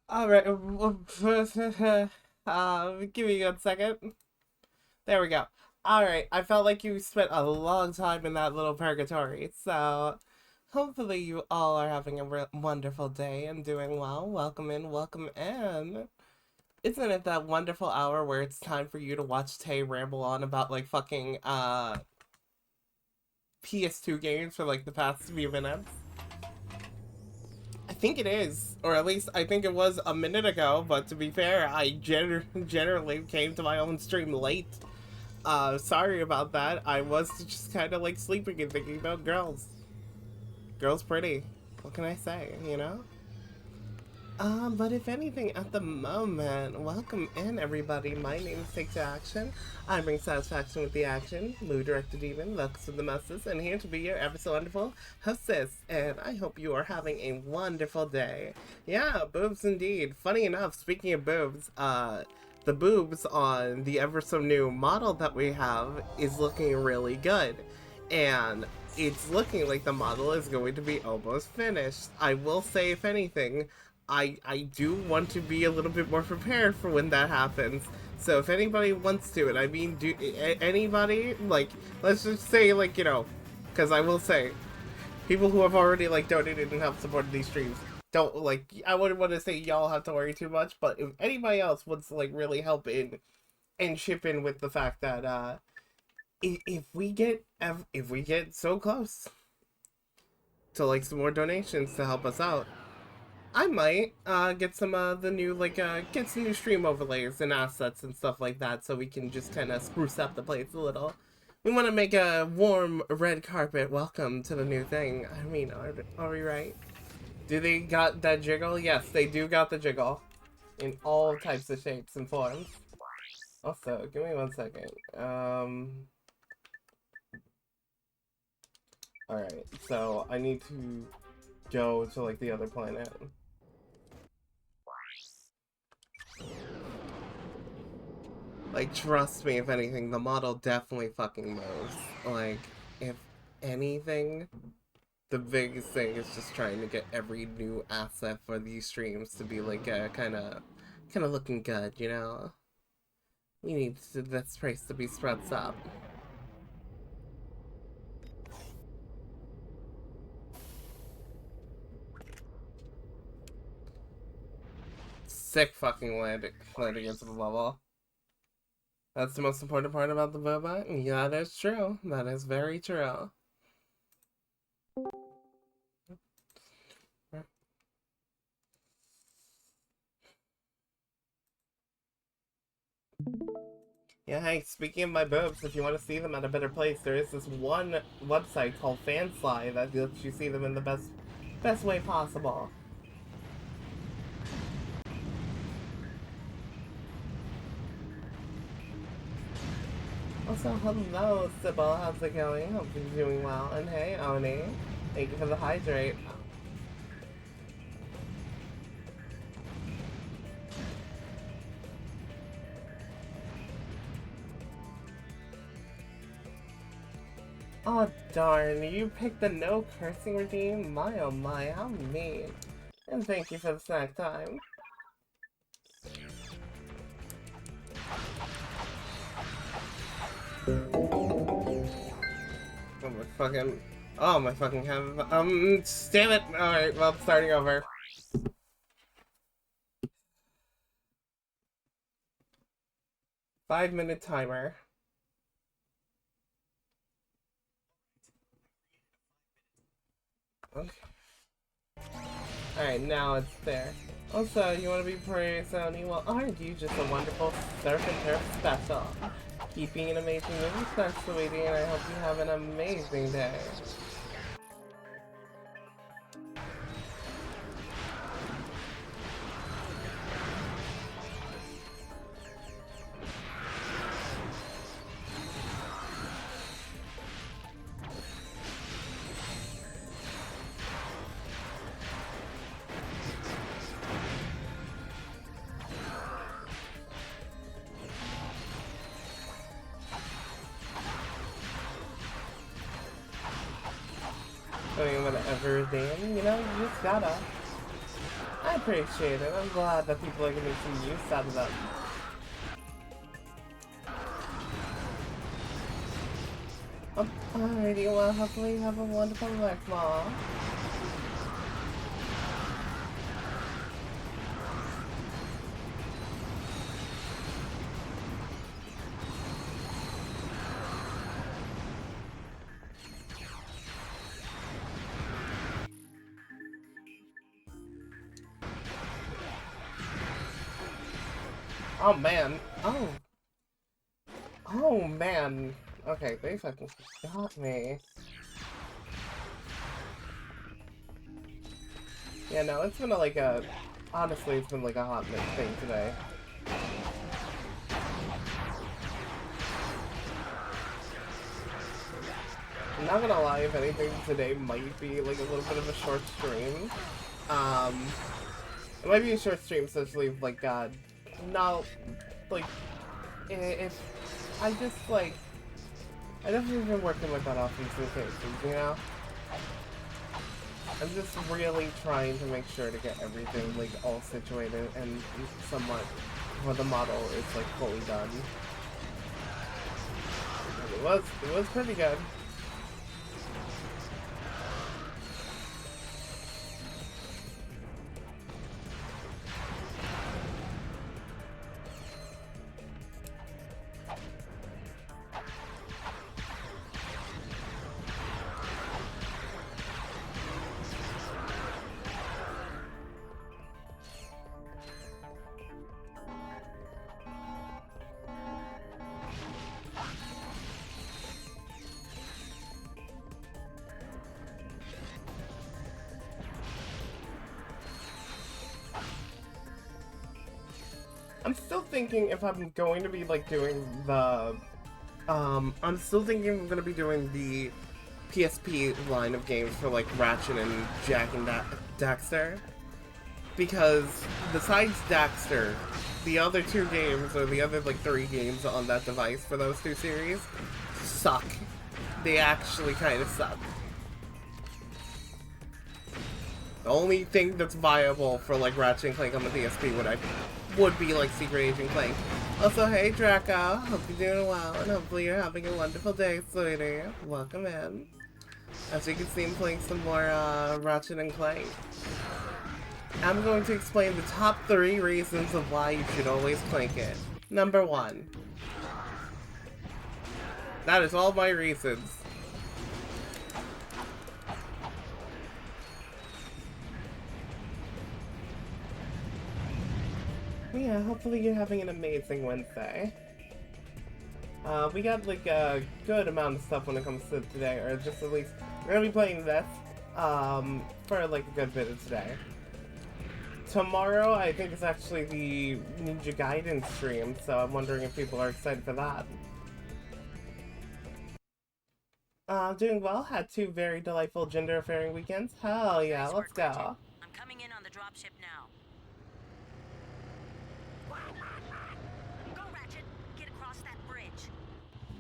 All right. Give me 1 second. There we go. All right. I felt like you spent a long time in that little purgatory. So hopefully you all are having a wonderful day and doing well. Welcome in. Welcome in. Isn't it that wonderful hour where it's time for you to watch Tay ramble on about like fucking PS2 games for like the past few minutes? I think it is, or at least I think it was a minute ago. But to be fair, I generally came to my own stream late. Sorry about that. I was just kind of like sleeping and thinking about girls. Girls pretty. What can I say? You know. But if anything, at the moment, welcome in everybody. My name is Take to Action. I bring satisfaction with the action. Lou directed even, looks to the masses, and here to be your ever so wonderful hostess. And I hope you are having a wonderful day. Yeah, boobs indeed. Funny enough, speaking of boobs, the boobs on the ever so new model that we have is looking really good. And it's looking like the model is going to be almost finished. I will say, if anything, I do want to be a little bit more prepared for when that happens. So if anybody wants to, and I mean, do anybody, like, let's just say, like, because I will say, people who have already like donated and helped support these streams don't like. I wouldn't want to say y'all have to worry too much, but if anybody else wants to like really help in and chip in with the fact that if we get so close to like some more donations to help us out, I might get some the new get some new stream overlays and assets and stuff like that, so we can just kind of spruce up the place a little. We want to make a warm red carpet welcome to the new thing. I mean, are we right? Do they got that jiggle? Yes, they do got the jiggle in all types of shapes and forms. Also, give me 1 second. All right, so I need to go to like the other planet. Like, trust me, if anything, the model definitely fucking moves. Like, if anything, the biggest thing is just trying to get every new asset for these streams to be like kind of looking good, you know? We need this price to be spread up. Sick fucking landing into the level. That's the most important part about the boba? Yeah, that is true. That is very true. Yeah, hey, speaking of my boobs, if you want to see them at a better place, there is this one website called Fansly that lets you see them in the best way possible. Also, hello, Sybil, how's it going? Hope you're doing well. And hey, Oni, thank you for the hydrate. Oh darn, you picked the no cursing regime? My oh my, how mean. And thank you for the snack time. Oh my fucking heaven. Damn it! Alright, well, starting over. Five-minute timer. Okay. Alright, now it's there. Also, you want to be praised, Sony? Well, aren't you just a wonderful surf and turf special? Keep being an amazing movie star, sweetie, and I hope you have an amazing day. I mean, whatever, Dan, you know, you just gotta. I appreciate it. I'm glad that people are getting some use out of them. Alrighty, well, hopefully you have a wonderful work, Mom. Oh, man. Oh. Oh, man. Okay, they fucking got me. Yeah, no, it's been honestly, it's been like a hot minute thing today. I'm not gonna lie, if anything, today might be like a little bit of a short stream. It might be a short stream, essentially, like, not, like, if I just, like, I definitely been working my butt off in some cases, you know? I'm just really trying to make sure to get everything, like, all situated and somewhat where the model is, like, fully done. And it was pretty good. I'm still thinking if I'm going to be, like, doing the, I'm still thinking I'm gonna be doing the PSP line of games for, like, Ratchet and Jak and Daxter. Because, besides Daxter, the other two games, or the other, like, 3 games on that device for those 2 series, suck. They actually kind of suck. The only thing that's viable for, like, Ratchet and Clank on the PSP would be like Secret Agent Clank. Also, hey Draco, hope you're doing well, and hopefully you're having a wonderful day, sweetie. Welcome in. As you can see, I'm playing some more Ratchet and Clank. I'm going to explain the top 3 reasons of why you should always clank it. Number 1. That is all my reasons. Yeah, hopefully you're having an amazing Wednesday. We got like a good amount of stuff when it comes to today, or just at least we're gonna be playing this for like a good bit of today. Tomorrow, I think, is actually the Ninja Gaiden stream, so I'm wondering if people are excited for that. Doing well. Had 2 very delightful gender-affirming weekends. Hell yeah, let's go. I'm coming in on the dropship now. Go, Ratchet! Get across that bridge.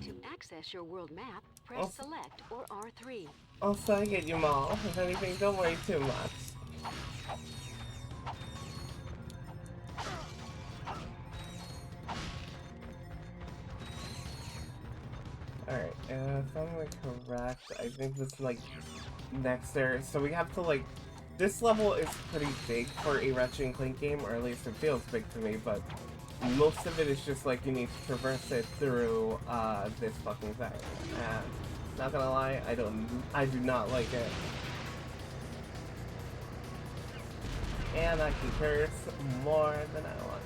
To access your world map, press select or R3. I'll say it, you Maul. If anything, don't worry too much. Alright, if I'm like correct, I think this like next there. So we have to like, this level is pretty big for a Ratchet and Clank game, or at least it feels big to me, but most of it is just like you need to traverse it through this fucking thing. And not gonna lie, I do not like it. And I can curse more than I want.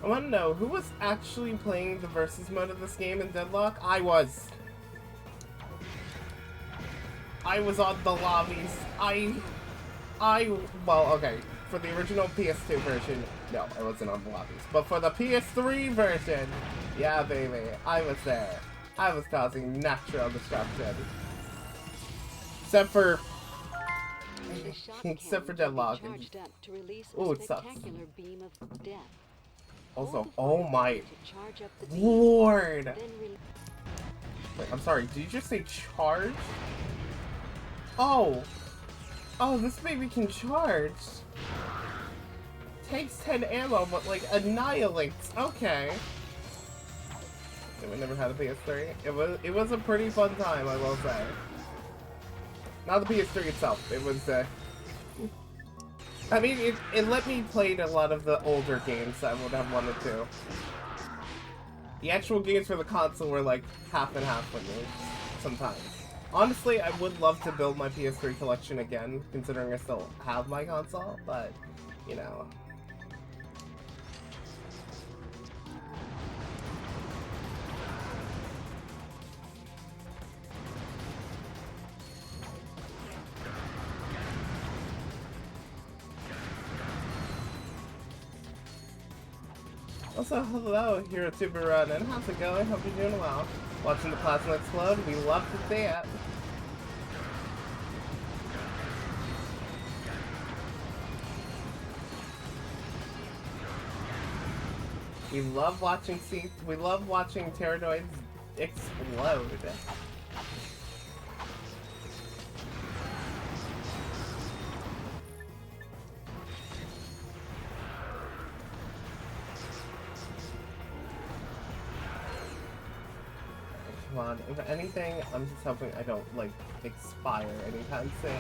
I want to know, who was actually playing the versus mode of this game in Deadlock? I was. I was on the lobbies. Well, okay. For the original PS2 version, No, I wasn't on the lobbies. But for the PS3 version, yeah, baby, I was there. I was causing natural destruction. Except for... The shock Except for cannon can be Deadlock. charged up to release Oh, a it sucks. spectacular beam of death. Also, Hold the oh fire my button to charge up the beam, lord! then release. Wait, I'm sorry, did you just say charge? Oh! Oh, this baby can charge! Takes 10 ammo, but like annihilates. Okay. We never had a PS3. It was a pretty fun time, I will say. Not the PS3 itself. It was I mean, it let me play a lot of the older games I would have wanted to. The actual games for the console were like half and half with me sometimes. Honestly, I would love to build my PS3 collection again, considering I still have my console, but you know. Also, hello, here at Super Run, and how's it going? Hope you're doing well. Watching the plasma explode, we love to see it. We love watching pterodoids explode. Come on, if anything, I'm just hoping I don't, like, expire anytime soon.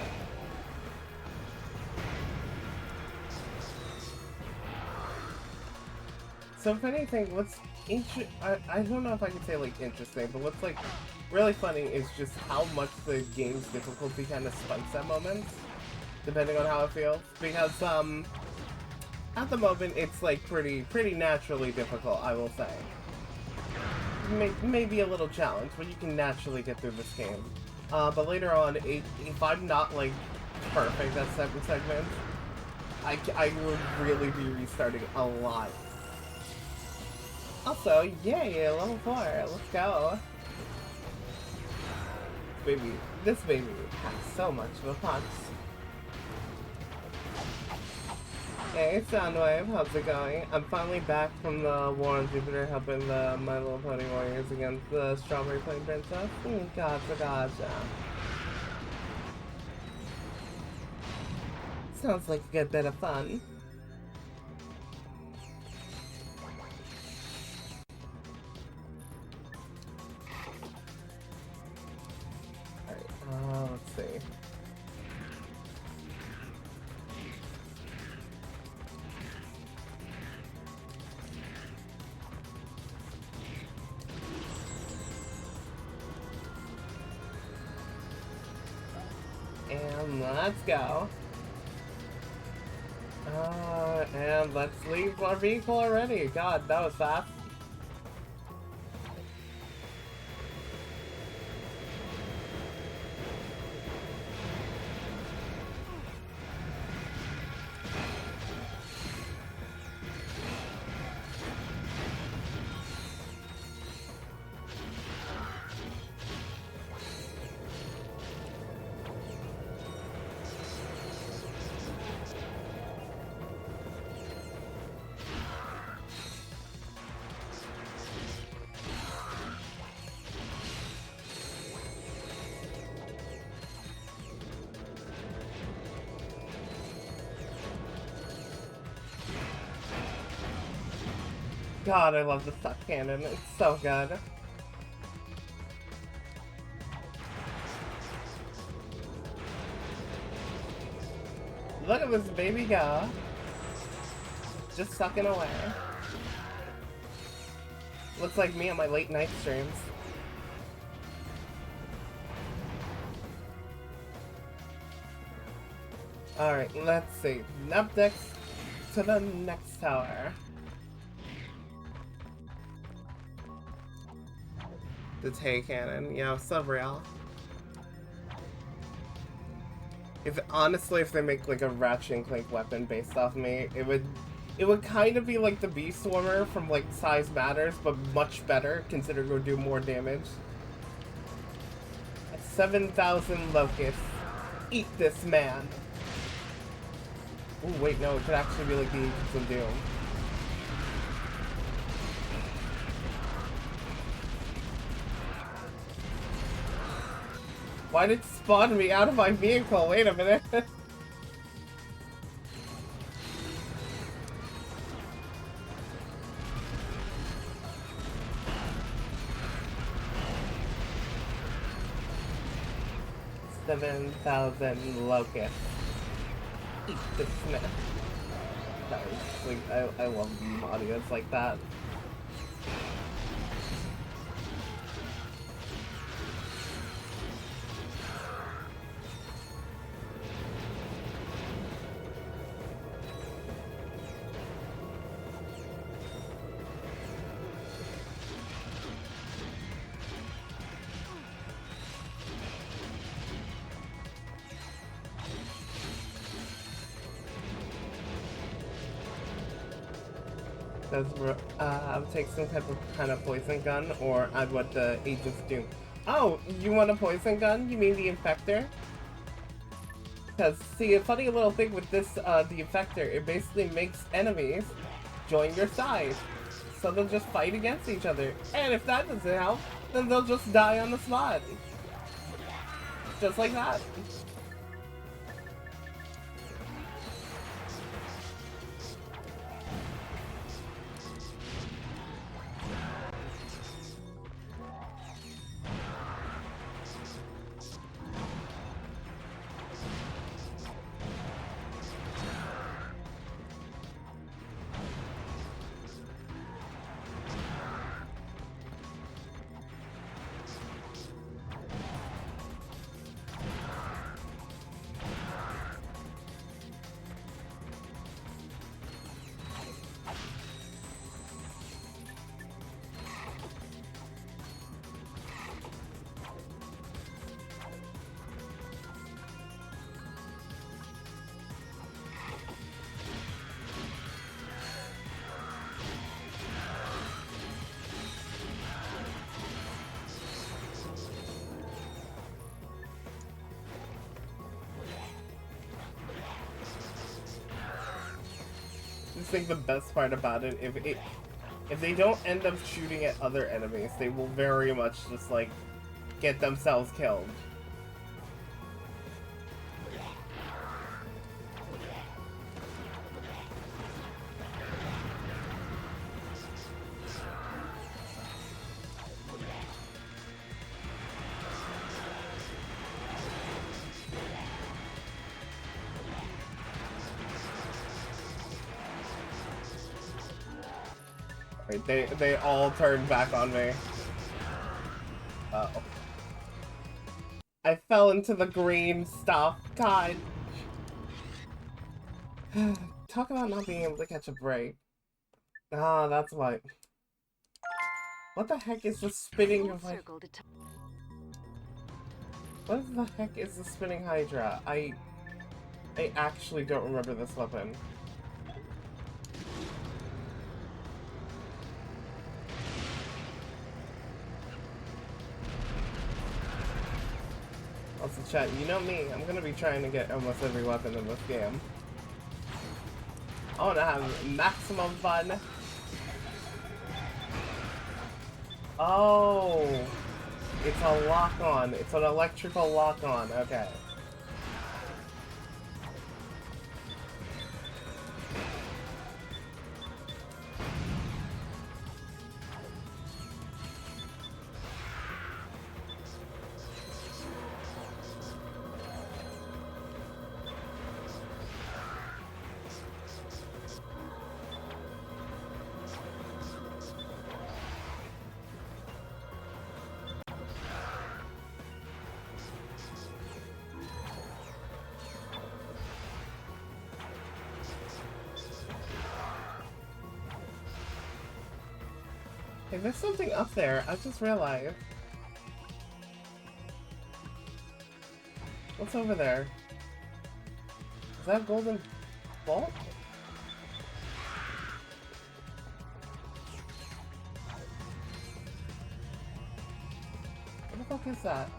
So if anything, what's I don't know if I can say, like, interesting, but what's, like, really funny is just how much the game's difficulty kind of spikes at moments, depending on how it feels. Because, at the moment, it's, like, pretty naturally difficult, I will say. Maybe a little challenge, but you can naturally get through this game. But later on, if I'm not, like, perfect at certain segments, I would really be restarting a lot. Also, yay, level 4, let's go. This baby has so much of a punch. Hey, Soundwave, how's it going? I'm finally back from the War on Jupiter helping the My Little Pony Warriors against the Strawberry Plain Princess. Gotcha. Sounds like a good bit of fun. Alright, let's see. And let's go. And let's leave our vehicle already. God, that was fast. God, I love the suck cannon. It's so good. Look at this baby go. Just sucking away. Looks like me on my late night streams. Alright, let's see. Up next to the next tower. The Tay cannon, yeah, sub-real. Honestly, if they make like a Ratchet and Clank weapon based off me, it would It would kind of be like the Beast Swarmer from like Size Matters, but much better, considering it would do more damage. 7,000 locusts. Eat this man. Oh wait, no, it could actually be like the Agents of Doom. Why did it spawn me out of my vehicle? Wait a minute. 7,000 locusts. Eat this man. That was, like, I love audios like that. I would take some type of kind of poison gun, or I'd what the agents do. Oh, you want a poison gun? You mean the infector? Because, see, a funny little thing with this, the infector, it basically makes enemies join your side. So they'll just fight against each other. And if that doesn't help, then they'll just die on the spot. Just like that. I think the best part about it, if they don't end up shooting at other enemies, they will very much just like get themselves killed. They all turned back on me. Uh-oh. I fell into the green stuff. God. Talk about not being able to catch a break. Ah, that's why. What the heck is the spinning of like... What the heck is the spinning Hydra? I actually don't remember this weapon. Also, chat, you know me, I'm gonna be trying to get almost every weapon in this game. I wanna have maximum fun. Oh, it's a lock-on. It's an electrical lock-on. Okay. Hey, there's something up there. I just realized. What's over there? Is that a golden bolt? fuck is that?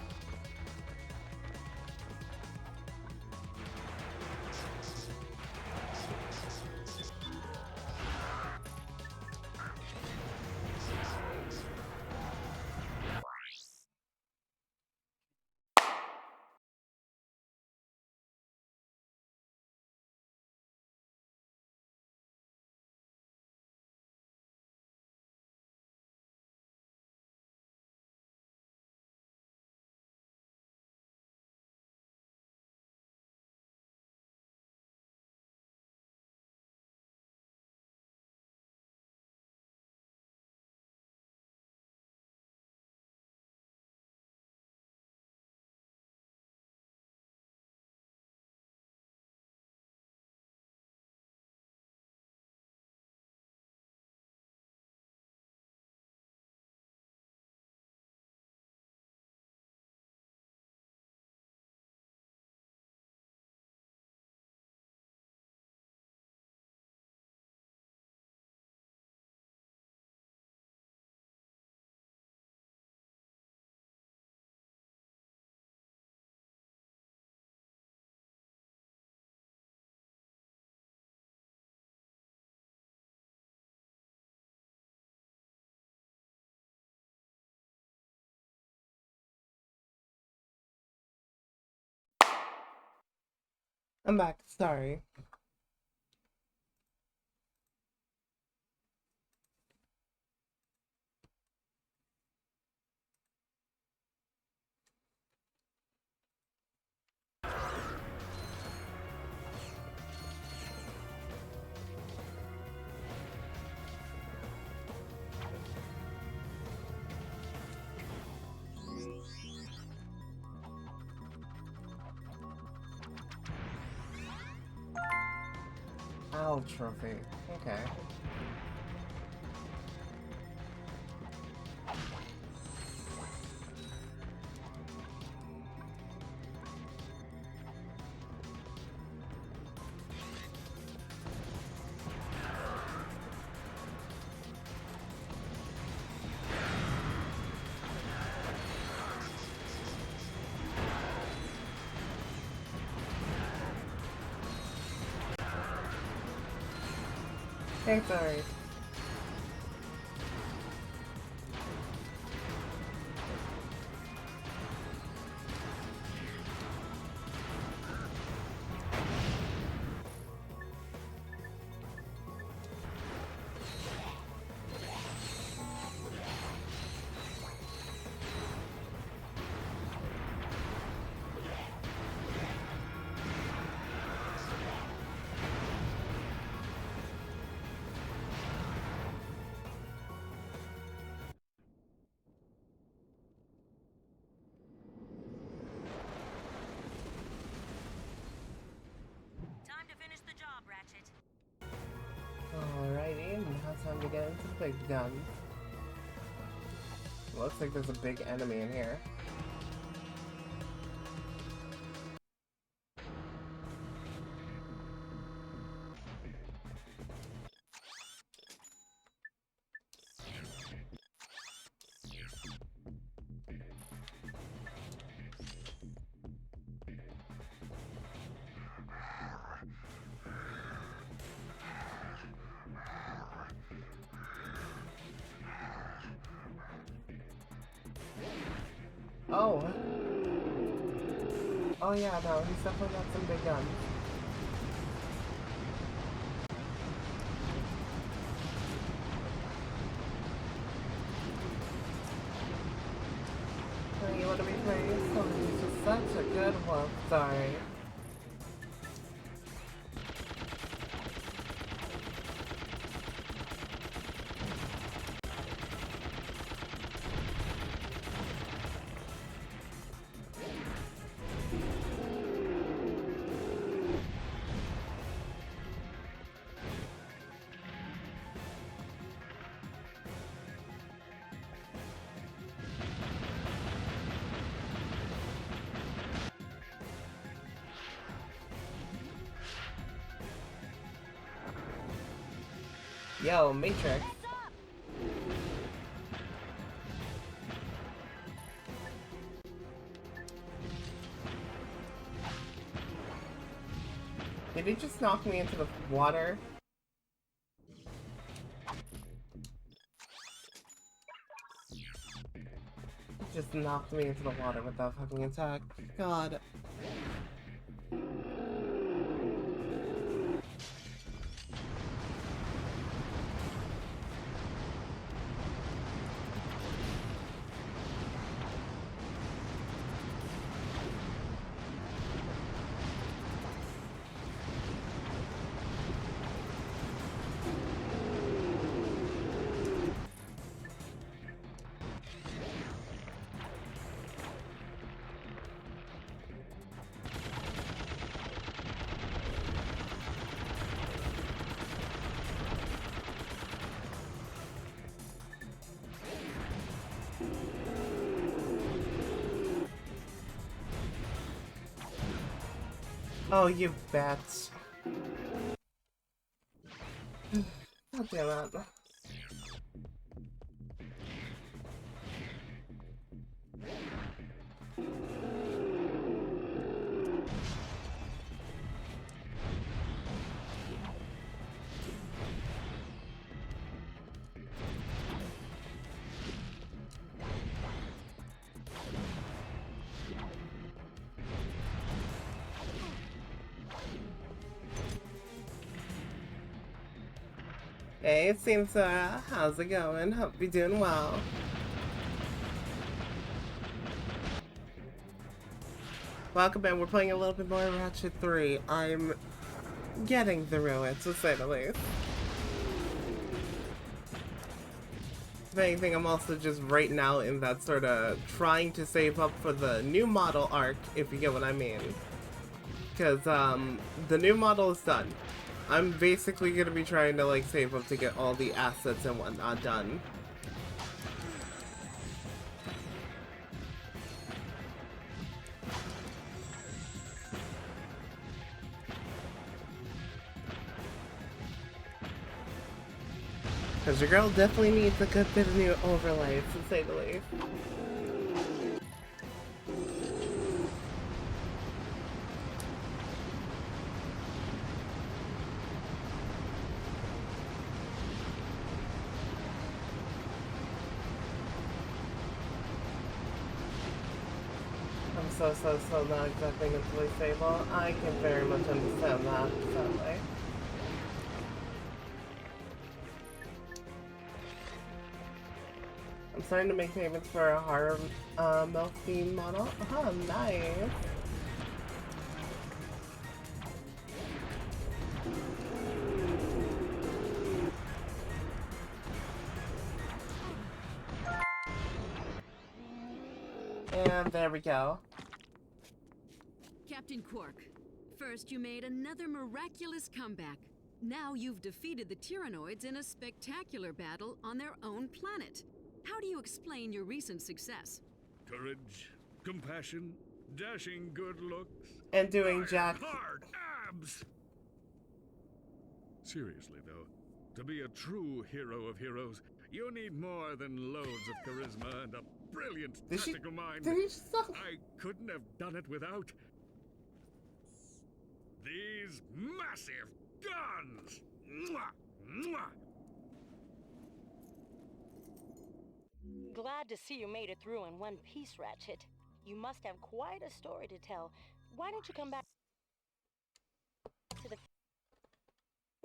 I'm back, sorry. Owl trophy. Okay. Hey, sorry. Time to finish the job, Ratchet. Alrighty, now it's time to get into the big guns. Looks like there's a big enemy in here. Oh. Oh yeah, no, he's definitely got some big guns. Oh, you want to be praised? Oh, he's just such a good one. Sorry. Yo, Matrix. Did he just knock me into the water? He just knocked me into the water with that fucking attack. God. Oh, you bats. God damn it. Hey, it seems, how's it going? Hope you're doing well. Welcome in, we're playing a little bit more Ratchet 3. I'm getting through it, to say the least. If anything, I'm also just right now in that sort of trying to save up for the new model arc, if you get what I mean. Because, the new model is done. I'm basically gonna be trying to like save up to get all the assets and whatnot done. Because your girl definitely needs a good bit of new overlays, to say the least. So not exactly mentally stable. I can very much understand that, sadly. I'm starting to make payments for a horror milk theme model. Oh, nice. And there we go. Captain Quark, first you made another miraculous comeback. Now you've defeated the Tyrannoids in a spectacular battle on their own planet. How do you explain your recent success? Courage, compassion, dashing good looks, And doing Jack. hard abs. Seriously though, to be a true hero of heroes, you need more than loads of charisma and a brilliant tactical mind. Did he suck? I couldn't have done it without these massive guns. Mwah! Mwah! Glad to see you made it through in one piece, Ratchet. You must have quite a story to tell. Why don't you come back to the...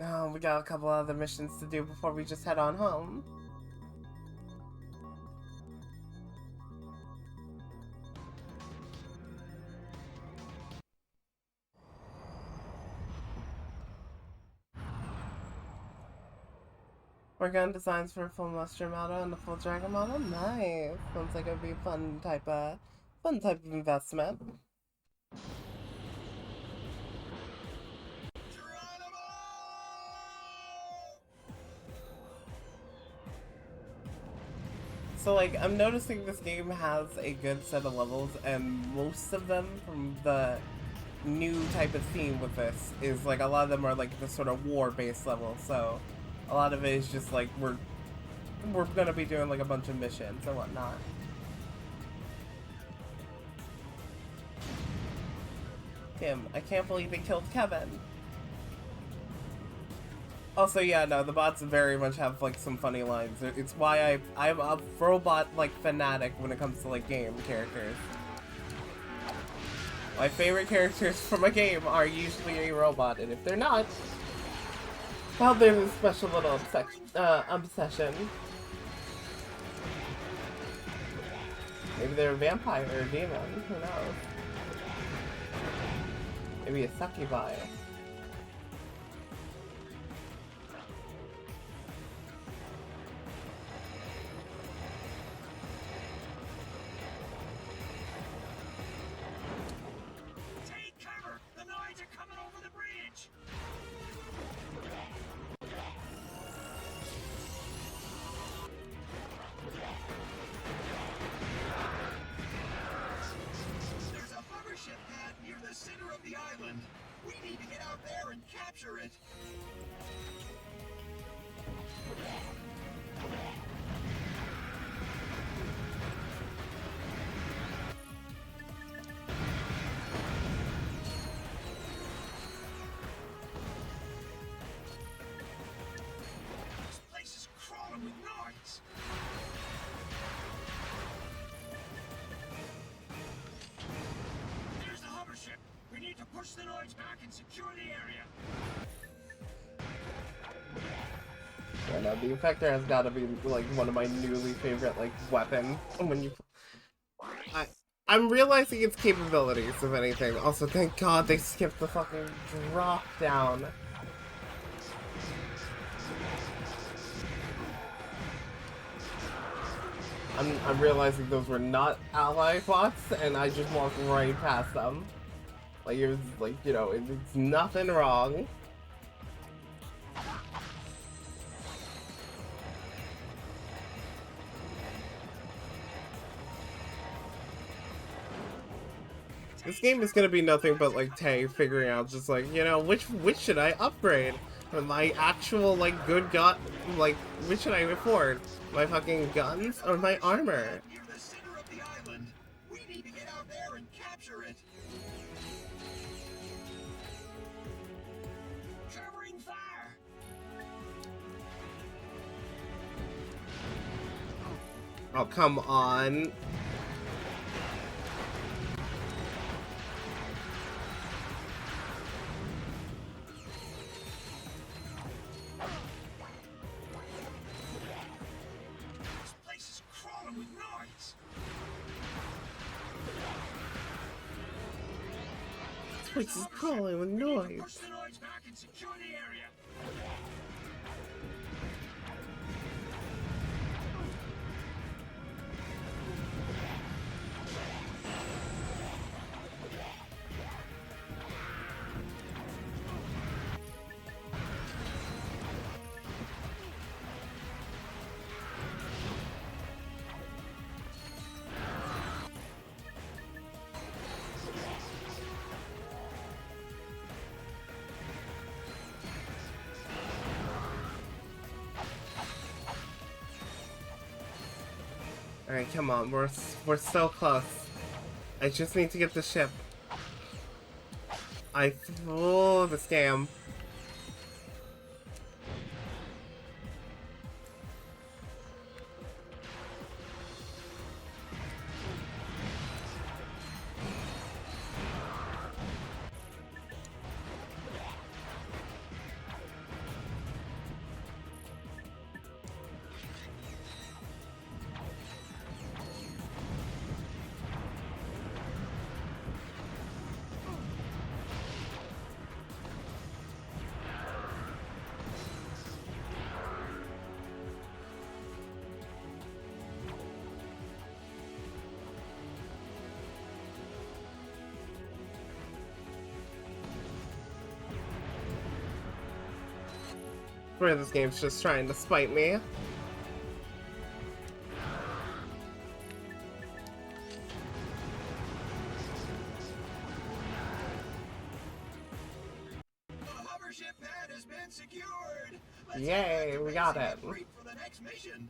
Oh, we got a couple other missions to do before we just head on home. Work on designs for a full Muster model and a full Dragon model. Nice. Sounds like it would be a fun type of investment. So like, I'm noticing this game has a good set of levels, and most of them from the new type of theme with this is like a lot of them are like the sort of war-based level. So a lot of it is just like we're gonna be doing like a bunch of missions and whatnot. Damn, I can't believe they killed Kevin. Also, yeah, no, the bots very much have like some funny lines. It's why I'm a robot like fanatic when it comes to like game characters. My favorite characters from a game are usually a robot, and if they're not, well, there's a special little obsession. Maybe they're a vampire or a demon, who knows? Maybe a succubi. Take cover! The Noids are coming over the bridge! There's a hover ship pad near the center of the island. We need to get out there and capture it. This place is crawling with Noids. There's the hover ship. We need to push the Noids back and secure the area. Yeah, no, the Infector has got to be like one of my newly favorite like weapons. When you, I'm realizing its capabilities, if anything. Also, thank God they skipped the fucking drop down. I'm realizing those were not ally bots, and I just walked right past them. Like, it was like, you know, it's nothing wrong. This game is gonna be nothing but like Tay figuring out just like, you know, which should I upgrade? My actual like good gun, like which should I afford? My fucking guns or my armor? Near the center of the island. We need to get out there and capture it. Covering fire. Oh, come on. This place is crawling with Noids. This place is crawling with Push noise. the Noids back and secure the area. Alright, come on, we're so close. I just need to get the ship. Oh, the scam. Where this game's just trying to spite me. The hover ship pad has been secured. Let's Yay, head back to we got base and it. get briefed for the next mission.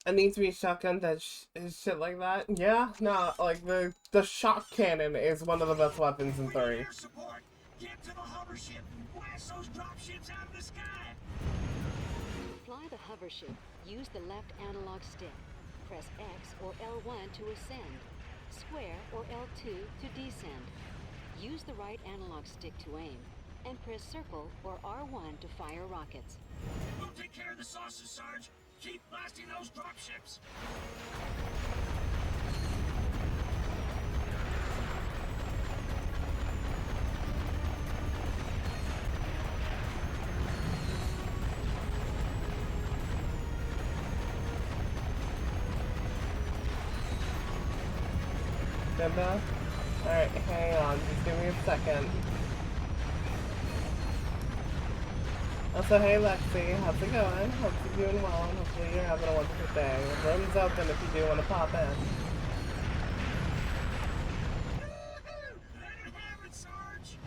It needs to be a shotgun that is shit like that. Yeah, no, like the shock cannon is one of the best weapons in 3. Air support. Get to the hover ship! Blast those drop ships out of the sky! To fly the hover ship, use the left analog stick. Press X or L1 to ascend, square or L2 to descend. Use the right analog stick to aim, and press circle or R1 to fire rockets. We'll take care of the saucers, Sarge. Keep blasting those drop ships. Simba? Alright, hang on, just give me a second. Also, hey Lexi, how's it going? Hope you're doing well, and hopefully you're having a wonderful day. The room's open if you do want to pop in. Let her have it, Sarge.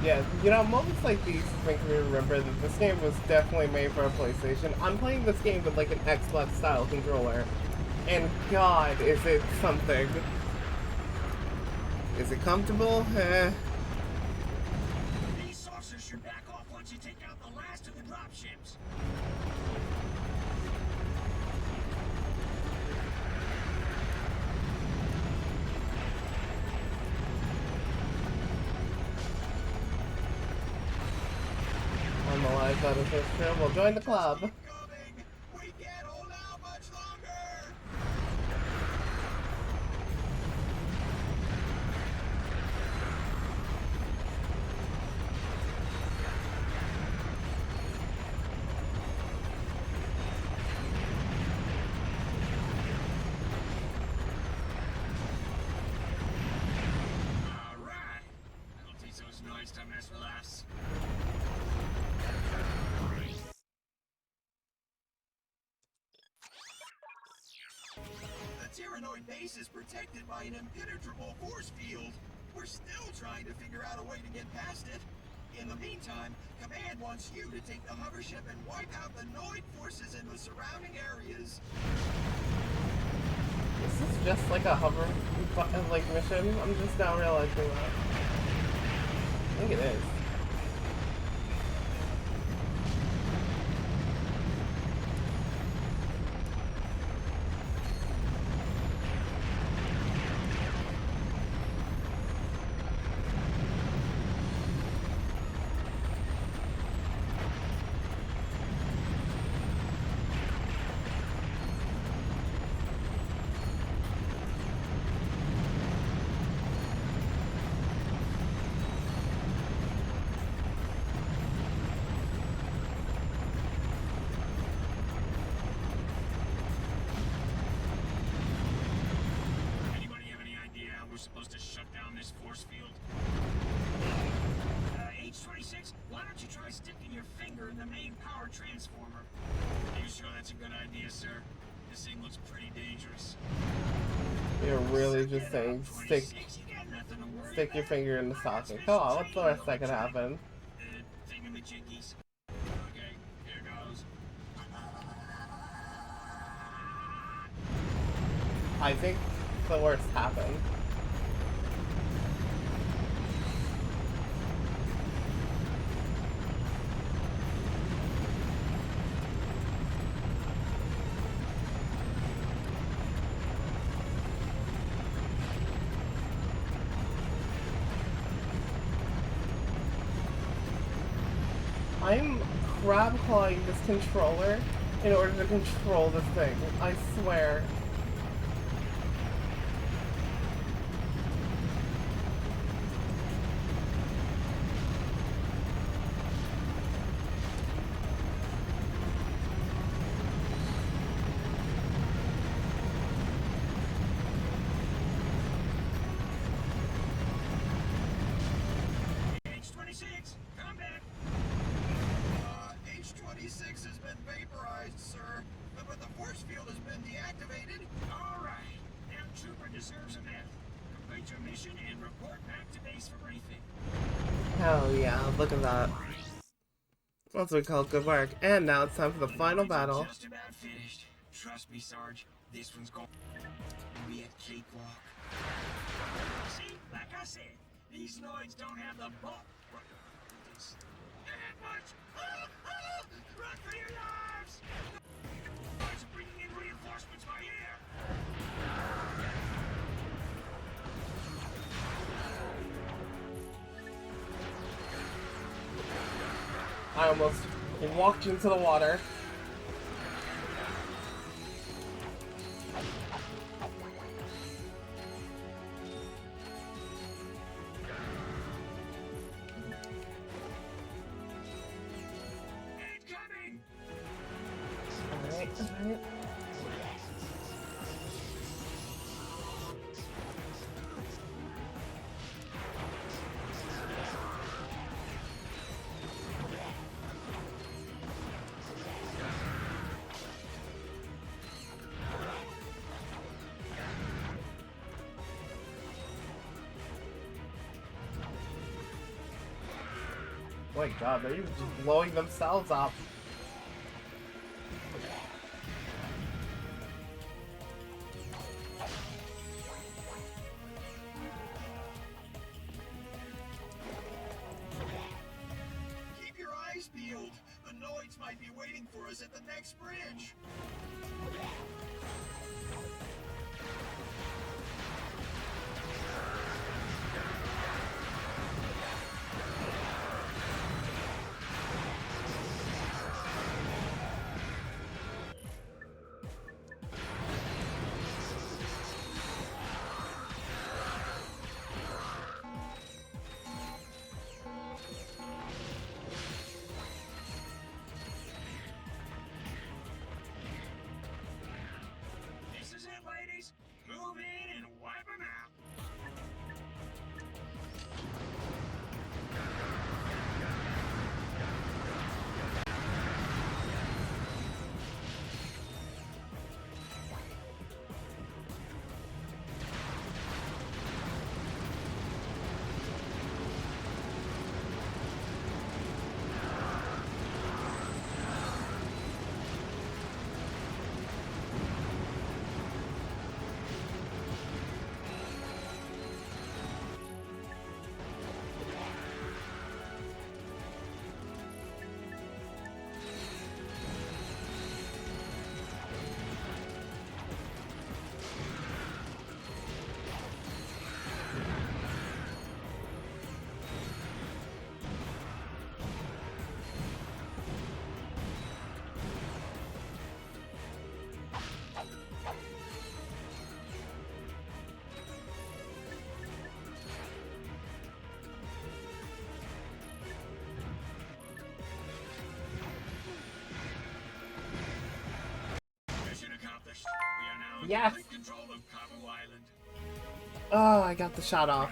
Yeah, you know, moments like these make me remember that this game was definitely made for a PlayStation. I'm playing this game with like an Xbox style controller, and God, is it something. Is it comfortable? These saucers should back off once you take out the last of the drop ships. I'm alive, that is so true. We'll join the club. Coming! We can't hold out much longer! Alright! I'll teach those noise to mess with us. The Tyrannoid base is protected by an impenetrable force field. We're still trying to figure out a way to get past it. In the meantime, Command wants you to take the hover ship and wipe out the Noid forces in the surrounding areas. This is just like a hover, like, mission. I'm just now realizing that. I think it is. Anybody have any idea how we're supposed to shut down this force field? H26, why don't you try sticking your finger in the main power transformer? Are you sure that's a good idea, sir? This thing looks pretty dangerous. You're really just saying stick your finger in the socket. Come on, what's the worst that could happen? Thingamajiggies. Okay, here goes. I think the worst happened. I'm crab clawing this controller in order to control this thing. I swear. H26, come back. H26 has been vaporized, sir, but the force field has been deactivated. All right, that trooper deserves a medal. complete your mission and report back to base for briefing. Hell yeah, look at that. That's what we call good work. And now it's time for the final battle. Just about finished. Trust me, Sarge. This one's going to be a cakewalk. See, like I said, these Noids don't have the bulk. Much. Run for your lives! Noids are bringing in reinforcements by air. I almost walked into the water. Incoming! Alright, alright. Oh my god, they're even just blowing themselves up. Keep your eyes peeled. The Noids might be waiting for us at the next bridge. This is it, ladies. Move in and wipe them out. Mission accomplished. We are now in Yes. complete control of Cabo Island. Oh, I got the shot off.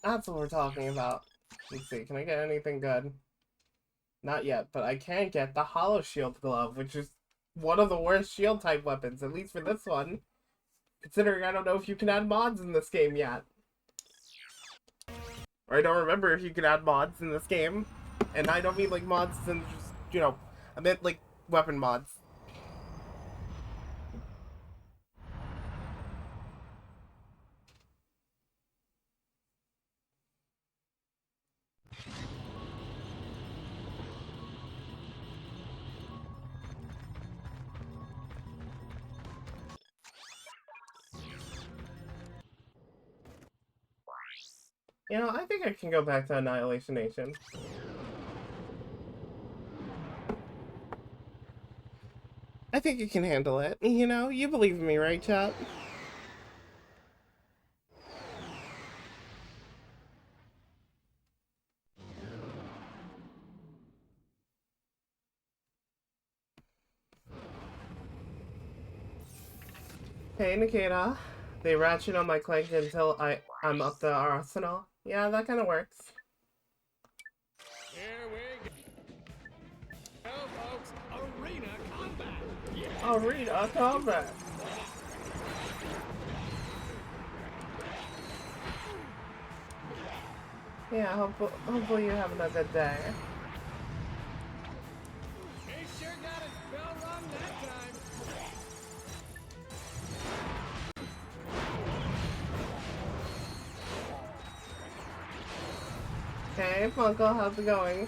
That's what we're talking about. Let's see, can I get anything good? Not yet, but I can get the Hollow Shield Glove, which is one of the worst shield type weapons, at least for this one. Considering I don't know if you can add mods in this game yet. Or I don't remember if you can add mods in this game. And I don't mean like mods and just, you know, I meant like weapon mods. You know, I think I can go back to Annihilation Nation. I think you can handle it. You know, you believe in me, right, chat? Hey, Nikita. They ratchet on my clank until I'm up the arsenal. Yeah, that kind of works. Here we go, folks. Arena combat. Arena combat. Yeah, hopefully you're having a good day. He sure got his bell rung that time. Hey, Funko, how's it going?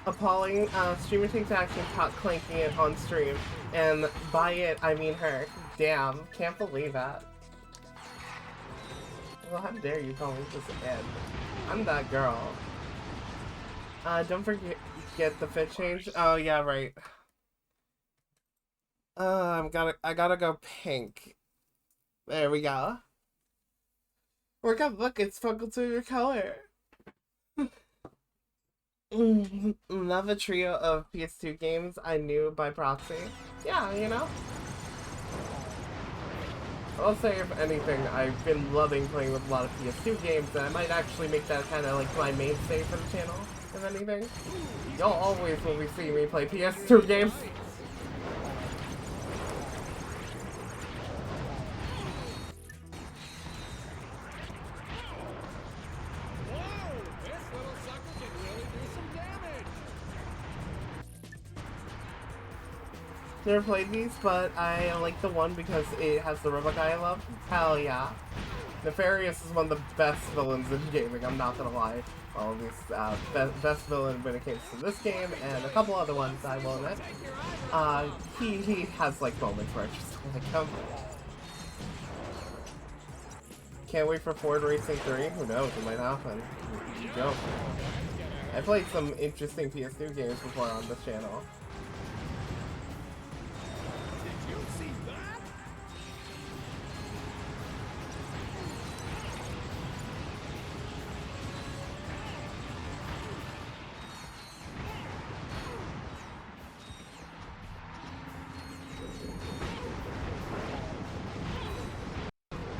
Appalling, streamer takes action, caught clanking it on stream. And by it, I mean her. Damn, can't believe that. Well, how dare you call me this Ed? I'm that girl. Don't forget the fit change. Oh, yeah, right. I gotta go pink. There we go. Look, it's Funko to your color. Love a trio of PS2 games I knew by proxy. Yeah, you know? I'll say, if anything, I've been loving playing with a lot of PS2 games, and I might actually make that kind of like my mainstay for the channel, if anything. Y'all always will be seeing me play PS2 games. Whoa! This little sucker can really do some damage. Never played these, but I like the one because it has the robot guy I love. Hell yeah. Nefarious is one of the best villains in gaming, I'm not gonna lie. All of these, best villain when it comes to this game, and a couple other ones I will admit. He has like moments where I just like him. Can't wait for Ford Racing 3, who knows, it might happen. You go. I played some interesting PS2 games before on this channel. Did you see that?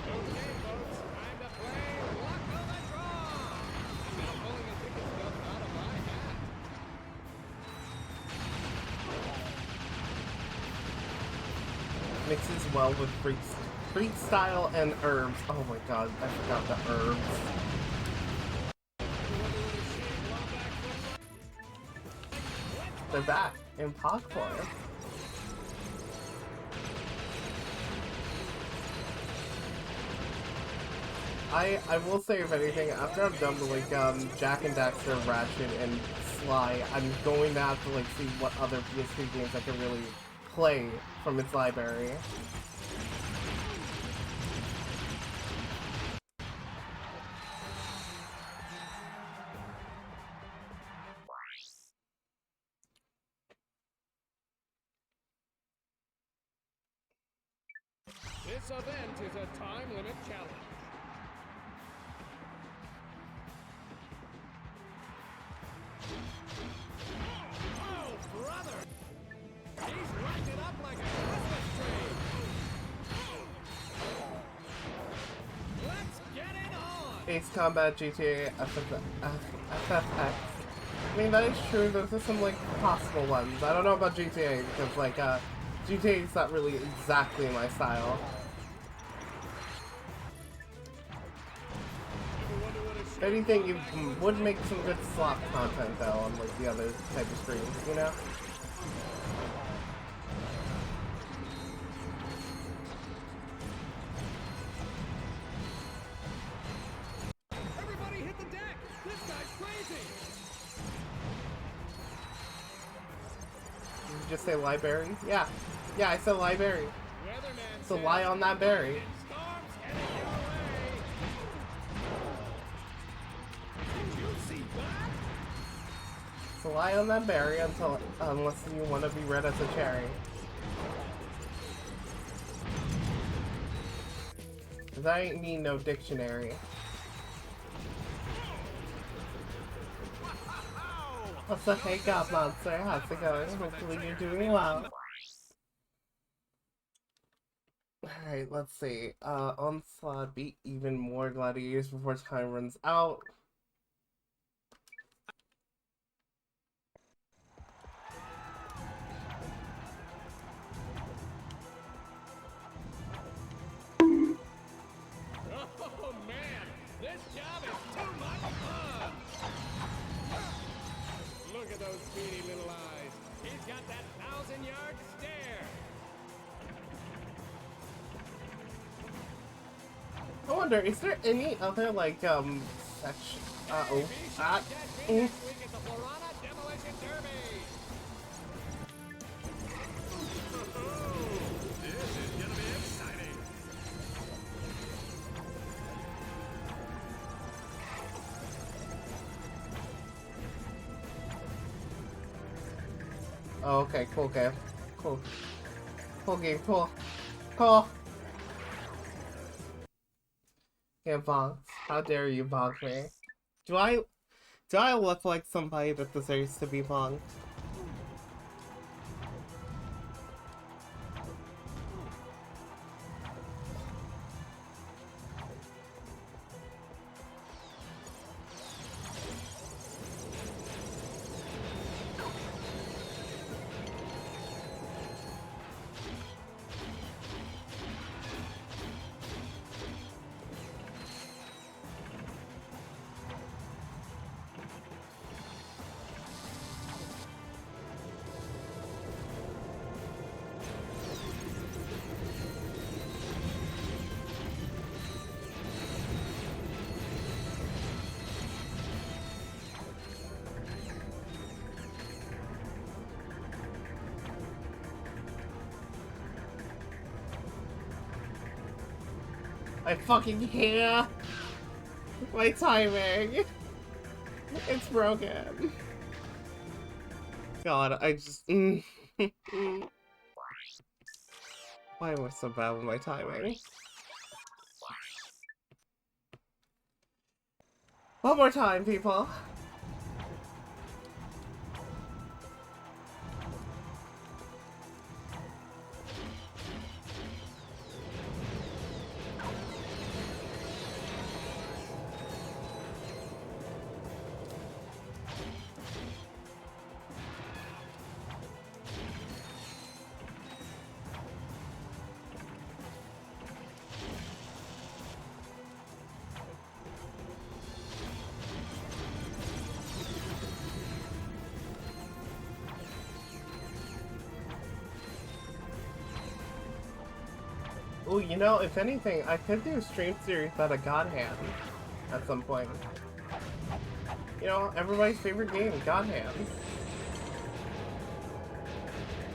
Okay, folks, time to play Luck of the Draw. I'm now pulling a ticket stub out of my hat. Mixes well with freak style and herbs. Oh my god, I forgot the herbs. They're back in pod form. I will say, if anything, after I'm done with like Jack and Daxter, Ratchet, and Sly, I'm going to have to like see what other PS2 games I can really play from its library. This event is a time limit challenge. Oh, brother! He's racked it up like a Christmas tree! Let's get it on! Ace Combat, GTA, FFX. I mean, that is true. Those are some, like, possible ones. I don't know about GTA, because, like, GTA is not really exactly my style. If anything, you would make some good slot content, though, on, like, the other type of streams, you know? Everybody hit the deck! This guy's crazy! Did you just say library? Yeah. Yeah, I said library. Weatherman So says lie on that berry. storms heading your way! Did you see that? So lie on that berry unless you want to be red as a cherry. 'Cause I ain't need no dictionary. What's up, hey God Monster? How's it going? Hopefully you're doing well. Alright, let's see. Onslaught, beat even more gladiators before time runs out. Oh man, this job is too much fun! those beady little eyes. He's got that 1,000-yard stare. I wonder, is there any other, like, section? Uh-oh. Be sure Ah. to catch me next week at the Florana Demolition Derby. This is gonna be exciting. Oh, okay, cool game. Cool. Cool game, cool. Cool. Yeah, bonk. How dare you bonk me? Do I look like somebody that deserves to be bonked? I fucking can't. My timing. It's broken. God, I just... Why am I so bad with my timing? One more time, people. Ooh, you know, if anything, I could do a stream series out of God Hand at some point. You know, everybody's favorite game, God Hand.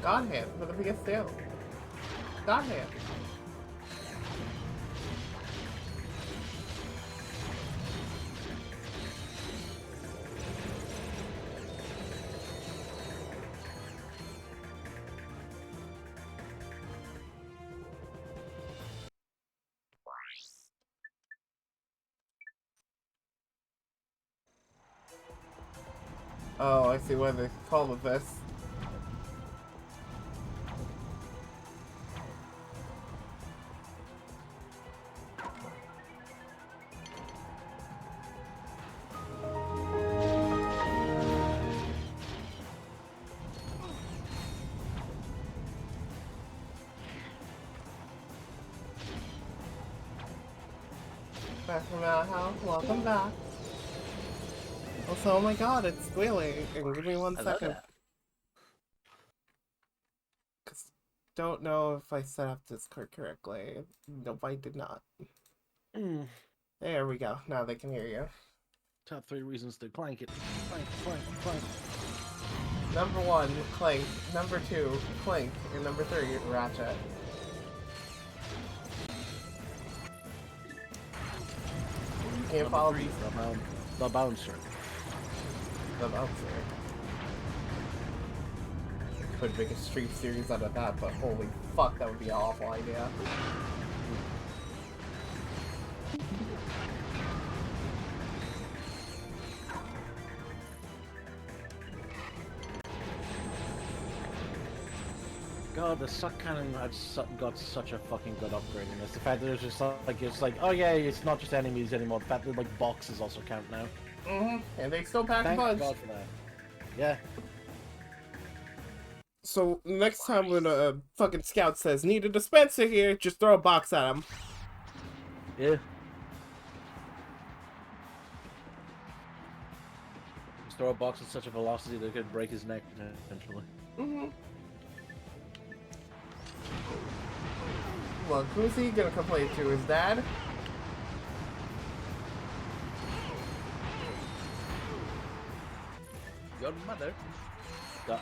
God Hand for the biggest sale. God Hand. Oh, I see why they call it this. Back from out house, welcome back. Also, oh my god, it's squealing. And give me one second. Cause don't know if I set up Discord correctly. Nope, I did not. There we go. Now they can hear you. Top 3 reasons to clank it. Clank, clank, clank. Number 1, clank. Number 2, clank. And number 3, ratchet. You can't follow Number 3, the bouncer. The bouncer. Could make a stream series out of that, but holy fuck, that would be an awful idea. God, the suck cannon got such a fucking good upgrade in this. The fact that it's like, oh yeah, it's not just enemies anymore. The fact that like boxes also count now. And they still pack a Thank punch. God for that. Yeah. So next time when a fucking scout says need a dispenser here, just throw a box at him. Yeah. Just throw a box at such a velocity that it could break his neck potentially. Look, who's he gonna complain to? His dad? Your mother.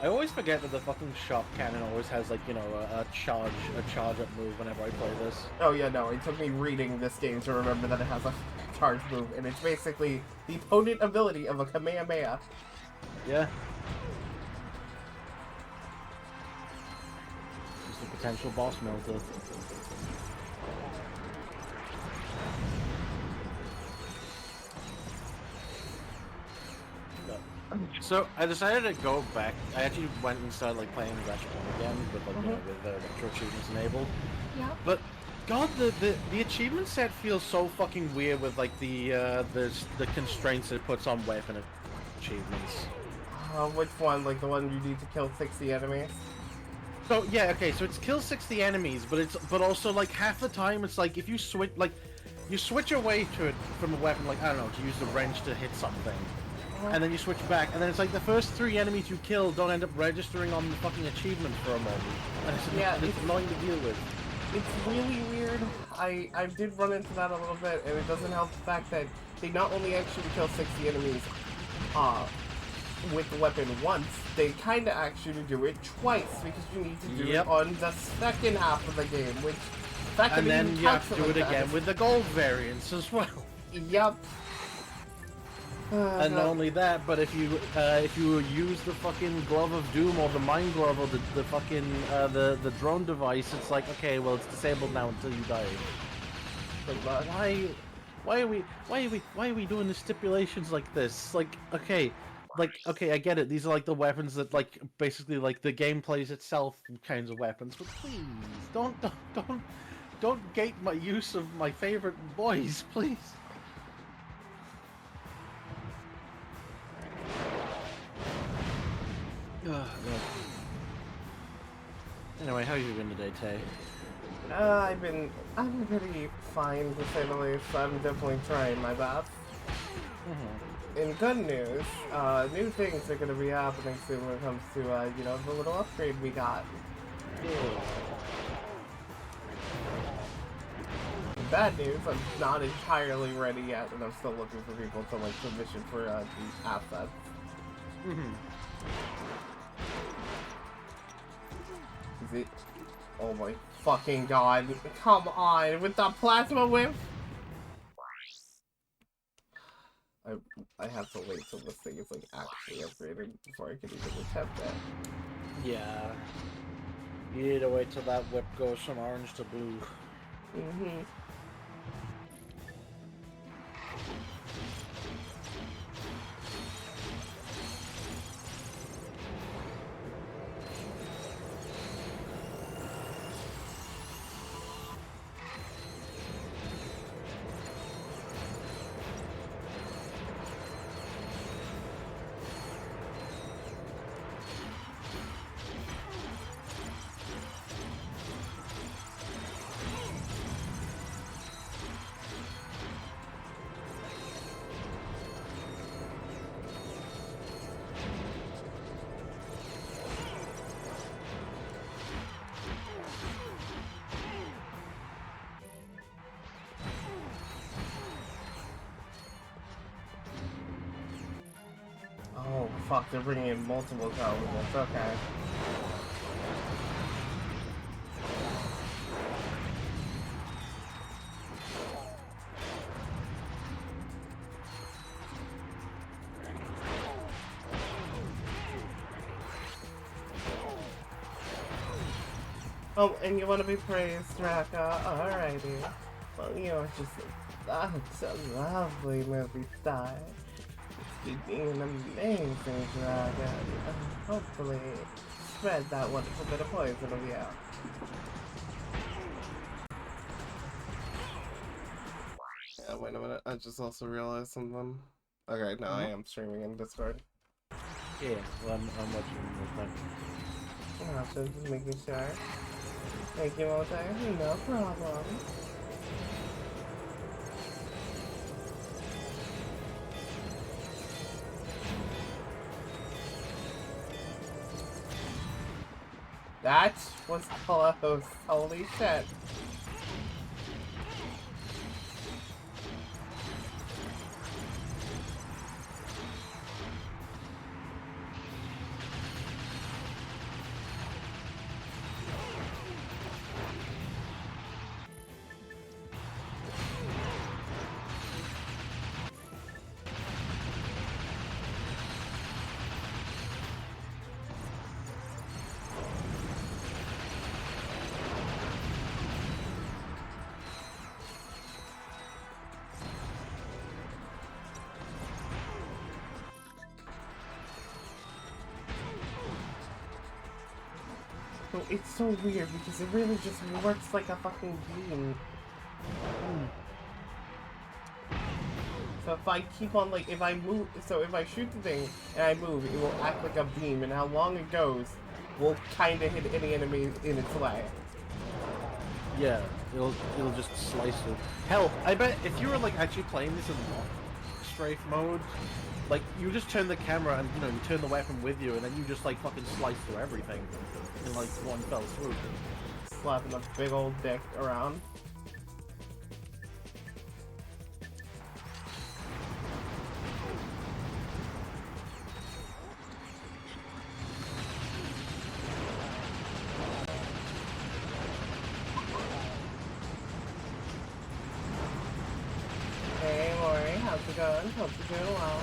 I always forget that the fucking shop cannon always has, like, you know, a charge up move whenever I play this. Oh yeah, no, it took me reading this game to remember that it has a charge move, and it's basically the potent ability of a Kamehameha. Yeah. Just a potential boss melter. So I decided to go back. I actually went and started like playing Ratchet 1 again, but like you know, with retro achievements enabled. Yeah. But God, the achievement set feels so fucking weird with like the constraints it puts on weapon achievements. Which one? Like the one you need to kill 60 enemies? So yeah, okay, so it's kill 60 enemies, but also like half the time it's like if you switch you switch away to it from a weapon, like I don't know, to use the wrench to hit something. And then you switch back, and then it's like the first 3 enemies you kill don't end up registering on the fucking achievement for a moment. And it's annoying to deal with. It's really weird. I did run into that a little bit, and it doesn't help the fact that they not only actually kill 60 enemies with the weapon once, they kind of actually do it twice, because you need to do it on the second half of the game, which... And then you have to do it again with the gold variants as well. Yep. And not only that, but if you use the fucking Glove of Doom or the Mind Glove or the fucking the drone device, it's like, okay, well, it's disabled now until you die. But why are we doing the stipulations like this? Like, okay, I get it. These are like the weapons that like basically like the game plays itself kinds of weapons, but please don't gate my use of my favorite boys, please. Oh, anyway, how you been today, Tay? I've been pretty fine, to say the least. I'm definitely trying my best. In good news, new things are going to be happening soon when it comes to, you know, the little upgrade we got. Bad news, I'm not entirely ready yet, and I'm still looking for people to, like, submission for, these assets. Is it? Oh my fucking god. Come on, with the plasma whip? I have to wait till this thing is like actually upgraded before I can even attempt it. Yeah. You need to wait till that whip goes from orange to blue. Oh fuck, they're bringing in multiple elements, okay. Oh, and you want to be praised, Raka? Alrighty. Well, you're just such a lovely movie star. You're being an amazing dragon. Hopefully, spread that wonderful bit of poison of you. Yeah, wait a minute. I just also realized something. Okay, no, I am streaming in Discord. Yeah, well, I'm watching this time. Yeah, so just making sure. Thank you, Mote. No problem. That was close. Holy shit. So it's so weird because it really just works like a fucking beam. So if I keep on, like, if I move, so if I shoot the thing and I move, it will act like a beam, and how long it goes will kind of hit any enemy in its way. Yeah, it'll just slice it. Hell, I bet if you were like actually playing this in strafe mode, like you just turn the camera and you know you turn the weapon with you, and then you just like fucking slice through everything in like one fell swoop. Slapping a big old dick around. Hey Lori, how's it going? Hope you're doing well.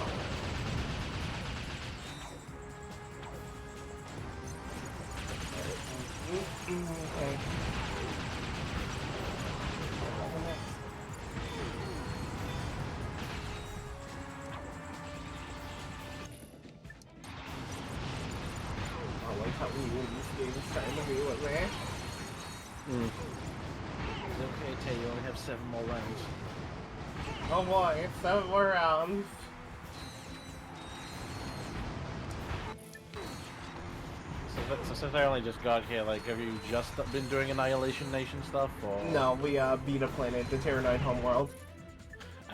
Okay. I like how we win these games trying to be with me. It's okay, Tay, you only have 7 more rounds. Oh boy, 7 more rounds. So since I only just got here, like, have you just been doing Annihilation Nation stuff, or...? No, we beat a planet, the Terranite homeworld.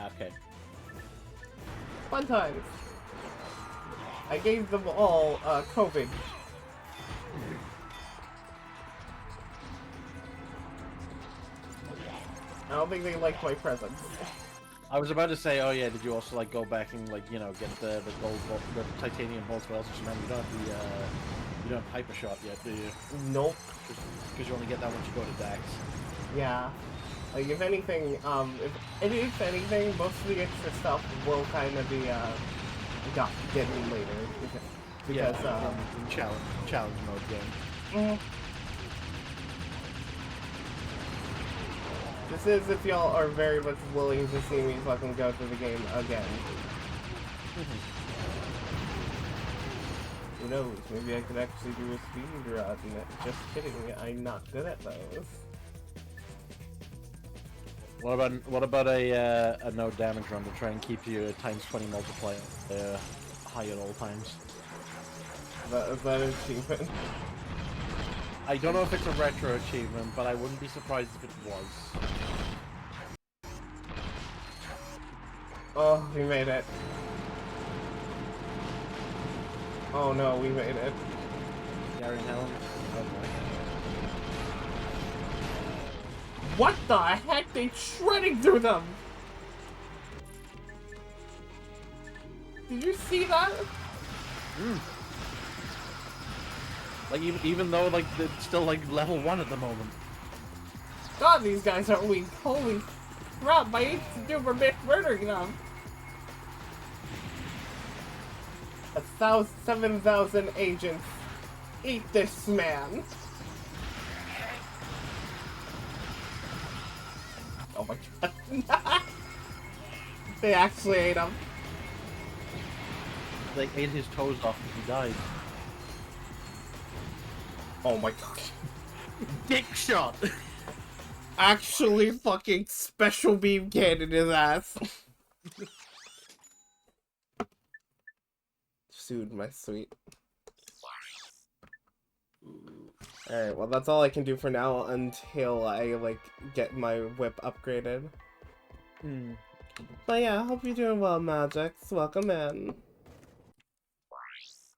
Okay. Fun times. I gave them all COVID. I don't think they liked my presence. I was about to say, oh yeah, did you also like go back and like, you know, get the gold, the titanium bolts? But I also just remember you don't have the, you don't have hyper shot yet, do you? Nope. Because you only get that once you go to Dax. Yeah. Like, if anything, if anything, most of the extra stuff will kind of be, get me later. Because, in challenge mode game. mhm. This is if y'all are very much willing to see me fucking go through the game again. Who knows, maybe I could actually do a speed run. Just kidding, I'm not good at those. What about a no damage run to try and keep you times 20 multiplier high at all times? Is that an achievement? I don't know if it's a retro achievement, but I wouldn't be surprised if it was. Oh, we made it. Oh no, we made it. Gary Helen? Okay. What the heck? They shredding through them! Did you see that? Like even though like it's still like level 1 at the moment. God, these guys are weak. Holy crap, my agents do for murdering them. 7,000 agents. Eat this man. Oh my god. They actually ate him. They ate his toes off and he died. Oh my god. Dick shot! Actually fucking special beam cannon his ass. Sued my sweet. Alright, well that's all I can do for now until I, like, get my whip upgraded. But yeah, I hope you're doing well, Magix. Welcome in.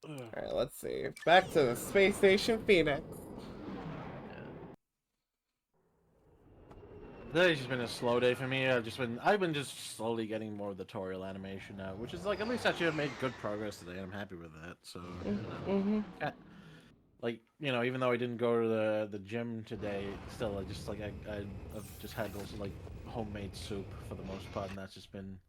Alright, let's see. Back to the Space Station Phoenix. Today's just been a slow day for me. I've been just slowly getting more of the tutorial animation out, which is like at least actually I've made good progress today. I'm happy with that. So, like even though I didn't go to the gym today, still I've just had those like homemade soup for the most part, and that's just been.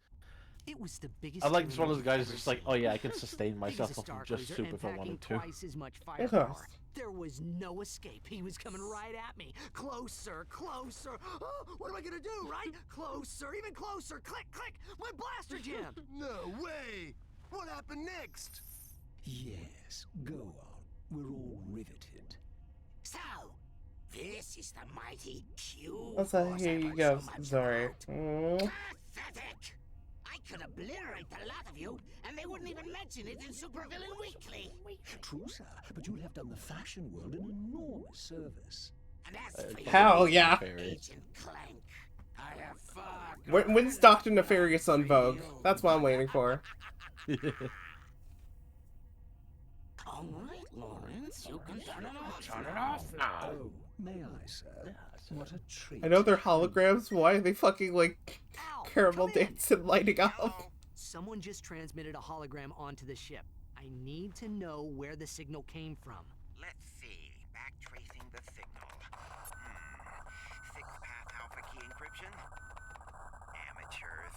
It was the biggest. I like just one of those guys ever that's just like, seen. oh yeah, I can sustain He was myself a off Star of just Cruiser soup and if I packing wanted to. twice as much Of firepower. course. There was no escape. He was coming right at me. Closer, closer. Oh, what am I gonna do, right? Closer, even closer. Click, click. My blaster jammed. No way! What happened next? Yes, go on. We're all riveted. So, this is the mighty Q. Let's here you go. Sorry. Pathetic. I could obliterate the lot of you, and they wouldn't even mention it in Supervillain Weekly. True, sir, but you'll have done the fashion world an enormous service. And as for Hell you, yeah. Agent Clank, I have far When's Dr. Nefarious on Vogue? That's what I'm waiting for. All right, Lawrence, you can turn it off. Turn it off now. Oh, may I, sir? What a treat. I know they're holograms. Why are they fucking like Ow, caramel come in. dancing lighting up? Someone just transmitted a hologram onto the ship. I need to know where the signal came from. Let's see. Backtracing the signal. Six-path alpha key encryption? Amateurs.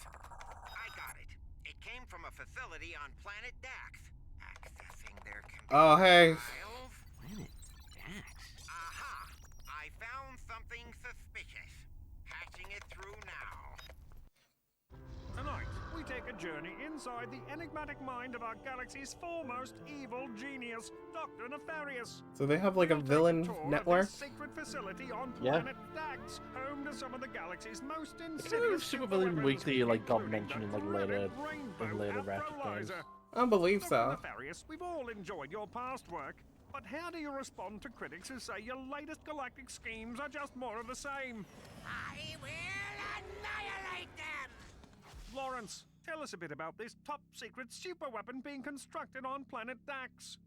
I got it. It came from a facility on planet Dax. Accessing their computer Oh, hey. files. Planet Dax. Aha! I found something suspicious. Patching it through now. Tonight, we take a journey inside the enigmatic mind of our galaxy's foremost evil genius, Dr. Nefarious. So they have like a We'll take villain tour of network? this secret facility on Yeah. planet Dax, home to some of the galaxy's most I think insidious Supervillain superweapons, Weekly like got including mentioned in the like later Rainbow Ratchet games. Alphalyzer. I believe Dr. so. Nefarious, we've all enjoyed your past work, but how do you respond to critics who say your latest galactic schemes are just more of the same? I will annihilate them! Lawrence, tell us a bit about this top-secret superweapon being constructed on planet Dax.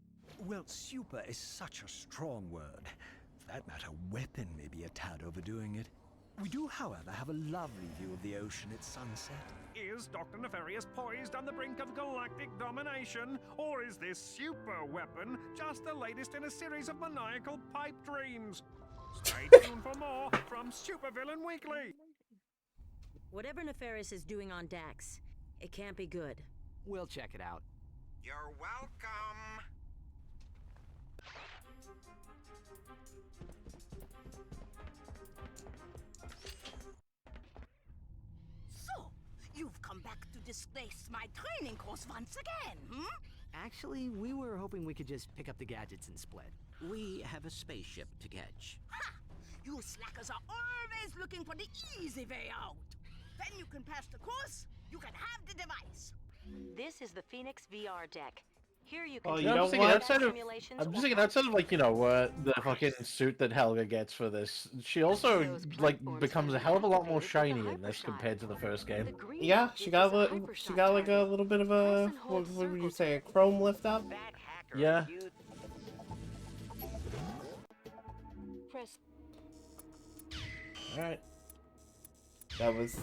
Well, super is such a strong word. For that matter, weapon may be a tad overdoing it. We do, however, have a lovely view of the ocean at sunset. Is Dr. Nefarious poised on the brink of galactic domination, or is this super weapon just the latest in a series of maniacal pipe dreams? Stay tuned for more from Supervillain Weekly. Whatever Nefarious is doing on Dax, it can't be good. We'll check it out. You're welcome. So, you've come back to disgrace my training course once again, hmm? Actually, we were hoping we could just pick up the gadgets and split. We have a spaceship to catch. Ha! You slackers are always looking for the easy way out. When you can pass the course, you can have the device. This is the Phoenix VR deck. Here you can Oh, do you know I'm just thinking what? outside of simulations I'm or just thinking outside of like the fucking suit that Helga gets for this, she also like becomes a hell of a lot more shiny in this compared to the first game. Yeah, she got like a little bit of a what would you say, a chrome lift up? Yeah. Press. All right. That was.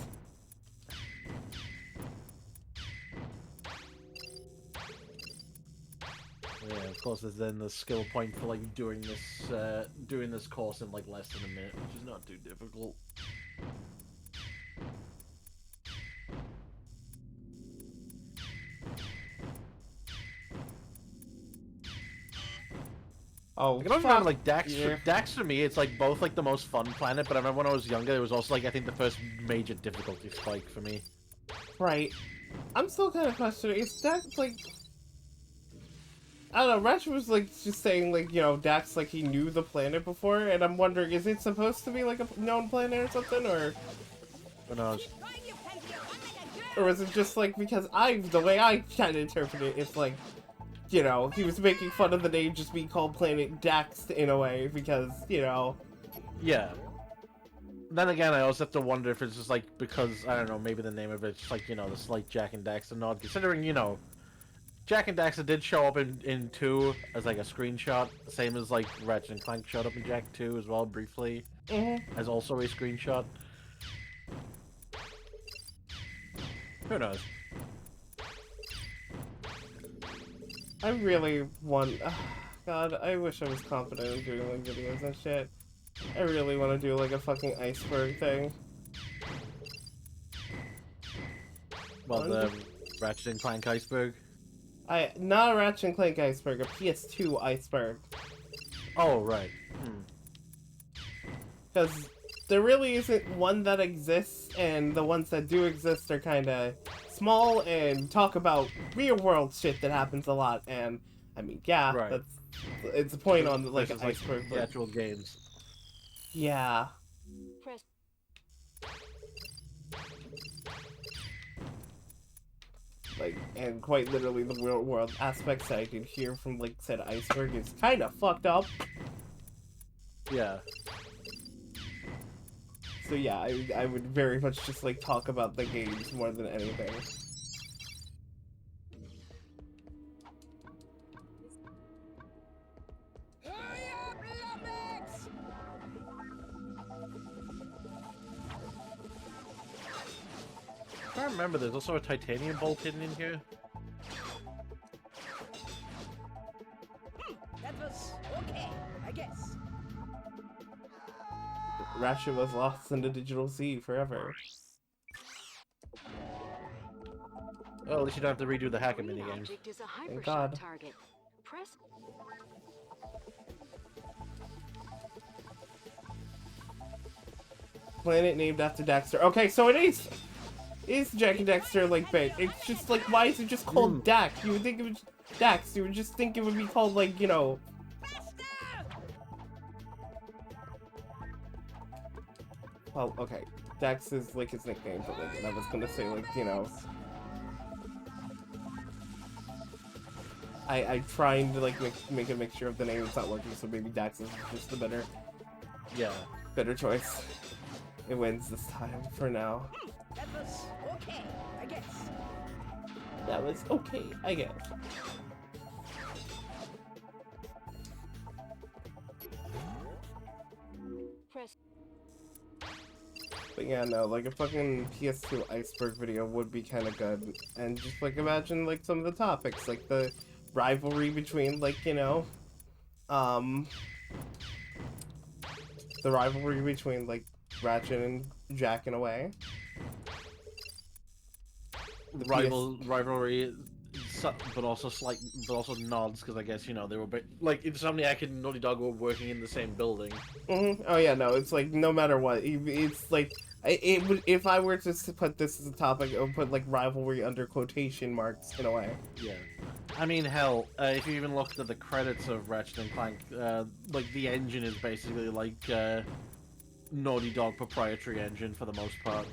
Yeah, of course. There's then the skill point for like doing this course in like less than a minute, which is not too difficult. Oh, I don't remember fuck. like Dax. Yeah. Dax for me, it's like both like the most fun planet, but I remember when I was younger, it was also like I think the first major difficulty spike for me. Right. I'm still kind of questioning. Is Dax like? I don't know. Ratchet was like just saying like Dax like he knew the planet before, and I'm wondering is it supposed to be like a known planet or something, or? Who knows? Or is it just like because the way I kind of interpret it, it's like, he was making fun of the name just being called Planet Dax in a way because Yeah. Then again, I also have to wonder if it's just like because I don't know, maybe the name of it's just like the slight Jack and Daxter nod, considering Jack and Daxter did show up in 2 as like a screenshot, the same as like Ratchet and Clank showed up in Jak 2 as well briefly, as also a screenshot. Who knows? I really want... God, I wish I was confident in doing like videos and shit. I really want to do like a fucking iceberg thing. Well, the Ratchet and Clank iceberg. Not a Ratchet and Clank iceberg, a PS2 iceberg. Oh, right. Because there really isn't one that exists, and the ones that do exist are kind of small and talk about real-world shit that happens a lot. And I mean, yeah, right. It's a point on like an like iceberg. The actual games. Yeah. Press Like, and quite literally the real world aspects that I can hear from like said iceberg is kind of fucked up. Yeah. So yeah, I would very much just like talk about the games more than anything. I remember there's also a titanium bolt hidden in here. That was okay, I guess. Ratchet was lost in the digital sea forever. Well, at least you don't have to redo the hacker minigame. object is a Thank hypershot God. target. Press Planet named after Dexter. Okay, so it is Jack and Dexter like bait. It's just like, why is it just called Dax? You would think it was Dax. You would just think it would be called like, you know. Well, okay, Dax is like his nickname, but like, I was gonna say like, you know. I'm trying to like make a mixture of the names. It's not working, so maybe Dax is just the better choice. It wins this time for now. That was okay, I guess. That was okay, I guess. press But yeah, no, like a fucking PS2 iceberg video would be kind of good. And just like imagine like some of the topics, like the rivalry between like, you know, the rivalry between like Ratchet and Jack in a way. The Rivalry, but also nods, because I guess, you know, they were like Insomniac and Naughty Dog were working in the same building. Oh yeah, no, it's like no matter what, it's like it would, if I were to put this as a topic, I would put like rivalry under quotation marks in a way. Yeah, I mean, hell, if you even looked at the credits of Ratchet and Clank, like the engine is basically like Naughty Dog proprietary engine for the most part.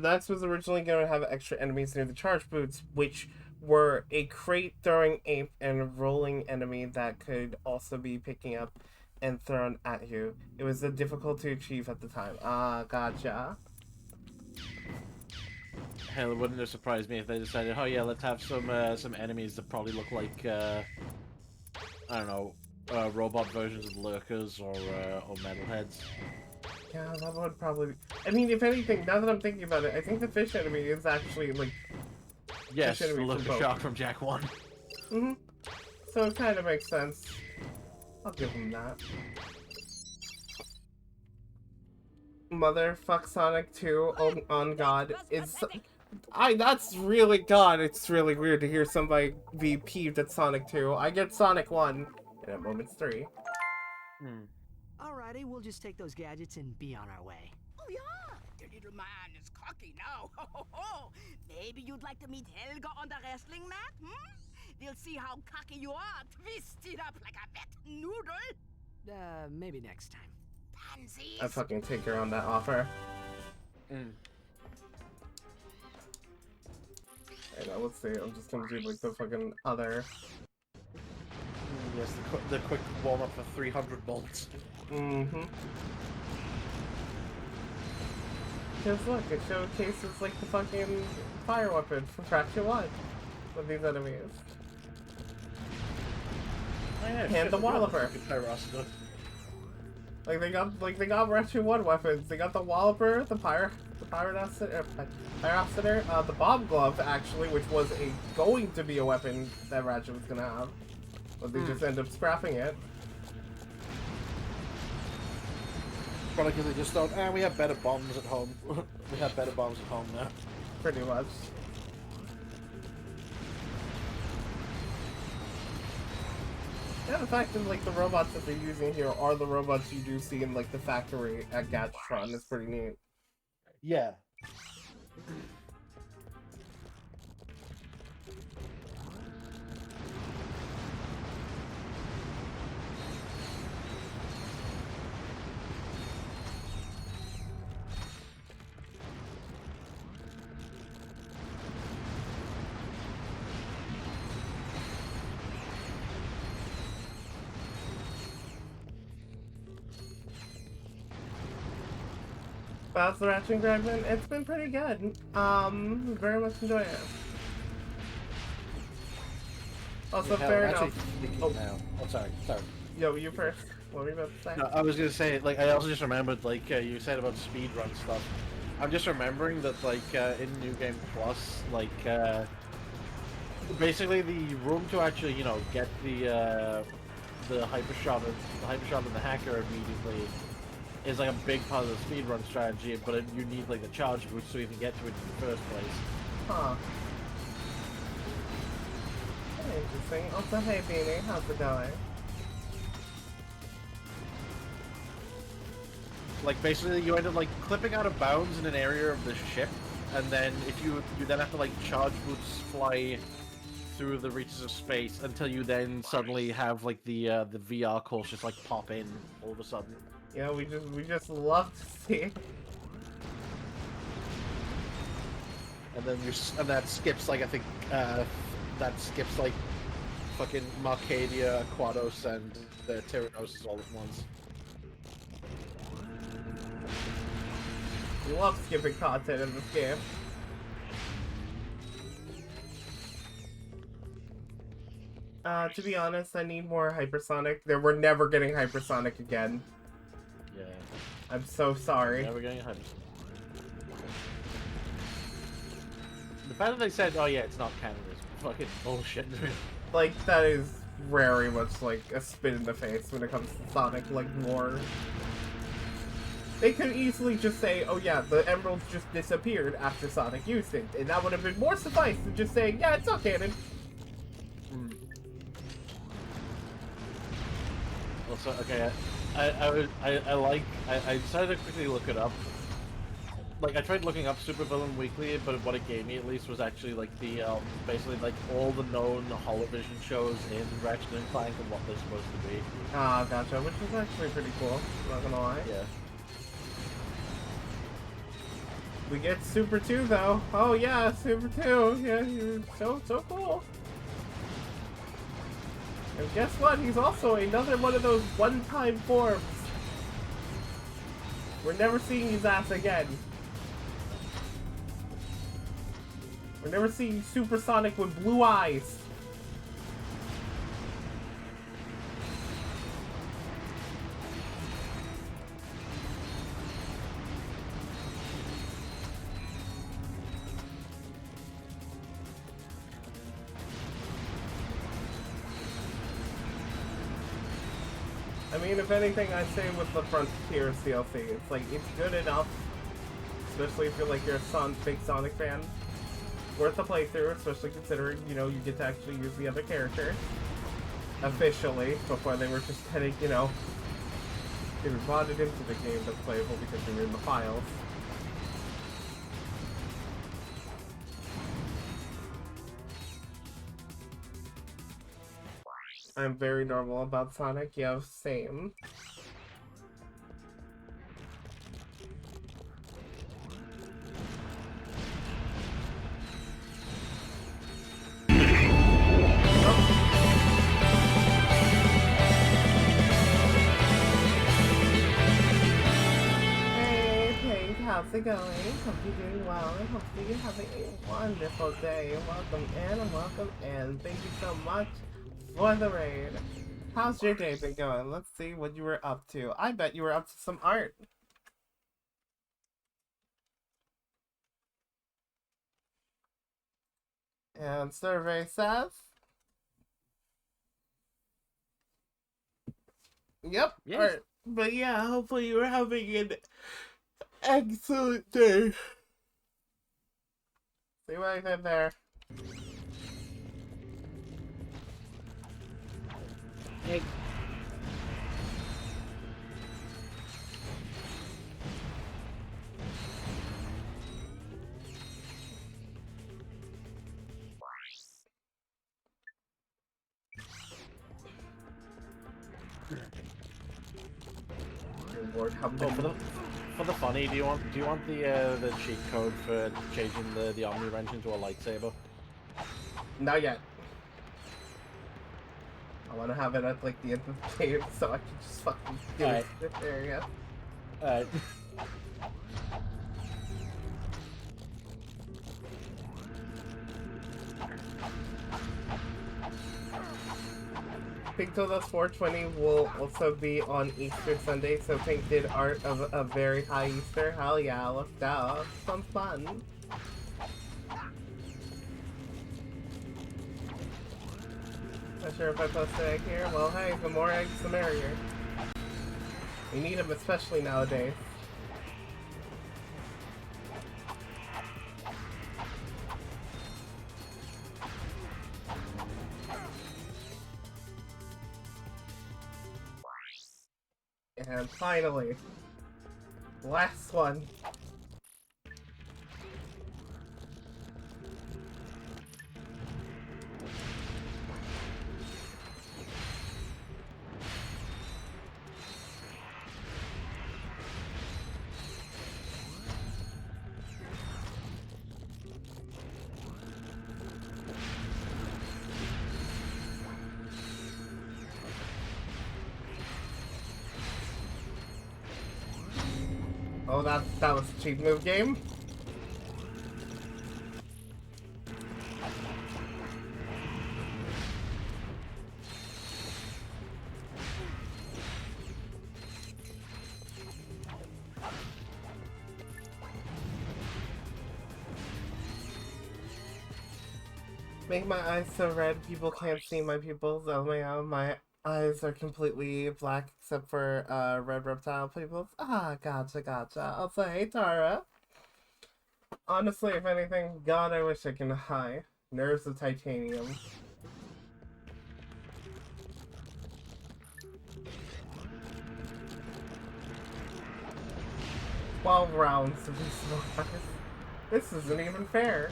Dax was originally going to have extra enemies near the charge boots, which were a crate-throwing ape and a rolling enemy that could also be picking up and thrown at you. It was difficult to achieve at the time. Ah, gotcha. Hell, it wouldn't have surprised me if they decided, oh yeah, let's have some enemies that probably look like, I don't know, robot versions of lurkers or metalheads. Yeah, that would probably be... I mean, if anything, now that I'm thinking about it, I think the fish enemy is actually, like... Yes, the lurker shark from Jak 1. So it kind of makes sense. I'll give him that. Motherfuck Sonic 2 on God. That's really God. It's really weird to hear somebody be peeved at Sonic 2. I get Sonic 1 and at moments 3. Alrighty, we'll just take those gadgets and be on our way. Oh yeah, the little man is cocky now. Ho, ho, ho. Maybe you'd like to meet Helga on the wrestling mat, We'll see how cocky you are, twisted up like a wet noodle. Maybe next time. Pansies. I fucking take her on that offer. And let's see, I'm just gonna do like the fucking other... Yes, the quick warm-up for 300 bolts. Because look, it showcases like the fucking fire weapon from Ratchet 1 with these enemies. Oh, yeah, hand the Walloper. Pyrocida. Like they got Retro 1 weapons. They got the Walloper, the Pyrocida, the Bomb Glove actually, which was going to be a weapon that Ratchet was gonna have. But they just end up scrapping it. Probably because they just thought, we have better bombs at home. We have better bombs at home now. Pretty much. Yeah, the fact that like the robots that they're using here are the robots you do see in like the factory at Gatron is pretty neat. Yeah. That's the Ratchet & Grandman. It's been pretty good. Very much enjoy it. Also, fair enough. Oh, sorry. Yo, you first. What were you about to say? No, I was gonna say, like, I also just remembered, like, you said about speedrun stuff. I'm just remembering that, like, in New Game Plus, like, basically the room to actually, you know, get the hyper shot and the hacker immediately is like a big part of the speedrun strategy, but you need like the charge boost so you can get to it in the first place. Huh. Interesting. Also, hey Beanie, how's it going? Like basically you end up like clipping out of bounds in an area of the ship, and then if you then have to like charge boots fly through the reaches of space until you then suddenly have like the VR calls just like pop in all of a sudden. Yeah, we just love to see. And then and that skips like I think that skips like fucking Marcadia, Quados, and the Tyrannosis all at once. We love skipping content in this game. To be honest, I need more hypersonic. We're never getting hypersonic again. Yeah. I'm so sorry. Never getting hypersonic. The fact that they said, oh yeah, it's not canon is fucking bullshit. Like, that is very much like a spit in the face when it comes to Sonic, like, lore. They could easily just say, oh yeah, the emeralds just disappeared after Sonic used it, and that would have been more suffice than just saying, yeah, it's not canon. Also, okay, I decided to quickly look it up. Like, I tried looking up Supervillain Weekly, but what it gave me at least was actually like the basically like all the known Holovision shows in Ratchet and Clank and what they're supposed to be. Ah, gotcha, which is actually pretty cool, not gonna lie. Yeah. We get Super 2 though. Oh yeah, Super 2. Yeah, you're so cool. And guess what? He's also another one of those one-time forms. We're never seeing his ass again. We're never seeing Supersonic with blue eyes. I mean, if anything, I say with the Frontiers DLC, it's like, it's good enough, especially if you're like, you're a big Sonic fan. Worth a playthrough, especially considering, you know, you get to actually use the other characters officially, before they were just kind of, you know, they were modded into the game that's playable because they were in the files. I'm very normal about Sonic, yeah, same. Hey, Pink, how's it going? Hope you're doing well, and hope you're having a wonderful day. Welcome in, and welcome in. Thank you so much for the raid. How's your day been going? Let's see what you were up to. I bet you were up to some art. And survey says... Yep. Yes. Art. But yeah, hopefully you were having an excellent day. See what I did there? Hey. Oh, for the funny, do you want the cheat code for changing the Omni wrench into a lightsaber? Not yet. I want to have it at like the end of the game so I can just fucking do it. There you go. Alright. Pink told us 420 will also be on Easter Sunday, so Pink did art of a very high Easter. Hell yeah, let's go. Some fun. Not sure if I post an egg here. Well, hey, the more eggs, the merrier. We need them, especially nowadays. And finally, last one. Oh, that was a cheap move game. Make my eyes so red people can't see my pupils. Oh my eyes are completely black except for red reptile pupils. Ah, gotcha. I'll say, hey Tara. Honestly, if anything, God, I wish I can high. Nerves of titanium. "12 rounds to be smart. This isn't even fair."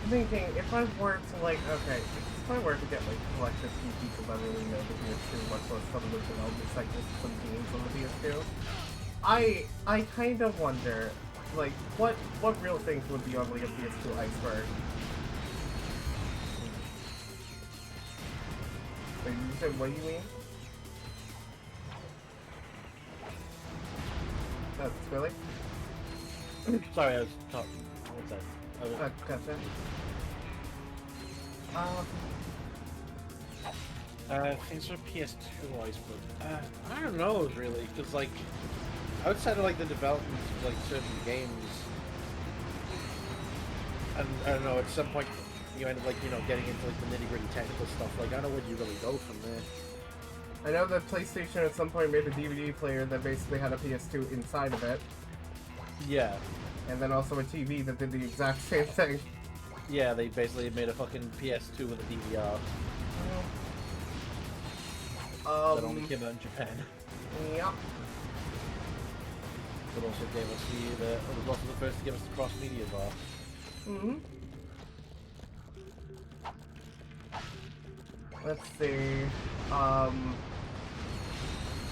Thinking if I were to like, okay, if I were to get like collective PC because I really know the PS2 much less some of the I'll just like just some games on the PS2. I kind of wonder, like, what real things would be on like a PS2 iceberg? Wait, you said what do you mean? That's really? Sorry, I was talking. What's that? Gotcha. Things for PS2 iceberg. I don't know really, because like outside of like the development of like certain games, and I don't know, at some point you end up like, you know, getting into like the nitty-gritty technical stuff. Like I don't know where you really go from there. I know that PlayStation at some point made a DVD player that basically had a PS2 inside of it. Yeah. And then also a TV that did the exact same thing. Yeah, they basically made a fucking PS2 with a DVR. That only came out in Japan. Yep. But also gave us it was also the first to give us the cross-media bar. Mm-hmm. Let's see.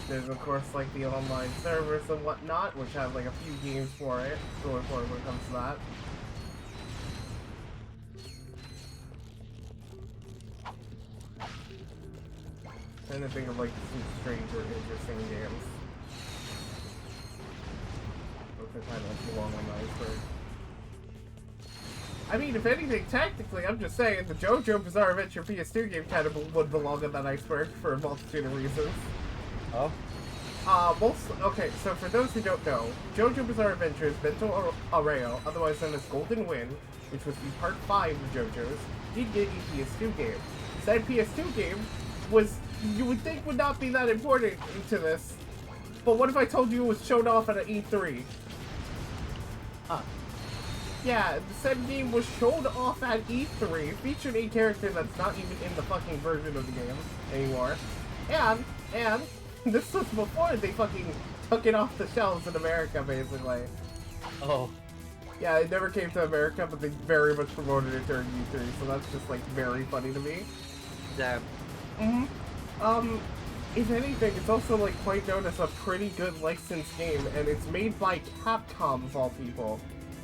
There's of course like the online servers and whatnot, which have like a few games for it going forward when it comes to that. Trying to think of like some strange or interesting games. Those are kind of too long on the iceberg. I mean, if anything, technically, I'm just saying, the JoJo Bizarre Adventure PS2 game kind of would belong on that iceberg for a multitude of reasons. Oh? Okay, so for those who don't know, JoJo Bizarre Adventure is Bento Arreo, otherwise known as Golden Wind, which was the part 5 of JoJo's, did get a PS2 game. Said PS2 game was, you would think would not be that important to this, but what if I told you it was shown off at an E3? Huh. Yeah, the said game was shown off at E3, featured a character that's not even in the fucking version of the game anymore, and this was before they fucking took it off the shelves in America, basically. Oh. Yeah, it never came to America, but they very much promoted it during E3, so that's just, like, very funny to me. Damn. Mm-hmm. If anything, it's also, like, quite known as a pretty good licensed game, and it's made by Capcom, of all people.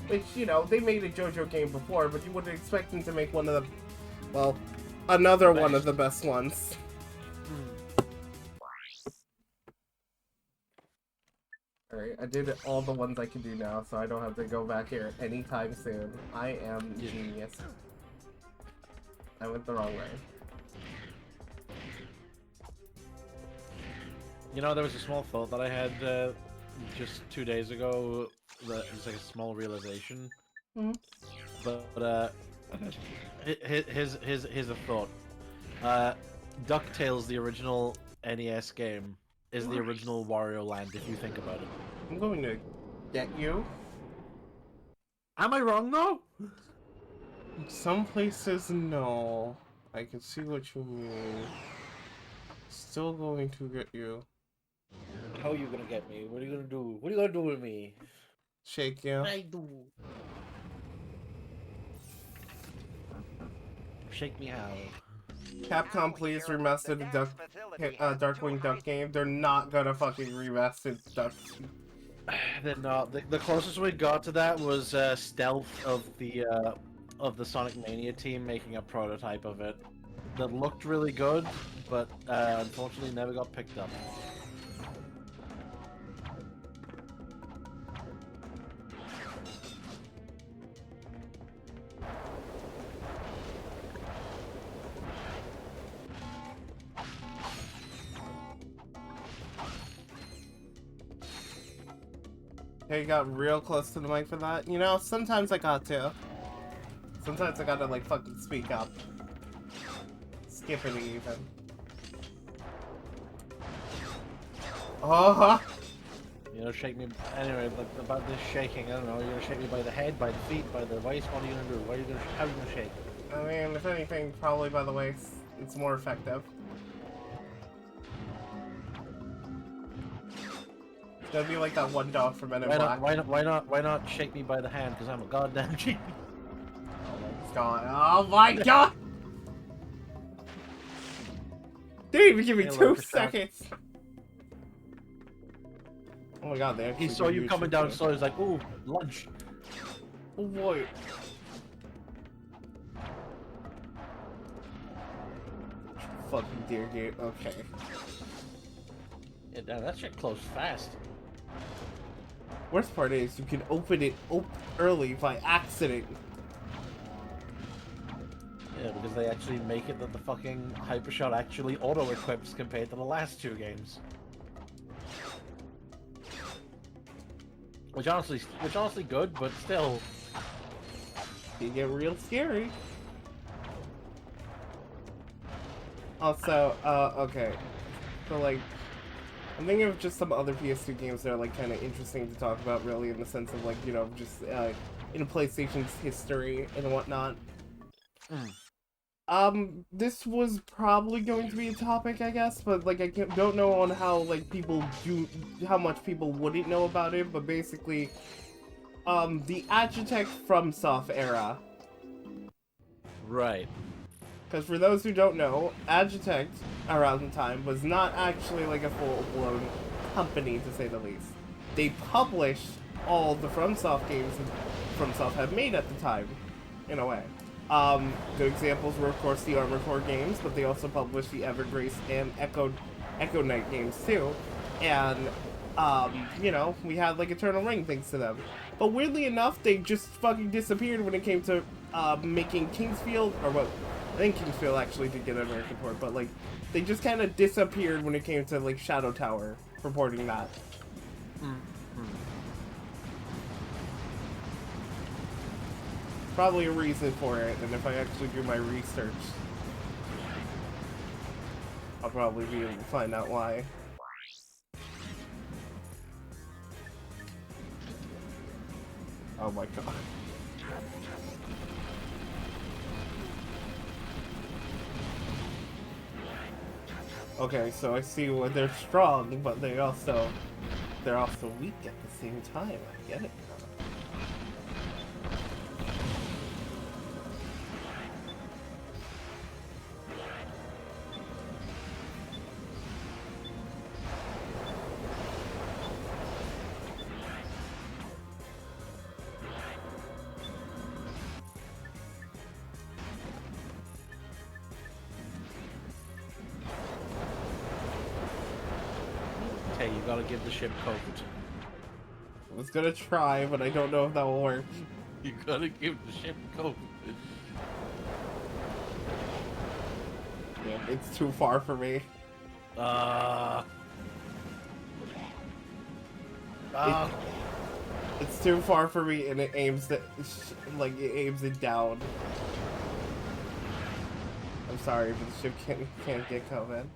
Which, you know, they made a JoJo game before, but you wouldn't expect them to make one of the, well, another one of the best ones. Alright, I did all the ones I can do now, so I don't have to go back here anytime soon. I am genius. I went the wrong way. You know, there was a small thought that I had just 2 days ago. That it was like a small realization. Mm-hmm. But here's a thought. DuckTales, the original NES game, is the original Wario Land. If you think about it. I'm going to get you. Am I wrong though? Some places, no. I can see what you mean. Still going to get you. How are you gonna get me? What are you gonna do? What are you gonna do with me? Shake you. I do. Shake me how? Capcom, please remaster the Darkwing Duck game. They're not gonna fucking remaster Duck. They're not. The closest we got to that was Stealth of the Sonic Mania team making a prototype of it that looked really good, but unfortunately never got picked up. Hey, got real close to the mic for that. You know, sometimes I got to. Sometimes I gotta, like, fucking speak up. Skipping even. Oh! You know, shake me. Anyway, about this shaking, I don't know. You're gonna shake me by the head, by the feet, by the waist. What are you gonna do? What are you gonna? How are you gonna shake? I mean, if anything, probably by the waist. It's more effective. It's gonna be like that one dog from Men in Black. Why not shake me by the hand? Because I'm a goddamn genius. Oh my god! Didn't even give me 2 seconds. Oh my god, they He saw you coming down slow. He's like, "Ooh, lunch." Oh boy. Fucking dear game. Okay. Yeah, damn, that shit closed fast. Worst part is you can open it early by accident. Yeah, because they actually make it that the fucking Hypershot actually auto-equips compared to the last 2 games. Which honestly good, but still. You get real scary. Also, okay. So like, I'm thinking of just some other PS2 games that are like kind of interesting to talk about, really, in the sense of like, you know, just in PlayStation's history and whatnot. This was probably going to be a topic, I guess, but like I don't know on how like how much people wouldn't know about it, but basically, the Agitech FromSoft era. Right. Because for those who don't know, Agitech around the time was not actually like a full-blown company, to say the least. They published all the FromSoft games that FromSoft had made at the time, in a way. Good examples were, of course, the Armored Core games, but they also published the Evergrace and Echo Knight games, too. And, you know, we had, like, Eternal Ring thanks to them. But weirdly enough, they just fucking disappeared when it came to, making Kingsfield, or what, I think Kingsfield actually did get an American port, but, like, they just kind of disappeared when it came to, like, Shadow Tower, reporting that. Probably a reason for it, and if I actually do my research, I'll probably be able to find out why. Oh my god. Okay, so I see when they're strong, but they're also weak at the same time. I get it now. Okay, you gotta give the ship code. I was gonna try, but I don't know if that will work. You gotta give the ship code. Yeah, it's too far for me. It's too far for me, and it aims it, like, it aims it down. I'm sorry, but the ship can't get coming.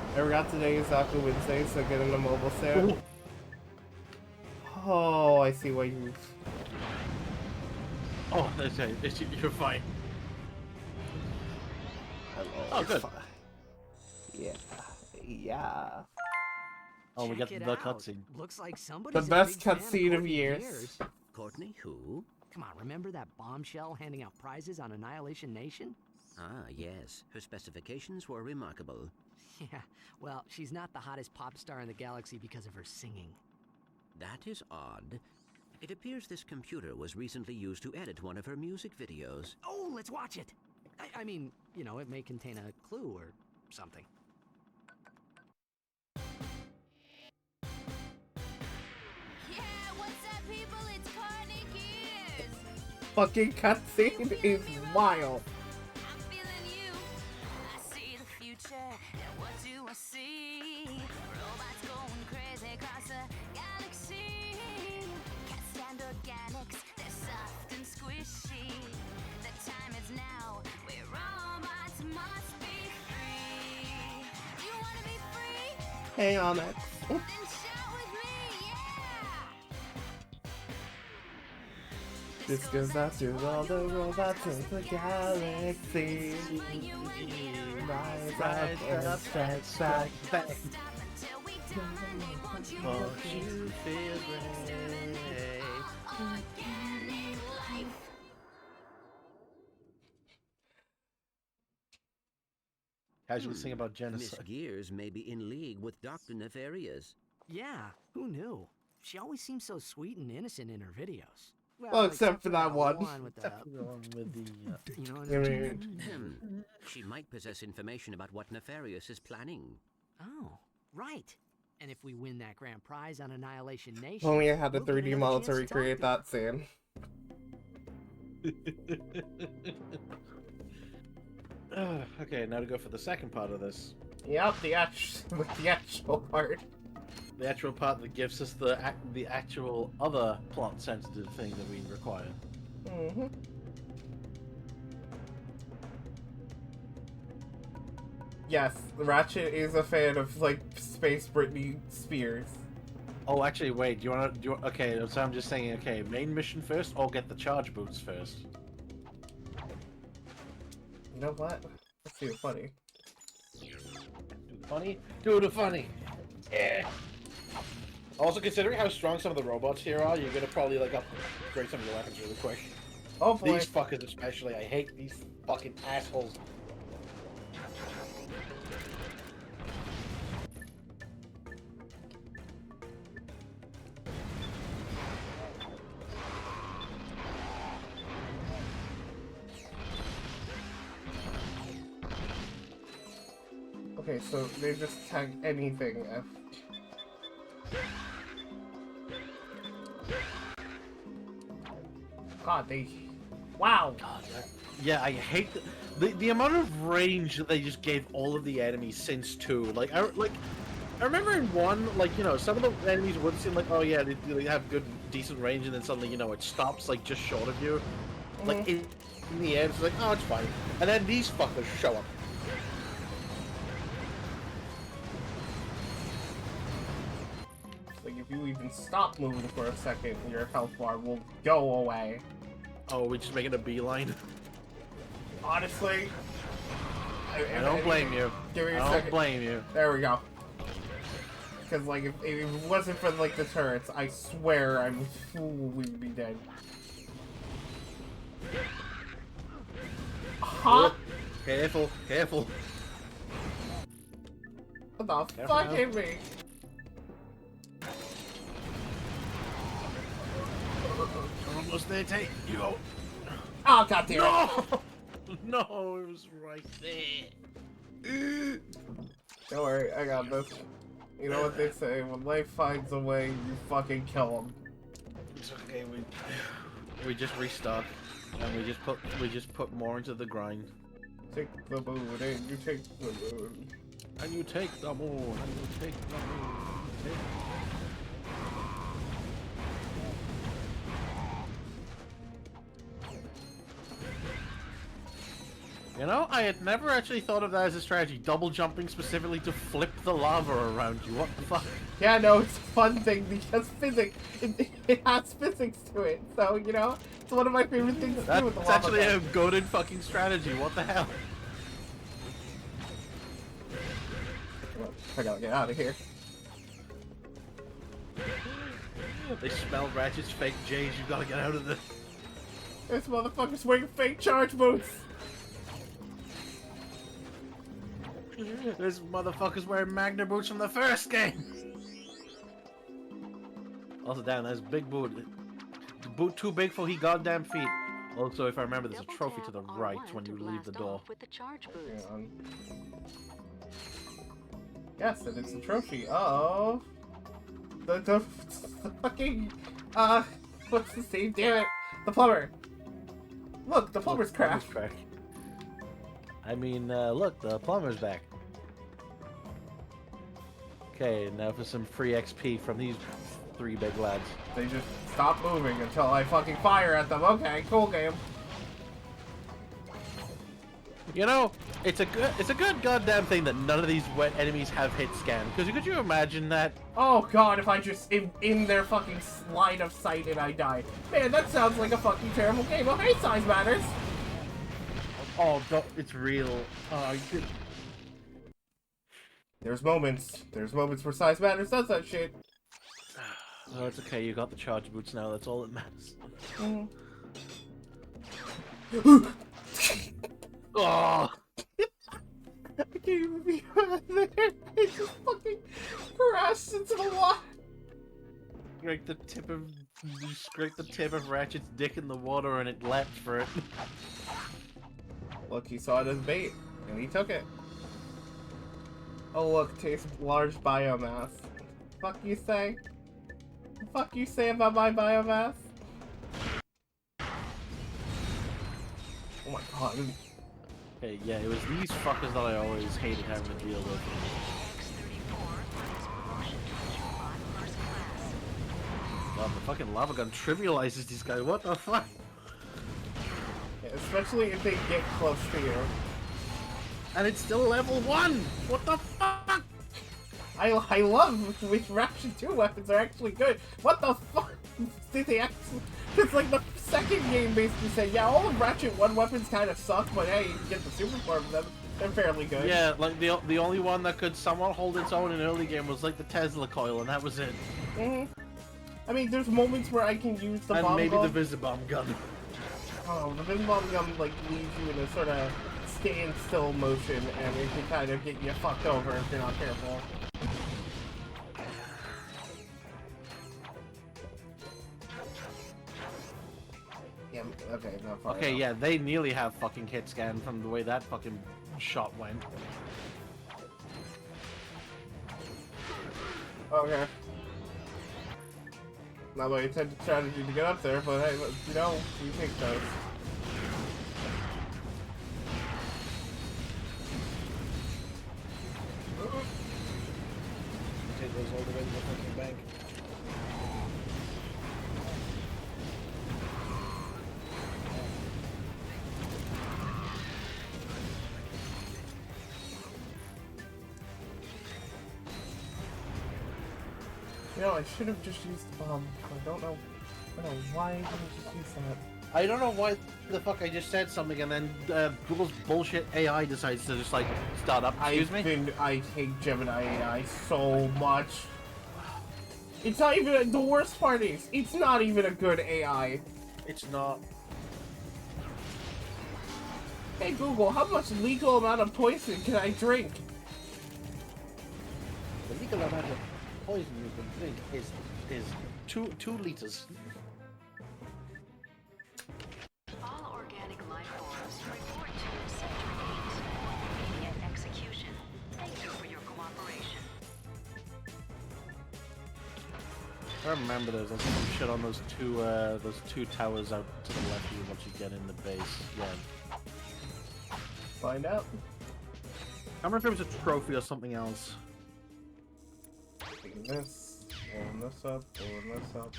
I forgot today is Aku Wednesday, so get in a mobile soon. Ooh. Oh, I see why you... Oh, that's right. You're fine. Oh, good. Yeah. Yeah. Oh, we got the cutscene. Looks like somebody's the best cutscene of years. Courtney, who? Come on, remember that bombshell handing out prizes on Annihilation Nation? Ah, yes. Her specifications were remarkable. Yeah, well, she's not the hottest pop star in the galaxy because of her singing. That is odd. It appears this computer was recently used to edit one of her music videos. Oh, let's watch it! I mean, you know, it may contain a clue or something. Yeah, what's up, people? It's Courtney Gears. Fucking cutscene is wild. I'm feeling you. I see the future. And what do I see? Robots going crazy across the galaxy. Can't stand organics. They're soft and squishy. The time is now. We robots must be free. You wanna be free? Hey, Onyx. Then shout with me, yeah! This goes out to all the robots in the galaxy. Rise up and strike back. Won't you feel great? Casually sing about genocide. Miss Gears may be in league with Dr. Nefarious. Yeah, who knew? She always seems so sweet and innocent in her videos. Well, except for that one. With the, you know what I I mean, mean? She might possess information about what Nefarious is planning. Oh, right. And if we win that grand prize on Annihilation Nation... only I had a we'll get 3D another model chance to talk recreate to her. that scene. Okay, now to go for the second part of this. Yep, the actual part. The actual part that gives us the actual other plot-sensitive thing that we require. Mm-hmm. Yes, Ratchet is a fan of, like, Space Britney Spears. Oh, actually, wait. Do you want to? Okay, so I'm just saying. Okay, main mission first, or get the charge boots first. You know what? Let's do it funny. Do the funny. Do the funny. Yeah. Also, considering how strong some of the robots here are, you're gonna probably like upgrade some of your weapons really quick. Hopefully. These fuckers especially, I hate these fucking assholes. Okay, so they just tag anything F. God, they... Wow! God, yeah, I hate the amount of range that they just gave all of the enemies since 2. Like, I remember in 1, like, you know, some of the enemies would seem like, oh yeah, they have good, decent range, and then suddenly, you know, it stops, like, just short of you. Like, in the end, it's like, oh, it's fine. And then these fuckers show up. Like, if you even stop moving for a second, your health bar will go away. Oh, we just making a beeline? Honestly... I don't blame you. Give me a I second. don't blame you. There we go. Because, like, if it wasn't for, like, the turrets, I swear we'd be dead. Huh? Careful, careful. What the Careful fuck now. hit me? We're almost there, Tate. You go. Oh, god damn it. No, it was right there. Don't worry, I got this. You know what they say, when life finds a way, you fucking kill them. It's okay, we just restart. And we just put more into the grind. Take the moon, and you take the moon. And you take the moon, and you take the moon. You know, I had never actually thought of that as a strategy. Double jumping specifically to flip the lava around you. What the fuck? Yeah, no, it's a fun thing because physics, it has physics to it. So, you know, it's one of my favorite things to do with the lava. That's actually a goated fucking strategy. What the hell? I gotta get out of here. They smell Ratchet's fake J's. You gotta get out of this. This motherfucker's wearing fake charge boots. This motherfucker's wearing Magna boots from the first game. Also, damn, that's big boot. The boot too big for he goddamn feet. Also, if I remember, there's a trophy to the right when you leave the door. With the charge boots. Yes, and it's a trophy of the fucking what's his name? Damn it, the plumber. Look, the plumber's cracked. I mean, look, the plumber's back. Okay, now for some free XP from these 3 big lads. They just stop moving until I fucking fire at them. Okay, cool game. You know, it's a good goddamn thing that none of these wet enemies have hit scan. Because could you imagine that? Oh god, if I just in their fucking line of sight and I die. Man, that sounds like a fucking terrible game. Oh, hey, size matters. Oh, it's real. There's moments where size matters does that shit. Oh, it's okay. You got the charge boots now. That's all that matters. Oh! I can't even be out there. It just fucking crashed into the water. Scrape the tip of Ratchet's dick in the water and it leapt for it. Look, he saw it as bait, and he took it. Oh look, tastes large biomass. Fuck you say? Fuck you say about my biomass? Oh my god. Hey, yeah, it was these fuckers that I always hated having to deal with. God, the fucking lava gun trivializes these guys. What the fuck? Yeah, especially if they get close to you. And it's still level 1! What the fuck? I love which Ratchet 2 weapons are actually good. What the fuck? Did they actually... It's like the second game basically said, yeah, all the Ratchet 1 weapons kind of suck, but hey, you can get the super form of them. They're fairly good. Yeah, like the only one that could somewhat hold its own in early game was like the Tesla coil, and that was it. I mean, there's moments where I can use the bomb maybe gun. the Visibomb gun. Oh, the Visibomb gun like leaves you in a sort of standstill motion, and it can kind of get you fucked over if you're not careful. Yeah, okay, no far Okay, enough. yeah, they nearly have fucking hit scan from the way that fucking shot went. Okay. Not my intended strategy to get up there, but hey, you know, we take those. Take those all the way to the fucking bank. You know, I should have just used the bomb. I don't know why I didn't just use that. I don't know why the fuck I just said something and then Google's bullshit AI decides to just like start up. Excuse me? I hate Gemini AI so much. It's not even, the worst part is, it's not even a good AI. It's not. Hey Google, how much legal amount of poison can I drink? The legal amount of poison you can drink is two liters. All organic life forms report to Sector 8. Immediate execution. Thank you for your cooperation. I remember there's like some shit on those two towers out to the left of you once you get in the base. Yeah. Find out. I remember if it was a trophy or something else. Taking this, pulling this up, pulling this up.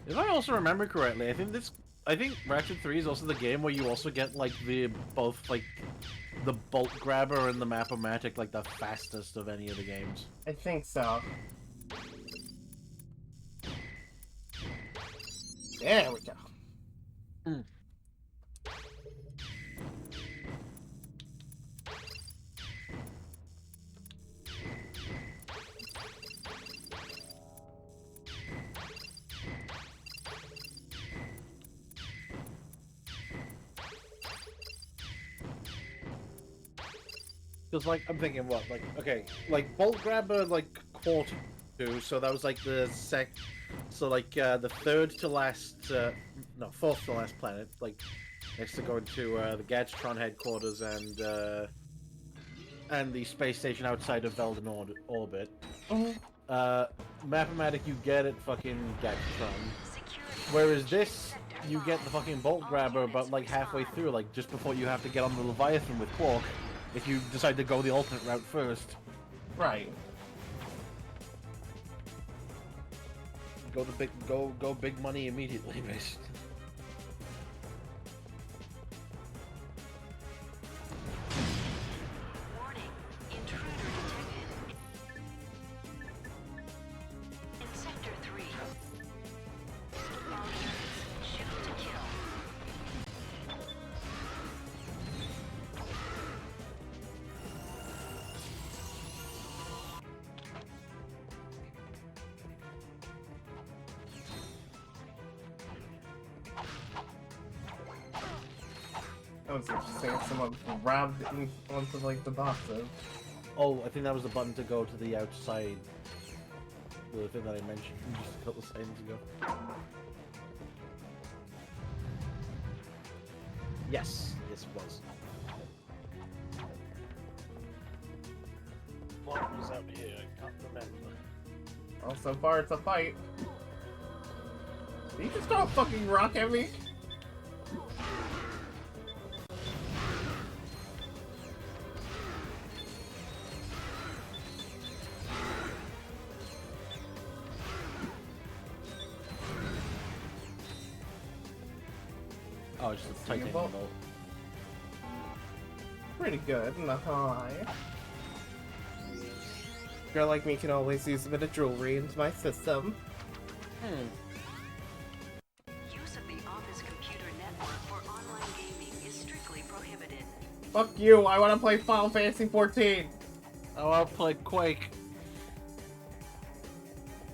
If I also remember correctly, I think Ratchet 3 is also the game where you also get like the bolt grabber and the map-o-matic like the fastest of any of the games. I think so. There we go. Because like I'm thinking what like bolt grabber like quarter 2, so that was like the the third to last fourth to last planet, like next to going to the Gadgetron headquarters and the space station outside of Velden orbit. Map-o-matic you get at fucking Gadgetron, whereas this you get the fucking bolt grabber about like halfway through, like just before you have to get on the Leviathan with Quark. If you decide to go the alternate route first. Right. Go big money immediately, basically. Warning. Intruder detected. In Sector 3. All units, shoot to kill. That was interesting. Someone grabbed onto like the boxes. Oh, I think that was the button to go to the outside. The thing that I mentioned just a couple seconds ago. Yes, it was. What was out here? I can't remember. Well, so far it's a fight. Did you just throw a fucking rock at me? Oh, it's just a titanium bolt. Pretty good, not gonna lie. girl like me can always use a bit of jewelry into my system. Use of the office computer network for online gaming is strictly prohibited. Fuck you, I want to play Final Fantasy 14. I want to play Quake.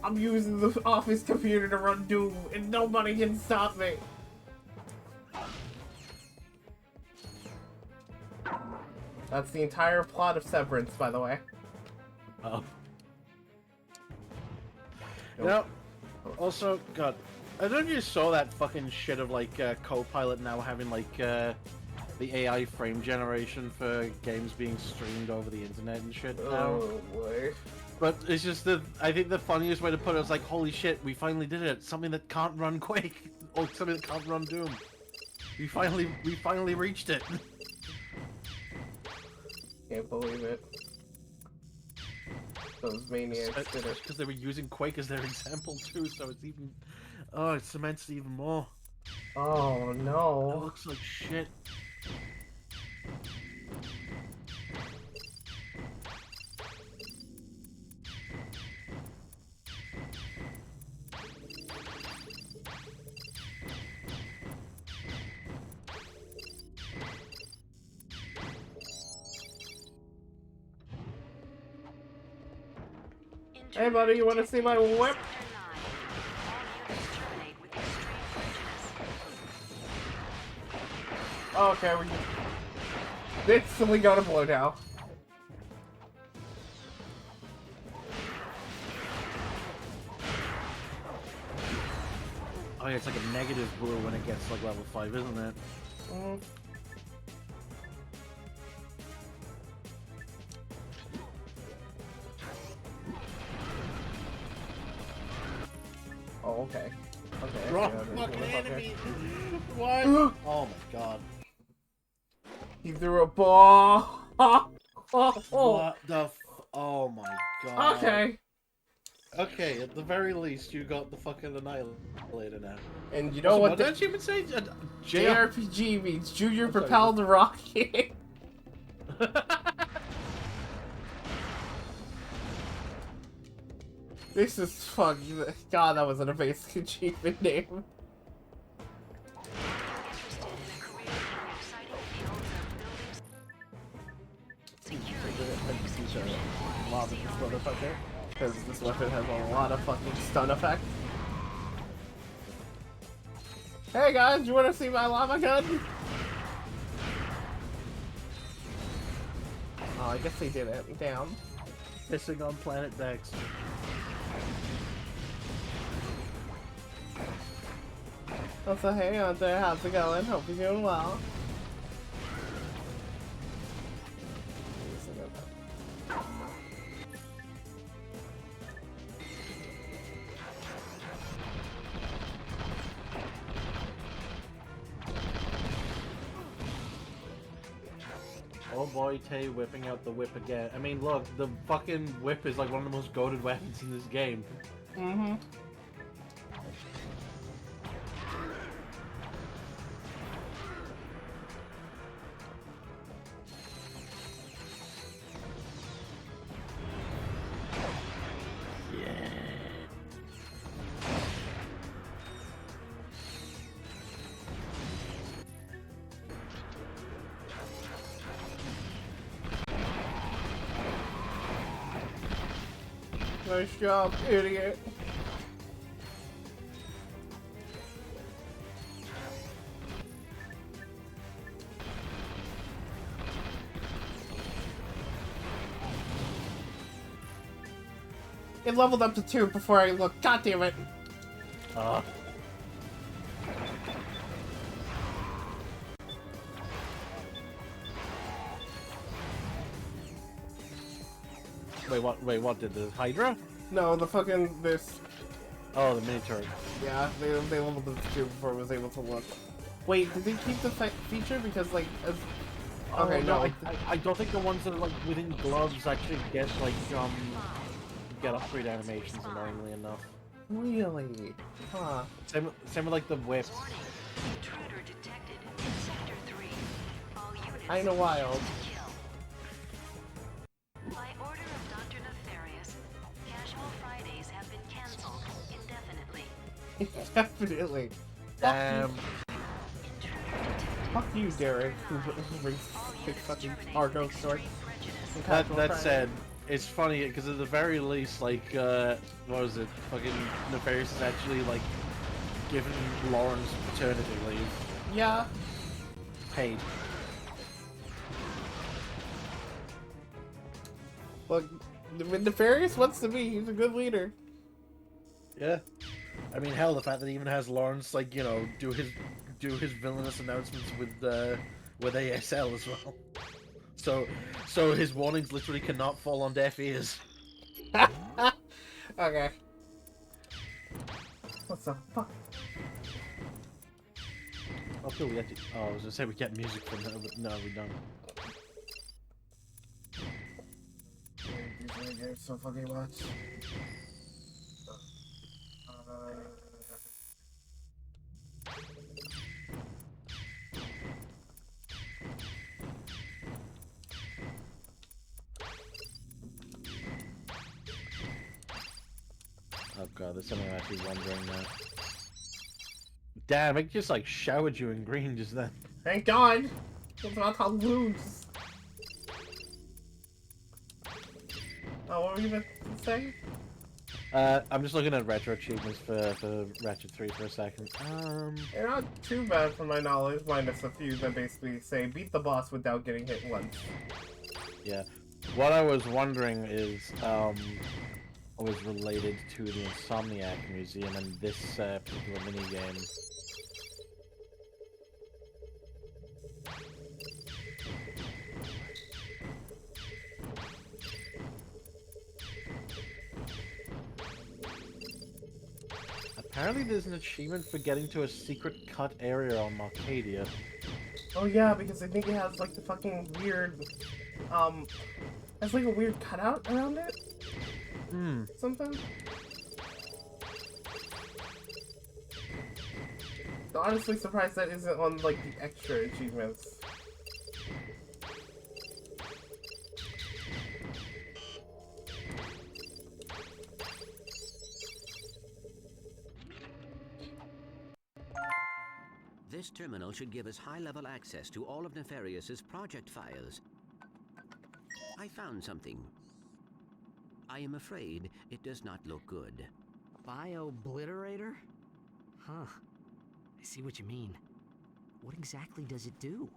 I'm using the office computer to run Doom, and nobody can stop me. That's the entire plot of Severance, by the way. Oh. Nope. Also, God, I don't know if you saw that fucking shit of like Copilot now having like the AI frame generation for games being streamed over the internet and shit now. Oh boy. But it's just I think the funniest way to put it is like, holy shit, we finally did it. Something that can't run Quake or something that can't run Doom. We finally reached it. Can't believe it. Those maniacs did it. Because they were using Quake as their example too, so it's even... Oh, it cements it even more. Oh no. It looks like shit. Hey buddy, you wanna see my whip? Okay, we instantly got a blow now. Oh yeah, it's like a negative blue when it gets like level 5, isn't it? Oh, okay. Okay. Wrong fucking enemy! What? Oh my god. He threw a ball! What the f- Oh my god. Okay. Okay, at the very least, you got the fucking Annihilator now. And you know what did you even say? JRPG means Junior Propelled Rocket. This is fucking... God, that was an amazing achievement name. Because this weapon has a lot of fucking stun effect. Hey guys, you wanna see my lava gun? Oh, I guess they did it. Damn. Pissing on Planet Dex. Oh, so hey out there, how's it going? Hope you're doing well. Oh boy, Tay whipping out the whip again. I mean, look, the fucking whip is like one of the most goated weapons in this game. Mm-hmm. Nice job, idiot. It leveled up to 2 before I looked. God damn it. Wait, what did the Hydra? No, the fucking this. Oh, the mini turret. Yeah, they leveled up to 2 before I was able to look. Wait, did they keep the feature? Because like, as... okay, Oh, no. I don't think the ones that are like within gloves actually get like get upgrade animations, annoyingly enough. Really? Huh. Same with like the whips. I know wild. By order of Dr. Nefarious, Definitely. Fuck you, Derek, who brings his fucking cargo short. That said, it's funny because at the very least, like, what was it? Fucking Nefarious is actually like giving Lawrence paternity leave. Yeah. Paid. Look, Nefarious wants to be. He's a good leader. Yeah. I mean, hell, the fact that he even has Lawrence, like, you know, do his villainous announcements with ASL as well. So his warnings literally cannot fall on deaf ears. Okay. What the fuck? I feel we get to, oh, I was gonna say we get music from that, but no, we don't. These mini games so fucking much. Oh god, there's something I'm actually wondering now. Damn, it just like showered you in green just then. Thank God! It's not called wounds. Oh, what were you about to say? I'm just looking at retro achievements for Ratchet 3 for a second. They're not too bad from my knowledge, minus a few that basically say beat the boss without getting hit once. Yeah. What I was wondering is, was related to the Insomniac Museum and this particular minigame. Apparently there's an achievement for getting to a secret cut area on Arcadia. Oh yeah, because I think it has like the fucking weird, has like a weird cutout around it? Hmm. Something? I'm honestly surprised that isn't on like the extra achievements. This terminal should give us high-level access to all of Nefarious's project files. I found something. I am afraid it does not look good. Bio-obliterator? Huh. I see what you mean. What exactly does it do?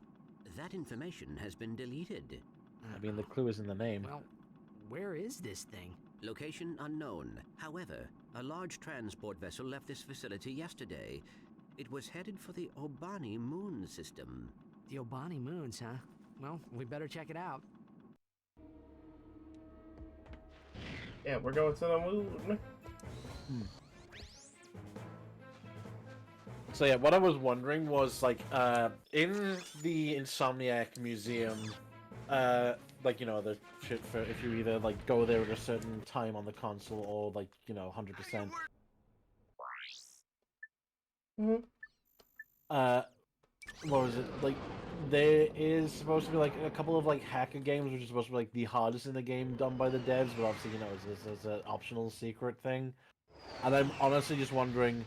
That information has been deleted. I mean, the clue is in the name. Well, where is this thing? Location unknown. However, a large transport vessel left this facility yesterday. It was headed for the Obani moon system. The Obani moons, huh? Well, we better check it out. Yeah, we're going to the moon. So yeah, what I was wondering was, like, in the Insomniac Museum, like, you know, the shit for if you either, like, go there at a certain time on the console or, like, you know, 100%. What was it? Like, there is supposed to be, like, a couple of, like, hacker games which are supposed to be, like, the hardest in the game done by the devs, but obviously, you know, it's an optional secret thing. And I'm honestly just wondering,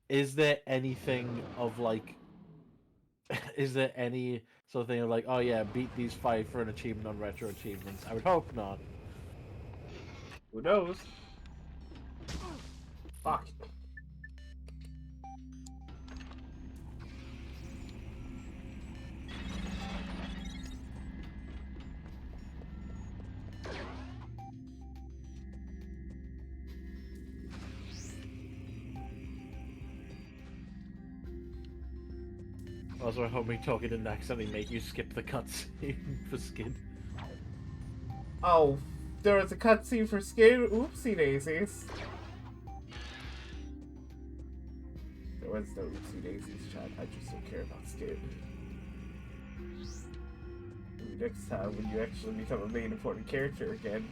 is there anything of, like, is there any sort of thing of, like, oh yeah, beat these 5 for an achievement on retro achievements? I would hope not. Who knows? Fuck. Also, I hope me talking didn't accidentally make you skip the cutscene for Skid. Oh, there was a cutscene for Skid? Oopsie daisies. There was no oopsie daisies, chat. I just don't care about Skid. Maybe next time when you actually become a main important character again.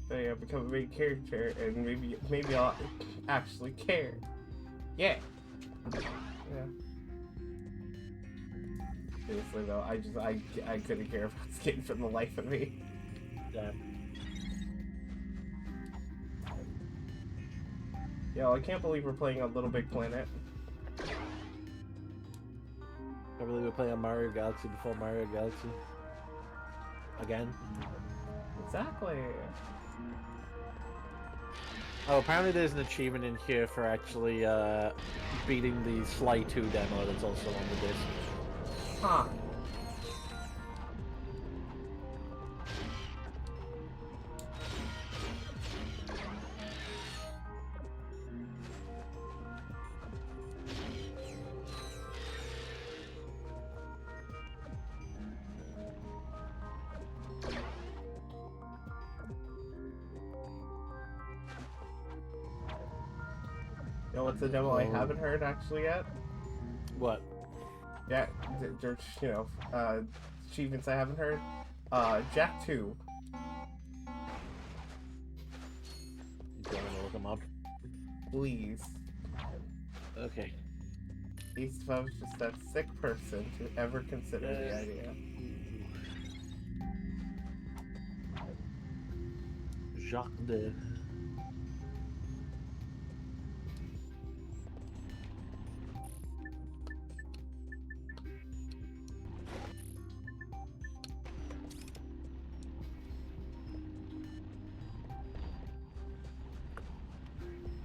Then I'll become a main character and maybe I'll actually care. Yeah. Yeah. Seriously though, I couldn't care about this game for the life of me. Damn. Yo, I can't believe we're playing on Little Big Planet. I believe we're playing on Mario Galaxy before Mario Galaxy. Again. Exactly. Oh, apparently there's an achievement in here for actually beating the Sly 2 demo that's also on the disc. Huh. You know what's the demo I haven't heard actually yet? What? Yeah, there's, you know, achievements I haven't heard. Jack 2. You going to look them up? Please. Okay. He's just that sick person to ever consider the idea. Jacques de...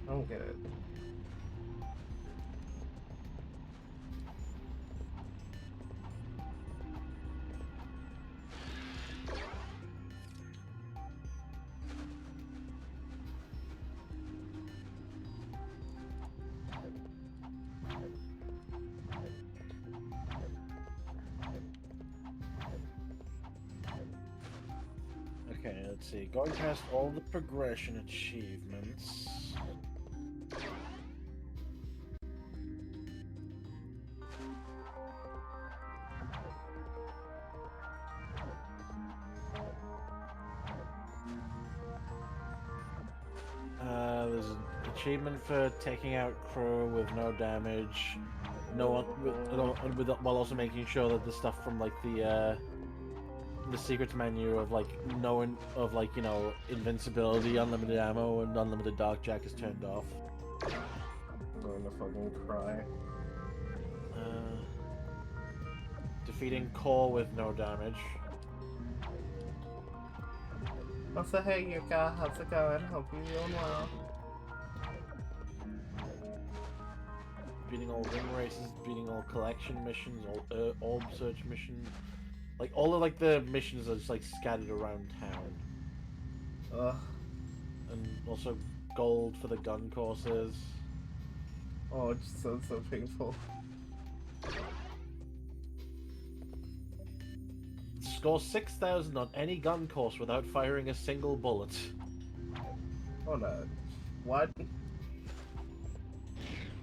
I don't get it. Okay, let's see. Going past all the progression achievements. There's an achievement for taking out crew with no damage, while also making sure that the stuff from like the secrets menu of like you know, invincibility, unlimited ammo, and unlimited dark jack is turned off. I'm going to fucking cry. Defeating core with no damage. Also, hey Yuka, how's it going? Hope you're doing well. Beating all ring races, beating all collection missions, all orb search missions. Like, all of, like, the missions are just, like, scattered around town. Ugh. And also gold for the gun courses. Oh, it just sounds so painful. Score 6,000 on any gun course without firing a single bullet. Hold on. What?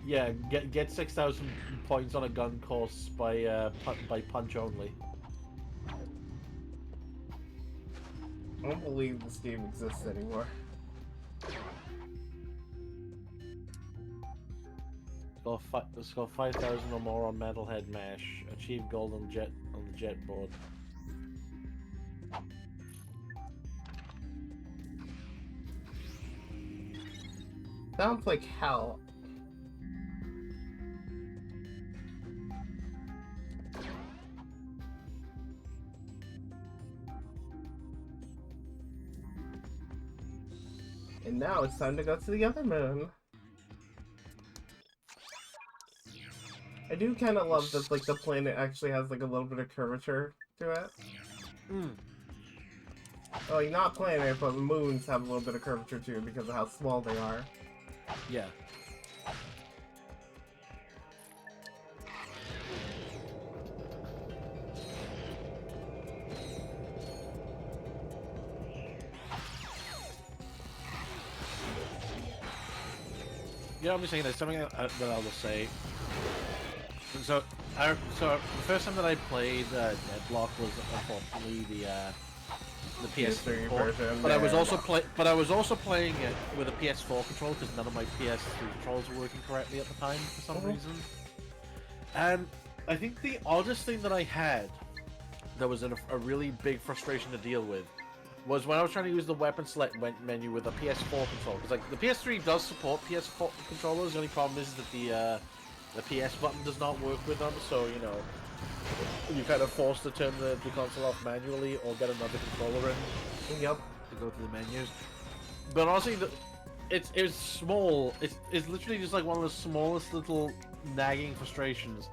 Yeah, get 6,000 points on a gun course by punch only. I don't believe this game exists anymore. Score 5,000 or more on Metalhead Mash. Achieve gold on the jet board. Sounds like hell. And now it's time to go to the other moon. I do kind of love that, like, the planet actually has, like, a little bit of curvature to it. Oh, like, not planet, but moons have a little bit of curvature too because of how small they are. Yeah. You know what I'm saying? There's something that I will say. So the first time that I played NetBlock was unfortunately the PS3 port, version, but I was also playing it with a PS4 controller because none of my PS3 controls were working correctly at the time for some reason. And I think the oddest thing that I had that was a really big frustration to deal with was when I was trying to use the weapon select menu with a PS4 controller. Because like the PS3 does support PS4 controllers. The only problem is that the PS button does not work with them. So you know, you're kind of forced to turn the console off manually or get another controller in. Yep. To go through the menus. But honestly, it's small. It's literally just like one of the smallest little nagging frustrations.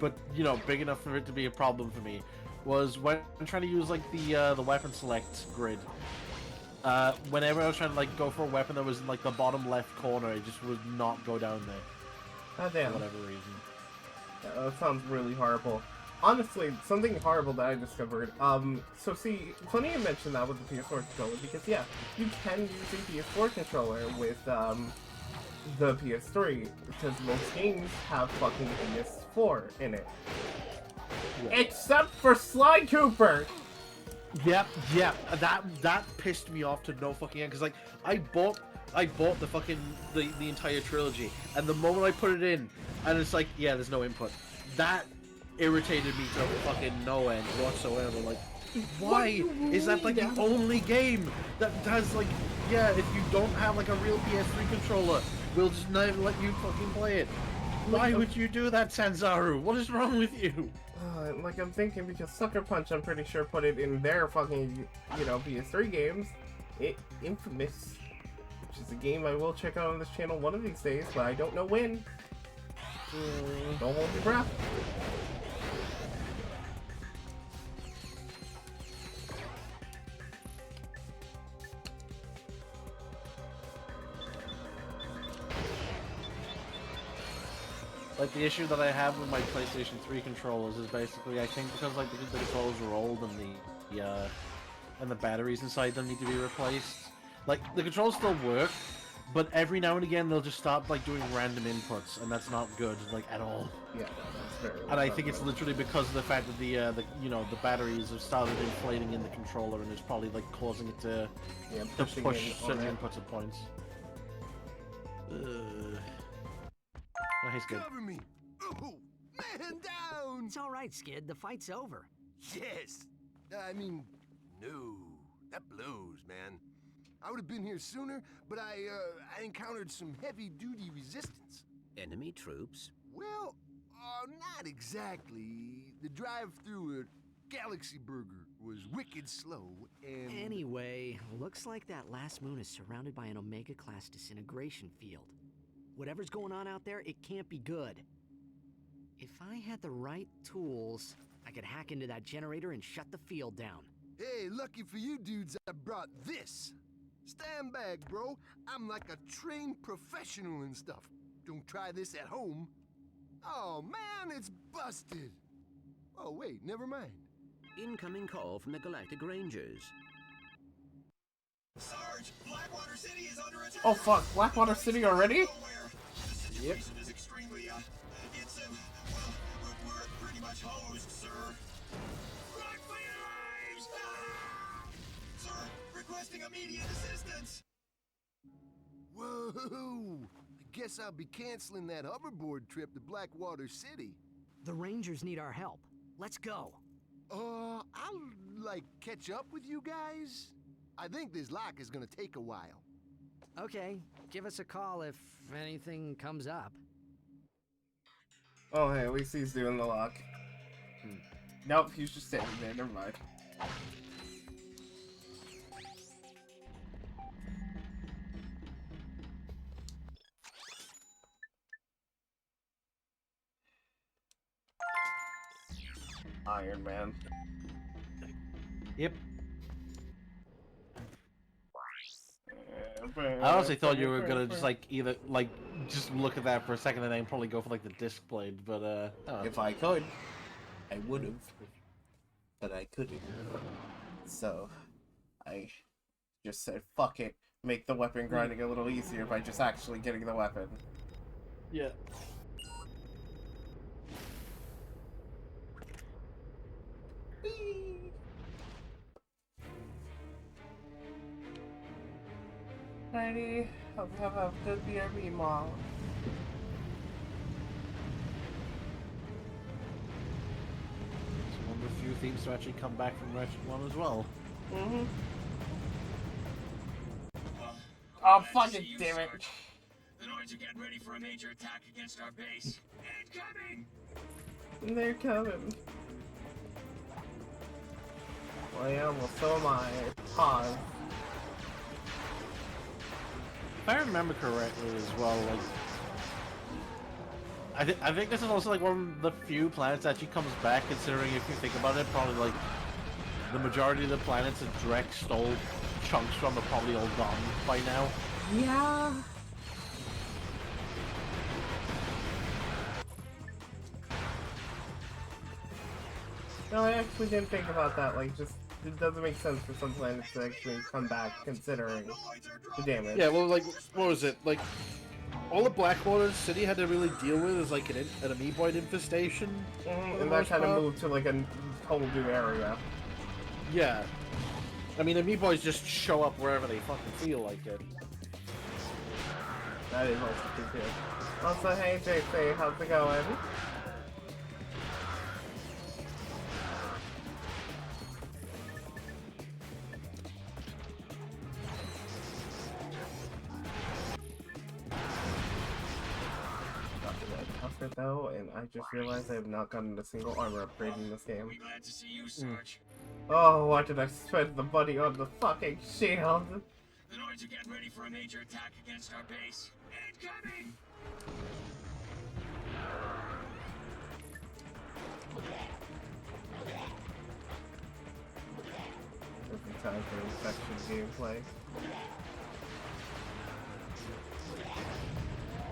But you know, big enough for it to be a problem for me. Was when I'm trying to use like the weapon select grid. Whenever I was trying to like go for a weapon that was in like the bottom left corner, it just would not go down there. God damn. For whatever reason. Yeah, that sounds really horrible. Honestly, something horrible that I discovered. So see, funny you mentioned that with the PS4 controller, because yeah, you can use a PS4 controller with the PS3, because most games have fucking PS4 in it. Yeah. Except for Sly Cooper! Yep, that pissed me off to no fucking end, because like, I bought the fucking, the entire trilogy, and the moment I put it in, and it's like, yeah, there's no input. That irritated me to fucking no end whatsoever. Like, why is that like the only game that has like, yeah, if you don't have like a real PS3 controller, we'll just never let you fucking play it. Why would you do that, Sanzaru? What is wrong with you? Like I'm thinking because Sucker Punch, I'm pretty sure, put it in their fucking, you know, PS3 games. Infamous, which is a game I will check out on this channel one of these days, but I don't know when. Don't hold your breath. Like, the issue that I have with my PlayStation 3 controllers is basically, I think because, like, the controllers are old and the batteries inside them need to be replaced. Like, the controls still work, but every now and again they'll just start, like, doing random inputs, and that's not good, like, at all. Yeah, that's very And I think it's literally because of the fact that the batteries have started inflating in the controller, and it's probably, like, causing it to push certain inputs at points. Oh, he's good. Cover me! Oh, man down! It's all right, Skid. The fight's over. Yes. I mean, no. That blows, man. I would have been here sooner, but I encountered some heavy-duty resistance. Enemy troops? Well, not exactly. The drive through at Galaxy Burger was wicked slow, and... Anyway, looks like that last moon is surrounded by an Omega-class disintegration field. Whatever's going on out there, it can't be good. If I had the right tools, I could hack into that generator and shut the field down. Hey, lucky for you dudes, I brought this. Stand back, bro. I'm like a trained professional and stuff. Don't try this at home. Oh, man, it's busted. Oh, wait, never mind. Incoming call from the Galactic Rangers. Sarge, Blackwater City is under attack. Oh fuck, Blackwater City already? Yep. Is extremely, it's, well, we're pretty much hosed, sir. Run for your lives! Ah! Sir, requesting immediate assistance. Whoa! I guess I'll be canceling that hoverboard trip to Blackwater City. The Rangers need our help. Let's go. I'll, like, catch up with you guys? I think this lock is gonna take a while. Okay, give us a call if anything comes up. Oh, hey, at least he's doing the lock. Nope, he's just standing there, never mind. Iron Man. Yep. I honestly thought you were gonna just like either like just look at that for a second and then probably go for like the disc blade, but oh. If I could, I would have, but I couldn't. So I just said, "Fuck it, make the weapon grinding a little easier by just actually getting the weapon." Yeah. Righty, hope you have a good BRB, Mom. few themes to actually come back from Ratchet 1 as well. Mm-hmm. Oh, fucking damn it. The Noids are getting ready for a major attack against our base. Incoming! They're coming. Well, yeah, well, so am I. Pause. If I remember correctly as well, like... I think this is also like one of the few planets that actually comes back, considering if you think about it, probably like the majority of the planets that Drek stole chunks from are probably all gone by now. Yeah. No, I actually didn't think about that. Like, just it doesn't make sense for some planets to actually come back, considering the damage. Yeah, well, like, what was it? Like, all the Blackwater City had to really deal with is like an amoeboid infestation. And that kind of moved to like a whole new area. Yeah. I mean, amoeboids just show up wherever they fucking feel like it. That is also pretty good. Also, hey JC, how's it going? Though, and I just realized I have not gotten a single armor upgrade in this game. Glad to see you, Sarge. Oh, why did I spend the money on the fucking shield? The Noids are getting ready for a major attack against our base. Incoming! Perfect time for infection gameplay.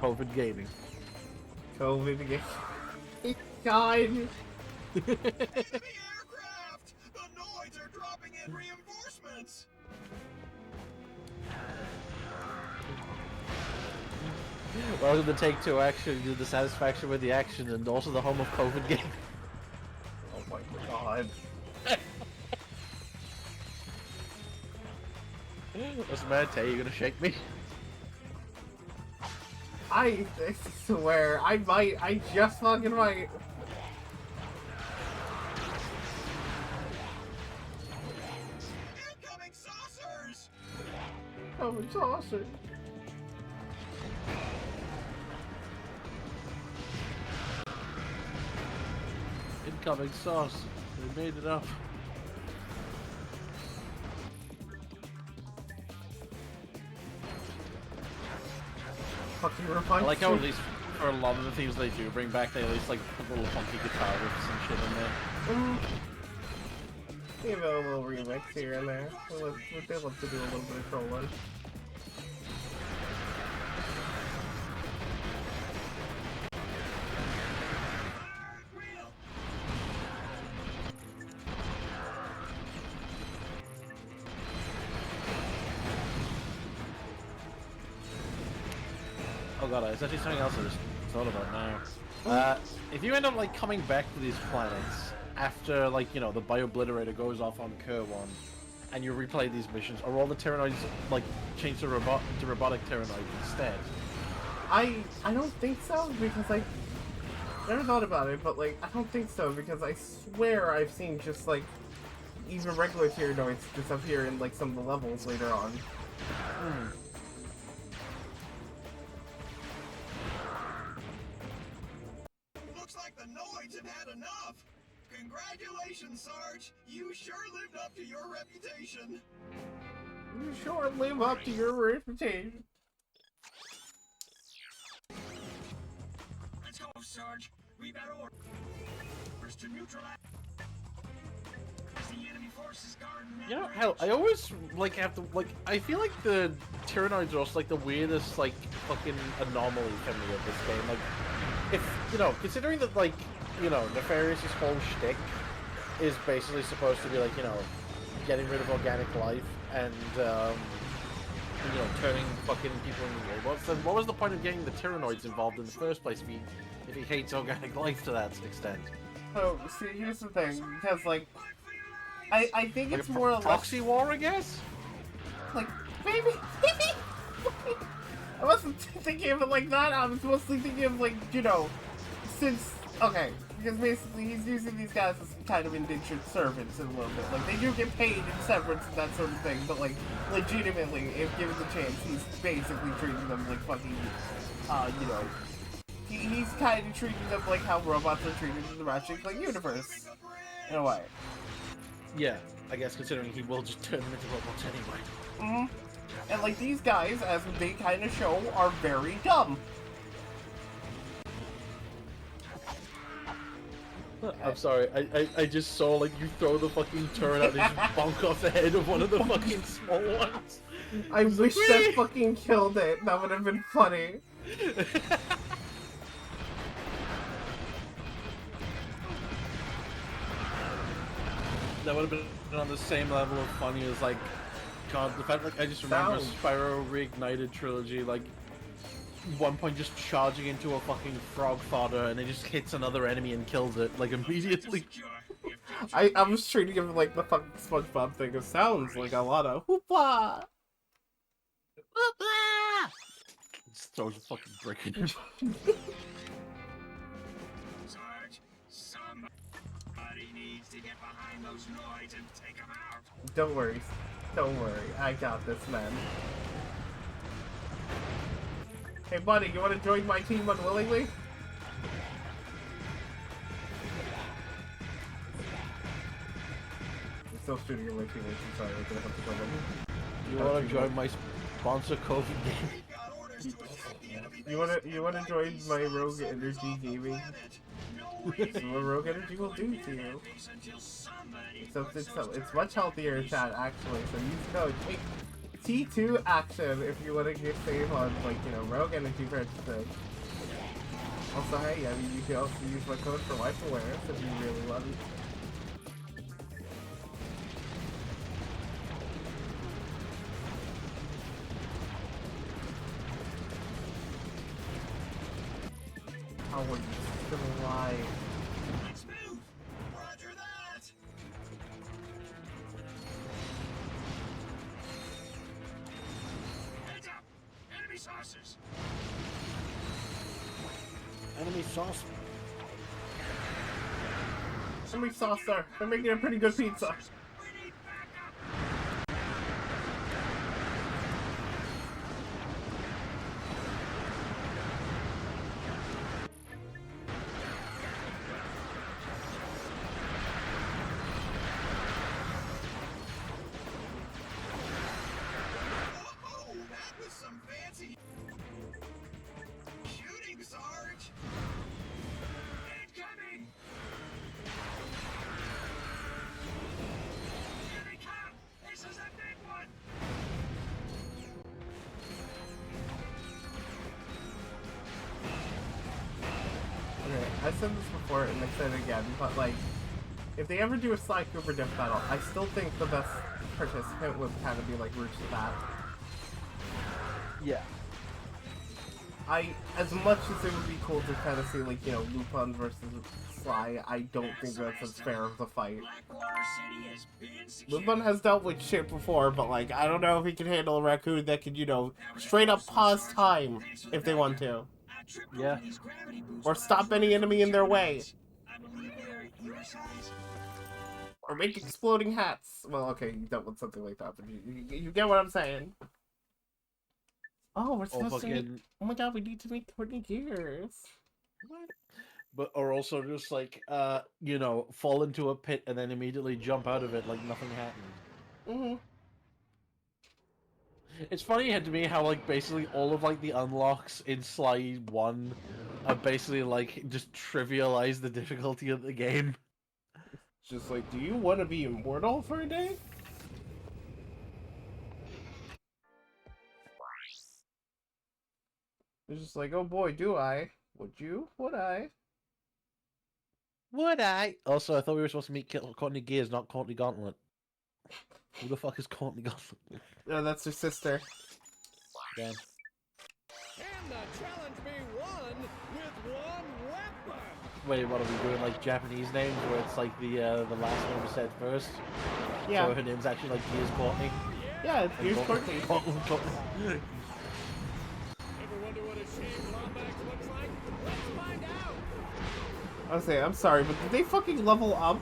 COVID gaming. COVID game. God. Enemy aircraft! The Noids are dropping in reinforcements! Welcome to Take-Two Action, to the satisfaction with the action, and also the home of COVID gaming. Oh my god. What's the matter, Tay? You gonna shake me? I swear, I just fucking might. Incoming saucers! Oh, saucer. Incoming sauce. They made it up. I like how at least for a lot of the themes they do bring back, they at least like put little funky guitar riffs and shit in there. Give it a little remix here and there. They love to do a little bit of trolling. Oh god, it's actually something else I just thought about now. If you end up like coming back to these planets after like, you know, the Bio-Obliterator goes off on Kerr 1 and you replay these missions, are all the Tyrannoids like changed to robotic Tyrannoids instead? I don't think so, because I never thought about it, but like I don't think so, because I swear I've seen just like even regular Tyrannoids disappear in like some of the levels later on. Looks like the Noids have had enough! Congratulations, Sarge! You sure lived up to your reputation! You sure live up to your reputation. Let's go, Sarge. We better orders to neutralize the enemy forces guarding that You know, bridge. hell, I always like have to like. I feel like the Tyrannoids are also like the weirdest like fucking anomaly for me of this game. Like, if you know, considering that like you know, Nefarious's whole shtick is basically supposed to be like, you know, getting rid of organic life and you know, turning fucking people into robots. Then what was the point of getting the Tyrannoids involved in the first place if he hates organic life to that extent? Oh, see, here's the thing, because like I think Like it's a more or less proxy war, I guess. like maybe I wasn't thinking of it like that. I was mostly thinking of like, you know, since okay, because basically he's using these guys as kind of indentured servants in a little bit. Like, they do get paid in severance and that sort of thing, but, like, legitimately, if given the chance, he's basically treating them like fucking, you know, he's kind of treating them like how robots are treated in the Ratchet & Clank universe, in a way. Yeah, I guess considering he will just turn them into robots anyway. Mm-hmm. And, like, these guys, as they kind of show, are very dumb. I'm sorry, I just saw, like, you throw the fucking turret out and just bonk off the head of one of the fucking small ones. I wish that fucking killed it. That would have been funny. That would have been on the same level of funny as, like, God, the fact, like, I just remember Spyro Reignited Trilogy, like, one point just charging into a fucking frog fodder and it just hits another enemy and kills it, like, immediately. I was treating him like the fucking SpongeBob thing. It sounds like a lot of hoopla! Just throws a fucking brick in him. Sarge, somebody needs to get behind those noise and take them out. Don't worry. Don't worry. I got this, man. Hey, buddy, you want to join my team unwillingly? I'm still shooting at my teammates. I'm sorry. I'm gonna have to go them. You want to join my sponsor, Kofi game? You wanna join my Rogue Energy gaming? See what Rogue Energy will do to you. So it's much healthier chat actually. So use code T2 action if you want to get save on, like, you know, Rogue Energy purchases. Also, hey, I mean, you can also use my code for life awareness if you really want it. How are you still alive? Let's move. Roger that. Heads up. Enemy saucers. Enemy sauce. Enemy saucer. They're making a pretty good pizza. I said this before and I said it again, but like, if they ever do a Sly Cooper Death Battle, I still think the best participant would kind of be like Roots of that. Yeah. As much as it would be cool to kind of see, like, you know, Lupin versus Sly, I don't think that's as fair of a fight. Lupin has dealt with shit before, but like, I don't know if he can handle a raccoon that could, you know, straight up pause time if they want to. Yeah. Or stop any enemy in their way. Or make exploding hats. Well, okay, you dealt with something like that, but you get what I'm saying. Oh, we're supposed to meet... Oh my god, we need to meet Courtney Gears. What? But, or also just like, you know, fall into a pit and then immediately jump out of it like nothing happened. It's funny to me how, like, basically all of, like, the unlocks in Sly 1 are basically, like, just trivialize the difficulty of the game. It's just like, do you want to be immortal for a day? It's just like, oh boy, do I? Would you? Would I? Would I? Also, I thought we were supposed to meet Courtney Gears, not Courtney Gauntlet. Who the fuck is Courtney Gauntlet? Oh, that's her sister. Damn. And the challenge be won with one weapon. Wait, what are we doing? Like Japanese names, where it's like the last name is said first? Yeah. So her name's actually like Gears Courtney. Yeah, it's Gears Courtney. Ever wonder what a shaved Lombax looks like? Let's find out. I was saying, I'm sorry, but did they fucking level up?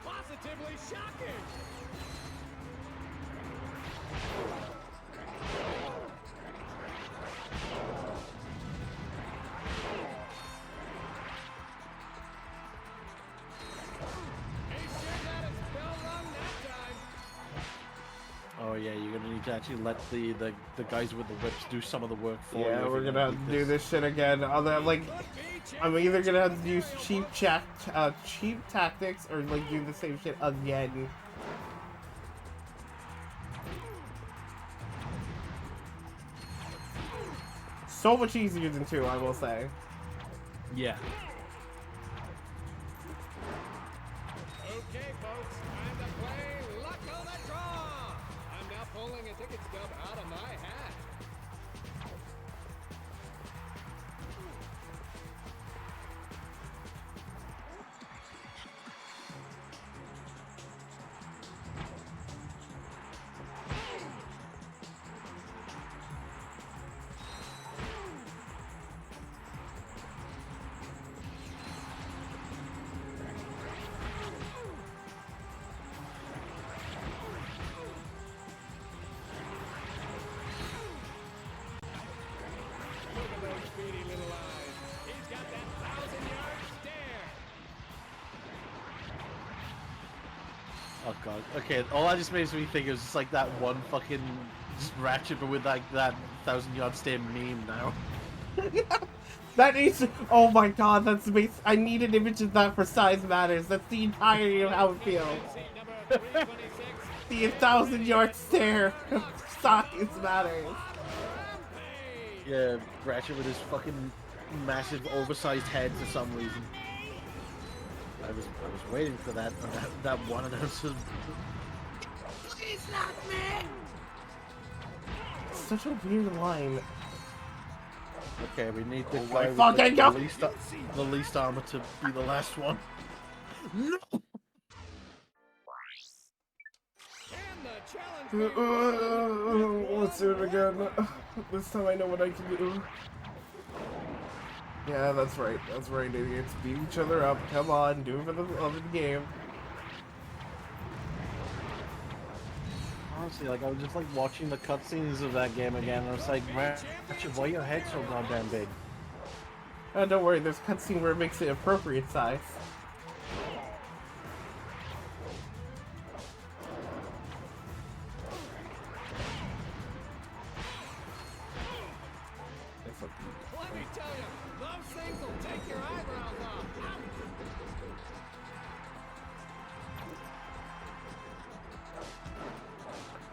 Positively shocking! Oh yeah, you're gonna need to actually let the guys with the whips do some of the work for you. Yeah, we're gonna have to do this shit again. Other like, I'm either gonna have to use cheap tactics or like do the same shit again. So much easier than 2, I will say. Yeah. Okay, folks, time to play Luck of the Draw! I'm now pulling a ticket stub out of my hat. Look at those speedy little eyes. He's got that 1,000-yard stare. Oh god. Okay, all that just makes me think is just like that one fucking just Ratchet, but with like that 1,000-yard stare meme now. That is, oh my god, that's amazing. I need an image of that for Size Matters. That's the entirety of how it feels. The 1,000-yard stare of Size Matters. Yeah, Ratchet with his fucking massive, oversized head for some reason. I was waiting for that one announcer. Please not me! Such a weird line. Okay, we need the my guy with fucking God. the least armor to be the last one. No! Let's do it again. This time I know what I can do. Yeah, that's right. That's right, idiots. Beat each other up. Come on, do it for the love of the game. Honestly, like I was just like watching the cutscenes of that game again, and I was like, Ratchet, why your head so goddamn big? Oh, don't worry. There's a cutscene where it makes it appropriate size. Let me tell you, those things will take your eyebrows off.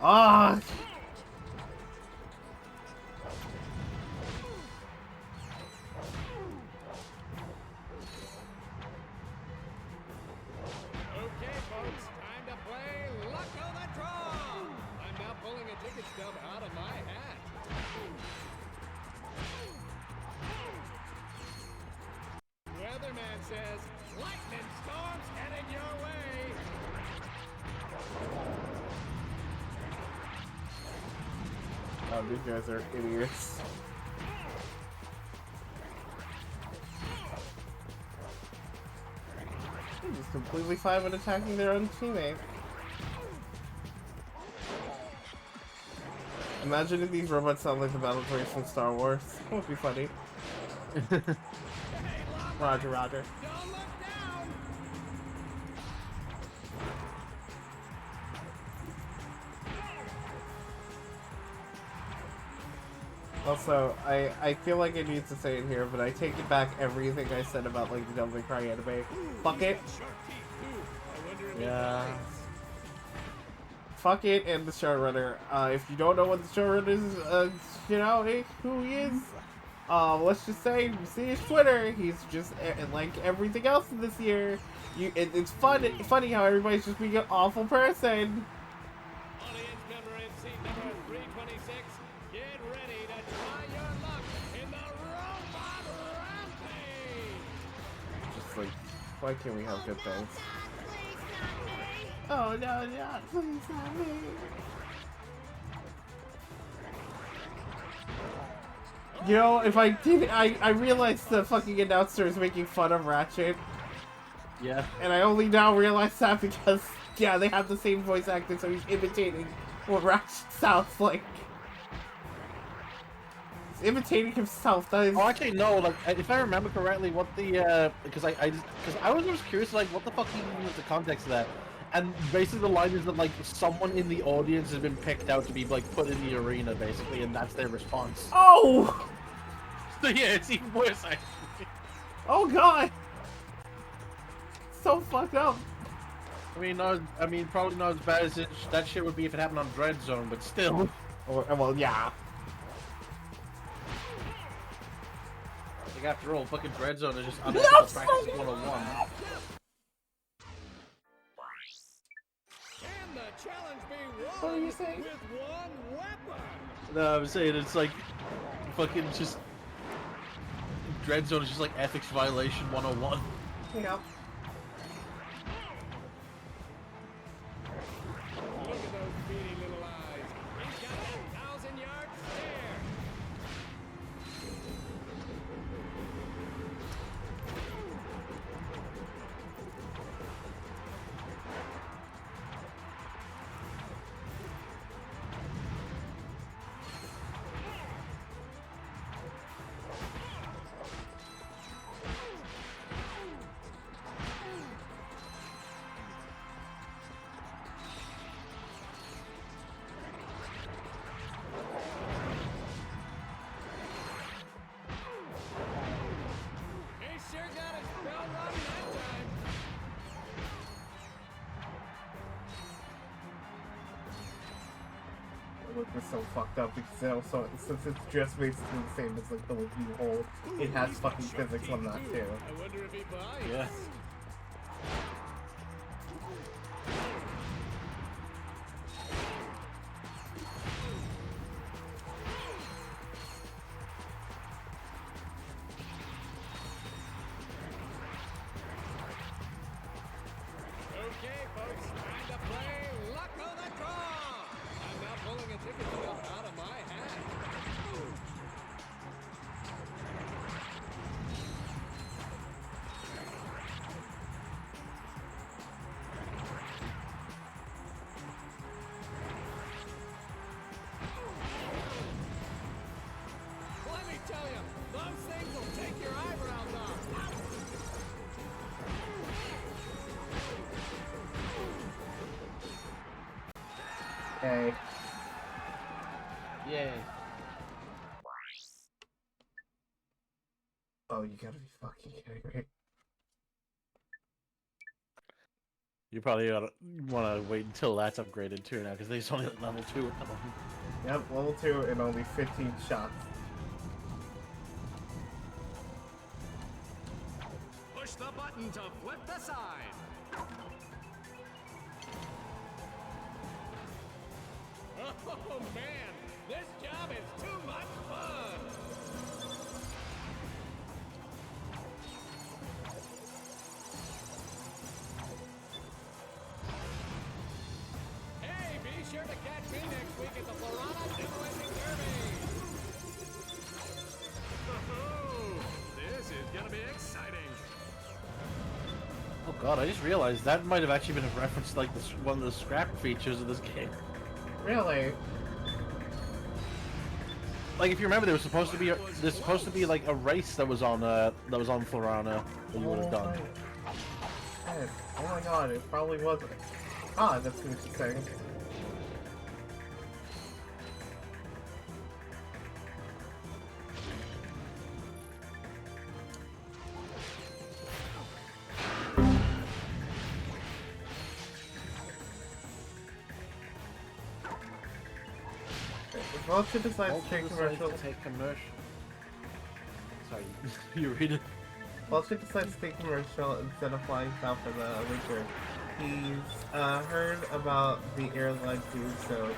Ah! Okay, folks, time to play Luck of the Draw! I'm now pulling a ticket stub out of my hat. Weatherman says, lightning storms headed your way! Oh, these guys are idiots. They're just completely fine with attacking their own teammate. Imagine if these robots sound like the battle droids from Star Wars. That would be funny. Roger, roger. Also, I feel like I need to say it here, but I take it back everything I said about like the Devil May Cry anime. Fuck it. Yeah. Fuck it and the showrunner. If you don't know what the showrunner is, you know who he is. Let's just say, you see his Twitter. He's just like everything else in this year. It's funny how everybody's just being an awful person. Audience member in seat number 326, get ready to try your luck in the Robot Rampage! Just like, why can't we have good things? Oh no, no, please not me. You know, if I did, I realized the fucking announcer is making fun of Ratchet. Yeah. And I only now realize that because, yeah, they have the same voice actor, so he's imitating what Ratchet sounds like. He's imitating himself. That is. Oh, actually, no. Like, if I remember correctly, what the because I was just curious, like, what the fuck even was the context of that? And basically, the line is that like someone in the audience has been picked out to be like put in the arena, basically, and that's their response. Oh! So yeah, it's even worse, actually. Oh god! So fucked up. I mean, probably not as bad as that shit would be if it happened on Dread Zone, but still. Well, yeah. Like, after all, fucking Dread Zone is just unethical practice 101. Can the challenge be won What are you saying? with one weapon? No, I'm saying it's like fucking just Dread Zone is just like ethics violation 101. Yeah. Look at those beady little eyes. He's got that 1,000-yard stare. He sure got his bell rung that time. It looks so fucked up because it also, since it's just basically the same as like the look you hold, it has fucking physics on that too. I wonder if he buys. Yeah. Okay, folks, time to play Luck of the Draw. I'm now pulling a ticket stub out of my hat. Let me tell you, those things will take your eyebrows off. Hey. Yay. Oh, you gotta be fucking kidding me. You probably want to wait until that's upgraded too now, because there's only at level 2 at the moment. Yep, level 2 and only 15 shots. Push the button to flip the side. Oh man, this job is too much fun. Hey, be sure to catch me next week at the Florana Demolition Derby. This is gonna be exciting. Oh god, I just realized that might have actually been a reference to like one of the scrap features of this game. Really? Like if you remember, there's supposed to be like a race that was on Florana that you would have done. Shit. Oh my god, it probably wasn't. Ah, that's interesting. Vulture decides to take commercial. Sorry, you read it. Vulture decides to take commercial instead of flying south for the winter. He's heard about the airline too, so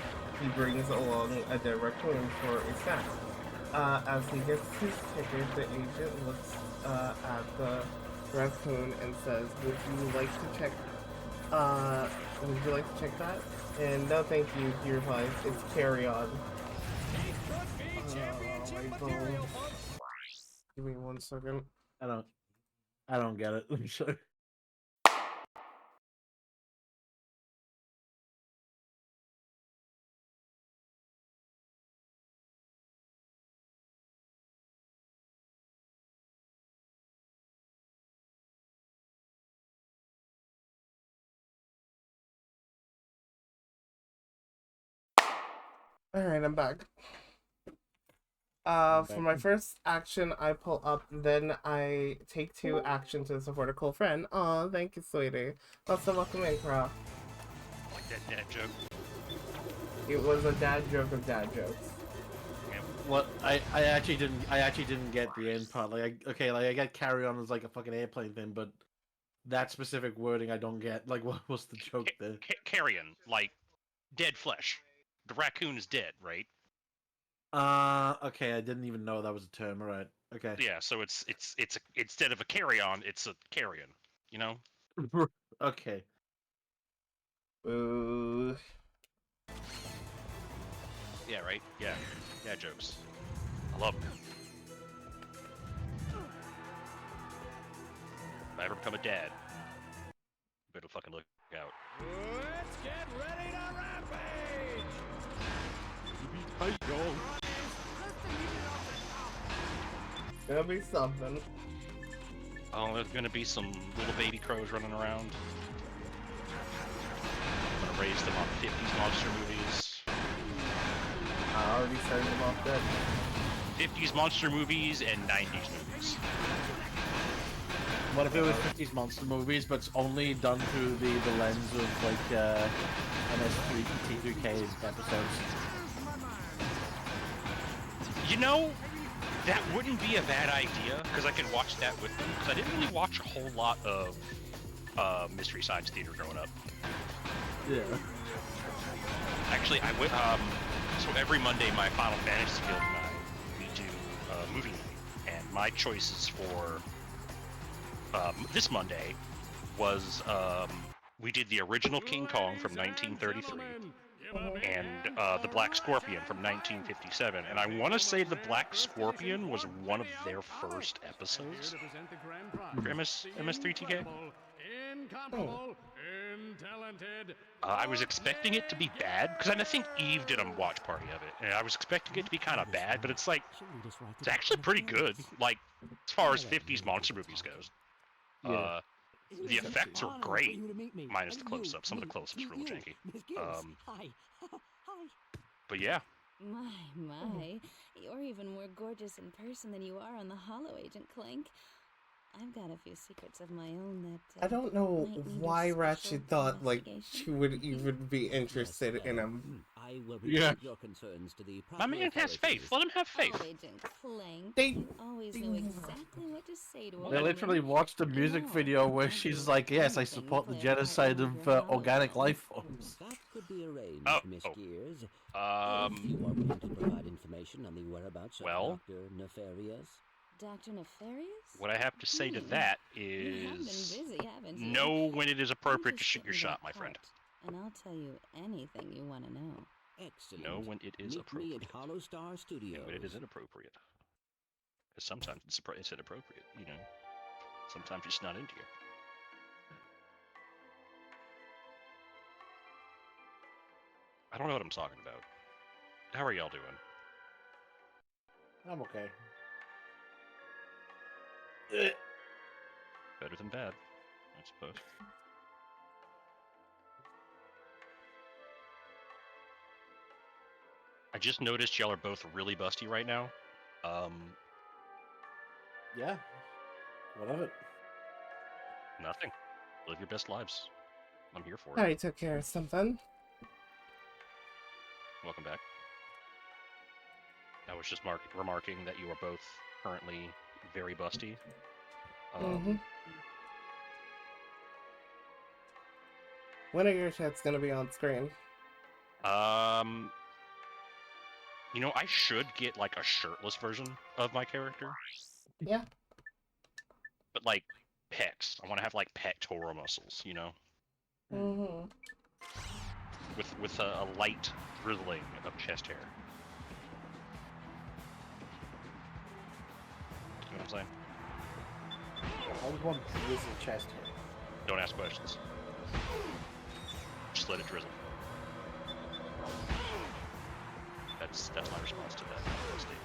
he brings along a dead raccoon for a snack. As he gets his ticket, the agent looks at the raccoon and says, "Would you like to check? Would you like to check that?" And no, thank you. He replies, "It's carry on." my material, God. folks. Give me 1 second. I don't get it. I'm sorry. Alright, I'm back. For my back. first action, I pull up, then I take 2 actions to support a cool friend. Aw, thank you, sweetie. Also, welcome in, Croft. Like that dad joke. It was a dad joke of dad jokes. What I actually didn't get the end part. Like I get carry on as like a fucking airplane thing, but that specific wording I don't get. Like what's the joke there? Carrion, like dead flesh. The raccoon is dead, right? Okay, I didn't even know that was a term. All right, okay. Yeah, so it's instead of a carry-on, it's a carrion. You know? Okay. Ooh. Yeah, right. Yeah, dad jokes. I love them. If I ever become a dad, better fucking look out. Let's get ready to rampage! It'll be something. Oh, there's gonna be some little baby crows running around. I'm gonna raise them on 50s monster movies. I already started them off dead. 50s monster movies and 90s movies. What if it was 50s monster movies, but it's only done through the lens of like MS3T3K episodes? You know, that wouldn't be a bad idea, because I could watch that with them, because I didn't really watch a whole lot of Mystery Science Theater growing up. Yeah. Actually, I went, so every Monday my Final Fantasy Guild and I, we do movie night, and my choices for this Monday was, we did the original King Kong from 1933, and the Black Scorpion from 1957, and I want to say the Black Scorpion was one of their first episodes for MS3TK. Incomparable, talented. I was expecting it to be bad, because I think Eve did a watch party of it, and I was expecting it to be kind of bad, but it's like, it's actually pretty good, like, as far as 50s monster movies goes. Yeah. The effects are great, minus the close-ups. Some of the close-ups are real janky. Hi. Hi. But yeah, My. You're even more gorgeous in person than you are on the Hollow, Agent Clank. I've got a few secrets of my own that... I don't know might need why your Ratchet special thought, like, investigation. she would even be interested in him. I will Yeah. report your concerns to the my man has faith. Let him have faith. Oh, Agent Clank. They- You always know exactly what to say to a They woman. literally watched a music video where she's like, "Yes, I support the genocide of organic life forms." That could be arranged, Oh, Miss oh. Gears. If you are willing to provide information on the whereabouts of Well? Dr. Nefarious. Dr. Nefarious? What I have to say to that You have been is, busy, haven't you? know when it is appropriate to Just shoot get your me shot, that my friend. part, and I'll tell you anything you want to know. Excellent. Know when it is Meet appropriate. me at Hollow Star Studios. And when it is inappropriate. Because sometimes it's inappropriate, you know. Sometimes it's not into you. I don't know what I'm talking about. How are y'all doing? I'm okay. Better than bad, I suppose. I just noticed y'all are both really busty right now. Yeah. What of it? Nothing. Live your best lives. I'm here for it. I took care of something. Welcome back. I was just remarking that you are both currently very busty. When are your chats gonna be on screen? You know, I should get like a shirtless version of my character. Yeah. But like pecs. I want to have like pectoral muscles, you know, with a light drizzling of chest hair. I'm saying? I was one drizzle chest here. Don't ask questions. Just let it drizzle. That's my response to that statement.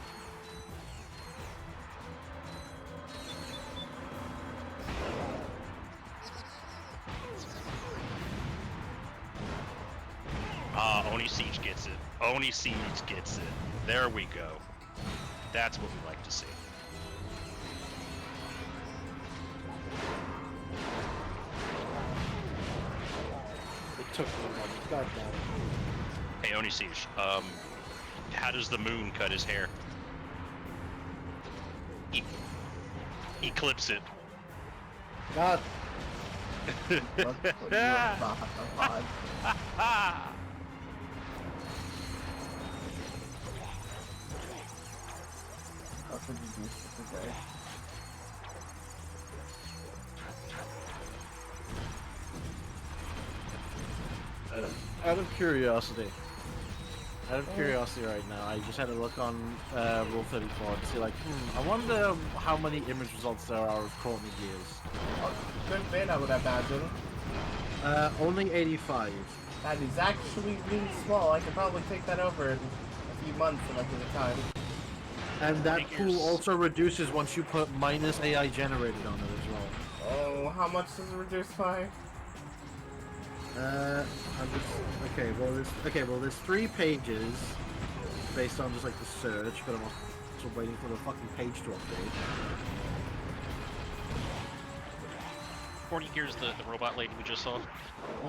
Oni Siege gets it. Oni Siege gets it. There we go. That's what we like to see. It took me a moment. God damn it. Hey, Oni Siege, how does the moon cut his hair? Eclipse it. God. That's what you do today. Out of curiosity right now, I just had a look on Rule 34 to see, like, I wonder how many image results there are of Courtney Gears. Good bit, I would imagine. Only 85. That is actually really small. I could probably take that over in a few months if I give it time. And that pool also reduces once you put minus AI generated on it as well. Oh, how much does it reduce by? There's 3 pages based on just like the search, but I'm also waiting for the fucking page to update. Corny Gears, the robot lady we just saw?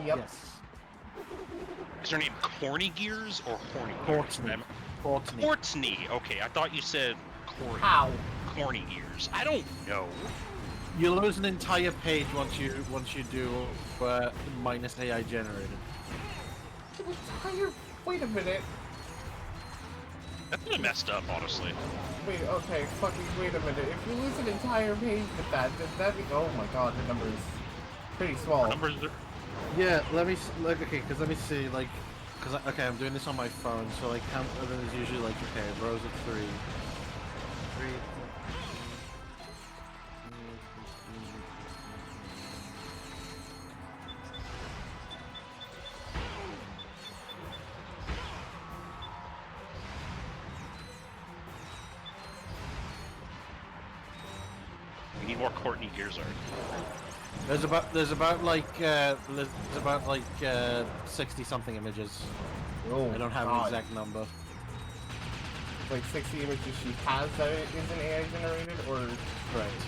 Yep. Yes. Is her name Corny Gears or Horny Courtney. Gears? Courtney. Courtney. Okay, I thought you said corny. How? Corny Gears. I don't know. You lose an entire page once you do minus AI generated. Wait a minute. That's been messed up, honestly. Wait, okay, fucking wait a minute. If you lose an entire page with that, does that be? Oh my god, the number is pretty small. Numbers are... Yeah, let me see, like, okay, I'm doing this on my phone, so like, count, and then it's usually like, okay, rows of 3. 3. We need more Courtney Gears art. There's about like 60 something images. Oh, I don't have an exact number. Like 60 images she has that isn't AI generated, or right?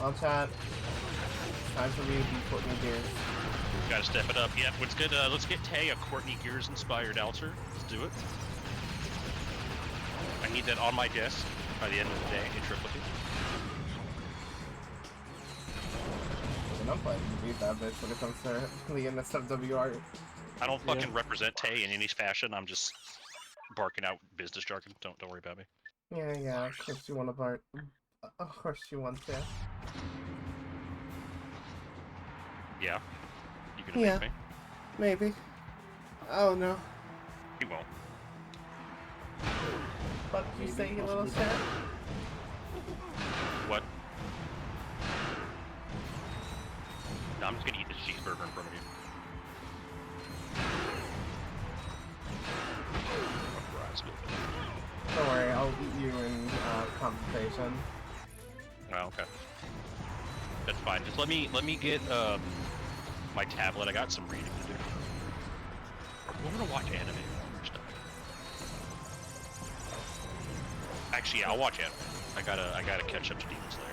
I'll chat. Time for me to be Courtney Gears. Gotta step it up. Yeah, what's good? Let's get Tay a Courtney Gears inspired altar. Let's do it. I need that on my desk by the end of the day in triplicate. And I'm playing beat that bitch when it comes to the NSFW art. I don't fucking represent Tay in any fashion. I'm just barking out business jargon. Don't worry about me. Yeah, of course you want to part. Of course you want to. Yeah. You gonna make me? Maybe. Oh no. You won't. What did you say, you little shit? What? No, I'm just gonna eat this cheeseburger in front of you. Don't worry, I'll eat you in compensation. Oh, okay. That's fine. Just let me get my tablet. I got some reading to do. I'm gonna watch anime or stuff. Actually, yeah, I'll watch anime. I gotta catch up to Demon Slayer. I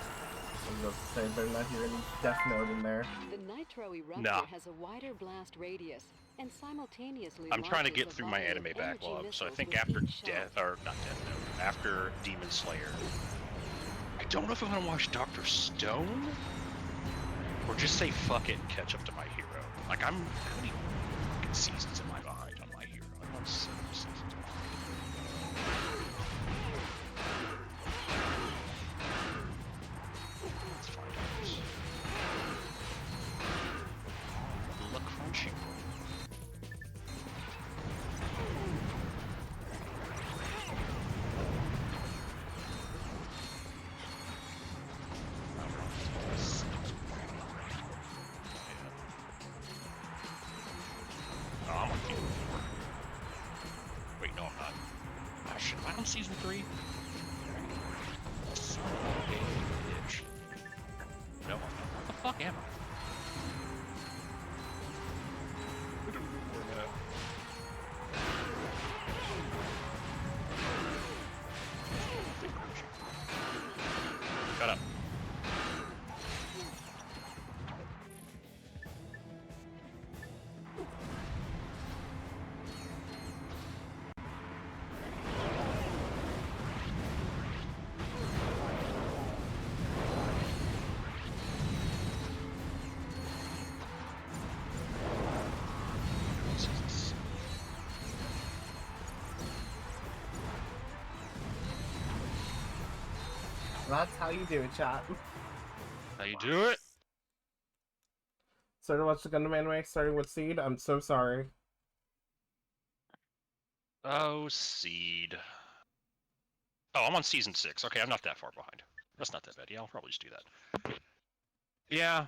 was about to say, better not hear any Death Note in there. The Nitro Eruptor Nah. has a wider blast radius and simultaneously I'm trying to launches get a through my volley of anime energy backlog, so I missiles think with after each shot. after Demon Slayer, I don't know if I'm gonna watch Dr. Stone, or just say fuck it and catch up to My Hero. Like, how many fucking seasons am I behind on My Hero? I'm on 7 seasons. Let's find out. La Crunchyroll. fuck am I? I don't know where I'm at. Shut up. That's how you do it, chat. How you do it? Started to watch the Gundam anime starting with Seed. I'm so sorry. Oh, Seed. Oh, I'm on season 6. Okay, I'm not that far behind. That's not that bad. Yeah, I'll probably just do that. Yeah,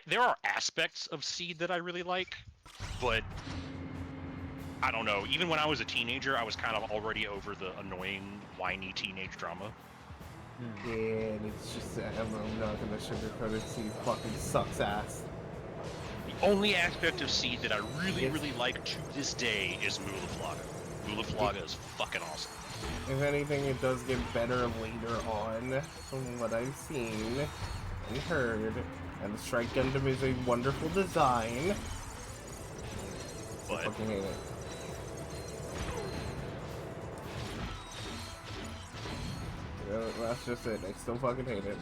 there are aspects of Seed that I really like, but I don't know. Even when I was a teenager, I was kind of already over the annoying, whiny teenage drama. Yeah, and it's just, I'm not gonna sugarcoat it. Seed fucking sucks ass. The only aspect of Seed that I really like to this day is Mulaflaga. Mulaflaga is fucking awesome. If anything, it does get better later on, from what I've seen and heard. And the Strike Gundam is a wonderful design. But I fucking hate it. Yeah, that's just it. I still fucking hate it.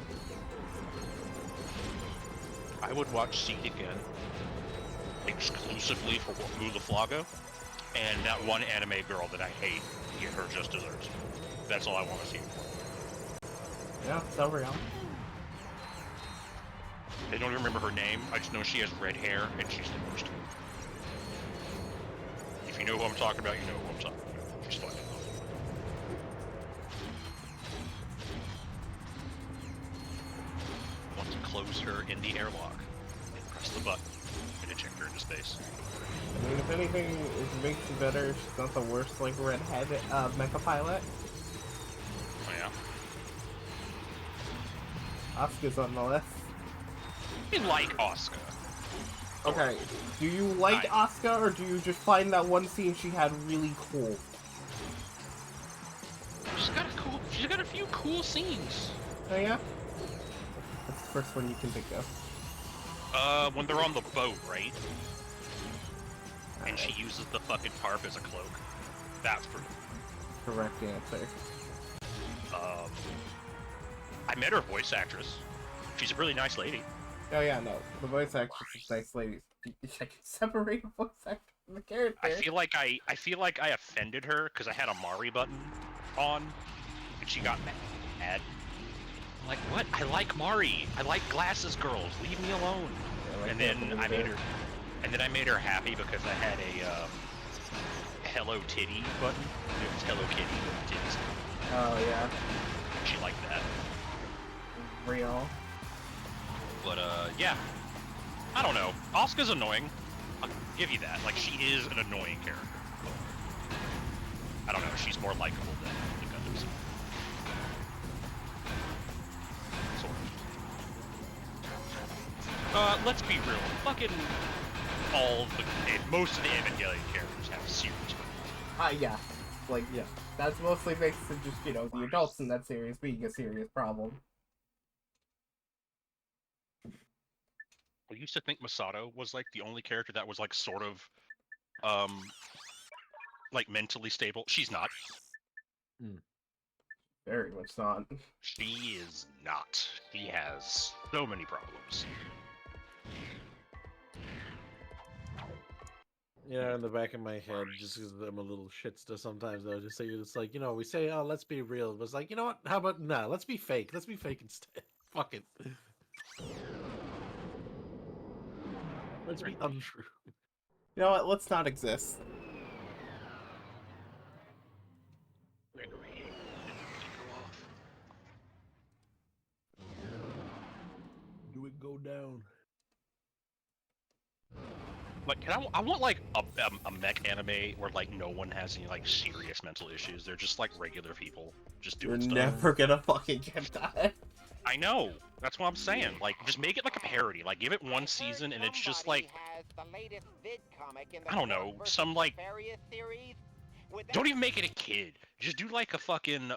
I would watch Seed again, exclusively for Mulaflaga, and that one anime girl that I hate, get her just desserts. That's all I want to see. Yeah, it's over now. I don't remember her name, I just know she has red hair, and she's the worst. If you know who I'm talking about, you know who I'm talking about. She's fine. I want to close her in the airlock, and press the button, and eject her into space. I mean, if anything, it makes it better. She's not the worst, like, redhead mecha pilot. Oh, yeah? Asuka's on the list. I like Asuka. Okay, do you like Asuka, or do you just find that one scene she had really cool? She's got a few cool scenes. Oh yeah? That's the first one you can think of. When they're on the boat, right? And she uses the fucking tarp as a cloak. That's pretty cool. Correct answer. I met her voice actress. She's a really nice lady. Oh yeah, no. The voice actress is nice lady. I can separate the voice actor from the character. I feel like I offended her because I had a Mari button on, and she got mad. I'm like, what? I like Mari. I like glasses girls. Leave me alone. Yeah, like and then I made her happy because I had a Hello Titty button. It was Hello Kitty with titties. Oh yeah. She liked that. Real. But yeah. I don't know. Asuka's annoying. I'll give you that. Like, she is an annoying character. I don't know. She's more likable than the Gundams. Sort of. Let's be real. Fucking most of the Evangelion characters have serious problems. Yeah. Like, yeah. That's mostly thanks to just, you know, the adults in that series being a serious problem. I used to think Masato was, like, the only character that was, like, sort of, like, mentally stable. She's not. Very much not. She is not. She has so many problems. Yeah, in the back of my head, just because I'm a little shitster sometimes, though, just say it's like, you know, we say, oh, let's be real. But it's like, you know what? How about, nah, let's be fake. Let's be fake instead. Fuck it. Let's be untrue. You know what? Let's not exist. Do it go down. Like, I want, like, a mech anime where, like, no one has any, like, serious mental issues. They're just, like, regular people just doing You're stuff. never gonna fucking get that. I know. That's what I'm saying. Like, just make it like a parody. Like, give it one season, and it's just like, Has the latest vid comic in the I don't know, Quark some versus like. Nefarious series. Would that Don't even make it a kid. Just do like a fucking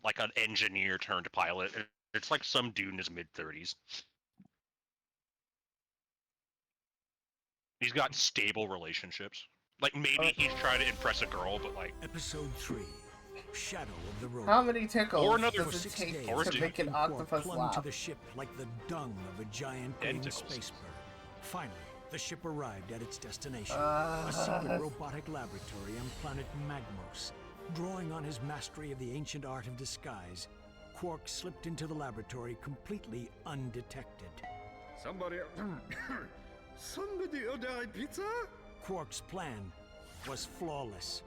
like an engineer turned pilot. It's like some dude in his mid-30s. He's got stable relationships. Like maybe he's trying to impress a girl, but like. Episode 3. Shadow of the Rover. How many tickles Or another does it take or to make an octopus clung laugh? to the ship like the dung of a giant green space bird. Finally, the ship arrived at its destination, a secret robotic laboratory on planet Magmos. Drawing on his mastery of the ancient art of disguise, Quark slipped into the laboratory completely undetected. Somebody order a pizza? Quark's plan was flawless,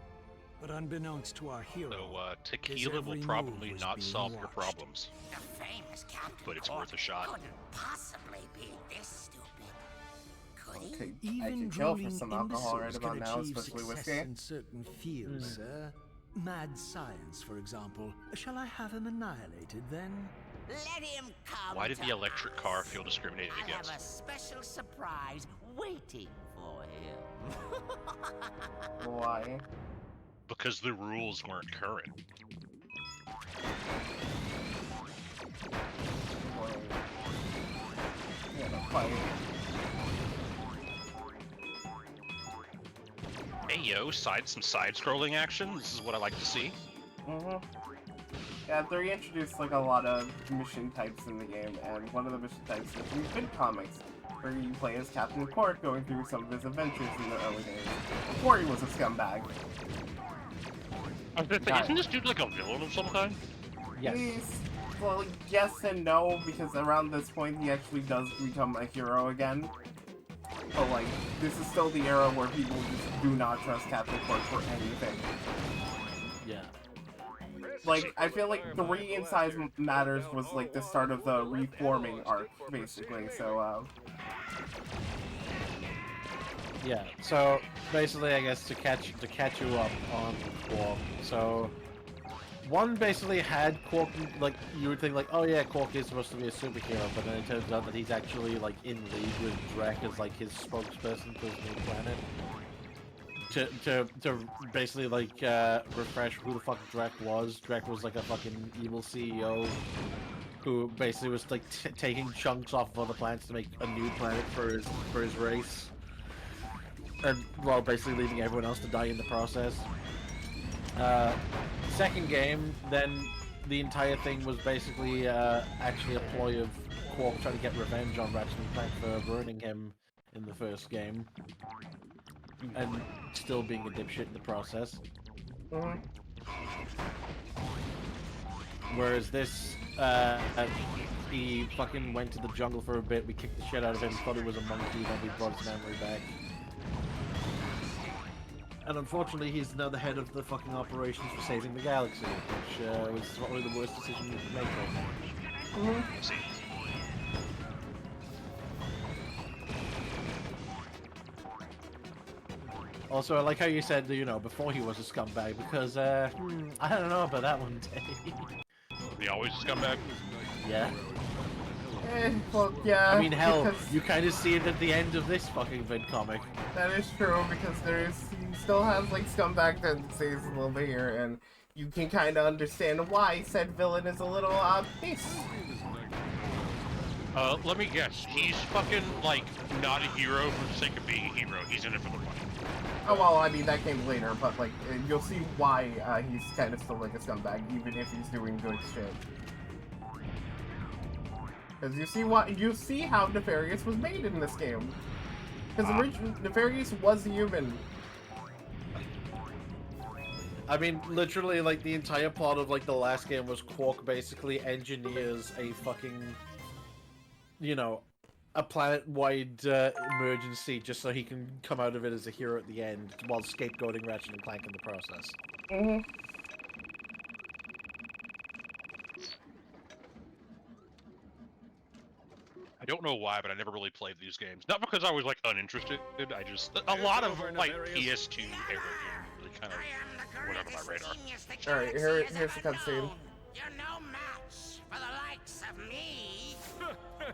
but unbeknownst to our hero, So his tequila will every probably move was not being solve your watched. problems, The famous Captain but it's Quark worth a shot. couldn't possibly be this stupid, could he? I Even could kill for drooling some alcohol right imbeciles about can now, achieve especially success whiskey. in certain fields, sir. Mad science, for example. Shall I have him annihilated, then? Let him come. Why did the to electric us. car feel discriminated I'll against? have a special surprise waiting for him. Why? Because the rules weren't current. Yeah, the fight. Hey yo, some side-scrolling action. This is what I like to see. Yeah, they reintroduced like a lot of mission types in the game, and one of the mission types is in vid comics, where you play as Captain Quark going through some of his adventures in the early days, before he was a scumbag. I was gonna say, isn't this dude like a villain of some kind? Yes. Well, yes and no, because around this point he actually does become a hero again. But like, this is still the era where people just do not trust Captain Quark for anything. Yeah. Like, I feel like 3 in Size Matters was like the start of the reforming arc, basically, so, Yeah, so basically, I guess to catch you up on Quark. So 1 basically had Quark, like you would think like, oh yeah, Quark is supposed to be a superhero, but then it turns out that he's actually like in league with Drek as like his spokesperson for his new planet. To basically like refresh who the fuck Drek was. Drek was like a fucking evil CEO who basically was like taking chunks off of other planets to make a new planet for his race. And while basically leaving everyone else to die in the process. Second game, then the entire thing was basically actually a ploy of Quark trying to get revenge on Ratchet and Clank for ruining him in the first game. And still being a dipshit in the process. Whereas this, he fucking went to the jungle for a bit, we kicked the shit out of him, thought he was a monkey, then we brought his memory back. And unfortunately, he's now the head of the fucking operations for saving the galaxy, which was probably the worst decision you could make right now. Also, I like how you said, you know, before he was a scumbag, because, I don't know about that one, Teddy. He always a scumbag? Yeah. Well, yeah. I mean, hell, because you kind of see it at the end of this fucking vid comic. that is true, because he still has, like, scumbag tendencies a little bit here, and you can kind of understand why said villain is a little, pissed. Let me guess. He's fucking, like, not a hero for the sake of being a hero. He's in it for the money. Oh, well, I mean, that came later, but, like, you'll see why, he's kind of still, like, a scumbag, even if he's doing good shit. Because you see how Nefarious was made in this game. Because Nefarious was human. I mean, literally, like, the entire plot of, like, the last game was Quark basically engineers a fucking, you know, a planet-wide emergency just so he can come out of it as a hero at the end, while scapegoating Ratchet and Clank in the process. I don't know why, but I never really played these games. Not because I was, like, uninterested. I just... A lot of, like, PS2 era games really kind of went under my radar. Alright, here's the cutscene. You're no match for the likes of me.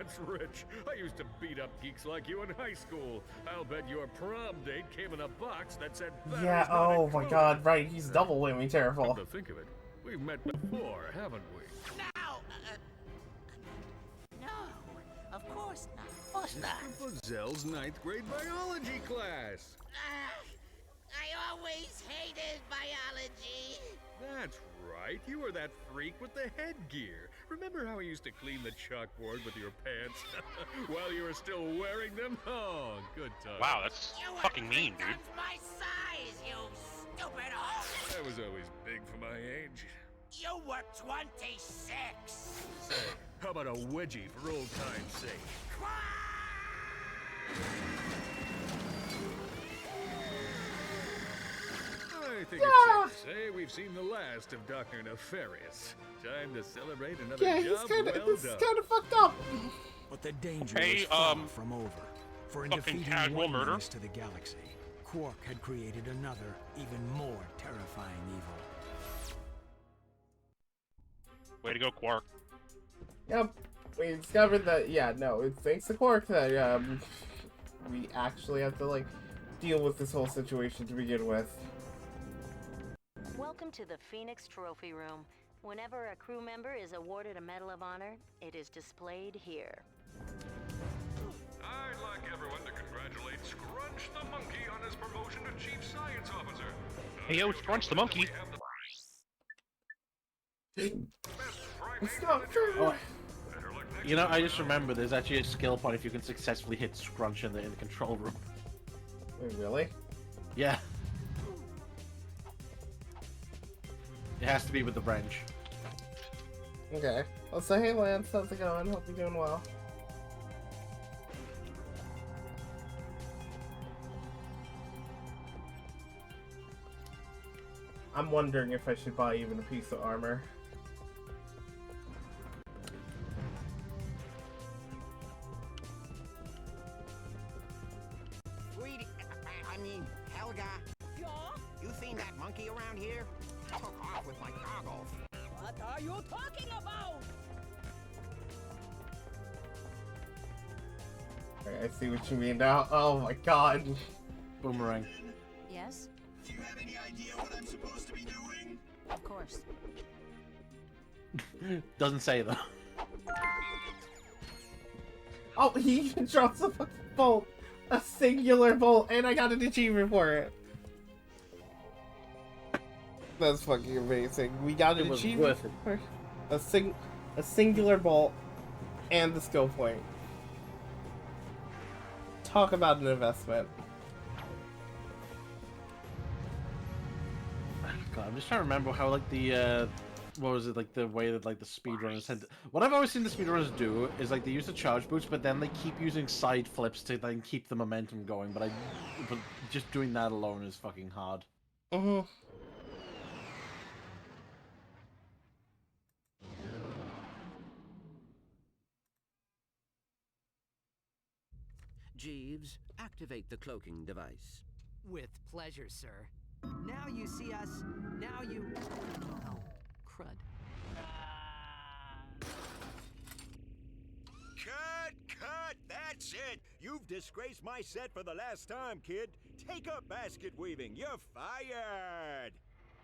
That's rich. I used to beat up geeks like you in high school. I'll bet your prom date came in a box that said Yeah, oh my god, right, he's double whammy terrible. Come to think of it, we've met before, haven't we? No, of course not. Of course not. Zell's 9th grade biology class. I always hated biology. That's right. You were that freak with the headgear. Remember how you used to clean the chalkboard with your pants while you were still wearing them? Oh, good time. Wow, that's fucking mean, dude. My size, you stupid hoe. I was always big for my age. You were 26. Say, how about a wedgie for old time's sake? I think it's safe to say we've seen the last of Dr. Nefarious. Time to celebrate another job well done. This is kind of fucked up. But the danger was far from over. For in defeating one menace to the galaxy, Quark had created another, even more terrifying evil. Way to go, Quark. Yep, we discovered that, yeah, no, it's thanks to Quark that, we actually have to, like, deal with this whole situation to begin with. Welcome to the Phoenix Trophy Room. Whenever a crew member is awarded a Medal of Honor, it is displayed here. I'd like everyone to congratulate Scrunch the Monkey on his promotion to Chief Science Officer. Hey, yo, Scrunch the Monkey. It's not true. Oh, you know, I just remember there's actually a skill point if you can successfully hit Scrunch in the control room. Wait, really? Yeah. It has to be with the wrench. Okay. Well, so hey Lance, how's it going? Hope you're doing well. I'm wondering if I should buy even a piece of armor. Sweetie, I mean, Helga. Yeah? You seen that monkey around here? Took off with my goggles. What are you talking about? Okay, I see what you mean now. Oh my god. Boomerang. Yes? Do you have any idea what I'm supposed to be doing? Of course. Doesn't say though. Oh, he drops a fucking bolt. A singular bolt, and I got an achievement for it. That's fucking amazing. We got an achievement for a singular bolt and the skill point. Talk about an investment. God, I'm just trying to remember how like the what was it, like the way that like the speedrunners had. What I've always seen the speedrunners do is like they use the charge boots, but then they keep using side flips to then keep the momentum going. But just doing that alone is fucking hard. Mm-hmm. Jeeves, activate the cloaking device. With pleasure, sir. Now you see us. Now you... Oh, crud. Cut! That's it! You've disgraced my set for the last time, kid. Take up basket weaving. You're fired!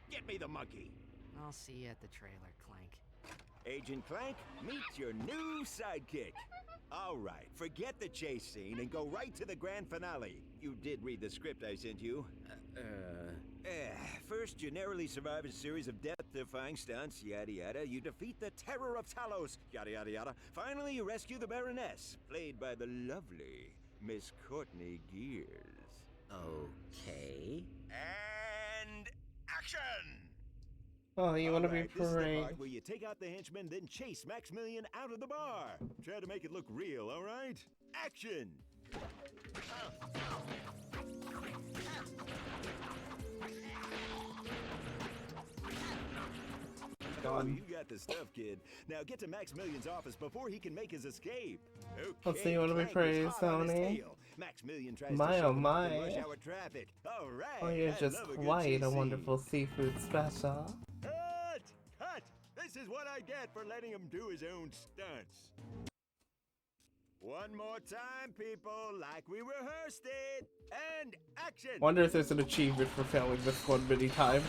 Get me the monkey. I'll see you at the trailer, Clank. Agent Clank, meet your new sidekick. All right, forget the chase scene and go right to the grand finale. You did read the script I sent you. First, you narrowly survive a series of death-defying stunts, yada yada. You defeat the Terror of Talos, yada yada yada. Finally, you rescue the Baroness, played by the lovely Miss Courtney Gears. Okay. And action! Oh, you want to be This is the parade? part where you take out the henchman, then chase Maximilian out of the bar. Try to make it look real, all right? Action! Oh, you got the stuff, kid. Now get to Maximilian's office before he can make his escape. Okay, Let's see, you want to be Clank is praised, hot on his Tony? tail. Maximilian tries My, to oh shove him through my. the rush hour traffic. All right. Oh, you're I just love a good quite chase a scene. wonderful seafood special. Cut! This is what I get for letting him do his own stunts. One more time, people, like we rehearsed it. And action. Wonder if there's an achievement for failing this one many times.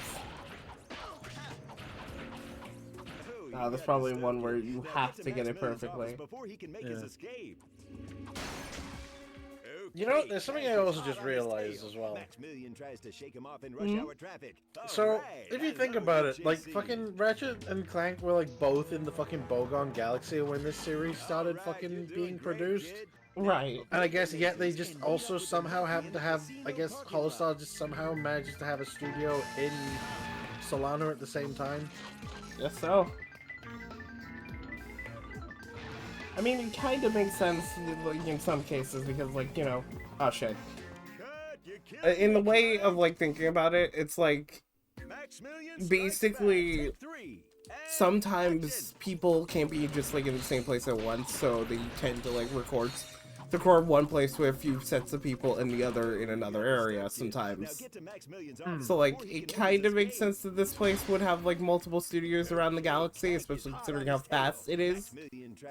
There's probably one where you have to get it perfectly. Before he can make his escape. You know, there's something I also just realized as well. Maximilian tries to shake him off in rush hour traffic. So, if you think about it, like, fucking Ratchet and Clank were, like, both in the fucking Bogon Galaxy when this series started fucking being produced. Right. And I guess, yet they just also somehow happen to have, I guess, Holostar just somehow manages to have a studio in Solana at the same time. Guess so. I mean, it kind of makes sense in some cases because, like, you know, oh shit. In the way of, like, thinking about it, it's like, basically, sometimes people can't be just, like, in the same place at once, so they tend to, like, record one place with a few sets of people and the other in another area sometimes. So, like, it kind of makes sense that this place would have, like, multiple studios around the galaxy, especially considering how fast it is.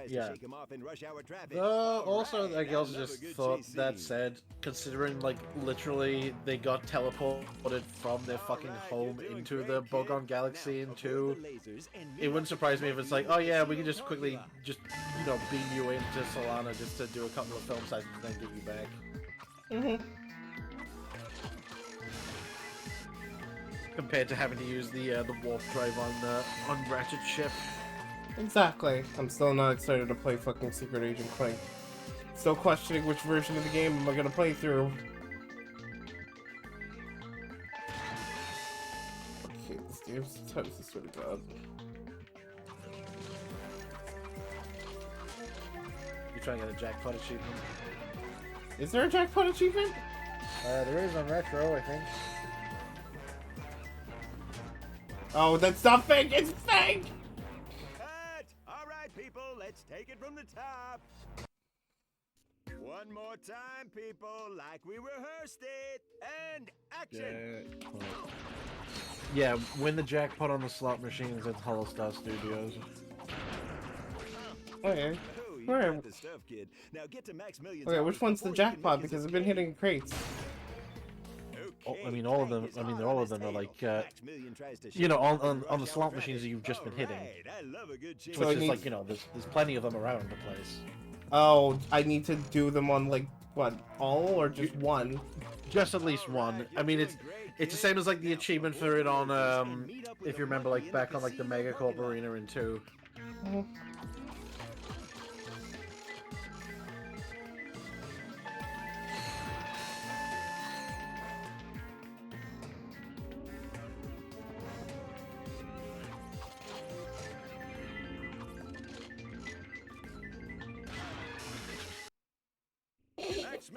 Yeah. Also, I also just thought, that said, considering, like, literally they got teleported from their fucking home into the Bogon Galaxy in 2, it wouldn't surprise me if it's like, oh yeah, we can just quickly, just, you know, beam you into Solana just to do a couple of film sessions and then get you back. Compared to having to use the warp drive on Ratchet's ship. Exactly. I'm still not excited to play fucking Secret Agent Clank. Still questioning which version of the game am I gonna play through. Okay, this game's toast, I swear to God. You trying to get a jackpot achievement? Is there a jackpot achievement? There is on Retro, I think. Oh, that's not fake! It's fake! Alright, people, let's take it from the top. One more time, people, like we rehearsed it. And action! Yeah, win the jackpot on the slot machines at Holostar Studios. Okay. Alright. Okay, which one's the jackpot? Because I've been hitting crates. Oh, I mean, all of them. I mean, all of them are like, you know, on the slot machines that you've just been hitting. Which So is like, you know, there's plenty of them around the place. Oh, I need to do them on, like, what, all or just one? Just at least one. I mean, it's the same as like the achievement for it on, if you remember, like back on like the Megacorp Arena in 2.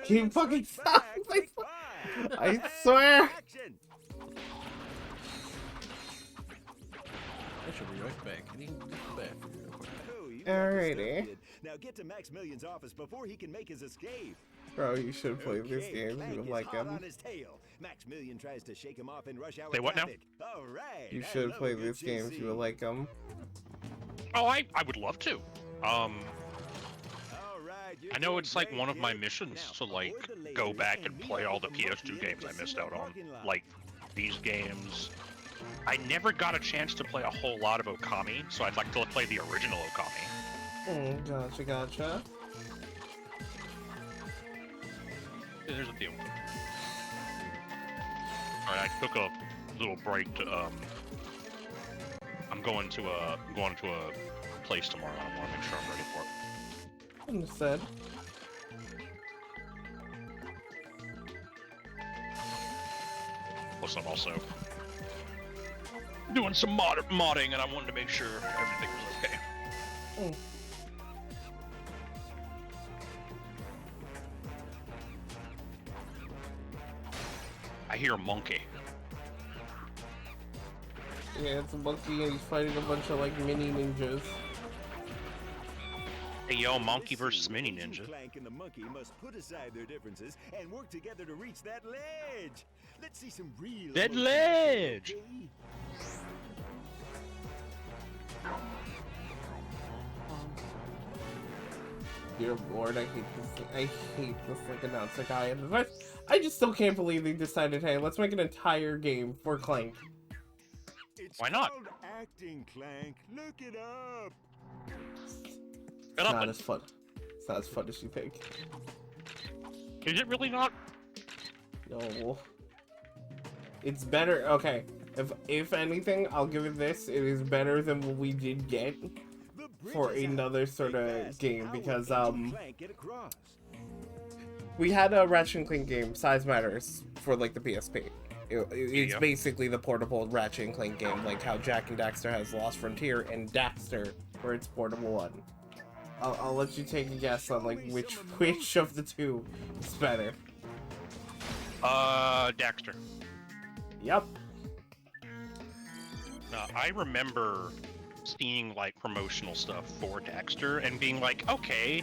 Can you fucking stop? I swear! I should be right back. I need to go to the bathroom real quick. Alrighty. Now get to Maximilian's office before he can make his escape. Bro, you should play this game. You would like him. Maximilian tries to shake him off in rush hour Say what now? All right. You should play this game if you would like him. Oh, I would love to. I know it's like one of my missions to like go back and play all the PS2 games I missed out on. Like these games. I never got a chance to play a whole lot of Okami, so I'd like to play the original Okami. Gotcha. There's a deal. Alright, I took a little break to I'm going to a place tomorrow. I want to make sure I'm ready for it. Understood. Plus, I'm also doing some modding, and I wanted to make sure everything was okay. I hear a monkey. Yeah, it's a monkey and he's fighting a bunch of like mini ninjas. Hey yo, monkey versus mini ninja. Clank and the monkey must put aside their differences and work together to reach that ledge. Let's see some real. That ledge. Dear Lord, I hate this. I hate this like announcer guy. And I just still can't believe they decided, hey, let's make an entire game for Clank. Why not? Called acting, Clank. Look it up. It's not as fun. It's not as fun as you think. Is it really not? No. It's better. Okay. If anything, I'll give it this. It is better than what we did get for another sort of game because we had a Ratchet and Clank game, Size Matters, for like the PSP. It's basically the portable Ratchet and Clank game, like how Jak and Daxter has Lost Frontier and Daxter for its portable one. I'll let you take a guess on like which of the two is better. Daxter. Yep. I remember seeing like promotional stuff for Daxter and being like, okay,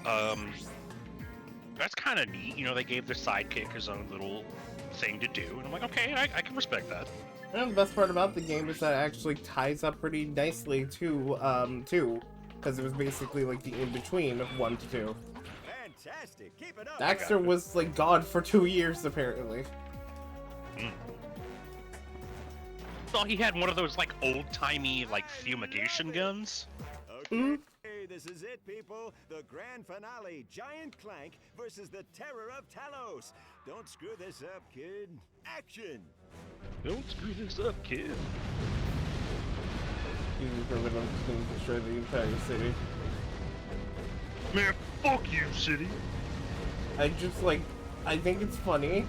that's kind of neat. You know, they gave the sidekick his own little thing to do, and I'm like, okay, I can respect that. And the best part about the game is that it actually ties up pretty nicely to 2, because it was basically like the in-between of 1 to 2. Fantastic. Keep it up. Daxter was like gone for 2 years apparently. Well, he had one of those like old-timey like fumigation guns. Okay, this is it, people. The grand finale: Giant Clank versus the Terror of Talos. Don't screw this up, kid. Action! Don't screw this up, kid. You determined I'm just gonna destroy the entire city. Man, fuck you, city. I think it's funny.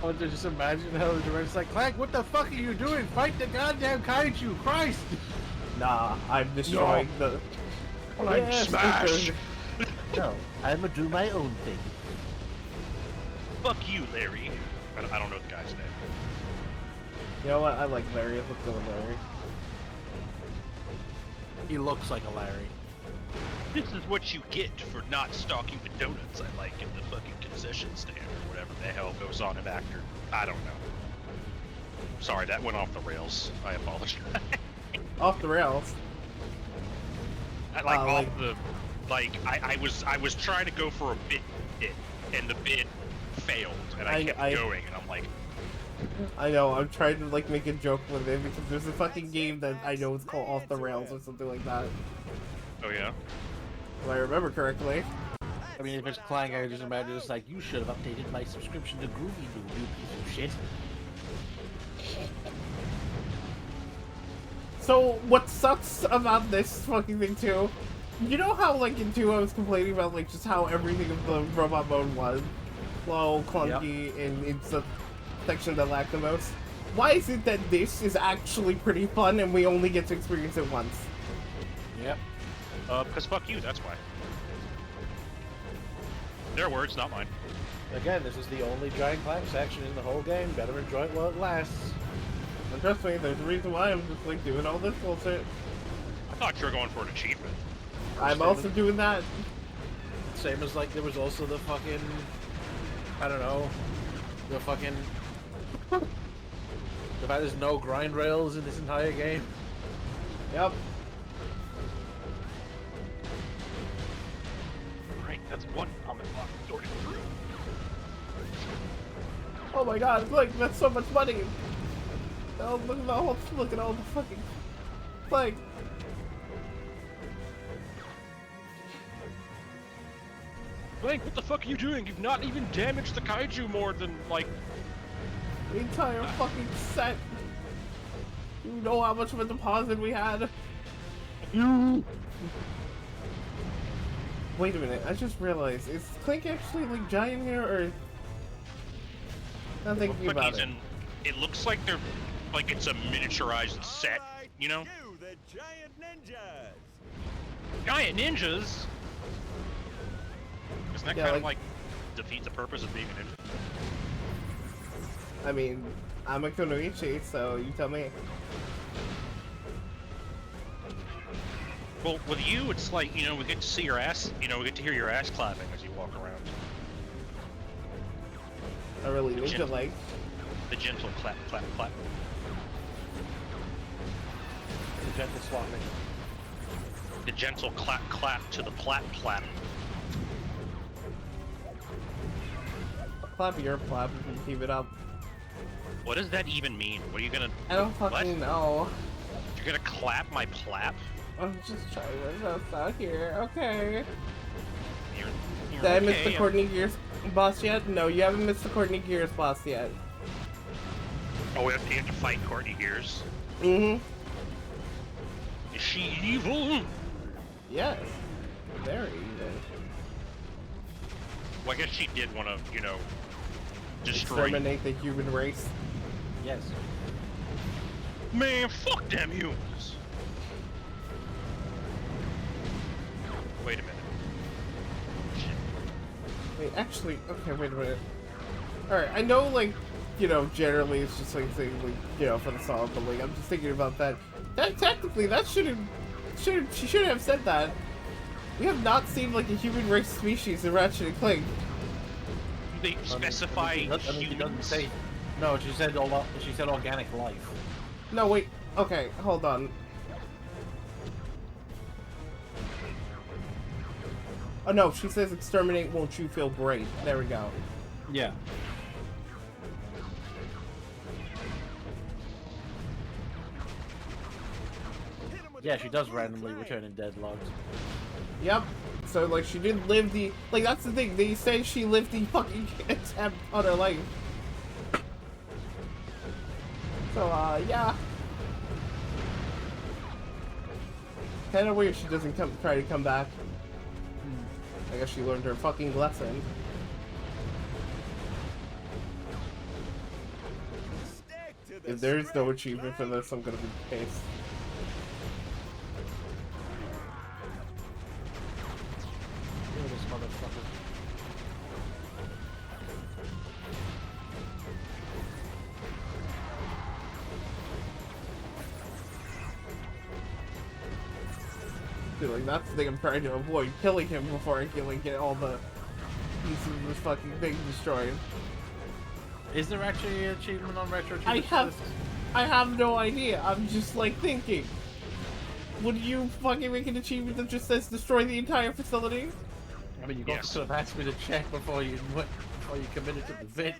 I want to just imagine how the director's like, Clank, what the fuck are you doing? Fight the goddamn kaiju, Christ! Nah, I'm destroying the... I'm smashed! No, I'm gonna do my own thing. Fuck you, Larry. I don't know the guy's name. You know what? I like Larry. Let's go with Larry. He looks like a Larry. This is what you get for not stocking the donuts I like in the fucking concession stand or whatever the hell goes on in Actor. I don't know. Sorry, that went off the rails. I apologize. Off the rails? I was trying to go for a bit, and the bit failed, and I kept going, and I'm like... I know, I'm trying to like make a joke with it because there's a fucking game that I know is called Off the Rails or something like that. Oh yeah? If I remember correctly. I mean, if it's Clank, I just imagine it's like, you should have updated my subscription to Groovy, you piece of shit. So, what sucks about this fucking thing too, you know how like in 2 I was complaining about like just how everything of the robot mode was slow, clunky, and it's the section that lacked the most? Why is it that this is actually pretty fun and we only get to experience it once? Yep. Because fuck you, that's why. Their words, not mine. Again, this is the only Giant Clank section in the whole game. Better enjoy it while it lasts. And trust me, there's a reason why I'm just like doing all this bullshit. I thought you were going for an achievement. I'm also doing that. Same as like there was also the fucking, I don't know, the fucking, the fact there's no grind rails in this entire game. Yep. Right, that's one common block sorted through. Oh my god, look, that's so much money! Oh, look at all the fucking... Like... Clank, what the fuck are you doing? You've not even damaged the kaiju more than, like... The entire fucking set! You know how much of a deposit we had? You... Wait a minute, I just realized, is Clank actually, like, giant here, or... Not thinking about it. It looks like they're... like it's a miniaturized set, you know? You, the giant ninjas! Giant ninjas? Doesn't that Yeah, kind of like defeat the purpose of being a ninja? I mean, I'm a Kunoichi, so you tell me. Well, with you, it's like, you know, we get to see your ass, you know, we get to hear your ass clapping as you walk around. I really ninja-like. The gentle clap, clap, clap. The gentle swapping. The gentle clap clap to the plat plap. Clap your plap if you keep it up. What does that even mean? What are you gonna... I don't fucking know. You're gonna clap my plap? I'm just trying to best out here. Okay. You're Did I miss okay. the Courtney Gears boss yet? No, you haven't missed the Courtney Gears boss yet. Oh, we have to fight Courtney Gears? Mm-hmm. Is she evil? Yes. Very evil. Well, I guess she did want to, you know, destroy... Exterminate the human race. Yes. Man, fuck them humans! Wait a minute. Wait, actually, okay, wait a minute. Alright, I know, like, you know, generally it's just like saying, like, you know, for the song, but like, I'm just thinking about that. That technically, that she shouldn't have said that. We have not seen like a human race species in Ratchet and Clank. They specify She doesn't say. No, she said organic life. No, wait. Okay, hold on. Oh no, she says exterminate won't you feel great. There we go. Yeah. Yeah, she does randomly return in dead logs. Yep. So like she did live the like that's the thing. They say she lived the fucking attempt on her life. So yeah. Kinda weird she doesn't try to come back. I guess she learned her fucking lesson. If there is no achievement for this, I'm gonna be pissed. This motherfucker. Dude, like that's the thing I'm trying to avoid, killing him before I can like get all the pieces of this fucking thing destroyed. Is there actually an achievement on Retro? I have no idea. I'm just like thinking. Would you fucking make an achievement that just says destroy the entire facility? I mean, you could have asked me to check before you committed to the vid.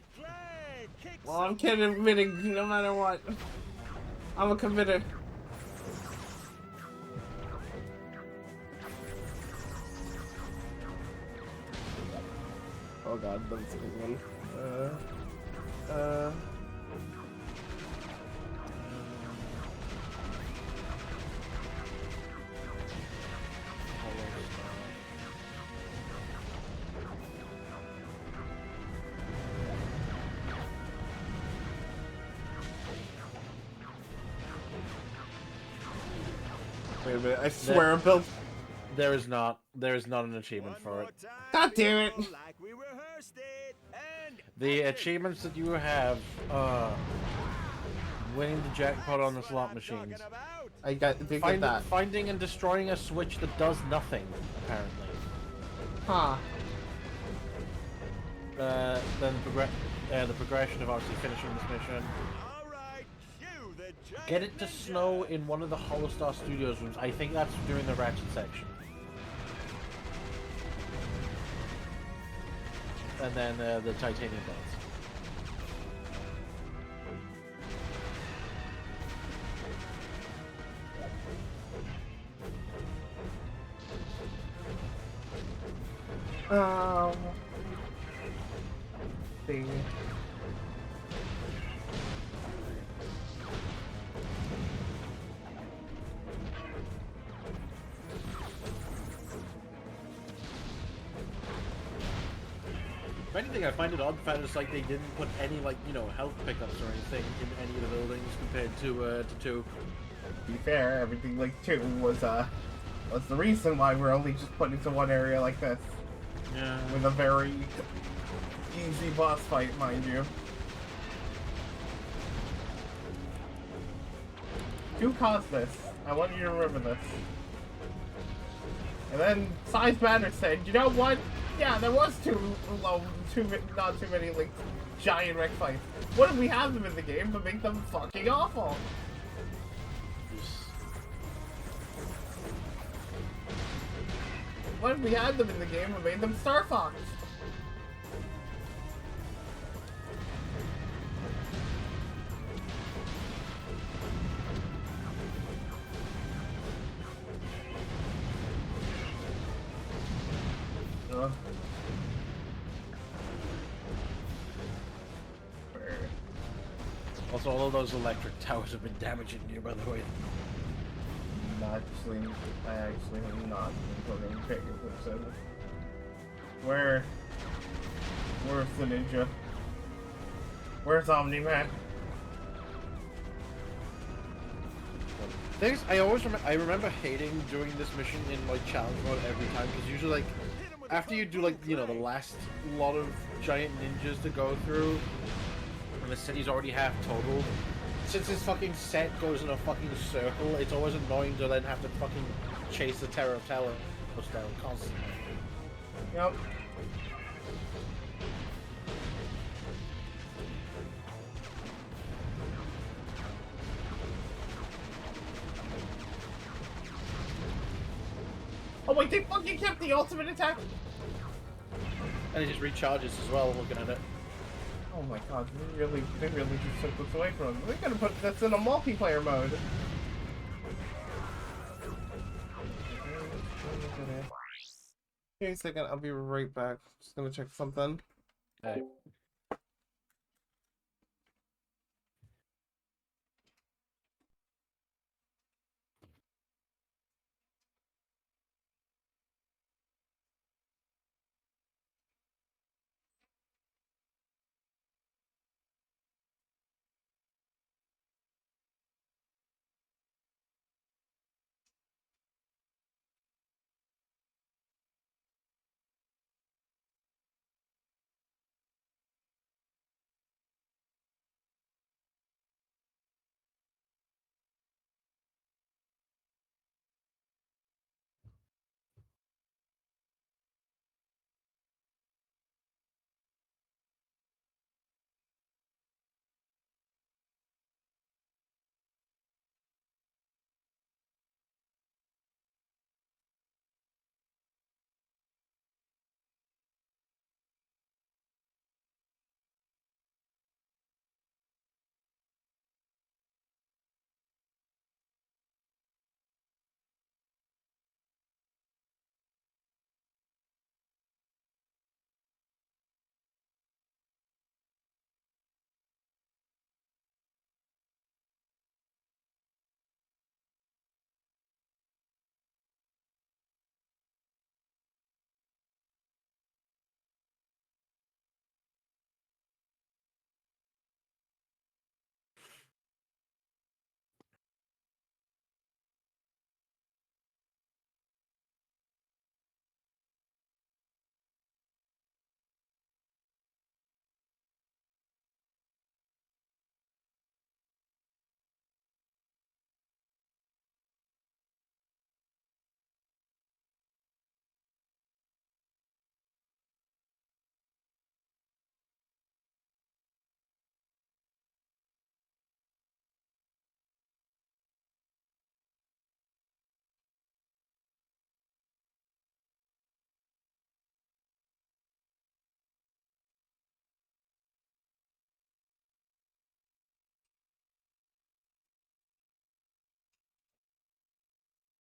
Well, I'm committing no matter what. I'm a committer. Oh god, that's a big one. Wait a minute, I swear I'm built. There is not an achievement for it. God damn it! The achievements that you have, winning the jackpot on the slot machines. I did get that. Finding and destroying a switch that does nothing, apparently. Huh. Then the progression of obviously finishing this mission. Get it to snow in one of the Holostar Studios rooms. I think that's during the Ratchet section. And then the titanium belts. Thing. If anything, I find it odd the fact it's like they didn't put any, like, you know, health pickups or anything in any of the buildings compared to 2. To be fair, everything like 2 was the reason why we're only just put into one area like this. Yeah. With a very easy boss fight, mind you. 2 caused this. I want you to remember this. And then Size Matter said, you know what? Yeah, there was not too many like giant wreck fights. What if we have them in the game but make them fucking awful? What if we had them in the game and made them Star Fox? Also, all of those electric towers have been damaging you, by the way. I actually have not been putting paying attention. Where's the ninja? Where's Omni-Man? Things I remember hating doing this mission in like challenge mode every time, because usually like after you do like, you know, the last lot of giant ninjas to go through and the city's already half total, since this fucking set goes in a fucking circle, it's always annoying to then have to fucking chase the Terror of Talos down constantly. Yep. Oh wait, they fucking kept the ultimate attack? And it just recharges as well, looking at it. Oh my god, they really just took this away from them. They could have put this in a multiplayer mode. Give me a second, I'll be right back. Just gonna check something. Hey.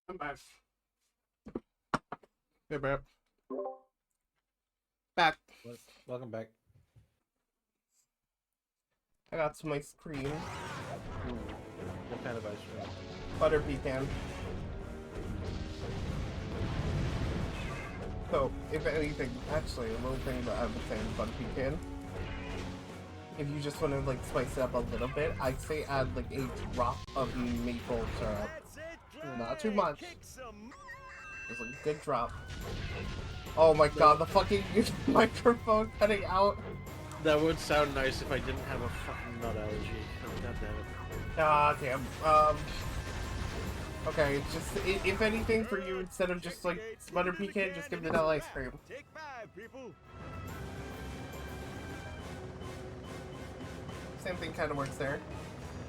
I'm back. Hey, bro. Back. Welcome back. I got some ice cream. Ooh, what kind of ice cream? Butter pecan. So, if anything, actually, a little thing that I was saying about butter pecan. If you just want to like spice it up a little bit, I'd say add like a drop of maple syrup. Not too much. Just a good drop. Oh my god, the fucking microphone cutting out. That would sound nice if I didn't have a fucking nut allergy. Oh, god damn it. Ah, damn. Okay, just if anything for you, instead of just like butter pecan, just give vanilla ice cream. Take 5, people. Same thing kind of works there.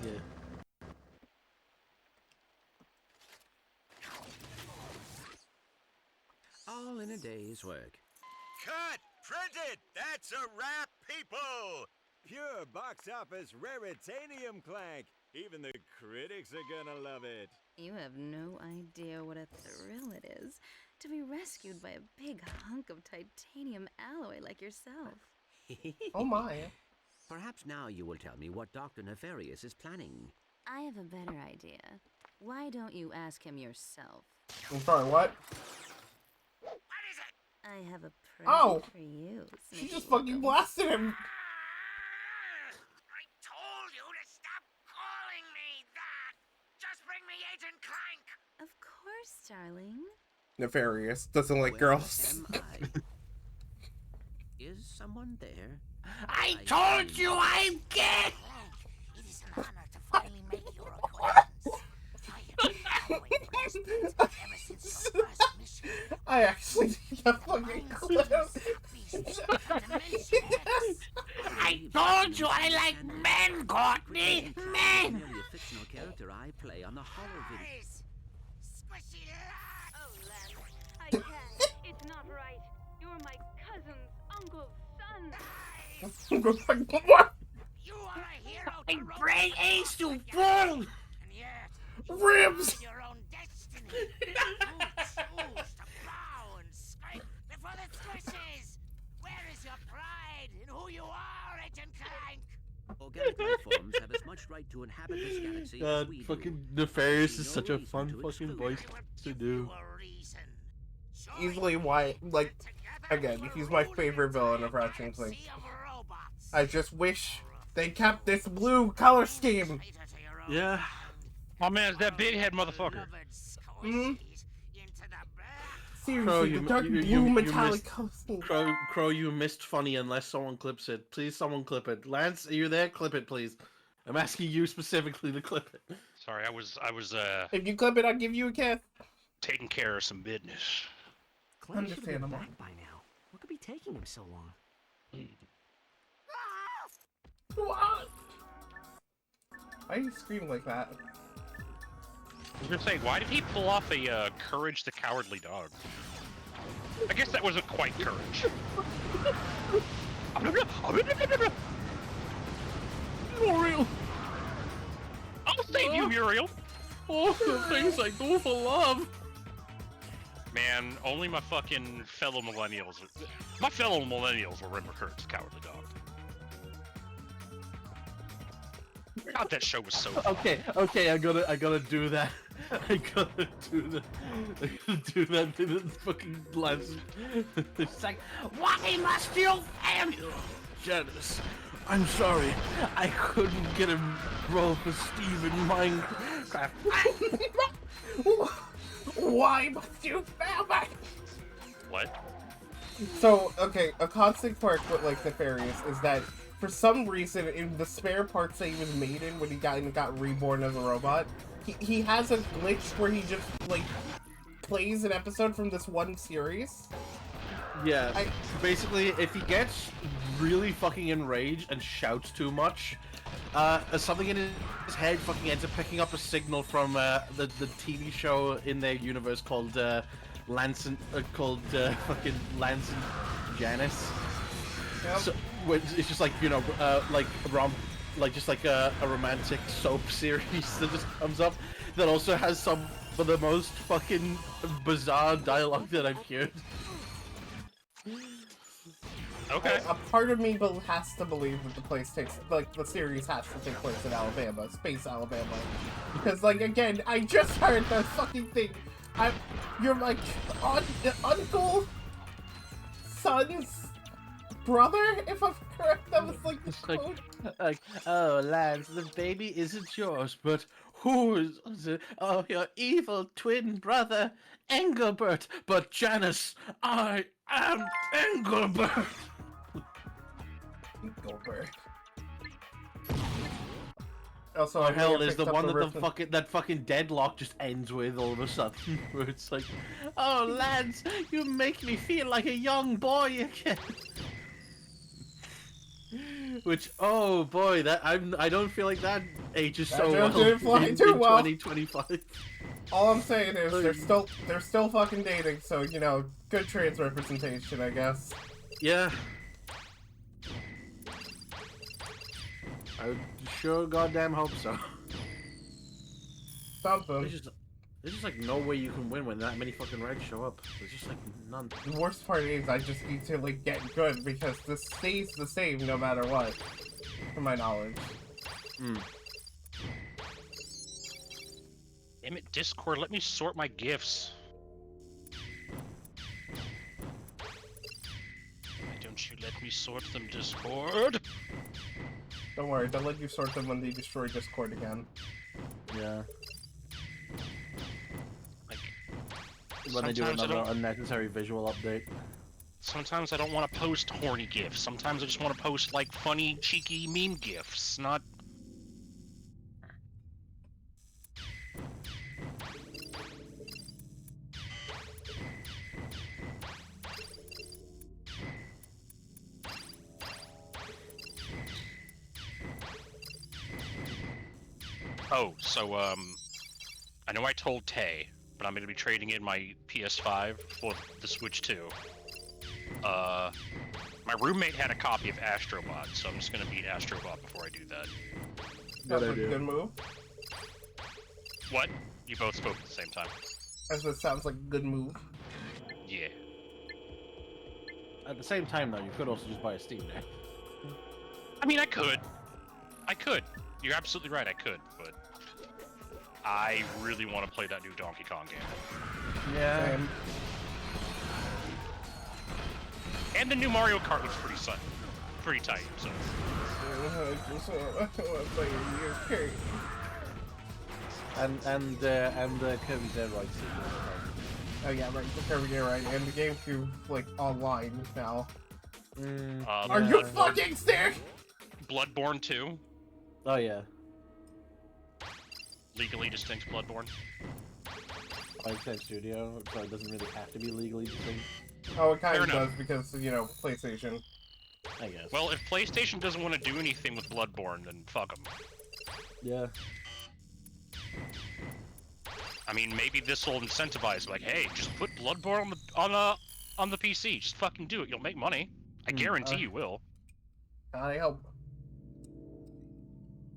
Yeah. All in a day's work. Cut! Print it! That's a wrap, people! Pure box office raritanium clank. Even the critics are gonna love it. You have no idea what a thrill it is to be rescued by a big hunk of titanium alloy like yourself. Oh my. Perhaps now you will tell me what Dr. Nefarious is planning. I have a better idea. Why don't you ask him yourself? I'm sorry, what? I have a present Oh! for you. She just Sneaky fucking little- blasted him! Told you to stop calling me that! Just bring me Agent Clank! Of course, darling. Nefarious. Doesn't like girls. Am I? Is someone there? I told you I'm gay! It is an honor to finally make your acquaintance. I have been following Preston ever since your first mission. I actually need that fucking clip. I told you I like men, Courtney! Men! Merely a fictional character I play on the Hollow video. Squishy lot! Oh, Len, I can't. It's not right. You're my cousin's uncle's son. What? You are a hero I to bring romance Ace to like fall! And yet, you Ribs! follow your own destiny. You choose to bow and scrape before the squishes. Where is your pride in who you are, Agent Clank? Organic life forms have as much right to inhabit this galaxy as God, we do. fucking Nefarious is No such a reason fun to fucking exclude voice to do. Easily why, like, again, he's my favorite villain of Ratchet and Clank. I just wish they kept this blue color scheme. Yeah. Oh man, it's that big head motherfucker. Mm? Crow, Seriously, the dark blue metallic missed, color scheme. Crow, you missed funny unless someone clips it. Please, someone clip it. Lance, are you there? Clip it, please. I'm asking you specifically to clip it. Sorry, I was If you clip it, I'll give you a kiss. taking care of some business. Clank should have been Understandable. back by now. What could be taking him so long? What? Why are you screaming like that? I was just saying, why did he pull off a Courage the Cowardly Dog? I guess that wasn't quite courage. Muriel! I'll save you, Muriel! Oh, the things I do for love! Man, only my fucking fellow millennials will remember Courage the Cowardly Dog. God, that show was so fun. Okay, I gotta do that. I gotta do that to the fucking Lance. It's like, why must you fail me? Janice, I'm sorry. I couldn't get a role for Steve in Minecraft. Why must you fail me? What? So, okay, a constant quirk with, like, Nefarious is that for some reason, in the spare parts that he was made in when he got reborn as a robot, he has a glitch where he just, like, plays an episode from this one series. Yeah, basically, if he gets really fucking enraged and shouts too much, something in his head fucking ends up picking up a signal from the TV show in their universe called Lance and fucking Lance and Janice. Yep. So it's just like, you know, just like a romantic soap series that just comes up that also has some of the most fucking bizarre dialogue that I've heard. Okay. A part of me has to believe that the series has to take place in Alabama, Space Alabama, because, like, again, I just heard the fucking thing. You're like uncle, son's brother, if I'm correct. That was like the quote. Like, oh, Lance, the baby isn't yours, but whose? Oh, your evil twin brother, Engelbert. But Janice, I am Engelbert. Engelbert. Also, Oh, I hell may have is the picked one up that that fucking deadlock just ends with all of a sudden, where it's like, oh, Lance, you make me feel like a young boy again. Which, oh boy, I don't feel like that ages so well didn't fly in too well. 2025. All I'm saying is they're still fucking dating, so you know, good trans representation, I guess. Yeah. I sure goddamn hope so. Something. There's just like no way you can win when that many fucking regs show up. There's just like none. The worst part is I just need to like get good because this stays the same no matter what, from my knowledge. Damn it, Discord, let me sort my gifts. Why don't you let me sort them, Discord? Don't worry, they'll let you sort them when they destroy Discord again. Yeah. When they do another unnecessary visual update. Sometimes I don't want to post horny gifs. Sometimes I just want to post, like, funny, cheeky meme gifs, not... Oh, so, I know I told Tay, but I'm going to be trading in my PS5 for the Switch 2. My roommate had a copy of Astrobot, so I'm just going to beat Astrobot before I do that. That's a good move. What? You both spoke at the same time. As it sounds like a good move. Yeah. At the same time, though, you could also just buy a Steam Deck. I mean, I could. You're absolutely right, I could, but... I really want to play that new Donkey Kong game. Yeah. Same. And the new Mario Kart looks pretty tight, so... And the Kirby Dead Right sequel. Oh yeah, right, the Kirby Dead Right, and the GameCube, like, online now. Are you fucking sick? Bloodborne 2. Oh yeah. Legally distinct Bloodborne. Same studio, so it doesn't really have to be legally distinct. Oh, it kind of does because, you know, PlayStation. I guess. Well, if PlayStation doesn't want to do anything with Bloodborne, then fuck them. Yeah. I mean, maybe this will incentivize, like, hey, just put Bloodborne on the PC. Just fucking do it. You'll make money. I guarantee you will. I hope.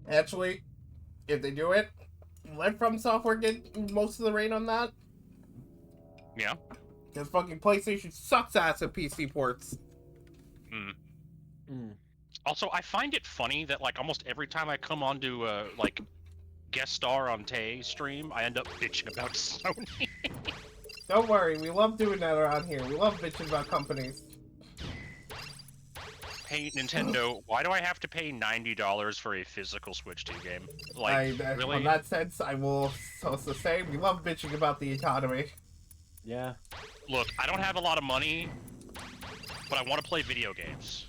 Actually, if they do it, let From Software get most of the reign on that. Yeah. Because fucking PlayStation sucks ass at PC ports. Also, I find it funny that, like, almost every time I come on to, like, guest star on Tay's stream, I end up bitching about Sony. Don't worry, we love doing that around here. We love bitching about companies. Hey, Nintendo, why do I have to pay $90 for a physical Switch 2 game? Like, really? In that sense, I will also say we love bitching about the economy. Yeah. Look, I don't have a lot of money, but I want to play video games.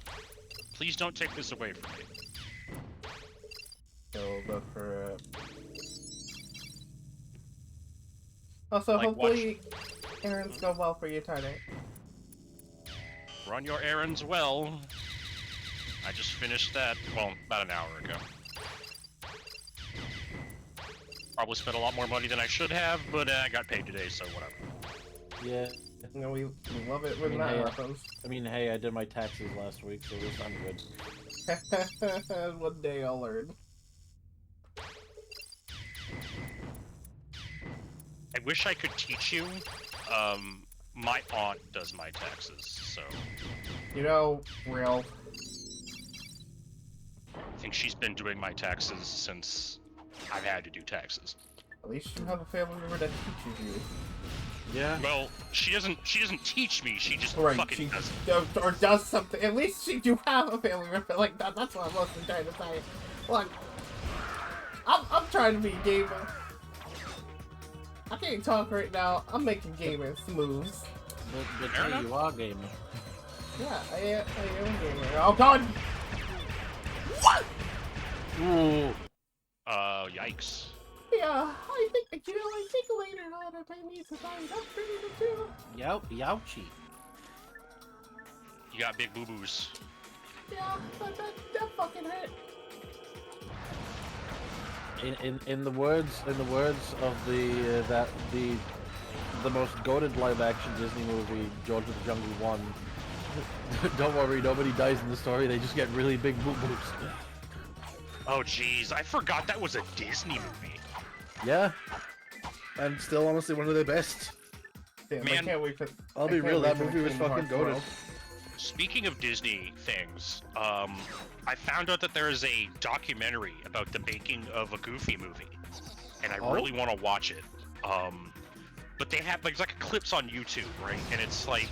Please don't take this away from me. So look for it. Also, like, hopefully, errands go well for you, Tarnet. Run your errands well. I just finished that, well, about an hour ago. Probably spent a lot more money than I should have, but I got paid today, so whatever. Yeah. You know, we love it when that happens. I mean, hey, I did my taxes last week, so at least I'm good. One day I'll learn. I wish I could teach you. My aunt does my taxes, so... You know, real. I think she's been doing my taxes since I've had to do taxes. At least you have a family member that teaches you. Yeah. Well, she doesn't teach me, she just fucking does it. Or does something. At least you do have a family member like that. That's what I'm mostly trying to say. Look, I'm trying to be a gamer. I can't talk right now. I'm making gaming moves. But hey, you are gamer. Yeah, I am a gamer. Oh god! What? Ooh. Yikes. Yeah, I think later on if I need to find out too. Youchie. You got big boo-boos. Yeah, that fucking hurt. In the words of the most goated live action Disney movie, George of the Jungle 1. Don't worry, nobody dies in the story. They just get really big boobs. Oh jeez, I forgot that was a Disney movie. Yeah, and still honestly one of their best. Damn, Man, I can't wait for. I'll be real, that movie was fucking goated. Speaking of Disney things, I found out that there is a documentary about the making of a Goofy movie, and I really want to watch it. But they have like clips on YouTube, right? And it's like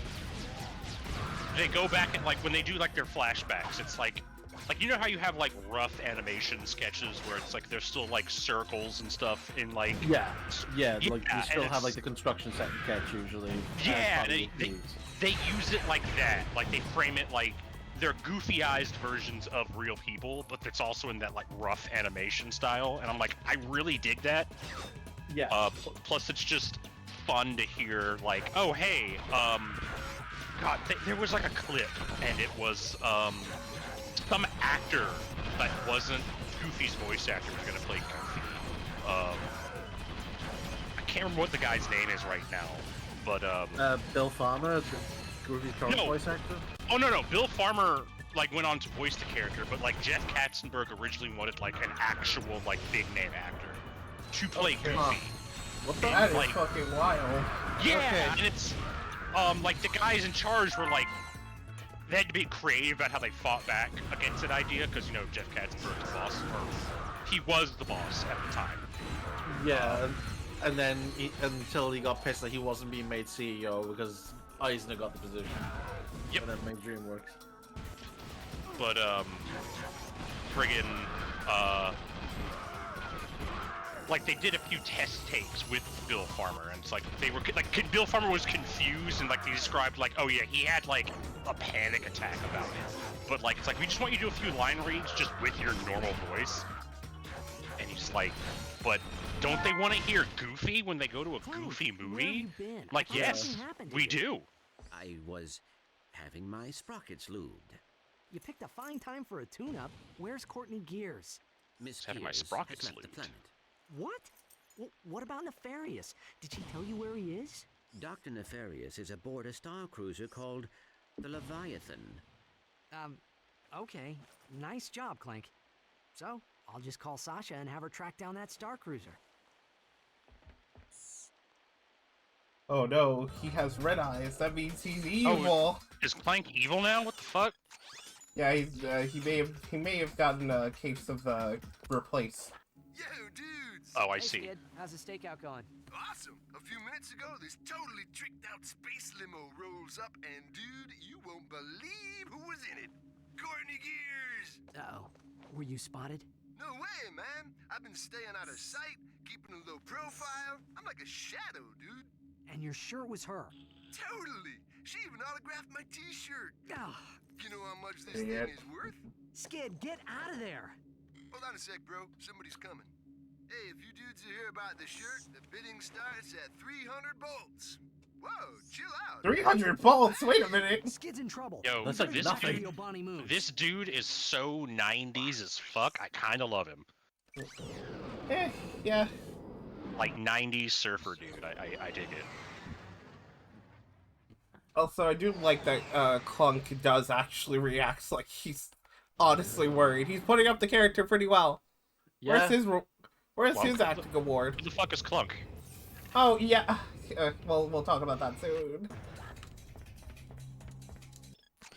they go back and like when they do like their flashbacks, it's like you know how you have like rough animation sketches where it's like there's still like circles and stuff in like yeah, like you still have like the construction set and catch usually. Yeah, they use it like that. Like they frame it like they're goofy-eyed versions of real people, but it's also in that like rough animation style. And I'm like, I really dig that. Yeah. Plus, it's just fun to hear like, oh hey, God, there was like a clip, and it was some actor that wasn't Goofy's voice actor was gonna play Goofy. I can't remember what the guy's name is right now, but Bill Farmer, Goofy's current voice actor. Oh no, Bill Farmer like went on to voice the character, but like Jeff Katzenberg originally wanted like an actual like big name actor to play Goofy. What the? That is fucking wild. Yeah, and it's like the guys in charge were like they had to be creative about how they fought back against that idea because you know Jeff Katzenberg's the boss, or he was the boss at the time. Yeah, and then until he got pissed that he wasn't being made CEO because Eisner got the position. Yep. And then made DreamWorks. But friggin' like they did a few test takes with Bill Farmer, and it's like they were like Bill Farmer was confused, and like they described like, oh yeah, he had like a panic attack about it, but like it's like we just want you to do a few line reads just with your normal voice, and he's like, but don't they want to hear Goofy when they go to a Goofy movie? Like yes, we do. I was having my sprockets lubed. You picked a fine time for a tune-up. Where's Courtney Gears? Miss Having my Gears sprockets has left the lubed. planet. What? What about Nefarious? Did she tell you where he is? Dr. Nefarious is aboard a star cruiser called the Leviathan. Okay. Nice job, Clank. So, I'll just call Sasha and have her track down that star cruiser. Oh no, he has red eyes. That means he's evil. Oh, is Clank evil now? What the fuck? Yeah, he's he may have gotten a case of replace. Yo, dudes! Oh, I Hey, see. Skid, how's the stakeout going? Awesome! A few minutes ago, this totally tricked out space limo rolls up, and dude, you won't believe who was in it. Courtney Gears! Uh-oh. Were you spotted? No way, man! I've been staying out of sight, keeping a low profile. I'm like a shadow, dude. And you're sure it was her? Totally! She even autographed my t-shirt. Ah. You know how much this thing is worth? Skid, get out of there! Hold on a sec, bro. Somebody's coming. Hey, if you dudes are here about the shirt, the bidding starts at 300 bolts. Whoa, chill out. 300 bolts? Wait a minute. Skid's in trouble. Yo, That's like nothing. This dude is so 90s as fuck. I kind of love him. Yeah. Like 90s surfer dude. I dig it. Also, I do like that Clunk does actually react like he's honestly worried. He's putting up the character pretty well. Yeah. Where's his acting award? Who the fuck is Clunk? Oh yeah. Well, we'll talk about that soon.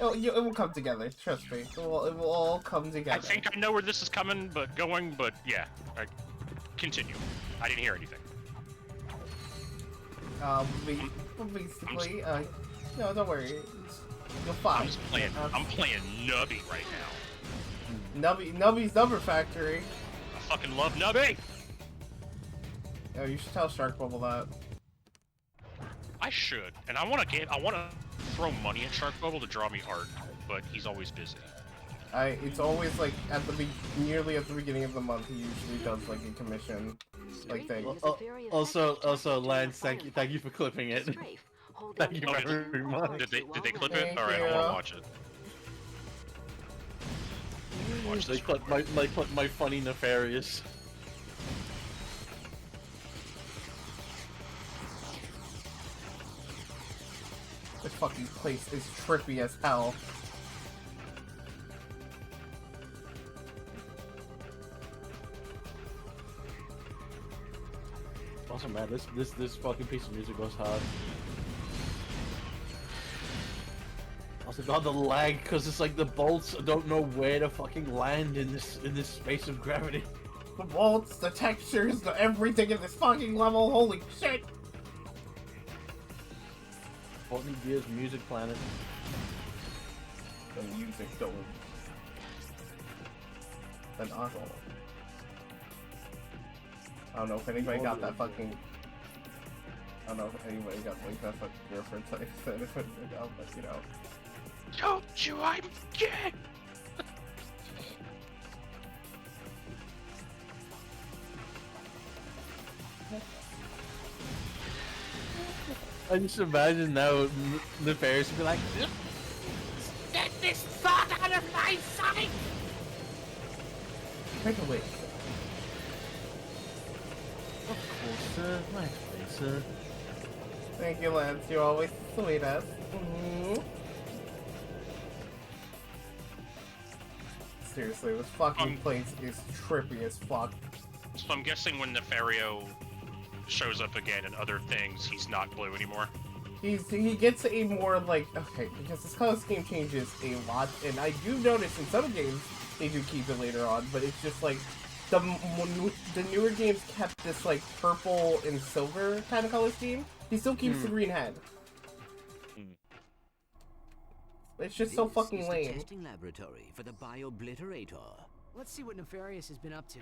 It will come together. Trust me. It will all come together. I think I know where this is coming, but yeah. Continue. I didn't hear anything. Basically, no, don't worry. You'll find. I'm playing Nubby right now. Nubby's Number Factory. I fucking love Nubby! Oh, you should tell Shark Bubble that. I should, and I want to throw money at Shark Bubble to draw me art, but he's always busy. It's always like nearly at the beginning of the month. He usually does like a commission, like thing. Also, Lance, thank you for clipping it. Thank you very much. Did they clip it? All right, I want to watch it. They clip my funny Nefarious. place is trippy as hell. Awesome, man. This fucking piece of music goes hard. Also, God, the lag, because it's like the bolts don't know where to fucking land in this space of gravity. The bolts, the textures, the everything in this fucking level. Holy shit! Courtney Gear's Music Planet. The music don't. An awesome. I don't know if anybody got that fucking. I don't know if anybody got like that fucking reference I said, but you know. Told you I'm gay! I just imagine now the Ferris would be like, Get this thought out of my sight! Take a wait. of course, sir. My place, sir. Thank you, Lance. You're always the sweetest. Seriously, this fucking place is trippy as fuck. So I'm guessing when Nefario shows up again and other things, he's not blue anymore. He gets a more like, okay, because this color scheme changes a lot, and I do notice in some games they do keep it later on, but it's just like the newer games kept this like purple and silver kind of color scheme. He still keeps the green head. It's just so fucking This is lame. the testing laboratory for the Biobliterator. Let's see what Nefarious has been up to.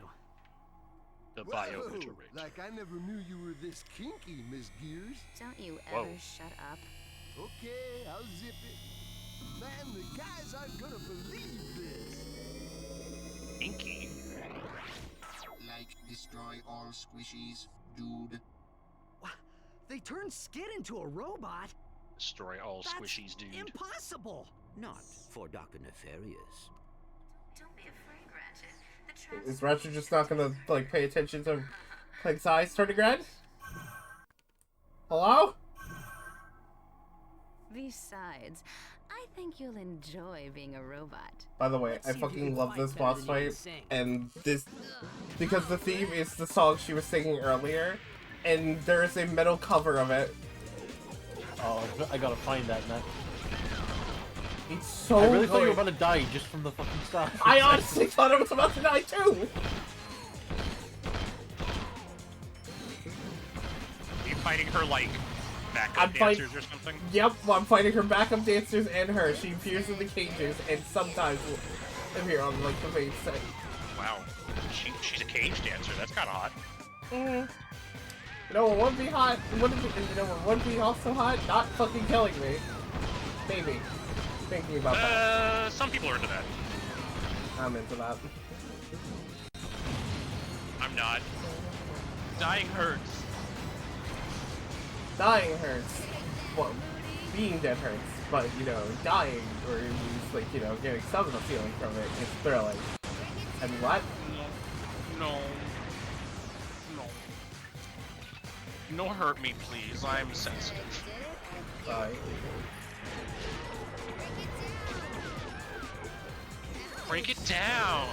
The Whoa, Biobliterator. like I never knew you were this kinky, Miss Gears. Don't you Whoa. ever shut up. Okay, I'll zip it. Man, the guys aren't gonna believe this. Inky. Like, destroy all squishies, dude. They turned Skid into a robot? Destroy all squishies, dude. Impossible! Not for Dr. Nefarious. Don't be afraid, Ratchet. The Is Ratchet just not gonna like pay attention to Clank's eyes turning red? Hello? Besides, I think you'll enjoy being a robot. By the way, I fucking love this boss fight, and this because the theme is the song she was singing earlier, and there is a metal cover of it. Oh, I gotta find that, man. It's so I really thought you were good. about to die just from the fucking start. I honestly thought I was about to die too. Are you fighting her like backup dancers or something? Yep, I'm fighting her backup dancers and her. She appears in the cages and sometimes will appear on like the main set. Wow. She's a cage dancer. That's kind of hot. You know what would be hot? You know what would be also hot? Not fucking killing me. Maybe. Thinking about that. Some people are into that. I'm into that. I'm not. Dying hurts. Dying hurts. Well, being dead hurts. But, you know, dying, or at least, like, you know, getting some of the feeling from it is thrilling. And what? No. No hurt me, please. I'm sensitive. Bye. Break it down!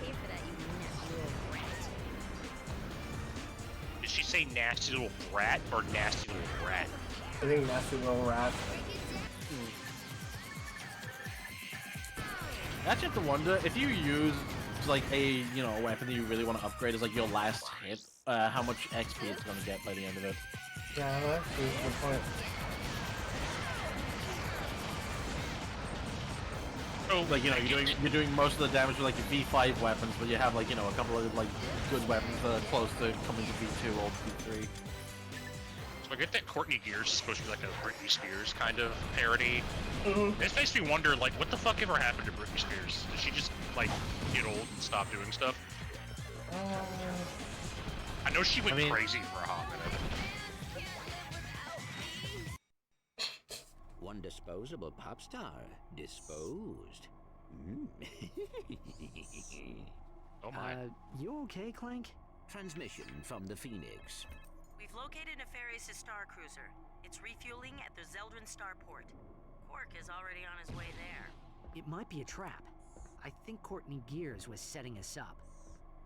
Pay for that, you nasty little rat. Did she say nasty little brat or nasty little rat? I think nasty little rat. I actually have to wonder if you use like a weapon that you really want to upgrade as like your last hit, how much XP it's gonna get by the end of it. Yeah, that's a good point. Oh, like you're doing most of the damage with like your V5 weapons, but you have like a couple of like good weapons that are close to coming to V2 or V3. So I get that Courtney Gears is supposed to be like a Britney Spears kind of parody. Mm-hmm. This makes me wonder, like, what the fuck ever happened to Britney Spears? Did she just, like, get old and stop doing stuff? I know she went crazy for a hot minute. One disposable pop star disposed. Oh my. You okay, Clank? Transmission from the Phoenix. We've located Nefarious' star cruiser. It's refueling at the Zeldrin starport. Quark is already on his way there. It might be a trap. I think Courtney Gears was setting us up.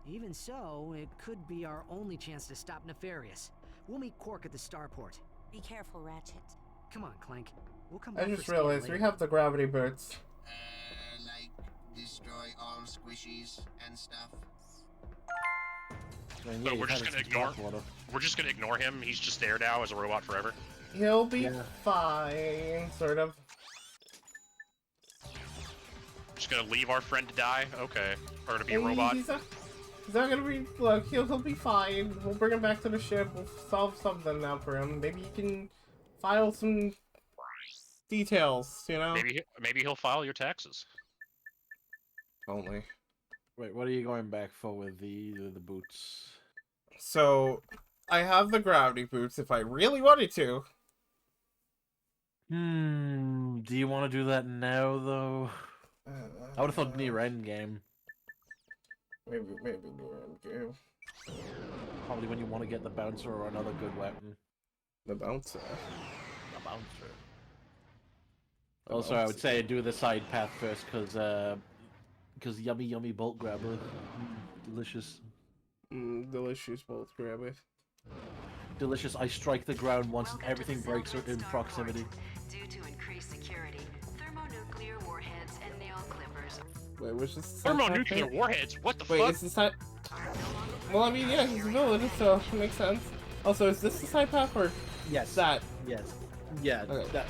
Even so, it could be our only chance to stop Nefarious. We'll meet Quark at the starport. Be careful, Ratchet. Come on, Clank. We'll come I back just for scan realized later. we have the gravity boots. Like, destroy all squishies and stuff. So we're just gonna ignore. We're just gonna ignore him. He's just there now as a robot forever. He'll be fine, sort of. Just gonna leave our friend to die. Okay, or to be a Hey, robot. He's not gonna be. Look, he'll be fine. We'll bring him back to the ship. We'll solve something now for him. Maybe he can file some details. You know. Maybe he'll file your taxes. Only. Wait, what are you going back for with the boots? So, I have the gravity boots if I really wanted to. Do you want to do that now, though? I would have thought near end game. Maybe near end game. Probably when you want to get the bouncer or another good weapon. The bouncer. The bouncer. Also, I would say do the side path first, because yummy bolt grabber. Delicious. Delicious bolt grabber. Delicious. I strike the ground once and everything breaks in proximity. Due to increased security, thermonuclear warheads and nail clippers. Wait, which is Thermonuclear warheads? What the Wait, fuck? is this side? Well, I mean, yeah, he's a villain, so it makes sense. Also, is this the side path or yes? That? Yes. Yeah. Okay. That.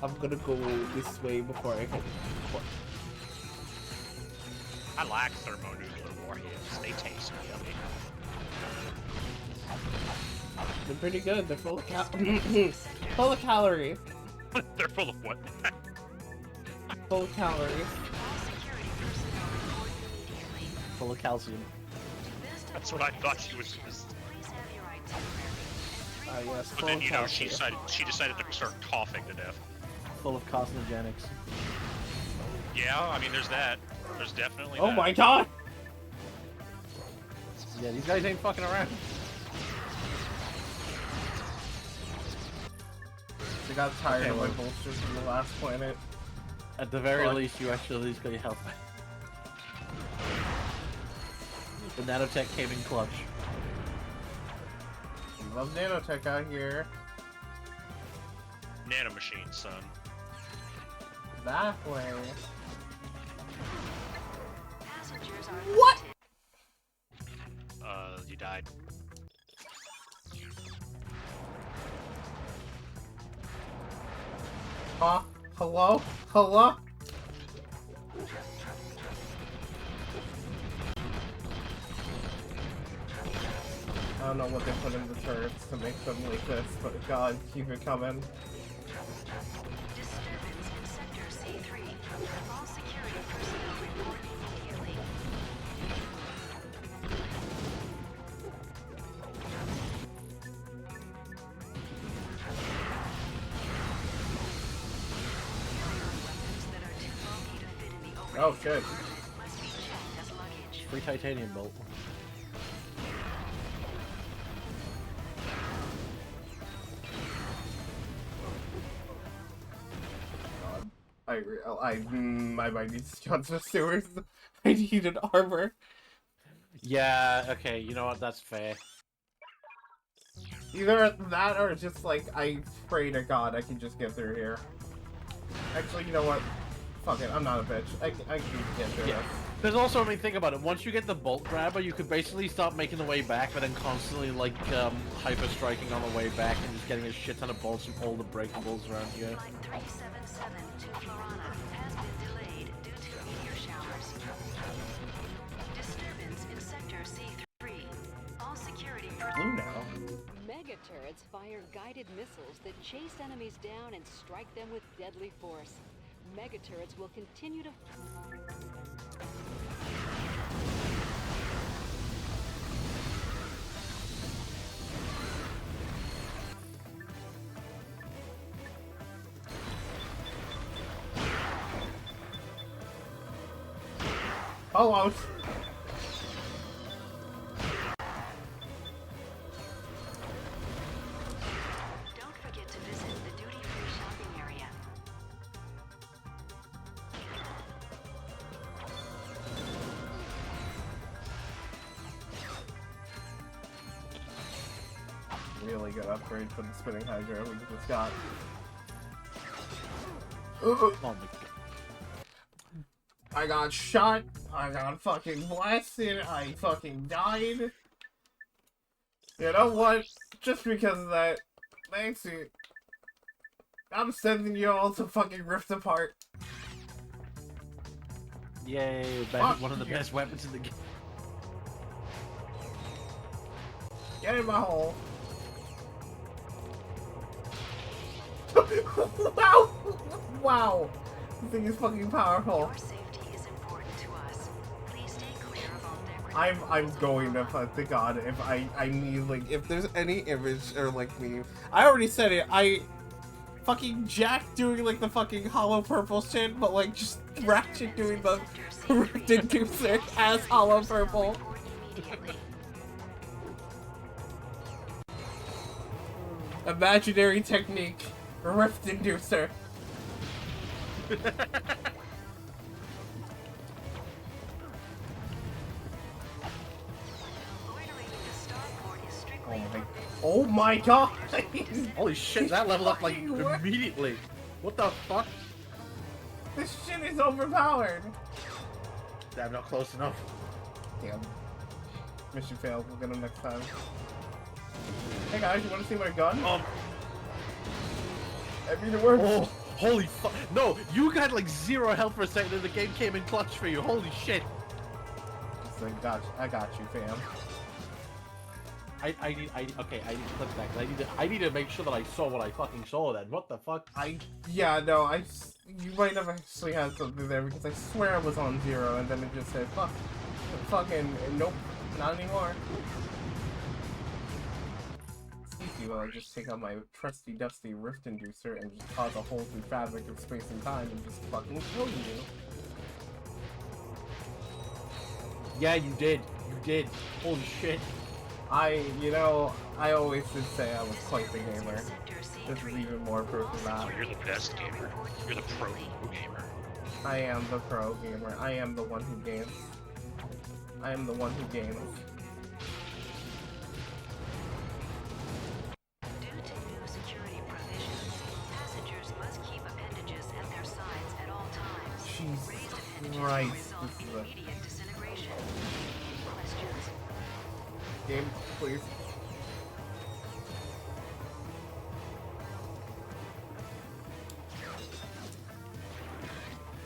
I'm gonna go this way before I hit. I like thermonuclear warheads. They taste yummy. They're pretty good. They're full of full of calories. They're full of what? Full of calories. Full of calcium. That's what I thought she was. Yes, But full then of she calcium. decided to start coughing to death. Full of carcinogenics. Yeah, I mean, there's that. There's definitely. Oh that. my god! Yeah, these guys ain't fucking around. I got tired of my bolsters from the last planet. At the very least, you actually at least got your health back. The nanotech came in clutch. Love nanotech out here. Nanomachine, son. That way. What? You died. Hello? Hello? I don't know what they put in the turrets to make them like this, but god, keep it coming. Disturbance in Sector C3. All security personnel report immediately. Oh shit. Free titanium bolt. I might need to jump to the sewers. I need an armor. Yeah, okay, you know what, that's fair. Either that or just like, I pray to God I can just get through here. Actually, you know what? Fuck it, I'm not a bitch. I can get through this. There's also, I mean, think about it. Once you get the bolt grabber, you could basically start making the way back, but then constantly, like, hyper striking on the way back and just getting a shit ton of bolts from all the breakables around here. Flight 377 to Florana has been delayed due to meteor showers. Disturbance in Sector C3. All security Blue now. Mega turrets fire guided missiles that chase enemies down and strike them with deadly force. Mega turrets will continue to... Almost. Don't forget to visit the duty-free shopping area. Really good upgrade for the spinning hydra we just got. Oh my god. I got shot, I got fucking blasted, I fucking died. You know what? Just because of that, Nancy, I'm sending you all to fucking Rift Apart. Yay, one of the best weapons in the game. Get in my hole. Wow! Wow! This thing is fucking powerful. Your safety is important to us. Please stay clear of all debris. I'm going to fuck to God if I need, like, if there's any image or like meme. I already said it. I fucking Jack doing like the fucking hollow purple shit, but like just Ratchet doing the Rift Inducer as hollow purple. Imaginary technique, Rift Inducer. Oh my god! Holy shit, that leveled up like immediately. What the fuck? This shit is overpowered. Damn, not close enough. Damn. Mission failed. We'll get him next time. Hey guys, you want to see my gun? I mean, it works. Oh, holy fuck! No, you got like 0 health for a second, and the game came in clutch for you. Holy shit! So I got you, fam. I need to click that. I need to make sure that I saw what I fucking saw. Then what the fuck? Yeah, no, you might have actually had something there because I swear I was on 0, and then it just said fucking nope, not anymore. Well, I just take out my trusty dusty Rift Inducer and just cause a hole through fabric of space and time and just fucking kill you. Yeah, you did. You did. Holy shit. I always did say I was quite the gamer. This is even more proof of that. Oh, you're the best gamer. You're the pro gamer. I am the pro gamer. I am the one who games. I am the one who games. Right. Game, please.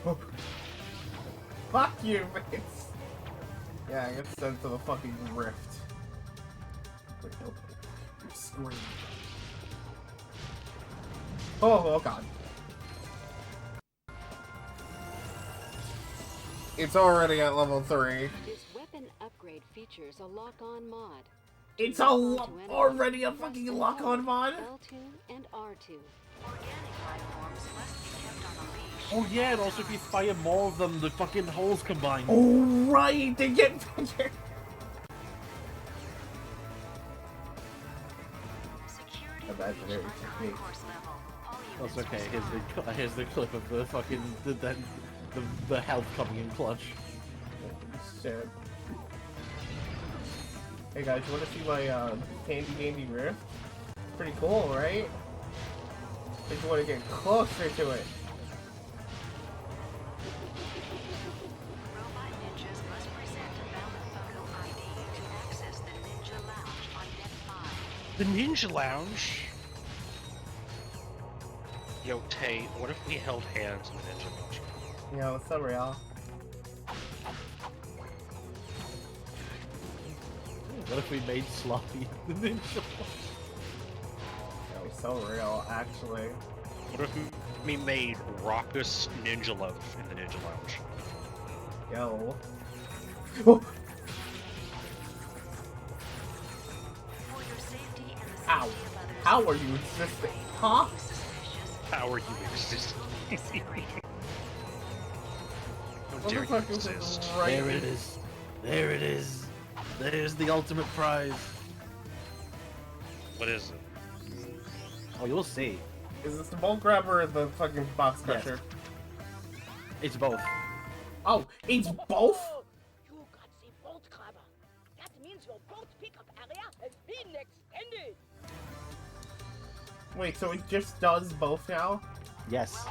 Oh. Fuck you, Vince! Yeah, I get sent to the fucking rift. Wait, no. You scream. Oh god. It's already at level 3. This weapon upgrade features a lock-on mod. It's already a fucking lock-on mod? L2 and R2. Organic life forms must be kept on a leash. Oh yeah, and also if you fire more of them, the fucking holes combine. Oh right, they get bigger. Imaginary technique. That's okay. Here's the clip of the fucking the health coming in clutch. Shit. Hey guys, you want to see my handy dandy rift? Pretty cool, right? But you want to get closer to it. Robot ninjas must present a valid photo ID to access the Ninja Lounge on Deck 5. The Ninja Lounge? Yo, Tay, what if we held hands in the Ninja Lounge? Yeah, what's up, real? What if we made Sloppy the Ninja Lounge? That was so real, actually. What if we made Raucous Ninja Loaf in the Ninja Lounge? Yo. Oh. Ow. How are you existing? Huh? How are you existing? dare you Motherfucker insist? was right. There it is. There it is. There's the ultimate prize. What is it? Oh, you'll see. Is this the bolt grabber or the fucking box crusher? It's both. Oh, it's both? You got the bolt grabber. That means your bolt pickup area has been extended. Wait, so it just does both now? Yes.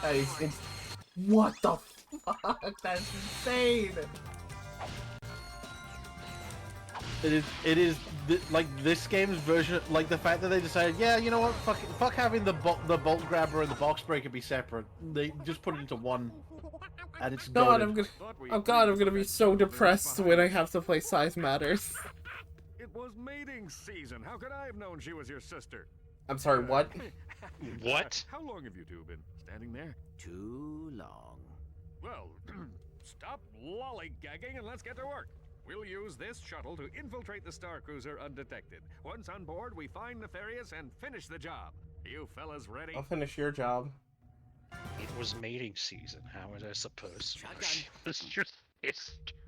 It's what the fuck? That's insane. It is like this game's version, like the fact that they decided, yeah, you know what, fuck having the bolt grabber and the box breaker be separate. They just put it into one, and it's God, goated. I'm gonna be so depressed when I have to play Size Matters. It was mating season. How could I have known she was your sister? I'm sorry, what? What? How long have you two been standing there? Too long. Well, stop lollygagging and let's get to work. We'll use this shuttle to infiltrate the Star Cruiser undetected. Once on board, we find Nefarious and finish the job. You fellas ready? I'll finish your job. It was mating season. How was I supposed to know she was your sister?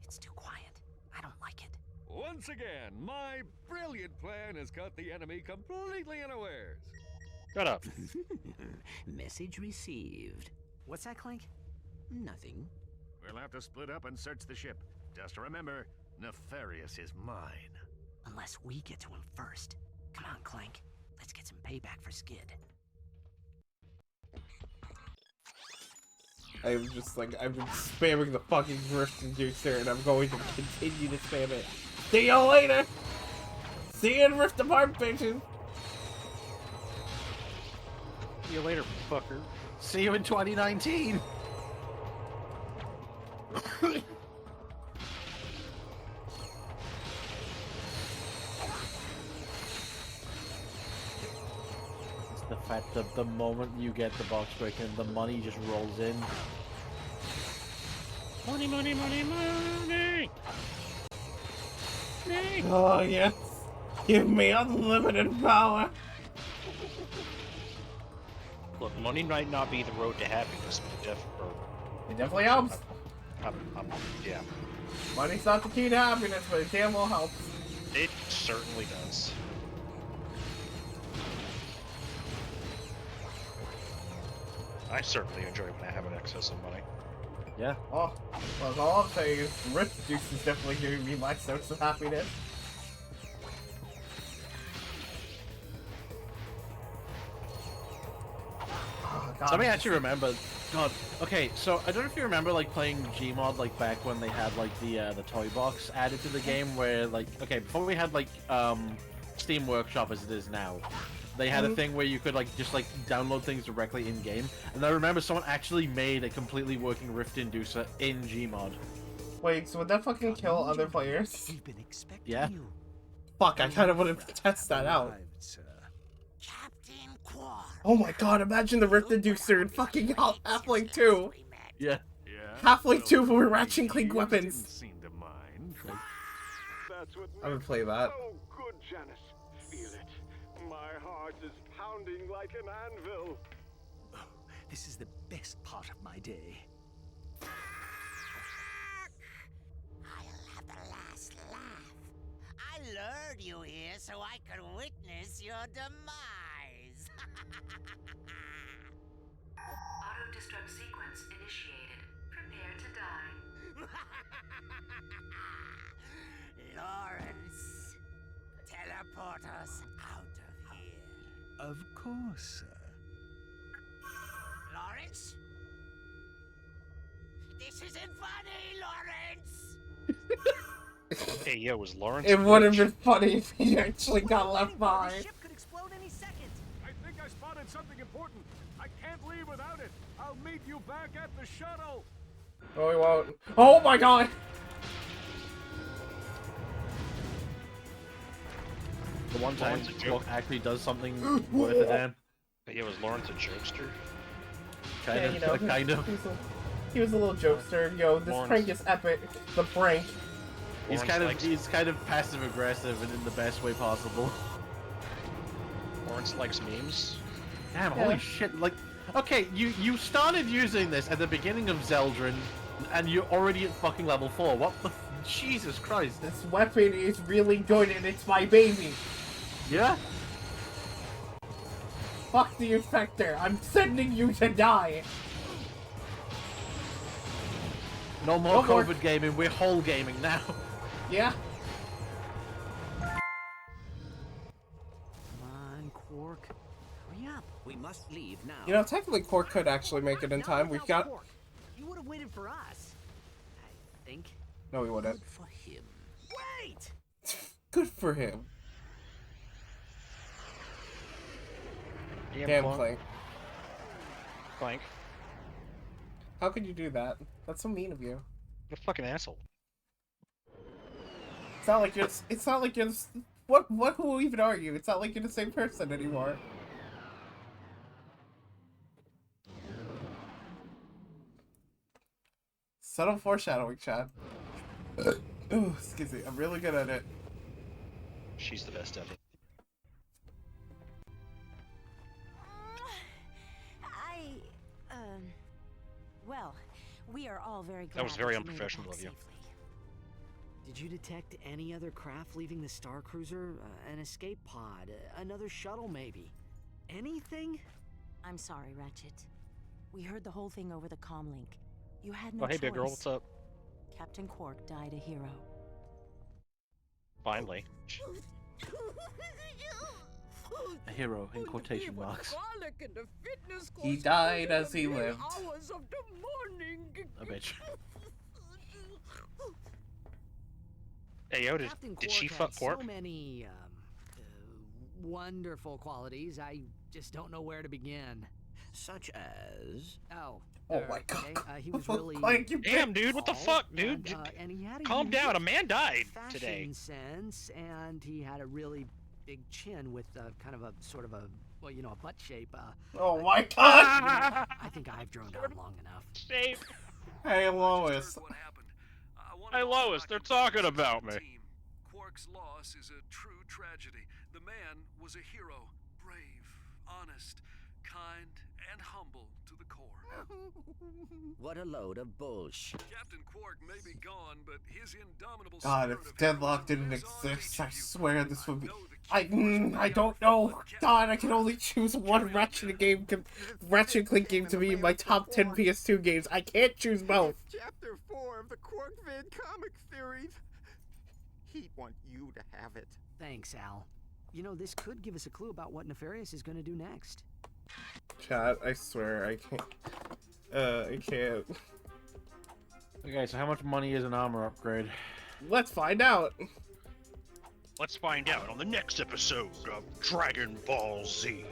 It's too quiet. I don't like it. Once again, my brilliant plan has caught the enemy completely unawares. Shut up. Message received. What's that, Clank? Nothing. We'll have to split up and search the ship. Just remember, Nefarious is mine. Unless we get to him first. Come on, Clank. Let's get some payback for Skid. I'm just like, I've been spamming the fucking Rift Inducer, and I'm going to continue to spam it. See you later! See you in Rift Apart, bitches! See you later, fucker. See you in 2019! The fact that the moment you get the box breaker, the money just rolls in. Money, money, money, money! Oh, yes! Give me unlimited power! Look, money might not be the road to happiness, but It definitely helps. Yeah. Money's not the key to happiness, but it damn well helps. It certainly does. I certainly enjoy when I have an excess of money. Yeah. Oh, well, all I'm saying is Rift Juice is definitely giving me my source of happiness. Oh, God. Something I actually remember. God. Okay, so I don't know if you remember like playing Gmod like back when they had like the toy box added to the game, where like before we had like Steam Workshop as it is now. They had a thing where you could like just like download things directly in game, and I remember someone actually made a completely working Rift Inducer in Gmod. Wait, so would that fucking kill other players? Yeah. Fuck, I kind of want to test that out. Oh my God! Imagine the Rift Inducer in fucking Half-Life 2. Yeah. Half-Life 2 for Ratchet and Clank weapons. Seem to mind. I would play that. Oh, good, Janice. Feel it. My heart is pounding like an anvil. Oh, this is the best part of my day. I'll have the last laugh. I lured you here so I could witness your demise. Auto-destruct sequence initiated. Prepare to die. Lawrence, teleport us out of here. Of course, sir. Lawrence? This isn't funny, Lawrence! Hey, yo, was Lawrence? It would have been funny if he actually got left behind. Could explode any second. I think I spotted something important. I can't leave without it. I'll meet you back at the shuttle. Oh, he won't. Oh my God! The one time Lawrence a joke. actually does something worth it, damn. Hey, yo, was Lawrence a jokester? Kind of, you know, kind of. He was a little jokester. Yo, this Lawrence. prank is epic. The prank. He's kind of passive aggressive and in the best way possible. Lawrence likes memes. Damn, Yeah. holy shit! Like, Okay, you started using this at the beginning of Zeldrin, and you're already at fucking level 4. What the... Jesus Christ. This weapon is really good and it's my baby. Yeah? Fuck the Infector. I'm sending you to die. No more COVID gaming, we're whole gaming now. Yeah. Come on, Quark. Hurry up. We must leave now. You know, technically Quark could actually make it in time. We've got... Quark. You would have waited for us. I think. No, we wouldn't. Good for him. Wait! Good for him. Damn Clank. Clank. How could you do that? That's so mean of you. What a fucking asshole. It's not like you're... It's not like you're... Who even are you? It's not like you're the same person anymore. Subtle foreshadowing, Chad. Ooh, excuse me. I'm really good at it. She's the best at it. Well, we are all very glad That was very you made it unprofessional back of you. safely. Did you detect any other craft leaving the Star Cruiser? An escape pod? Another shuttle, maybe? Anything? I'm sorry, Ratchet. We heard the whole thing over the comlink. You had no Oh, hey, choice. big girl, what's up? Captain Quark died a hero. Finally. A hero, in quotation marks. He died as he lived. A bitch. Hey, yo, did she fuck Quark? So many wonderful qualities. I just don't know where to begin. Such as... Oh my god. Okay, he was really... Damn, dude, what the fuck, dude? And he had a Calm down, a unique man died fashion today. sense, and he had a really big chin with kind of a sort of a, well, you know, a butt shape. Oh my god! I think I've droned on long enough. Shape. Hey, Lois. Hey, Lois, they're talking about me. Quark's loss is a true tragedy. The man was a hero, brave, honest, kind, and humble to the core. What a load of bullshit. Captain Quark may be gone, but his indomitable God, spirit if of Deadlock didn't exist, I swear this would be... I don't know. God, I can only choose one Ratchet and Clank game to be in my top 10 PS2 games. I can't choose both. Chapter 4 of the Quarkvid comic series. He'd want you to have it. Thanks, Al. You know, this could give us a clue about what Nefarious is going to do next. Chat, I swear, I can't. I can't. Okay, so how much money is an armor upgrade? Let's find out. Let's find out on the next episode of Dragon Ball Z.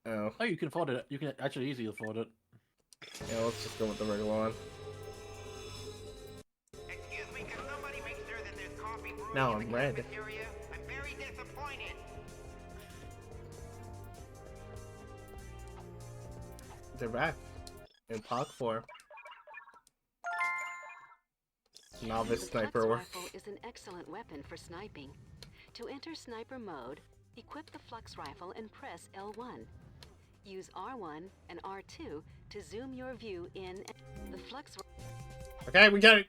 Oh. Oh, you can afford it. You can actually easily afford it. Yeah, let's just go with the regular one. Excuse me, can somebody make sure that there's coffee brewing Now in I'm the red. cafeteria? I'm very disappointed. They're back. In POC form. Novice The sniper flex work. rifle is an excellent weapon for sniping. To enter sniper mode, equip the flux rifle and press L1. Use R1 and R2 to zoom your view in. The flux. Okay, we got it.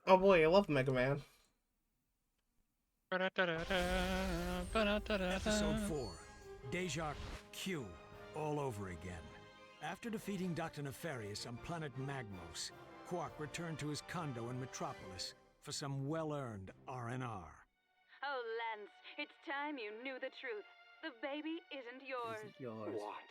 Oh boy, I love Mega Man. Episode 4. Deja Q all over again. After defeating Dr. Nefarious on planet Magmos, Quark returned to his condo in Metropolis for some well-earned R&R. Oh, Lance, it's time you knew the truth. The baby isn't yours. What?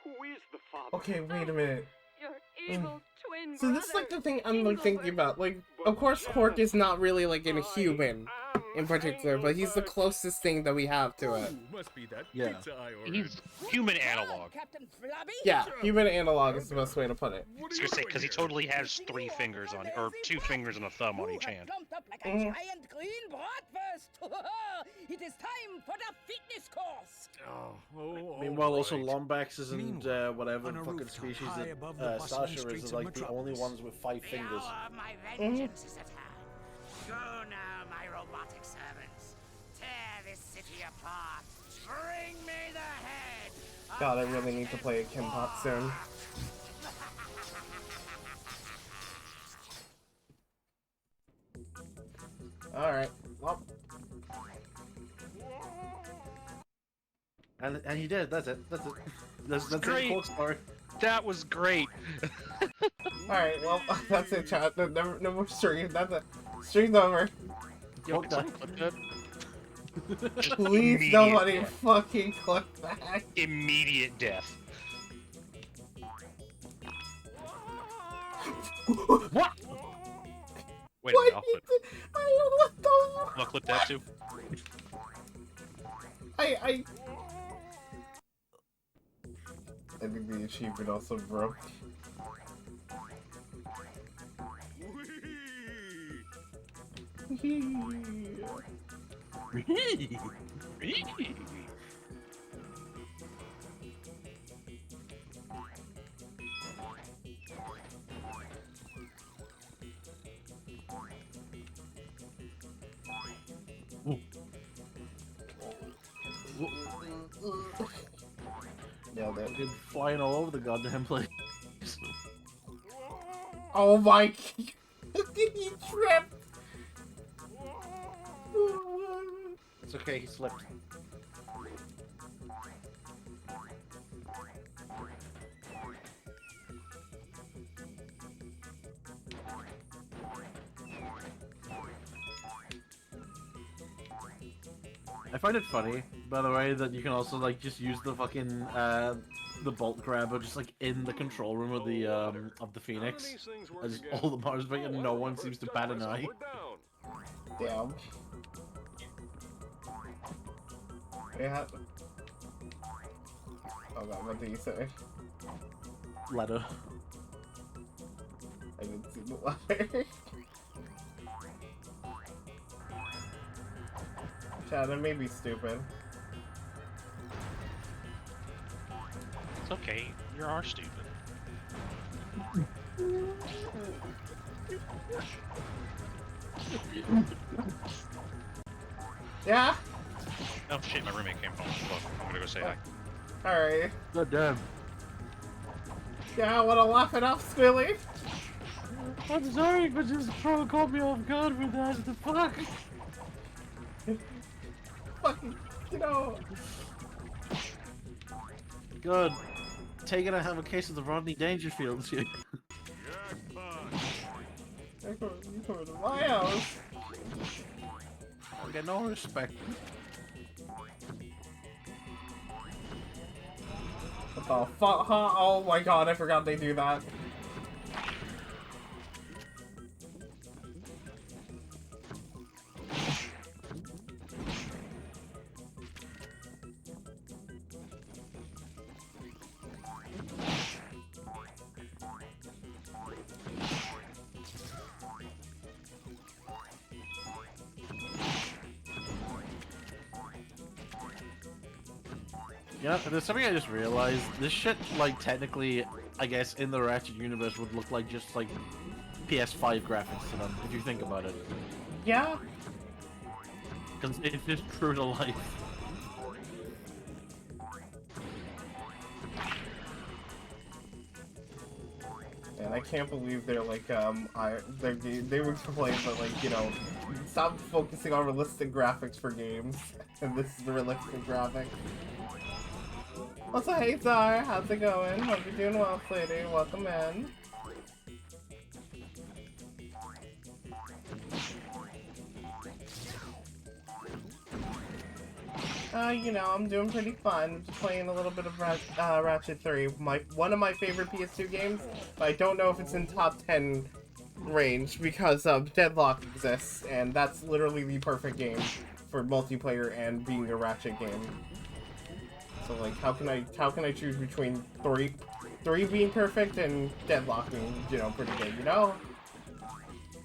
Who is the father? Okay, wait a minute. Your evil twin So this is like the thing I'm like thinking about. Like, of course, Quark is not really like a human in particular, but he's the closest thing that we have to it. Must be that Yeah. pizza I ordered. He's human analog. Yeah, human analog is the best way to put it. I was gonna say, because he totally has 3 fingers on, or 2 fingers and a thumb on each hand. Plumped up like a giant green bratwurst. It is time for the fitness course. Meanwhile, also Lombaxes and whatever fucking species that Sasha is like the only ones with 5 fingers. Hour of my vengeance is at hand. Go now, my robotic servants. Tear this city apart. Bring me the head. God, I really need to play a Kimpot soon. Alright, well. And he did, that's it. That's great. It, story. That was great. Alright, well, that's it, chat. No more stream. That's it. Stream's over. Yo, can someone clip that? Please nobody fucking click that. Immediate death. What? Wait a minute, I'll clip. What the? I'll clip that too. I think the achievement also broke. Yeah, that did flying all over the goddamn place. Oh my! He tripped. It's okay, he slipped. I find it funny, by the way, that you can also like just use the fucking the bolt grabber just like in the control room of the Phoenix. As all the bars break and no one seems to bat an eye. Damn. Yeah. Oh god, what did you say? Letter. I didn't see the letter. Chad, that may be stupid. It's okay, you are stupid. Yeah? Oh shit, my roommate came home. Look, I'm gonna go say hi. Alright. God damn. Yeah, I wanna laugh it off, Spilly. I'm sorry, but just caught me off guard with that. The fuck? Fucking, you know. Good. Taking I have a case of the Rodney Dangerfields here. You come to my house. I get no respect. What the fuck, huh? Oh my god, I forgot they do that. Yeah, there's something I just realized. This shit, like, technically, I guess, in the Ratchet universe would look like just, like, PS5 graphics to them, if you think about it. Yeah? Because it's just true to life. And I can't believe they're like, they were complaining that, like, you know, stop focusing on realistic graphics for games, and this is the realistic graphic. What's up, hey Zar? How's it going? Hope you're doing well, sweetie. Welcome in. You know, I'm doing pretty fun. Just playing a little bit of Ratchet 3. One of my favorite PS2 games, but I don't know if it's in top 10 range because Deadlock exists, and that's literally the perfect game for multiplayer and being a Ratchet game. So like, how can I choose between three being perfect and Deadlock being, you know, pretty good? You know,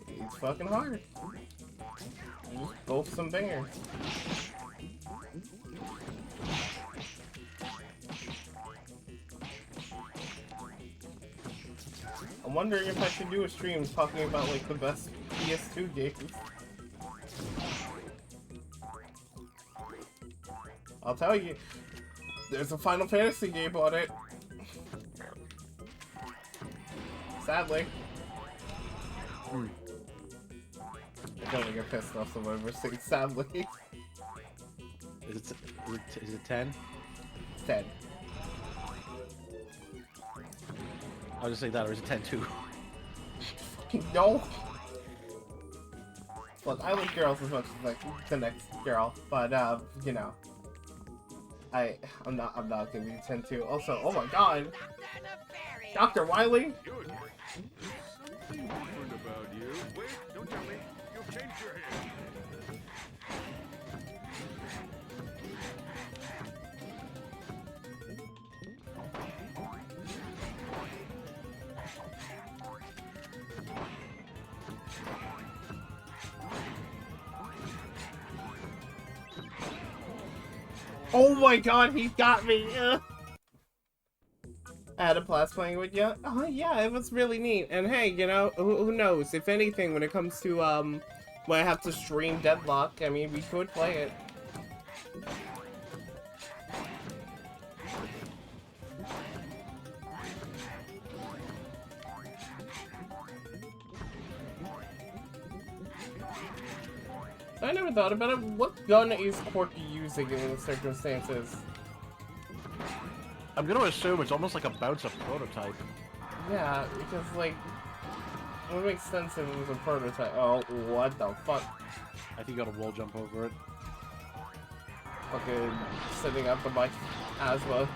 it's fucking hard. Both some bangers. I'm wondering if I should do a stream talking about like the best PS2 games. I'll tell you, there's a Final Fantasy game on it. Sadly. I don't get pissed off someone ever saying sadly. Is it 10? 10. I'll just say that, or is it 10 too? No. Look, I like girls as much as like the next girl, but you know, I'm not gonna be 10 too. Also, oh my God, Dr. Wily. Something different about you. Wait, don't tell me. You've changed your hair. Oh my God, he got me. I had a blast playing with you. Oh yeah, it was really neat. And hey, you know, who knows? If anything, when it comes to when I have to stream Deadlock, I mean, we could play it. I never thought about it. What gun is Corky using in the circumstances? I'm gonna assume it's almost like a bounce-up prototype. Yeah, because like, it would make sense if it was a prototype. Oh, what the fuck? I think you gotta wall jump over it. Fucking sitting up on my asthma.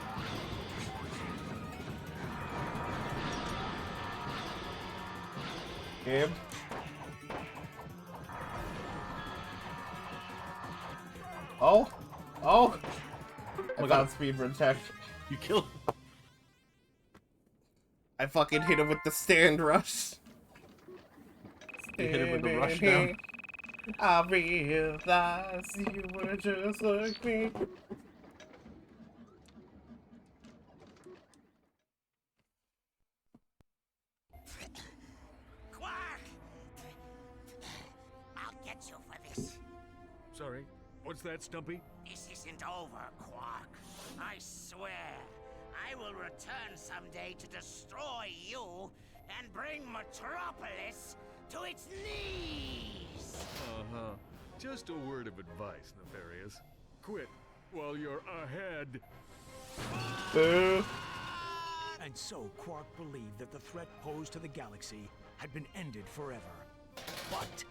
Game. Oh! Oh! I got speed protect. You killed him. I fucking hit him with the stand rush. You hit him with the rush down. I realized you were just like me. Quark! I'll get you for this. Sorry, what's that, Stumpy? This isn't over, Quark. I swear, I will return someday to destroy you and bring Metropolis to its knees! Uh-huh. Just a word of advice, Nefarious. Quit while you're ahead. And so Quark believed that the threat posed to the galaxy had been ended forever. But...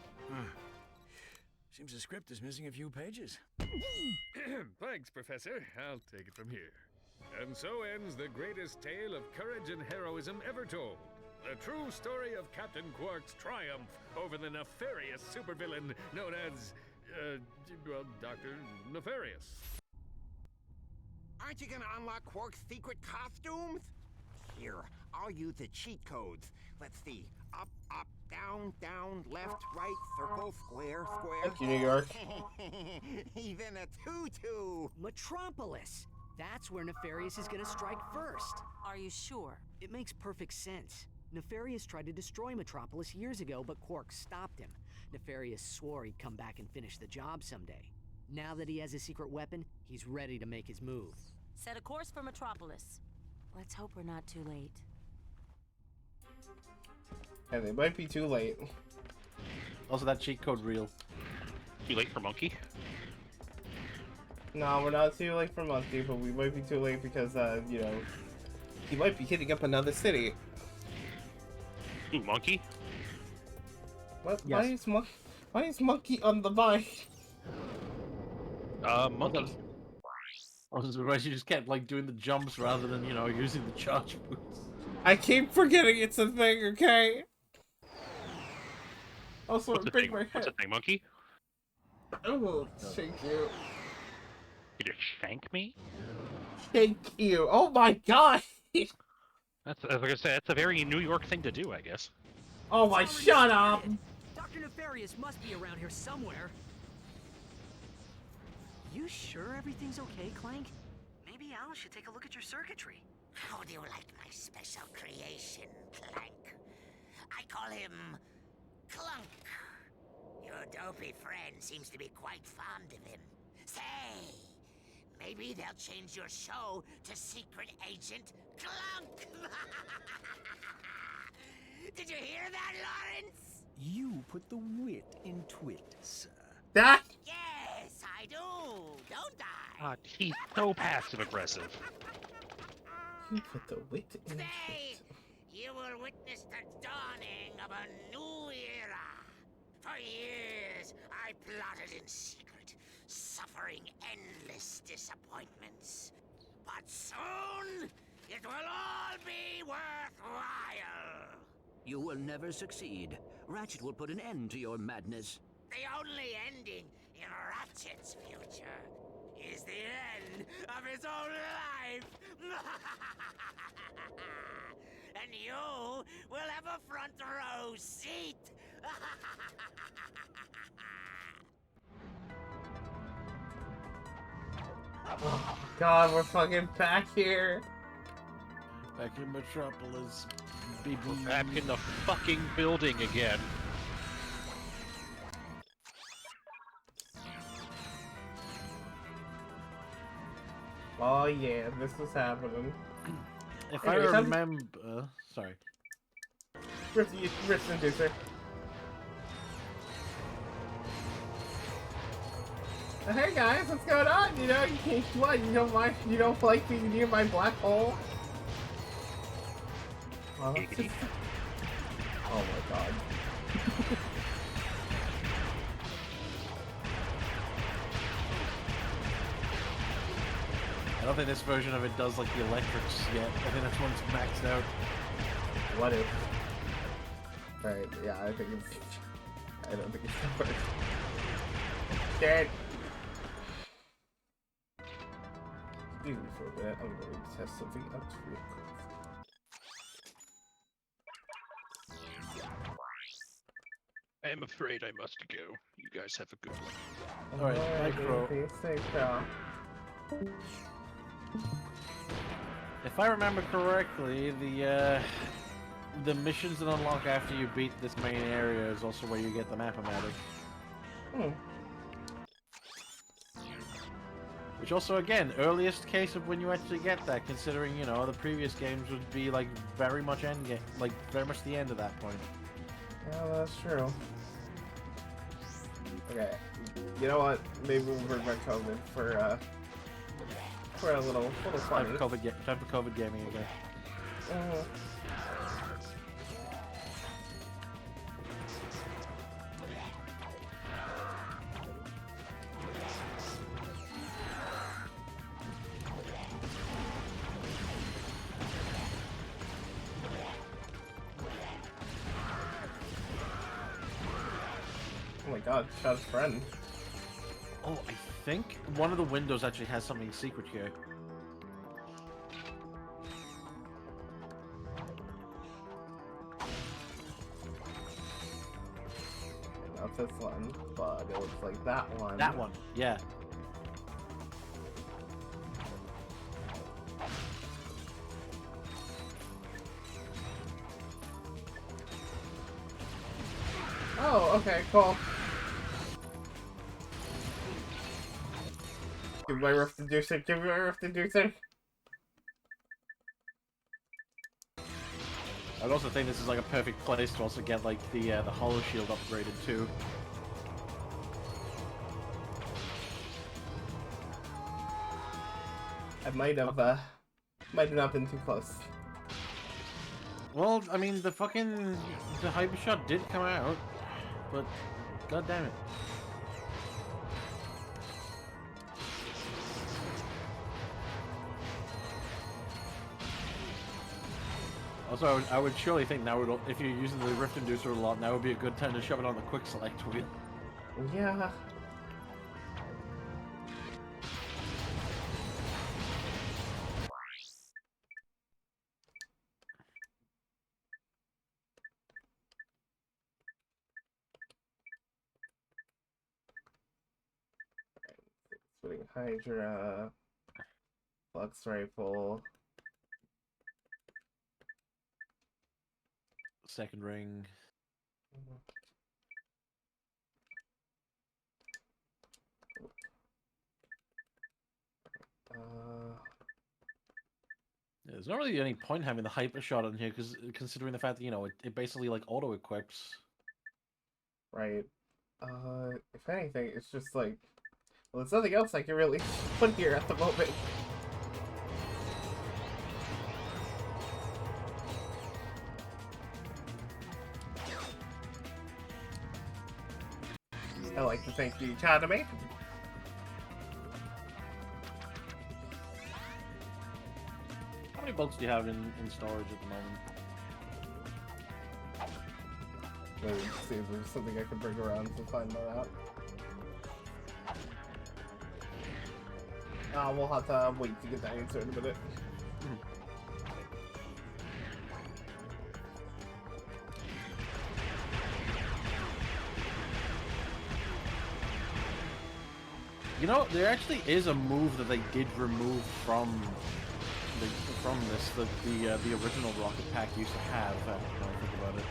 seems the script is missing a few pages. Thanks, Professor. I'll take it from here. And so ends the greatest tale of courage and heroism ever told. The true story of Captain Quark's triumph over the nefarious supervillain known as, well, Dr. Nefarious. Aren't you gonna unlock Quark's secret costumes? Here, I'll use the cheat codes. Let's see. Up, up, down, down, left, right, circle, square, square. Thank you, New York. Even a tutu. Metropolis! That's where Nefarious is gonna strike first. Are you sure? It makes perfect sense. Nefarious tried to destroy Metropolis years ago, but Quark stopped him. Nefarious swore he'd come back and finish the job someday. Now that he has a secret weapon, he's ready to make his move. Set a course for Metropolis. Let's hope we're not too late. Yeah, they might be too late. Also, that cheat code real. Too late for Monkey? No, we're not too late for Monkey, but we might be too late because, you know, he might be hitting up another city. Ooh, Monkey? What? Yes. Why is Monkey on the bike? Monkey. I was surprised you just kept, like, doing the jumps rather than, you know, using the charge boots. I keep forgetting it's a thing, okay? Also, What's the break thing? my head. What's the thing, Monkey? I will shake you. Did you shank me? Shake you. Oh my god! That's, like I said, that's a very New York thing to do, I guess. Oh my, shut up! Dr. Nefarious must be around here somewhere. You sure everything's okay, Clank? Maybe Al should take a look at your circuitry. How do you like my special creation, Clank? I call him Clunk. Your dopey friend seems to be quite fond of him. Say, maybe they'll change your show to Secret Agent Clunk. Did you hear that, Lawrence? You put the wit in twit, sir. That? Yes, I do, don't I? He's so passive aggressive. You put the wit in Today, you will witness the dawning of a new era. For years, I plotted in secret, suffering endless disappointments. But soon, it will all be worthwhile. You will never succeed. Ratchet will put an end to your madness. The only ending in Ratchet's future is the end of his own life. And you will have a front row seat. Oh god, we're fucking back here. Back in Metropolis. We're back in the fucking building again. Oh yeah, this is happening. If I remember... sorry. Rift Inducer. Hey guys, what's going on? You know, what? You don't like being near my black hole? Oh, oh my god. I don't think this version of it does like the electrics yet. I think that's when it's maxed out. What if? Right, yeah, I don't think it's gonna work. Dead. Excuse me for a minute, I'm going to test something out real quick. I am afraid I must go. You guys have a good one. Alright, Micro. If I remember correctly, the missions that unlock after you beat this main area is also where you get the Map-O-Matic. Hmm. Which also, again, earliest case of when you actually get that, considering, you know, the previous games would be, like, very much endgame, like, very much the end of that point. Yeah, that's true. Okay, you know what? Maybe we'll bring back COVID for a little funny. Time for COVID gaming again. Oh my god, shot his friend. Oh, I think one of the windows actually has something secret here. Not this one, but it looks like that one. That one, yeah. Oh, okay, cool. Give my Rift Inducer, give me my Rift Inducer. I'd also think this is like a perfect place to also get like the Hollow Shield upgraded too. I might have not been too close. Well, I mean, the Hyper Shot did come out, but god damn it. Also, I would surely think now, if you're using the Rift Inducer a lot, now would be a good time to shove it on the Quick Select wheel. Yeah. Putting Hydra, Flux Rifle. second ring. Yeah, there's not really any point having the hyper shot on here, because considering the fact that, you know, it basically like auto equips. Right. If anything, it's just like, well, there's nothing else I can really put here at the moment. I like to thank the Academy. How many bolts do you have in storage at the moment? Let me see if there's something I can bring around to find that out. We'll have to wait to get that answer in a minute. You know, there actually is a move that they did remove from the original Rocket Pack used to have. Now I think about it.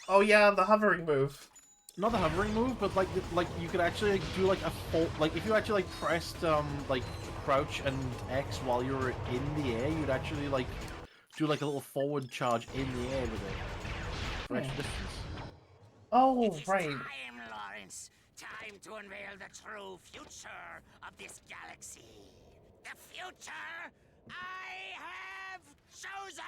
Oh yeah, the hovering move. Not the hovering move, but like you could actually do like a full, like if you actually like pressed like crouch and X while you were in the air, you'd actually like do like a little forward charge in the air with it for extra distance. Oh right. Time, Lawrence. Time to unveil the true future of this galaxy. The future I have chosen!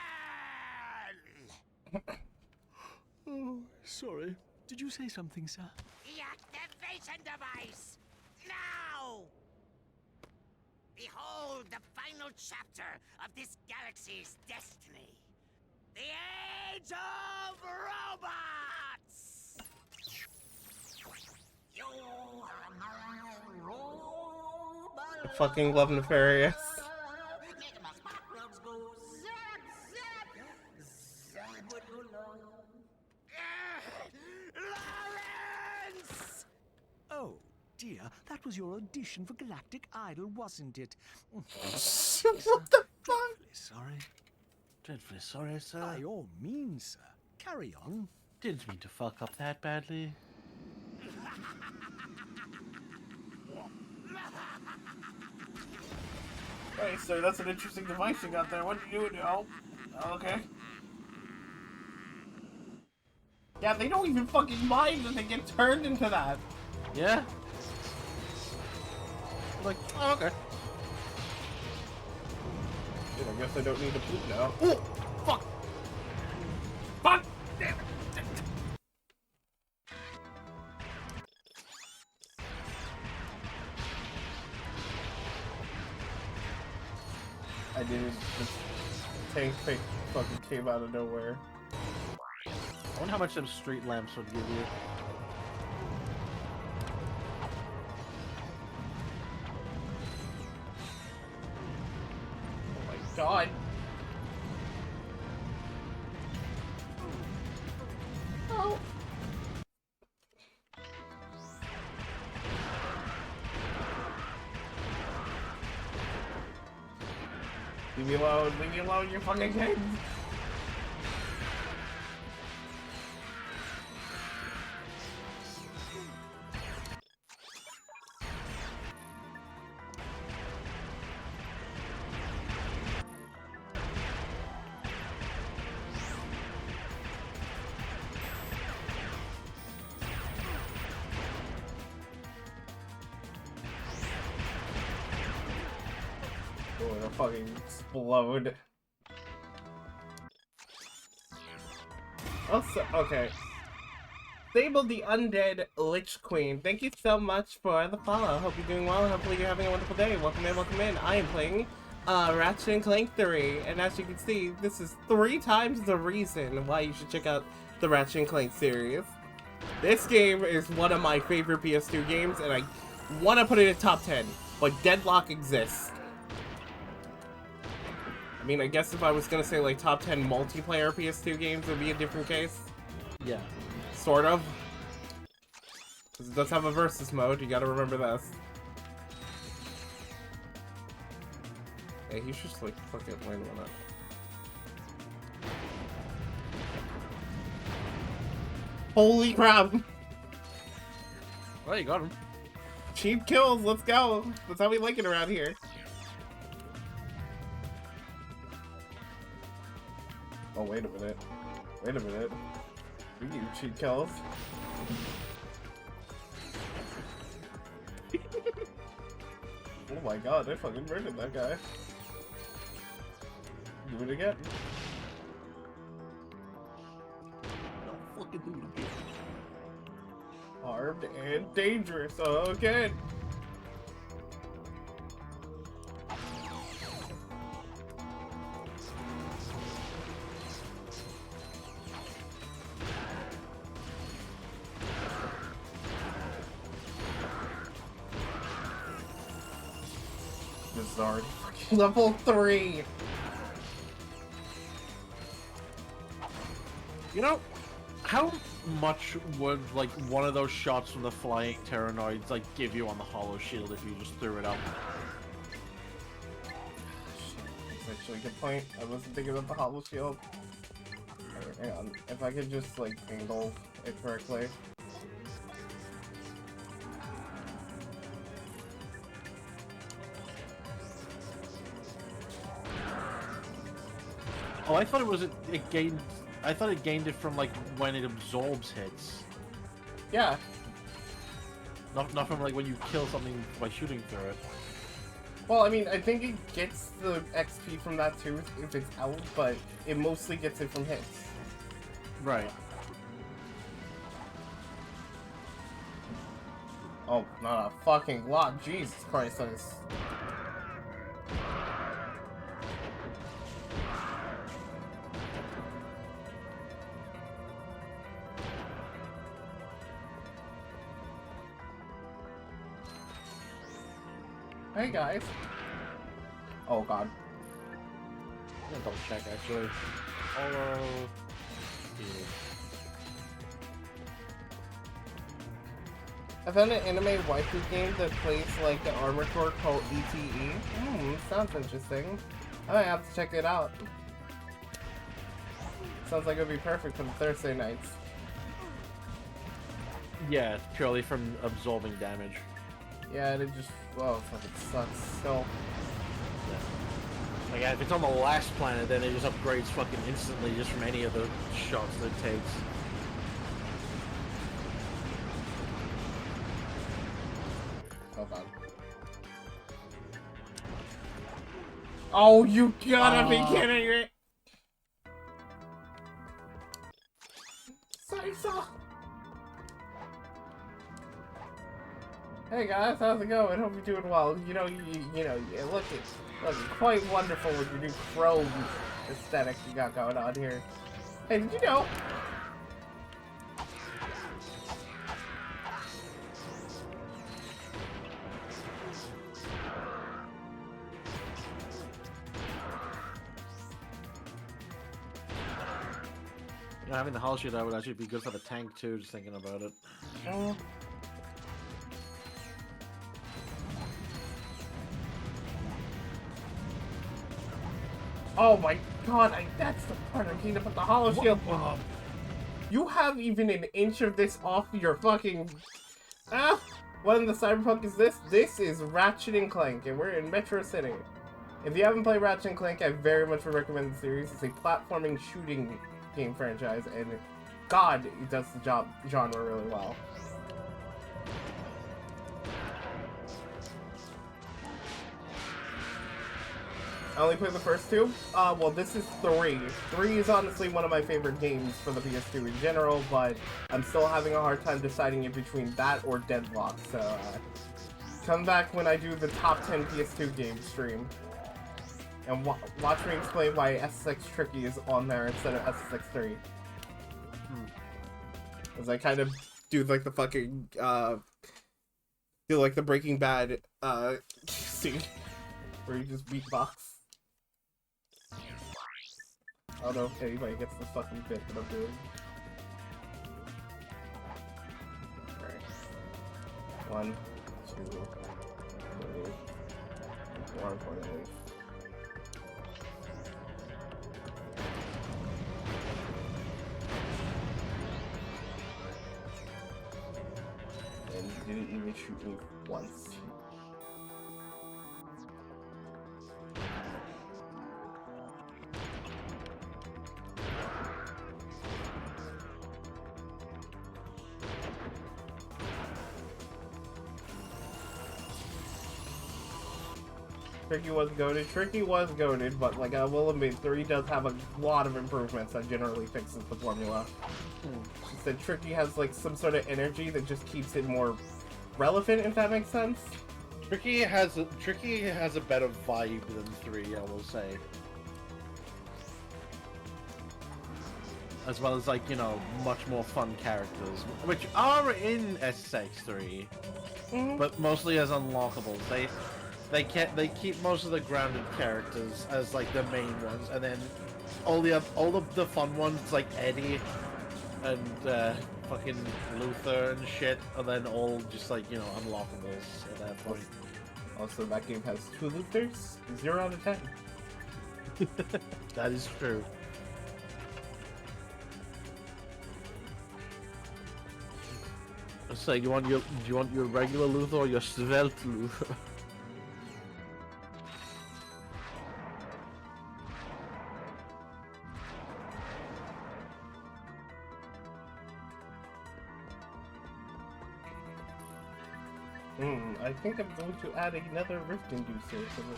Oh, sorry. Did you say something, sir? The activation device! Now! Behold the final chapter of this galaxy's destiny. The Age of Robots! You are my robot. I fucking love Nefarious. Making my spark plugs go zap, zap. Zap with your love. Lawrence! Oh, dear. That was your audition for Galactic Idol, wasn't it? What the fuck? Sorry. Dreadfully sorry, sir. By all means, sir. Carry on. Didn't mean to fuck up that badly. Hey, sir, that's an interesting device you got there. What are you doing? Oh, okay. Yeah, they don't even fucking mind that they get turned into that. Yeah. Like, oh, okay. Dude, I guess I don't need to poop now. Oh, fuck. Fuck! Damn it. I did. This tank fake fucking came out of nowhere. I wonder how much them street lamps would give you. Oh my god. Oh. Leave me alone, you fucking kids! Oh, it'll fucking explode. Also, okay. Sable the Undead Lich Queen. Thank you so much for the follow. Hope you're doing well. Hopefully you're having a wonderful day. Welcome in, welcome in. I am playing Ratchet & Clank 3. And as you can see, this is 3 times the reason why you should check out the Ratchet & Clank series. This game is one of my favorite PS2 games, and I want to put it in top 10. But deadlock exists. I mean, I guess if I was gonna say like top 10 multiplayer PS2 games, it would be a different case. Yeah. Sort of. Because it does have a versus mode, you gotta remember this. Hey, he's just like fucking wait a minute. Holy crap! Well, you got him. Cheap kills, let's go! That's how we like it around here. Oh, wait a minute. Wait a minute. We need cheap kills. Oh my god, I fucking murdered that guy. Do it again. No, fucking do it again. Armed and dangerous again. This is already fucking level 3. You know, how much would like one of those shots from the flying Terranoids like give you on the hollow shield if you just threw it up? That's actually a good point. I wasn't thinking about the hollow shield. Alright, hang on. If I could just like angle it correctly. Oh, I thought it gained. I thought it gained it from like when it absorbs hits. Yeah. Not from like when you kill something by shooting through it. Well, I mean, I think it gets the XP from that too if it's out, but it mostly gets it from hits. Right. Oh, not a fucking lot. Jesus Christ, that is... Hey guys. Oh god. I'm gonna double check actually. Hollow. I found an anime waifu game that plays like the Armor Core called ETE. Sounds interesting. I might have to check it out. Sounds like it would be perfect for the Thursday nights. Yeah, it's purely from absorbing damage. Yeah, and it just, well, fucking sucks. So, like, if it's on the last planet, then it just upgrades fucking instantly just from any of the shots that it takes. hold on. Oh, you gotta be kidding me! Saisa! Hey guys, how's it going? Hope you're doing well. You know, you looking quite wonderful with your new chrome aesthetic you got going on here. Hey, did you know? You know, having the hull shield out would actually be good for the tank too, just thinking about it. Oh my god, that's the part I need to put the hollow shield. You have even an inch of this off your fucking... What in the Cyberpunk is this? This is Ratchet and Clank, and we're in Metro City. If you haven't played Ratchet and Clank, I very much would recommend the series. It's a platforming shooting game franchise, and god, it does the genre really well. I only played the first two. Well, this is 3. 3 is honestly one of my favorite games for the PS2 in general, but I'm still having a hard time deciding in between that or Deadlock, so come back when I do the top 10 PS2 game stream. And watch me explain why SSX Tricky is on there instead of SSX 3. As I kind of do like the fucking, do like the Breaking Bad, scene, where you just beatbox. I don't know if anybody gets the fucking bit that I'm doing. Alright. 1, 2, 3, 4, 48. didn't even shoot me once. Tricky was goated. Tricky was goated, but like I will admit, 3 does have a lot of improvemements that generally fixes the formula. She said Tricky has like some sort of energy that just keeps it more relevant, if that makes sense. Tricky has a better vibe than 3, I will say. As well as, like, you know, much more fun characters, which are in SSX3, but mostly as unlockables. They keep most of the grounded characters as like the main ones, and then all of the fun ones like Eddie and fucking Luther and shit, and then all just like, you know, unlockables at that point. Also, that game has 2 Luthers, 0 out of 10. That is true. So you want your regular Luther or your svelte Luther? I think I'm going to add another rift inducer to the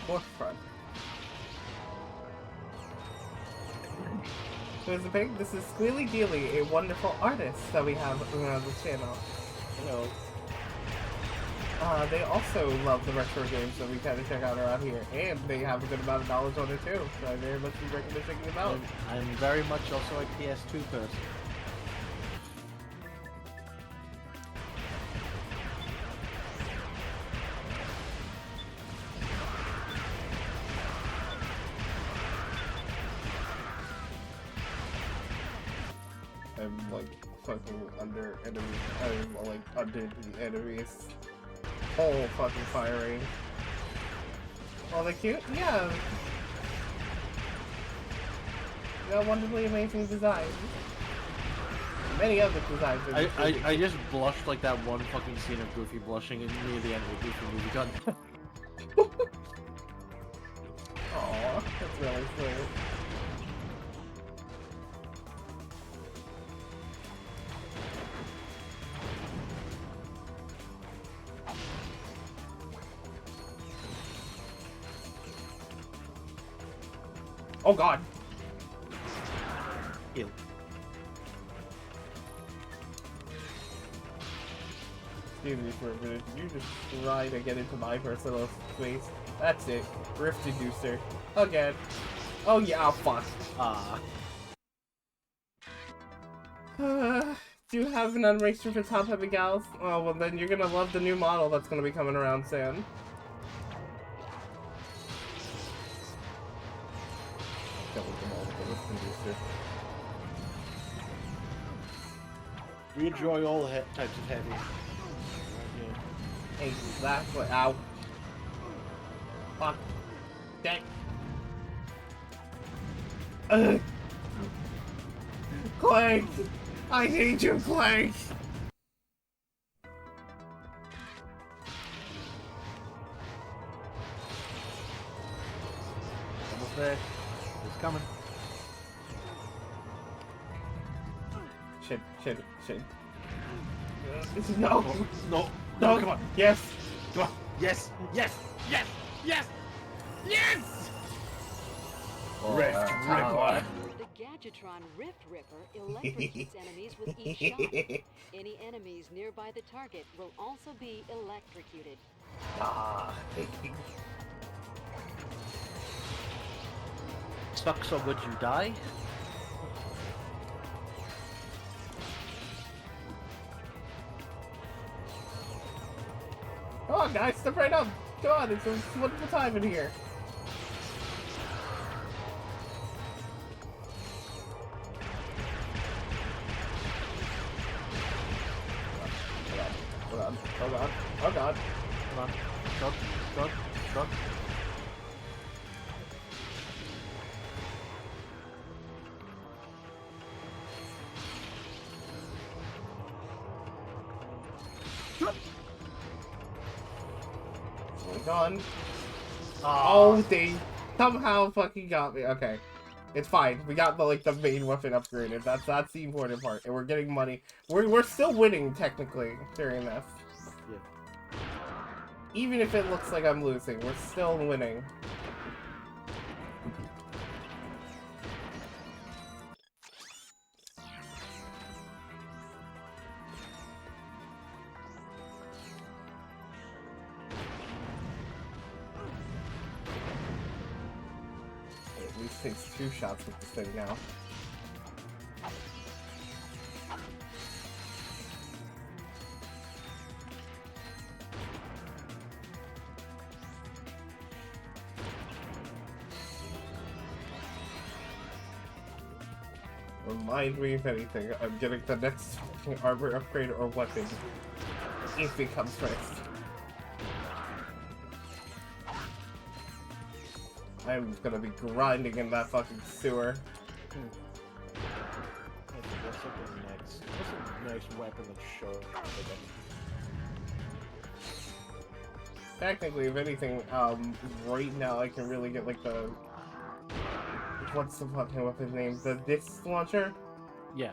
forefront. So as a pig, this is Squealy Dealy, a wonderful artist that we have around the channel. Hello. They also love the retro games that we kind of check out around here, and they have a good amount of knowledge on it too, so I very much would recommend checking them out. I'm very much also a PS2 person. I'm like fucking under enemy. I'm like under the enemy's whole fucking firing. Oh, they're cute? Yeah. They got wonderfully amazing designs. Many other designs. I just blushed like that one fucking scene of Goofy blushing near the end of the Goofy movie gun. Aw, that's really sweet. Oh god! Ew. Excuse me for a minute. You just try to get into my personal space. That's it. Rift Inducer. Again. Oh yeah, fuck. Do you have an unracer for top heavy gals? Oh, well then you're gonna love the new model that's gonna be coming around soon. We enjoy all types of heavy. Exactly. Ow. Fuck. Dang. Clank! I hate you, Clank! Almost there. It's coming. Shit. No! No! No, come on! Yes! Come on! Yes! Yes! Yes! Yes! Yes! Rift Ripper! The Gadgetron Rift Ripper electrocutes enemies with each shot. Any enemies nearby the target will also be electrocuted. Suck so good you die? Come on, guys, step right up! Come on, it's a wonderful time in here. Oh god. Oh god. Come on. Go. gone. Oh, they somehow fucking got me. Okay. It's fine. We got the main weapon upgraded. That's the important part. And we're getting money. We're still winning technically during this. Yeah. Even if it looks like I'm losing, we're still winning. At least takes 2 shots with this thing now. Remind me if anything, I'm getting the next fucking armor upgrade or weapon if it comes first. I'm gonna be grinding in that fucking sewer. What's the next weapon that shows? Technically, if anything, right now I can really get like the... What's the fucking weapon name? The disc launcher? Yeah.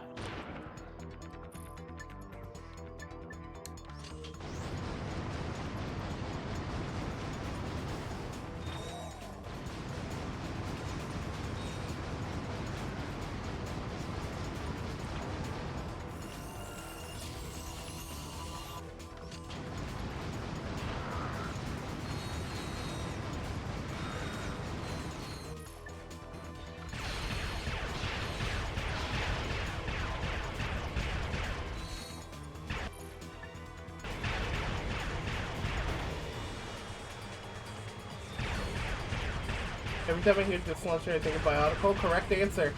Every time I hear disc launcher, I think of Bionicle. Correct answer.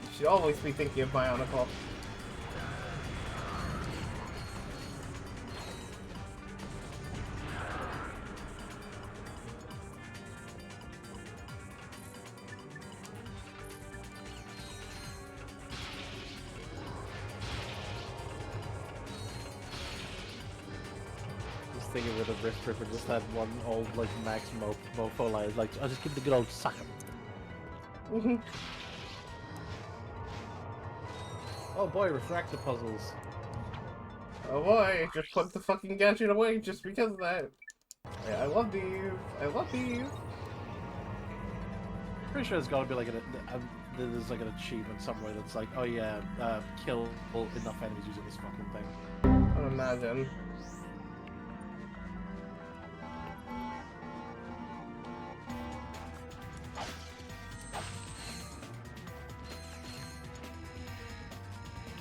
You should always be thinking of Bionicle. Thinking with a wrist ripper, just had one old like Max mofo line, like I'll just give the good old suck 'em. Oh boy, refractor puzzles. Oh boy, just put the fucking gadget away just because of that. Yeah, I love these. I love these. Pretty sure there's gotta be like there's like an achievement somewhere that's like, oh yeah, kill enough enemies using this fucking thing. I would imagine.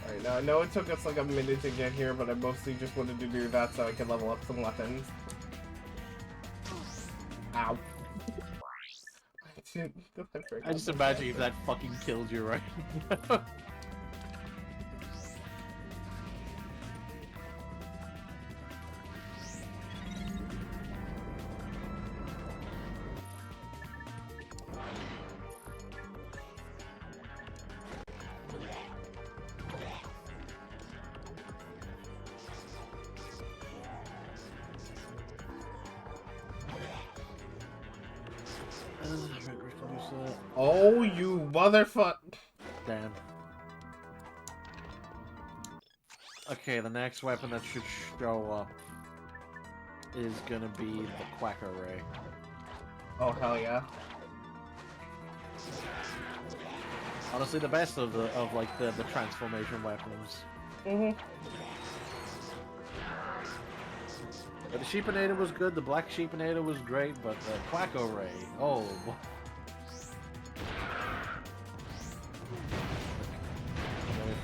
Alright, now I know it took us like a minute to get here, but I mostly just wanted to do that so I could level up some weapons. Ow. I just imagine if that fucking killed you, right? Oh, you motherfucker! Damn. Okay, the next weapon that should show up is gonna be the Quacker Ray. Oh, hell yeah. Honestly, the best of the transformation weapons. But the Sheepinator was good, the Black Sheepinator was great, but the Quacker Ray, oh.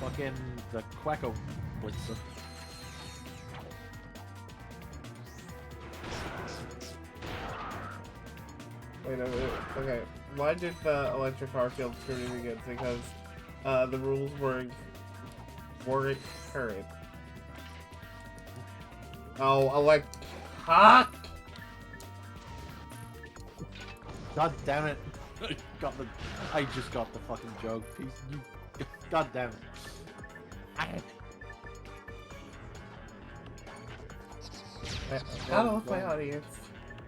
Fucking the Quacker Blitzer. Wait a minute. Okay, why did the electric car field screwed again? Because the rules weren't current. Oh, ha! God damn it! I just got the fucking joke. God damn it! Gotta love my audience.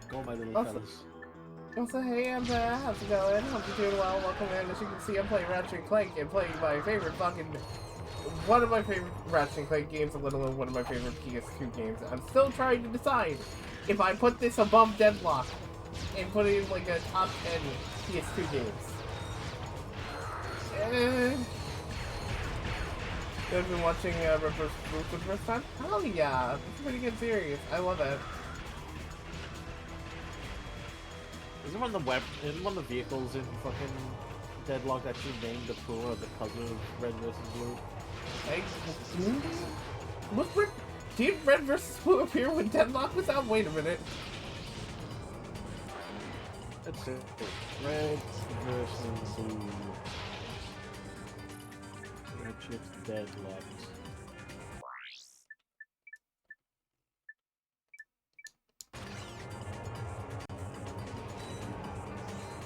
Go, my little Also, fellas. also, hey Amber, how's it going? Hope you're doing well. Welcome in. As you can see, I'm playing Ratchet and Clank and playing my favorite one of my favorite Ratchet and Clank games, let alone one of my favorite PS2 games. I'm still trying to decide if I put this above Deadlock and put it in like a top 10 PS2 games. I've been watching Reverse Blue for the first time. Hell yeah, it's a pretty good series. I love it. Isn't one of the vehicles in fucking Deadlock actually named the poor because of Red vs. Blue? Did Red vs. Blue appear when Deadlock was out? Wait a minute. That's it. Red vs. Blue. Ratchet Deadlocked.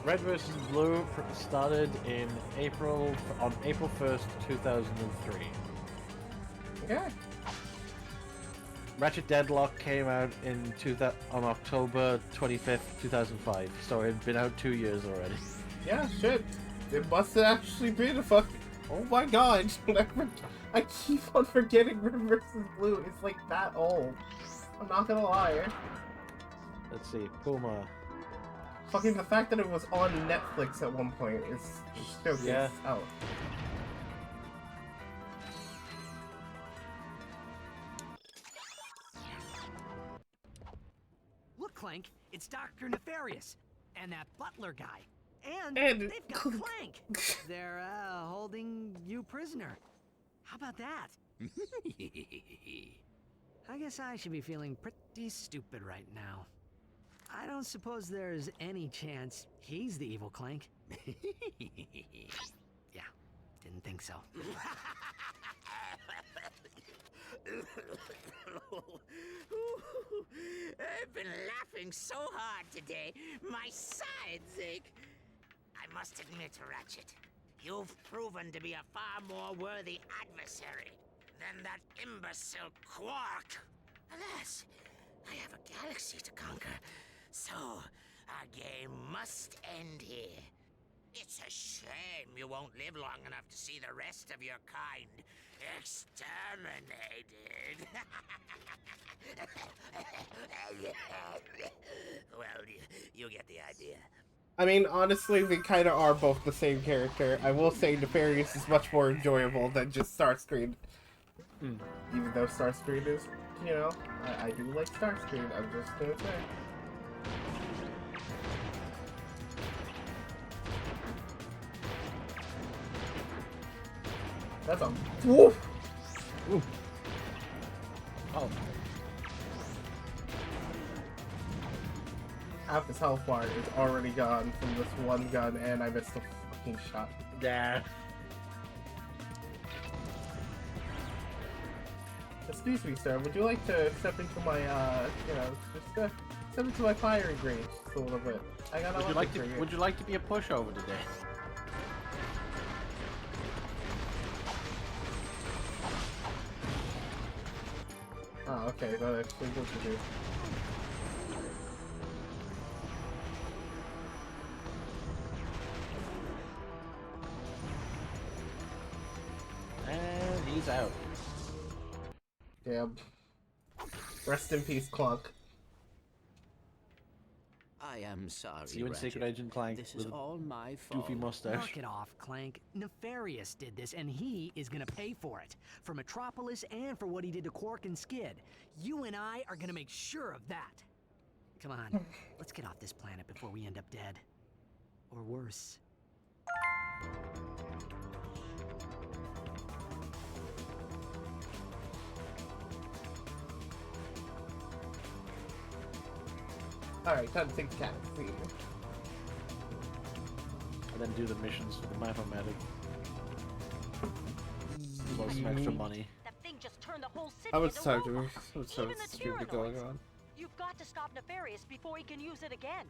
Red vs. Blue started on April 1st, 2003. Okay. Ratchet Deadlock came out on October 25th, 2005, so it had been out 2 years already. Yeah, shit. It must have actually been a fucking... Oh my god. I keep on forgetting Red vs. Blue is like that old. I'm not gonna lie. Let's see, Puma. Fucking the fact that it was on Netflix at one point is showcased out. Look, Clank, it's Dr. Nefarious and that butler guy. And they've got Clank. They're holding you prisoner. How about that? I guess I should be feeling pretty stupid right now. I don't suppose there's any chance he's the evil Clank. Yeah, didn't think so. I've been laughing so hard today, my sides ache. I must admit, Ratchet, you've proven to be a far more worthy adversary than that imbecile Quark. Alas, I have a galaxy to conquer, so our game must end here. It's a shame you won't live long enough to see the rest of your kind exterminated. Well, you get the idea. I mean, honestly, they kind of are both the same character. I will say Nefarious is much more enjoyable than just Starscream. Even though Starscream is, you know, I do like Starscream, I'm just gonna say. That's a woof! Ooh. Oh. Half his health bar is already gone from this one gun, and I missed a fucking shot. Yeah. Excuse me, sir. Would you like to step into my, you know, just step into my firing range just a little bit? I got a lot for you. Would you like to be a pushover today? Oh, okay. That actually good to do. And he's out. Damn. Rest in peace, Clunk. I am sorry, See you in Secret Agent Clank. This is all my fault. Goofy mustache. Knock it off, Clank. Nefarious did this, and he is gonna pay for it. For Metropolis and for what he did to Quark and Skid. You and I are gonna make sure of that. Come on, let's get off this planet before we end up dead. Or worse. Alright, time to take the cat. See you. And then do the missions for the Mathematic. For some extra money. That thing just turned the whole city How much into time do we robots. what's Even so the stupid going Tyrannoids. on? You've got to stop Nefarious before he can use it again.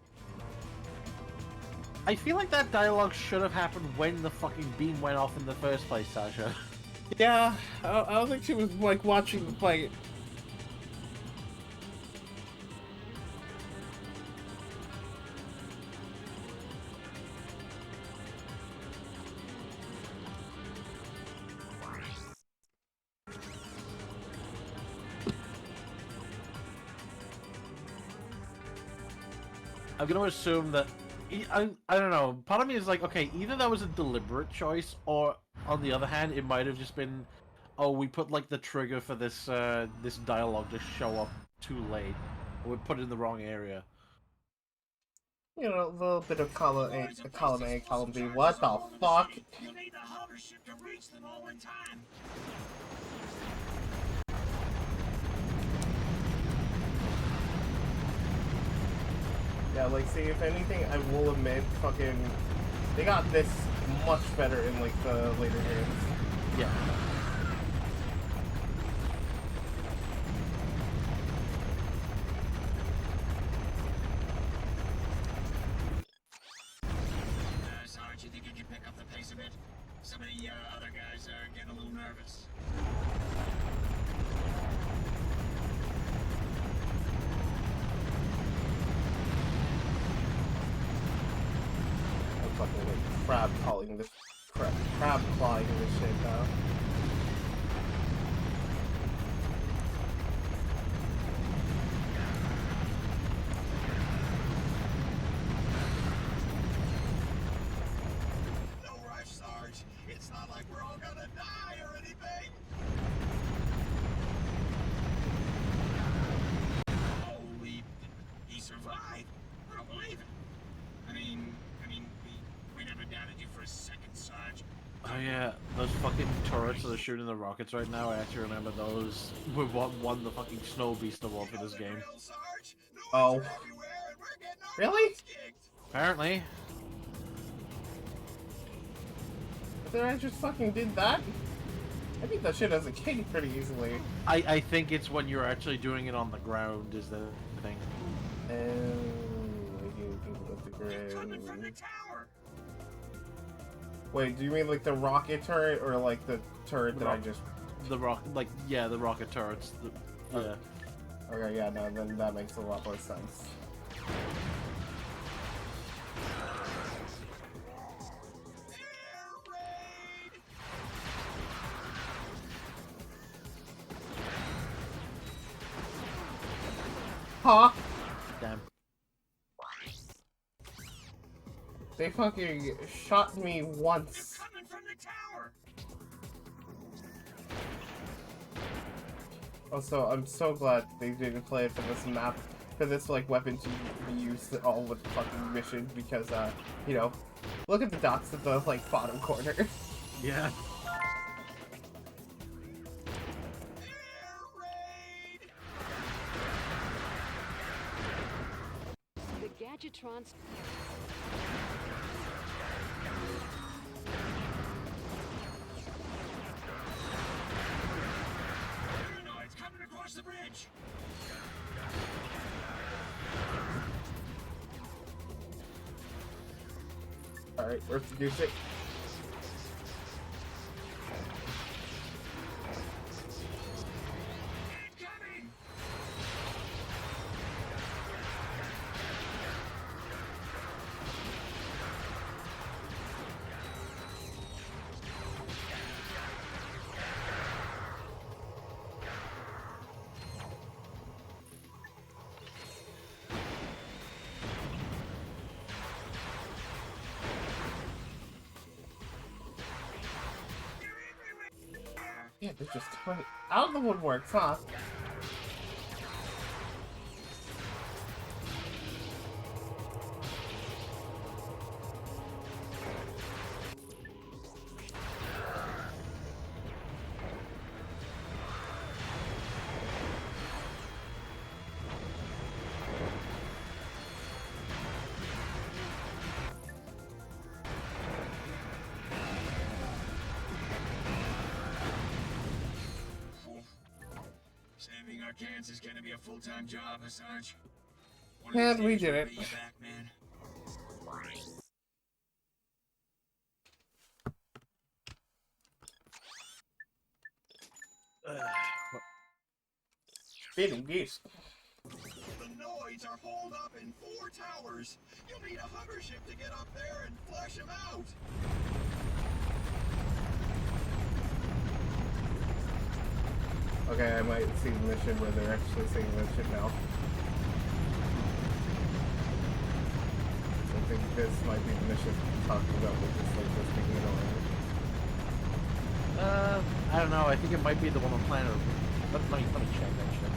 I feel like that dialogue should have happened when the fucking beam went off in the first place, Sasha. Yeah, I don't think she was like watching the fight. I'm gonna assume that I don't know. Part of me is like, okay, either that was a deliberate choice, or on the other hand, it might have just been, oh, we put like the trigger for this this dialogue to show up too late, or we put it in the wrong area. You know, a little bit of column A, column B. What the fuck? You'll need the hover ship to reach them all in time. Yeah, like, see, if anything, I will admit, fucking, they got this much better in, like, the later games. Yeah. Sarge, you think you can pick up the pace a bit? Some of the other guys are getting a little nervous. I'm fucking, like, crab clawing this shit now. No rush, Sarge. It's not like we're all gonna die or anything. Holy, he survived. I don't believe it. I mean, we never doubted you for a second, Sarge. Oh yeah, those fucking turrets that are shooting the rockets right now, I actually remember those were what won the fucking Snow Beast award for this game. Oh. Really? Apparently. I think I just fucking did that? I beat that shit as a kid pretty easily. I think it's when you're actually doing it on the ground is the thing. I didn't think about the ground. Wait, do you mean like the rocket turret or like the turret that I just... The rocket turrets. Yeah. Okay, yeah, no, then that makes a lot more sense. Huh? Damn. They fucking shot me once. Coming from the tower. Also, I'm so glad they didn't play it for this map, for this, like, weapon to be used all with the fucking mission, because, you know, look at the dots at the, like, bottom corner. Yeah. The Gadgetron's... Paranoid's coming across the bridge. Alright, let's do it. Yeah, they're just coming out of the woodworks, huh? Saving our kids is gonna be a full-time job, Sarge. And we did it. Back, man. Spinning beast. The Noids are holed up in 4 towers. You'll need a hover ship to get up there and flush them out. Okay, I might see the mission where they're actually saying this shit now. think this might be the mission I'm talking about with just like this being annoying. I don't know. I think it might be the one on planet. Let me check actually.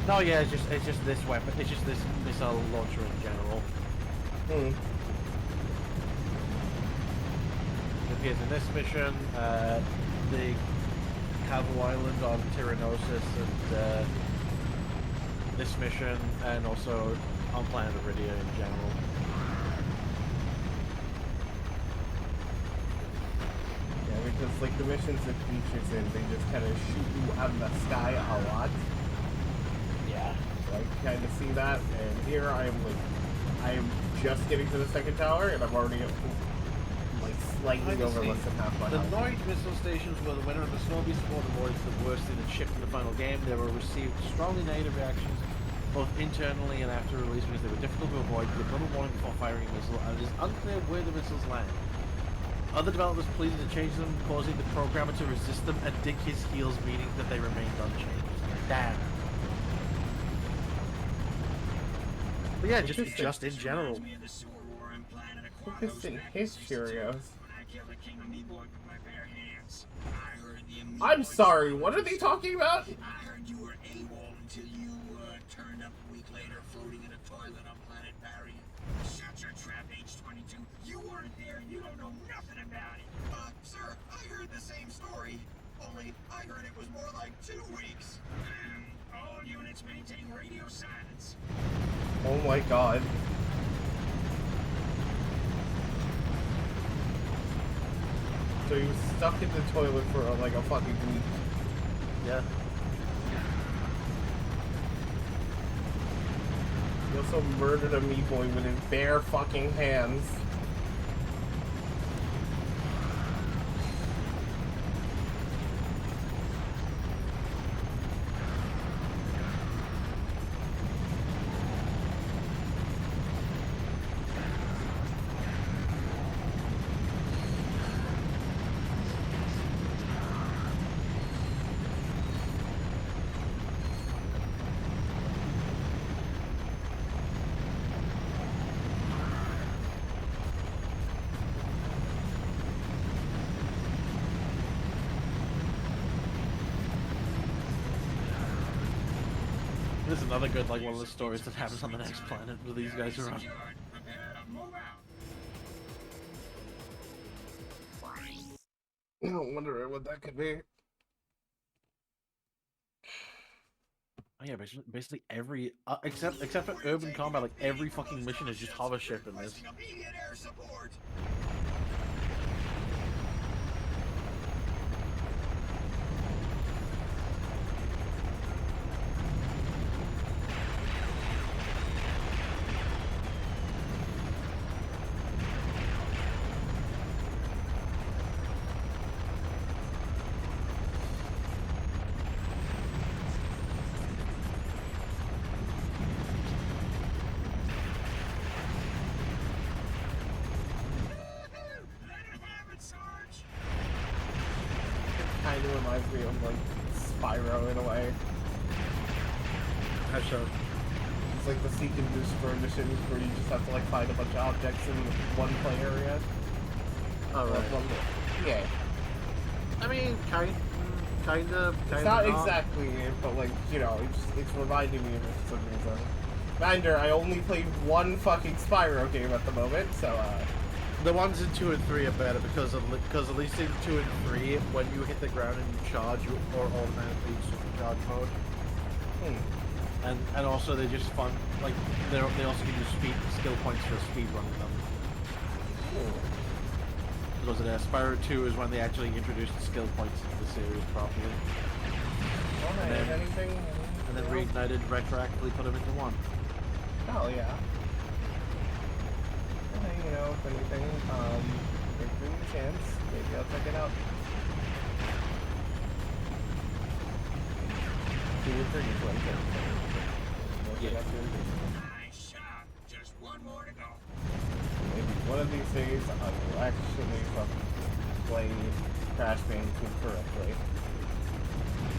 No, yeah, it's just this weapon. It's just this missile launcher in general. Hmm. It appears in this mission, the Cabo Island on Tyrannosis, and this mission, and also on planet Iridia in general. Yeah, because like the missions it features in, they just kind of shoot you out of the sky a lot. Yeah. So I can kind of see that, and here I am just getting to the second tower, and I'm already like slightly over less than half my The health. Noid missile stations were the winner of the Snowy Sport Award for the worst thing that shipped in the final game. They were received strongly negative reactions, both internally and after release, because they were difficult to avoid, give little warning before firing a missile, and it is unclear where the missiles land. Other developers pleaded to change them, causing the programmer to resist them and dig his heels, meaning that they remained unchanged. Damn. But yeah, just in general. Focus in his Cheerios. I'm sorry, what are they talking about? I heard you were AWOL until you turned up a week later floating in a toilet on planet Barry. Shut your trap, H-22. You weren't there, you don't know nothing about it. Sir, I heard the same story. Only I heard it was more like 2 weeks. All units maintain radio silence. Oh my god. So he was stuck in the toilet for like a fucking week. Yeah. He also murdered a meat boy with his bare fucking hands. This is another good, like, one of the stories that happens on the next planet where these guys are on. I wonder what that could be. Oh yeah, basically every, except for urban combat, like every fucking mission is just hover ship in this. Kind of reminds me of like Spyro in a way. How so? It's like the seek and destroy missions where you just have to like find a bunch of objects in one play area. Oh right. Yeah. I mean, kind of. It's not exactly it, but like, you know, it's reminding me of it for some reason. Reminder, I only played one fucking Spyro game at the moment, so The ones in 2 and 3 are better because at least in 2 and 3, when you hit the ground and you charge, you are automatically in supercharge mode. And also they're just fun. Like they also give you skill points for speed running them. Because Spyro 2 is when they actually introduced the skill points into the series properly. And then Reignited retroactively put them into 1. Hell yeah. You know, if anything, give me a chance. Maybe I'll check it out. 2 or 3 is what I'm getting. Nice shot. Just One of these days, I will actually play Crash Bandicoot correctly.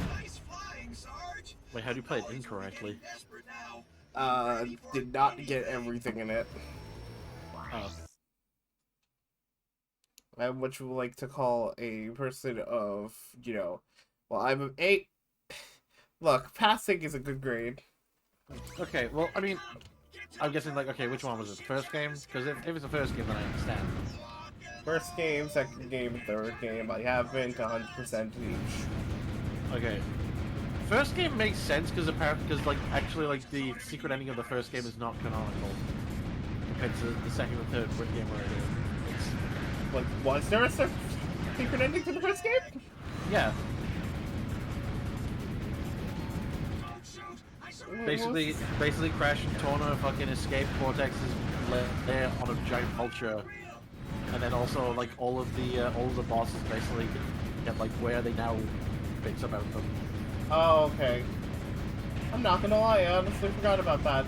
Nice flying, Sarge. Wait, how do you play it incorrectly? Did not get everything in it. Oh. I'm what you would like to call a person of, you know, well, I'm an 8. Look, passing is a good grade. Okay, well, I mean, I'm guessing, like, okay, which one was it? The first game? Because if it's the first game, then I understand. First game, second game, third game, I haven't 100% each. Okay. First game makes sense because apparently, like, actually, like, the secret ending of the first game is not canonical compared to the second and third game where it's... Like, was there a secret ending to the first game? Yeah. Basically, Crash and Torna fucking escape Cortex is there on a giant vulture, and then also like all of the bosses basically get like where are they now bits about them. Oh, okay. I'm not gonna lie, I honestly forgot about that.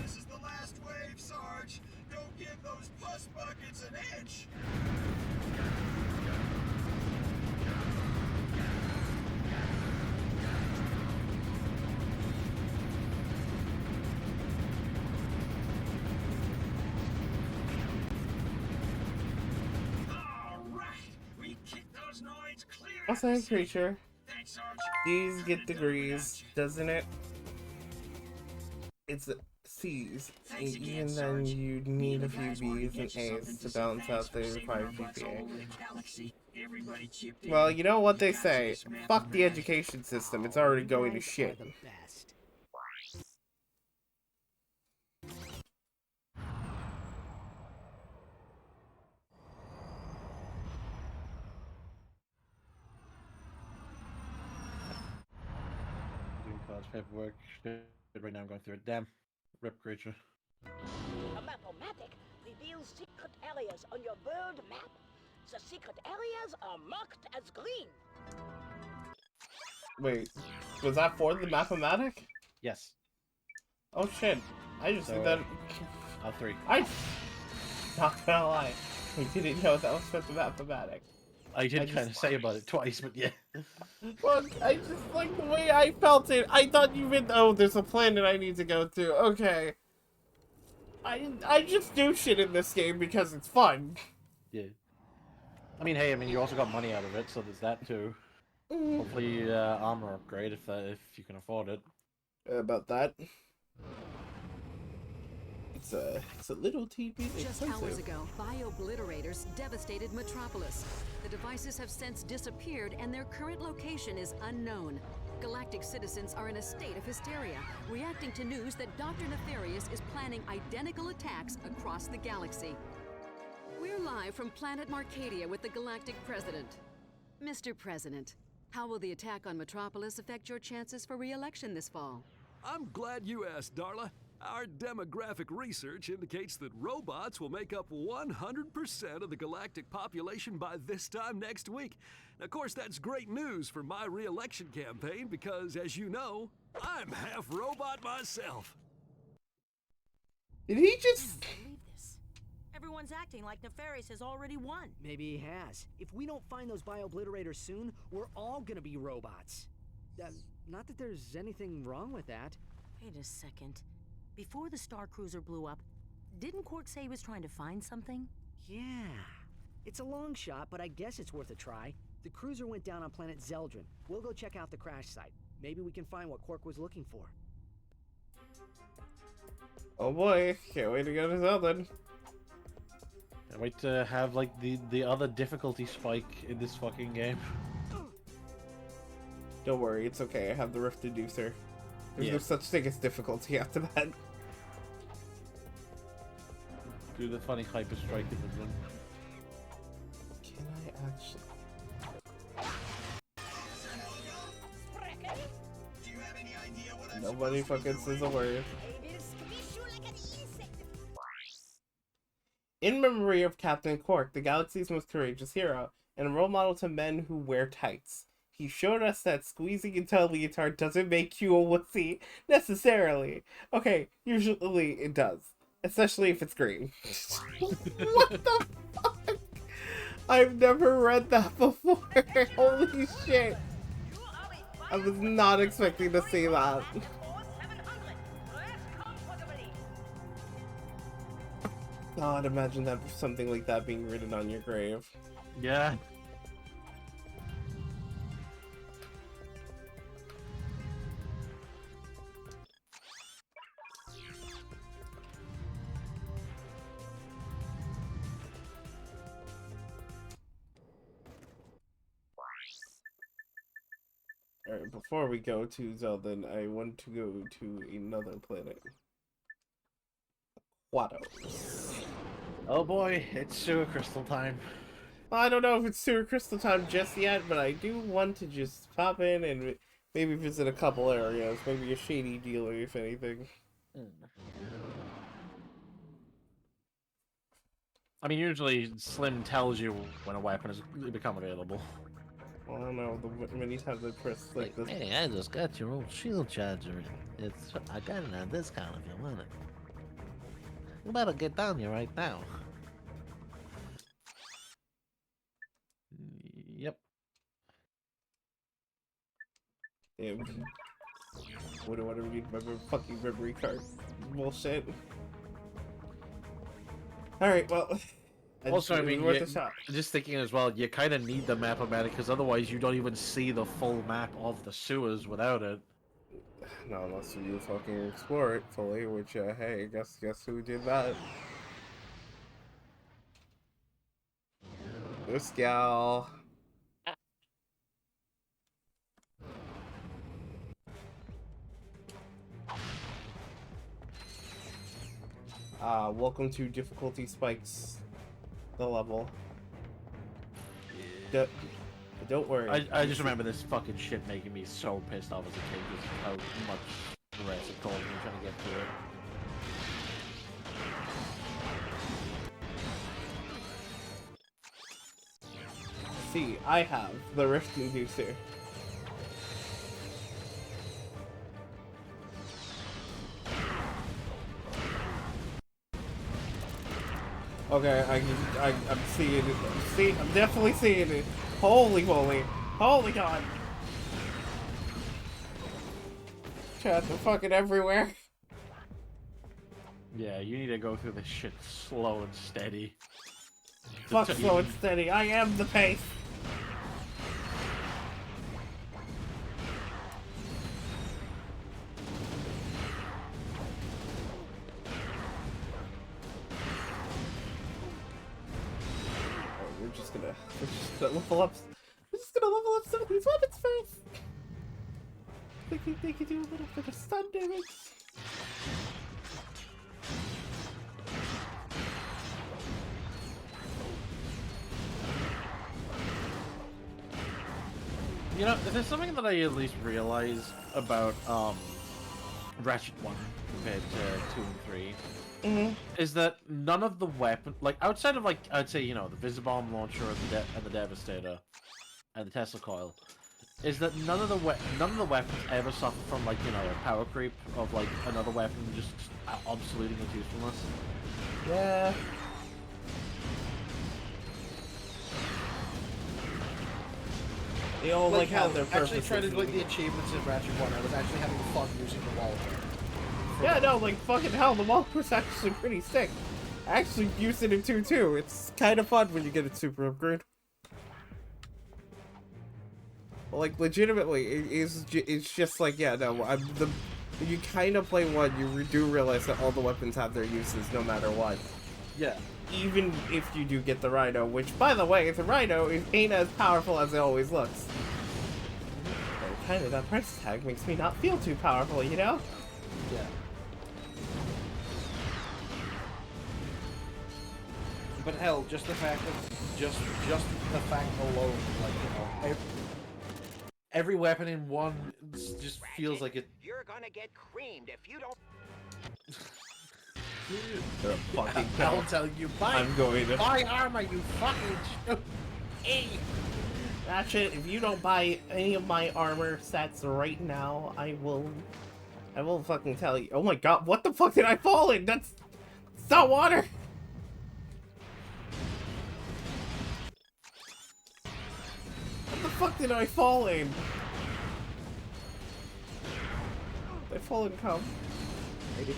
This is the last wave, Sarge. Don't give those pus buckets an inch. What's that creature? D's get degrees, doesn't it? It's C's, and even then you need a few B's and A's to balance out the required GPA. Well, you know what they say, fuck the education system, it's already going to shit. Doing cards, paperwork, right now I'm going through it. Damn. Rip creature. A map-o-matic reveals secret areas on your world map. The secret areas are marked as green. Wait, was that for the mathematic? Yes. Oh shit, I just did that. 3. Not gonna lie, I didn't know that was for the mathematic. I did kind of say about it twice, but yeah. Well, I just like the way I felt it. I thought you meant, oh, there's a planet I need to go to. Okay. I just do shit in this game because it's fun. Yeah. I mean, hey, you also got money out of it, so there's that too. Hopefully, armor upgrade if you can afford it. About that. It's a little TP Just hours ago, bio-obliterators devastated Metropolis. The devices have since disappeared, and their current location is unknown. Galactic citizens are in a state of hysteria, reacting to news that Dr. Nefarious is planning identical attacks across the galaxy. We're live from planet Marcadia with the Galactic President. Mr. President, how will the attack on Metropolis affect your chances for re-election this fall? I'm glad you asked, Darla. Our demographic research indicates that robots will make up 100% of the galactic population by this time next week. Now, of course, that's great news for my re-election campaign because, as you know, I'm half robot myself. Did he just... Everyone's acting like Nefarious has already won. Maybe he has. If we don't find those bio-obliterators soon, we're all gonna be robots. Not that there's anything wrong with that. Wait a second. Before the Star Cruiser blew up, didn't Quark say he was trying to find something? Yeah. It's a long shot, but I guess it's worth a try. The cruiser went down on planet Zeldrin. We'll go check out the crash site. Maybe we can find what Quark was looking for. Oh boy, can't wait to go to Zeldin. Can't wait to have, like, the other difficulty spike in this fucking game. Don't worry, it's okay, I have the Rift Deducer. There's no such thing as difficulty after that. Do the funny hyper strike in the room. Can I actually... Nobody fucking says a word. In memory of Captain Quark, the galaxy's most courageous hero, and a role model to men who wear tights. He showed us that squeezing into a leotard doesn't make you a wussy, necessarily. Okay, usually it does. Especially if it's green. What the fuck? I've never read that before. Holy shit. I was not expecting to see that. God, imagine that something like that being written on your grave. Yeah. Alright, before we go to Zelda, I want to go to another planet. Watto. Oh boy, it's sewer crystal time. I don't know if it's sewer crystal time just yet, but I do want to just pop in and maybe visit a couple areas. Maybe a shady dealer, if anything. I mean, usually Slim tells you when a weapon has become available. Well, I don't know, many times I press like this. Hey, I just got your old shield charger. I got it on discount if you want it. You better get down here right now. Yep. Damn. What do I read my fucking memory card? Bullshit. Alright, well. Also, I mean, just thinking as well, you kind of need the map-o-matic because otherwise you don't even see the full map of the sewers without it. No, unless you fucking explore it fully, which, hey, guess who did that? This gal. Welcome to difficulty spikes. The level. Don't worry. I just remember this fucking shit making me so pissed off as a kid because of how much rest it caused me trying to get to it. See, I have the Rift Inducer. Okay, I'm seeing it. See, I'm definitely seeing it. Holy moly. Holy god. Chats are fucking everywhere. Yeah, you need to go through this shit slow and steady. Fuck slow and steady. I am the pace. We're just gonna level up. We're just gonna level up some of these weapons first. They can do a little bit of stun damage. You know, there's something that I at least realize about Ratchet 1 compared to 2 and 3. Is that none of the weapon, like outside of like I'd say, you know, the Visibomb launcher and the Devastator and the Tesla coil, is that none of the weapons ever suffer from like, you know, a power creep of like another weapon just obsoleting its usefulness. Yeah. They all like have their purpose. Actually, trying to like the achievements in Ratchet 1, I was actually having fun using the wall. Yeah, no, like fucking hell, the Walker's actually pretty sick. I actually used it in 2 too. It's kind of fun when you get a super upgrade. Well, like legitimately, it's just like, yeah, no, when you kind of play 1, you do realize that all the weapons have their uses no matter what. Yeah. Even if you do get the Rhino, which, by the way, the Rhino ain't as powerful as it always looks. And kind of that price tag makes me not feel too powerful, you know? Yeah. But hell, just the fact that, just the fact alone, like, you know, every weapon in 1 just feels like it. You're gonna get creamed if you don't. You're a fucking I'll tell you, buy I'm going to... buy armor, you fucking. Ratchet, if you don't buy any of my armor sets right now, I will fucking tell you. Oh my god, what the fuck did I fall in? That's not water! What the fuck did I fall in? Did I fall in cum? Maybe.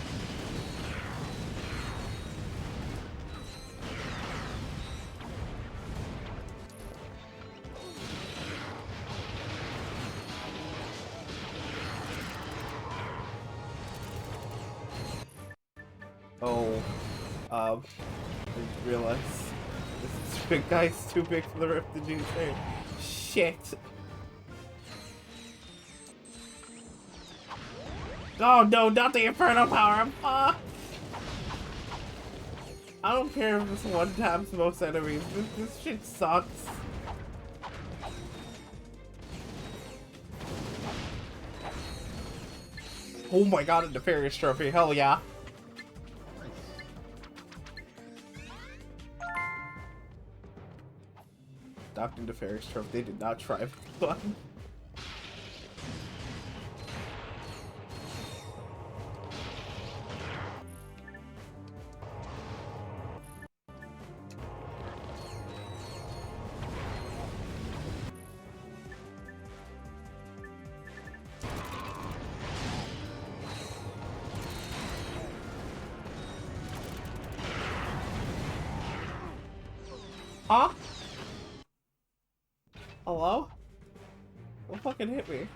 Oh, I just realized this big guy's too big for the rift to do thing. Shit. Oh no, not the Inferno power, I'm fucked! I don't care if this one taps most enemies, this shit sucks. Oh my god, a Nefarious Trophy, hell yeah. Dr. Nefarious Trophy, they did not try fun. Huh? Hello? What fucking hit me?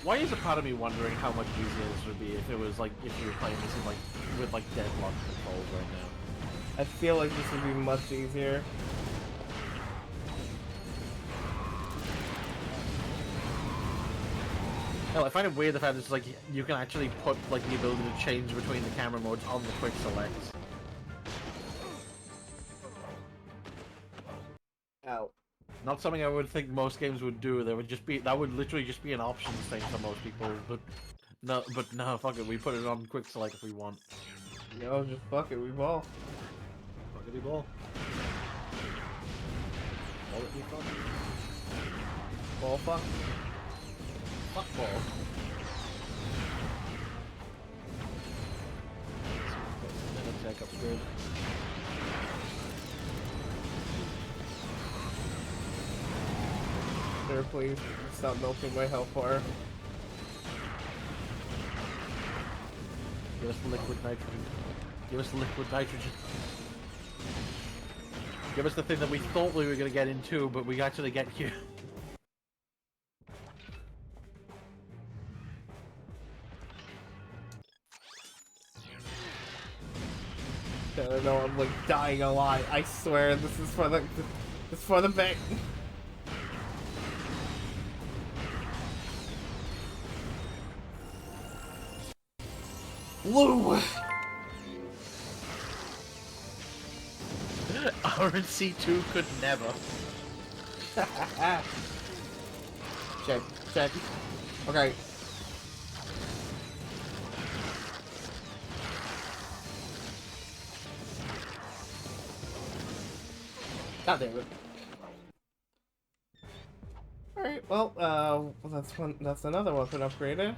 Why is a part of me wondering how much easier this would be if it was like if you were playing this in like with like deadlock controls right now? I feel like this would be much easier. Hell, I find it weird the fact that it's like you can actually put like the ability to change between the camera modes on the quick select. Ow. Not something I would think most games would do. That would literally just be an options thing for most people. But no, fuck it. We put it on quick select if we want. Yo, just fuck it. We ball. Fuck it, we ball. Ball it, we fuck. Ball fuck. Fuck ball. Attack upgrade. Sir, please stop melting my health bar. Give us the liquid nitrogen. Give us the liquid nitrogen. Give us the thing that we thought we were gonna get into, but we actually get here. I don't know, I'm like dying a lot. I swear this is for the bank. Lou! RNC2 could never. Check. Okay. God damn it. Alright, well, that's another weapon upgraded.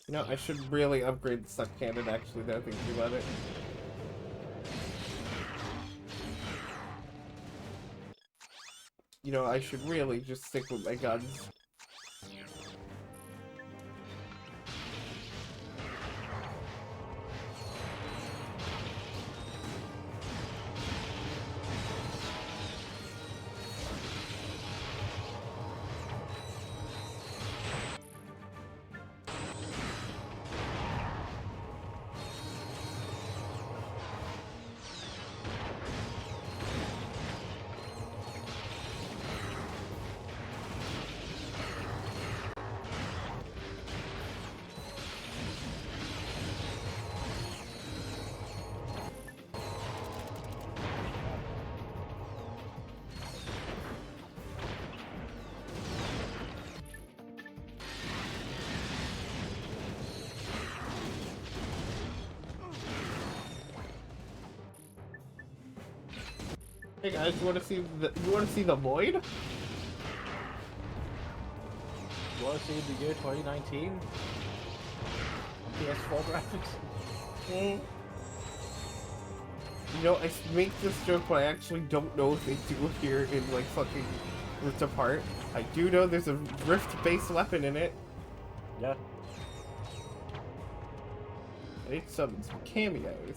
You know, I should really upgrade the suck cannon actually, now thinking about it. You know, I should really just stick with my guns. Hey guys, you want to see the void? You want to see the year 2019? PS4 graphics? You know, I make this joke, but I actually don't know if they do here in, like, fucking Rift Apart. I do know there's a Rift-based weapon in it. Yeah. I need some cameos.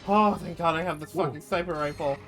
Oh, thank God I have this fucking sniper rifle.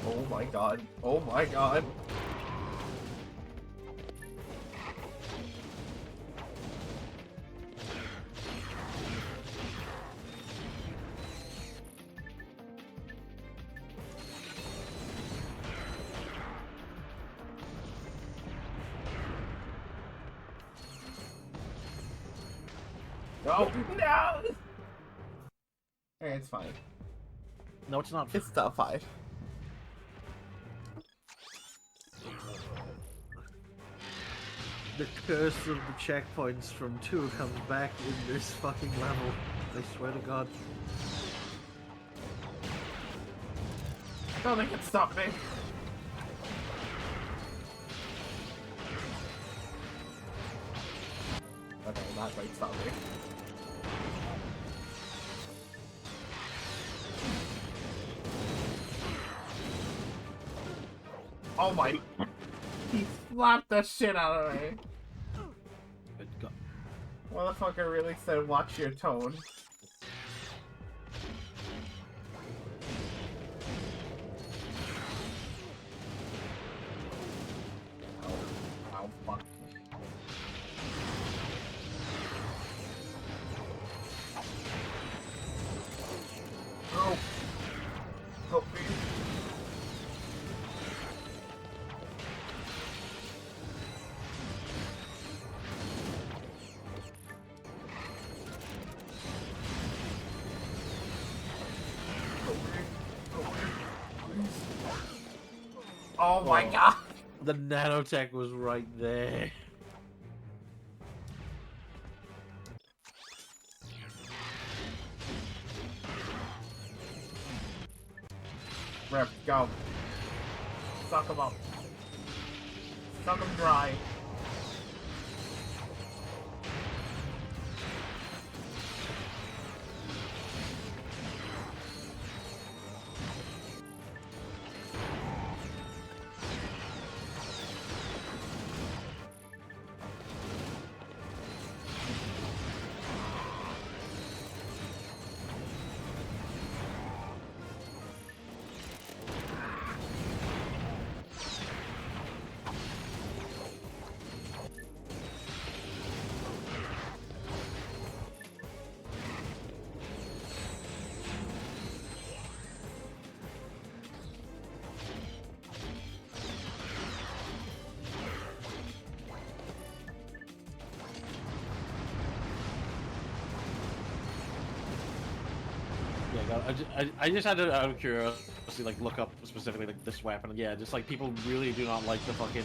Oh my God. Oh my God. No! No! Hey, it's fine. No, it's not. It's top 5. The curse of the checkpoints from 2 comes back in this fucking level. I swear to God. No, they can stop me. Okay, not quite stop me. Oh my... He slapped the shit out of me. Motherfucker really said, watch your tone. Oh, fuck. Oh. Help me. Oh my God! The nanotech was right there. Rip, go. Suck him up. Suck him dry. I just had to, out of curiosity, like, look up specifically, like, this weapon. Yeah, just, like, people really do not like the fucking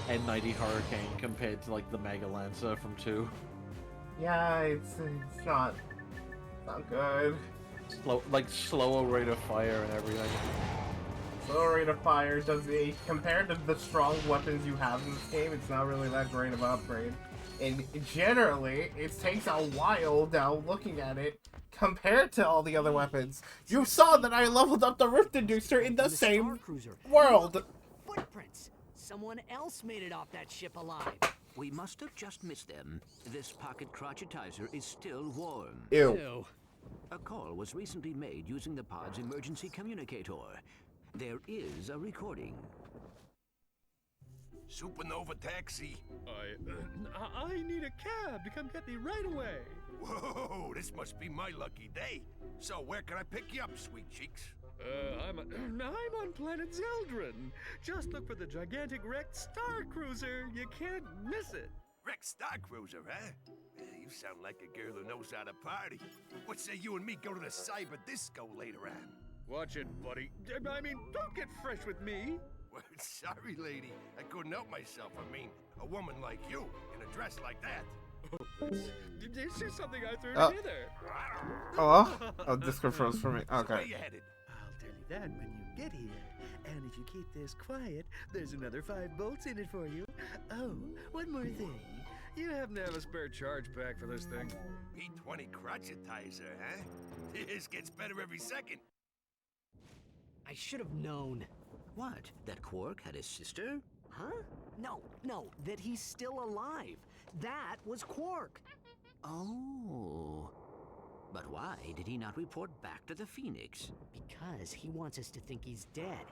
N90 Hurricane compared to, like, the Mega Lancer from 2. Yeah, it's not good. Slower rate of fire and everything. Slower rate of fire does compared to the strong weapons you have in this game, it's not really that great of an upgrade. And generally, it takes a while now looking at it compared to all the other weapons. You saw that I leveled up the Rift Inducer in the same world. Footprints. Someone else made it off that ship alive. We must have just missed them. This pocket crotchetizer is still warm. Ew. A call was recently made using the pod's emergency communicator. There is a recording. Supernova taxi. I need a cab to come get me right away. Whoa, this must be my lucky day. So where can I pick you up, sweet cheeks? I'm on planet Zeldrin. Just look for the gigantic wrecked Star Cruiser. You can't miss it. Wrecked Star Cruiser, huh? Yeah, you sound like a girl who knows how to party. What say you and me go to the cyber disco later on? Watch it, buddy. I mean, don't get fresh with me. Well, sorry, lady. I couldn't help myself. I mean, a woman like you in a dress like that. It's just something I threw together. Hello? Oh, Discord froze for me. Okay. Where you headed? I'll tell you that when you get here. And if you keep this quiet, there's another 5 bolts in it for you. Oh, one more thing. You happen to have a spare charge pack for this thing. P20 crotchetizer, huh? This gets better every second. I should have known. What? That Quark had a sister? Huh? No, that he's still alive. That was Quark. Oh. But why did he not report back to the Phoenix? Because he wants us to think he's dead.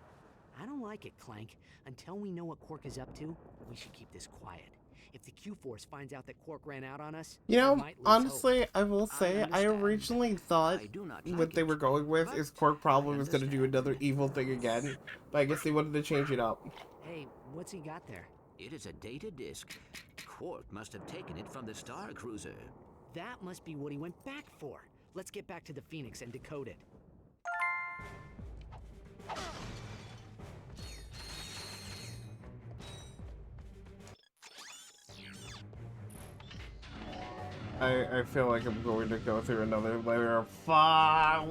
I don't like it, Clank. Until we know what Quark is up to, we should keep this quiet. If the Q-Force finds out that Quark ran out on us, You know, we might lose honestly, hope. I will say, I originally thought what they were going with is Quark probably was going to do another evil thing again, but I guess they wanted to change it up. Hey, what's he got there? It is a data disk. Quark must have taken it from the Star Cruiser. That must be what he went back for. Let's get back to the Phoenix and decode it. I feel like I'm going to go through another layer of I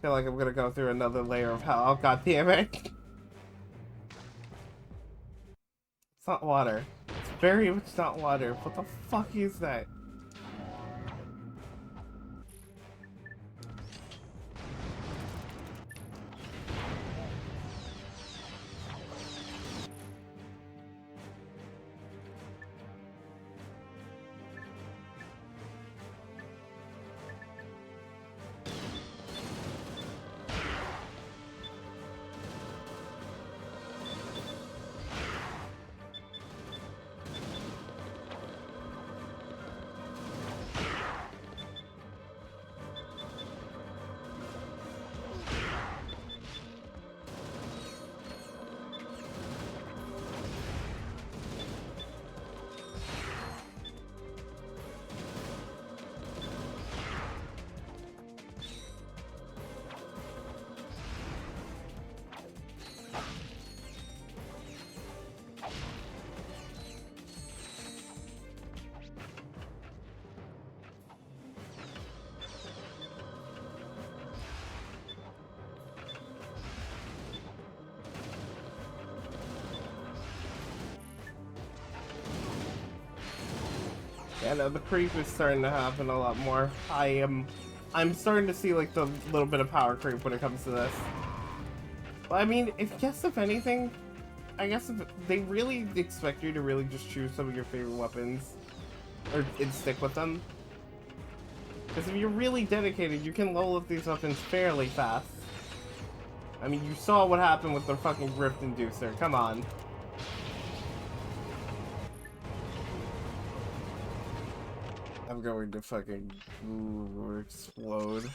feel like I'm gonna go through another layer of hell. Oh, god damn it. It's not water. It's very much not water. What the fuck is that? Yeah, no, the creep is starting to happen a lot more. I'm starting to see like the little bit of power creep when it comes to this. But I mean, if anything, I guess if they really expect you to really just choose some of your favorite weapons, and stick with them. Because if you're really dedicated, you can level up these weapons fairly fast. I mean, you saw what happened with the fucking Rift Inducer. Come on. I'm going to fucking explode.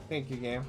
Thank you, game.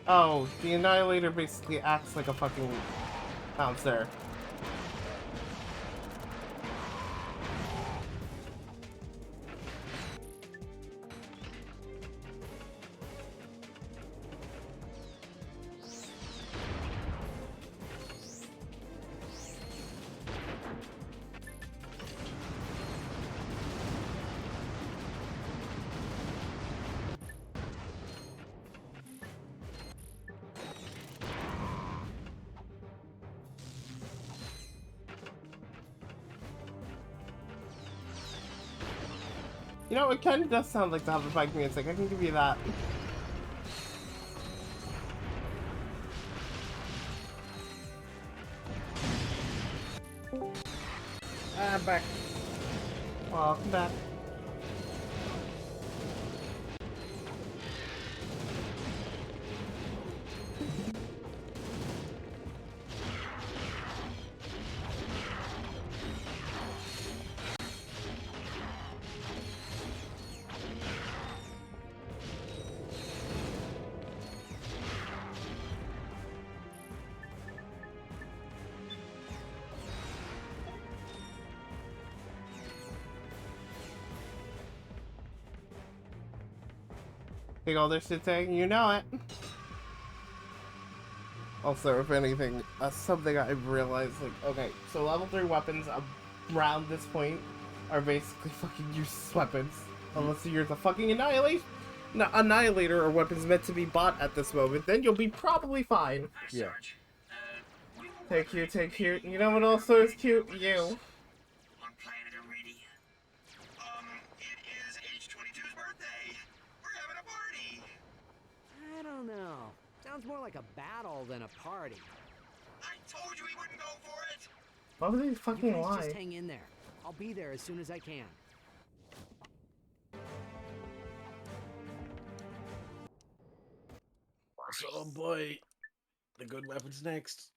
Oh, the Annihilator basically acts like a fucking bouncer. You know, it kind of does sound like the hoverpike music. I can give you that. I'm back. Welcome back. Take all this shit saying, you know it. Also, if anything, something I've realized, like, okay, so level 3 weapons around this point are basically fucking useless weapons. Unless you're the fucking Annihilator or weapons meant to be bought at this moment, then you'll be probably fine. Yeah. Take cute, take cute. You know what also is cute? You. I don't know. Sounds more like a battle than a party. I told you he wouldn't go for it. Why would they fucking You guys lie? just hang in there. I'll be there as soon as I can. Oh boy, the good weapons next.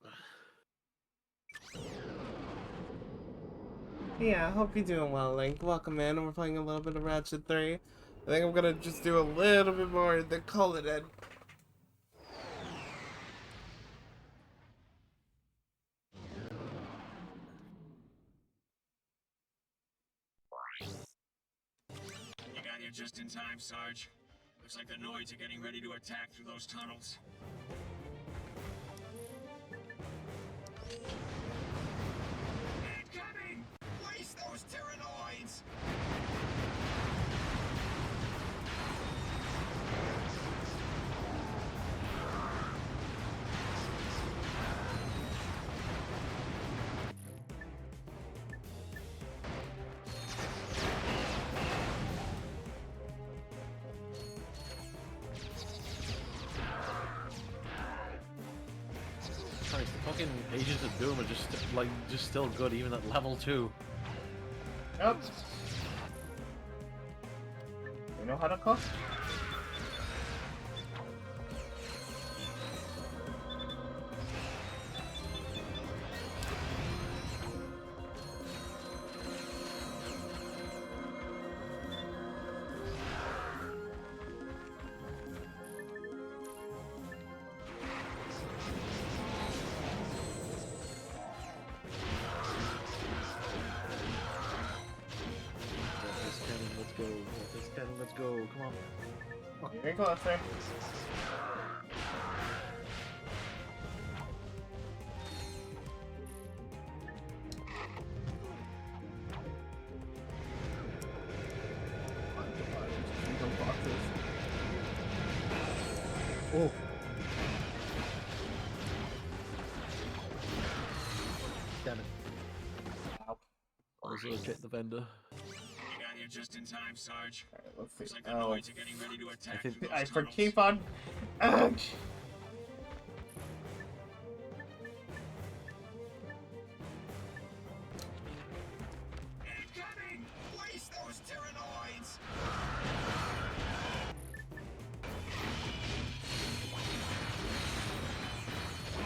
Yeah, I hope you're doing well, Link. Welcome in. We're playing a little bit of Ratchet 3. I think I'm gonna just do a little bit more than call it in. You got here just in time, Sarge. Looks like the Noids are getting ready to attack through those tunnels. Incoming! Waste those Tyrannoids! Christ, the fucking Agents of Doom are just still good even at level 2. Yep. You know how to cook? Let's go, come on. Here you go, sir. also check the vendor. You got here just in time, Sarge. Alright, let's see. Looks like the Noids are getting ready to attack through those I tunnels. keep on. Ugh. Incoming! Waste those Tyrannoids!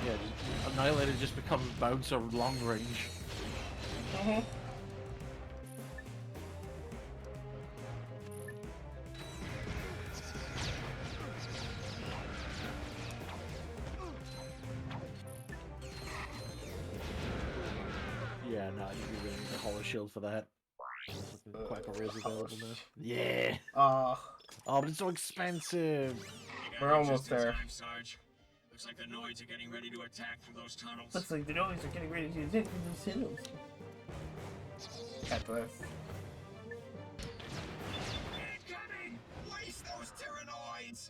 Yeah, Annihilator just becomes bouncer long range. Yeah, no, you really need a Horror Shield for that. Quacker is available now. Yeah! Oh, but it's so expensive! We're almost there. Time, Sarge. Looks like the Noids are getting ready to attack through those tunnels. Looks like the Noids are getting ready to attack these tunnels. Got this. Incoming! Waste those Tyrannoids!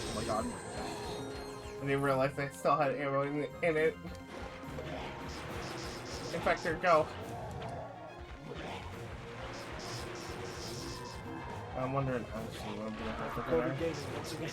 Oh my god. I didn't realize I still had ammo in it. In fact, here, go. I'm wondering actually what I'm gonna have to Cody do. Gaming once again.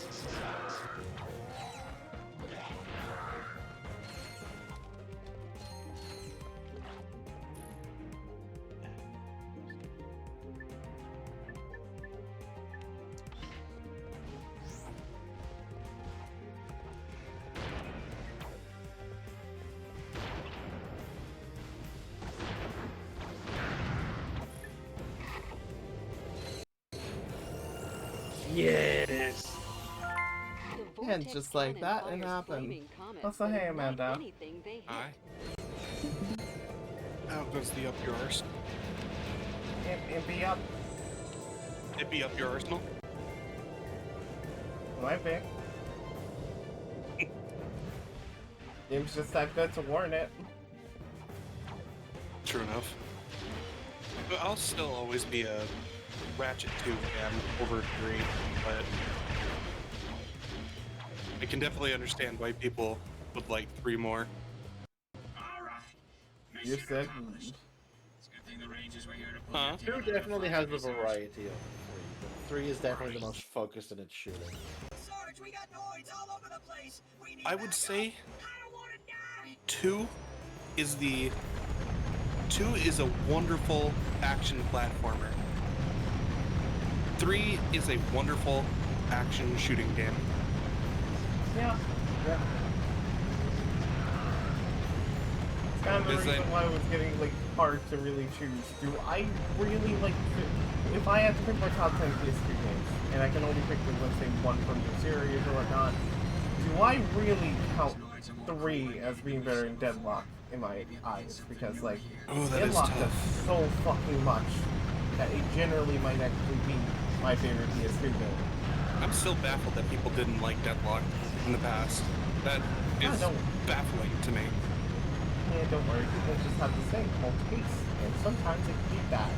Yes! And just like that, it happened. Also, hey, Amanda. Hi. How goes the up your arsenal? It be up. It be up your arsenal? Might be. Game's just that good to warn it. True enough. But I'll still always be a Ratchet 2 fan over 3, but I can definitely understand why people would like 3 more. You said. Huh? 2 definitely has the variety of 3. 3 is definitely the most focused in its shooting. Sarge, we got Noids all over the place. We need I would say 2 is a wonderful action platformer. 3 is a wonderful action shooting game. Yeah. Yeah. It's kind of the reason why it was getting like hard to really choose. Do I really like if I had to pick my top 10 PS2 games, and I can only pick, let's say, 1 from the series or whatnot, do I really count 3 as being better than Deadlock in my eyes? Because like Deadlock does so fucking much that it generally might actually be my favorite PS2 game. I'm still baffled that people didn't like Deadlock in the past. That is baffling to me. Yeah, don't worry, people just have the same whole taste, and sometimes it can be bad.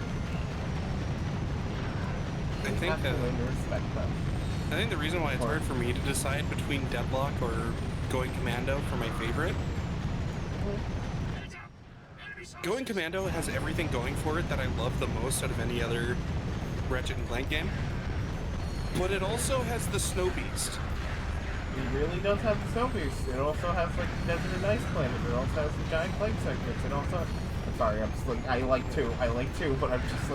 I think that respect them. I think the reason why it's hard for me to decide between Deadlock or Going Commando for my favorite. Going Commando has everything going for it that I love the most out of any other Ratchet and Clank game. But it also has the Snow Beast. It really does have the Snow Beast. It also has like Desert and Ice Planet. It also has the giant plague segments. It also I'm sorry, I'm just like I like 2, but I'm just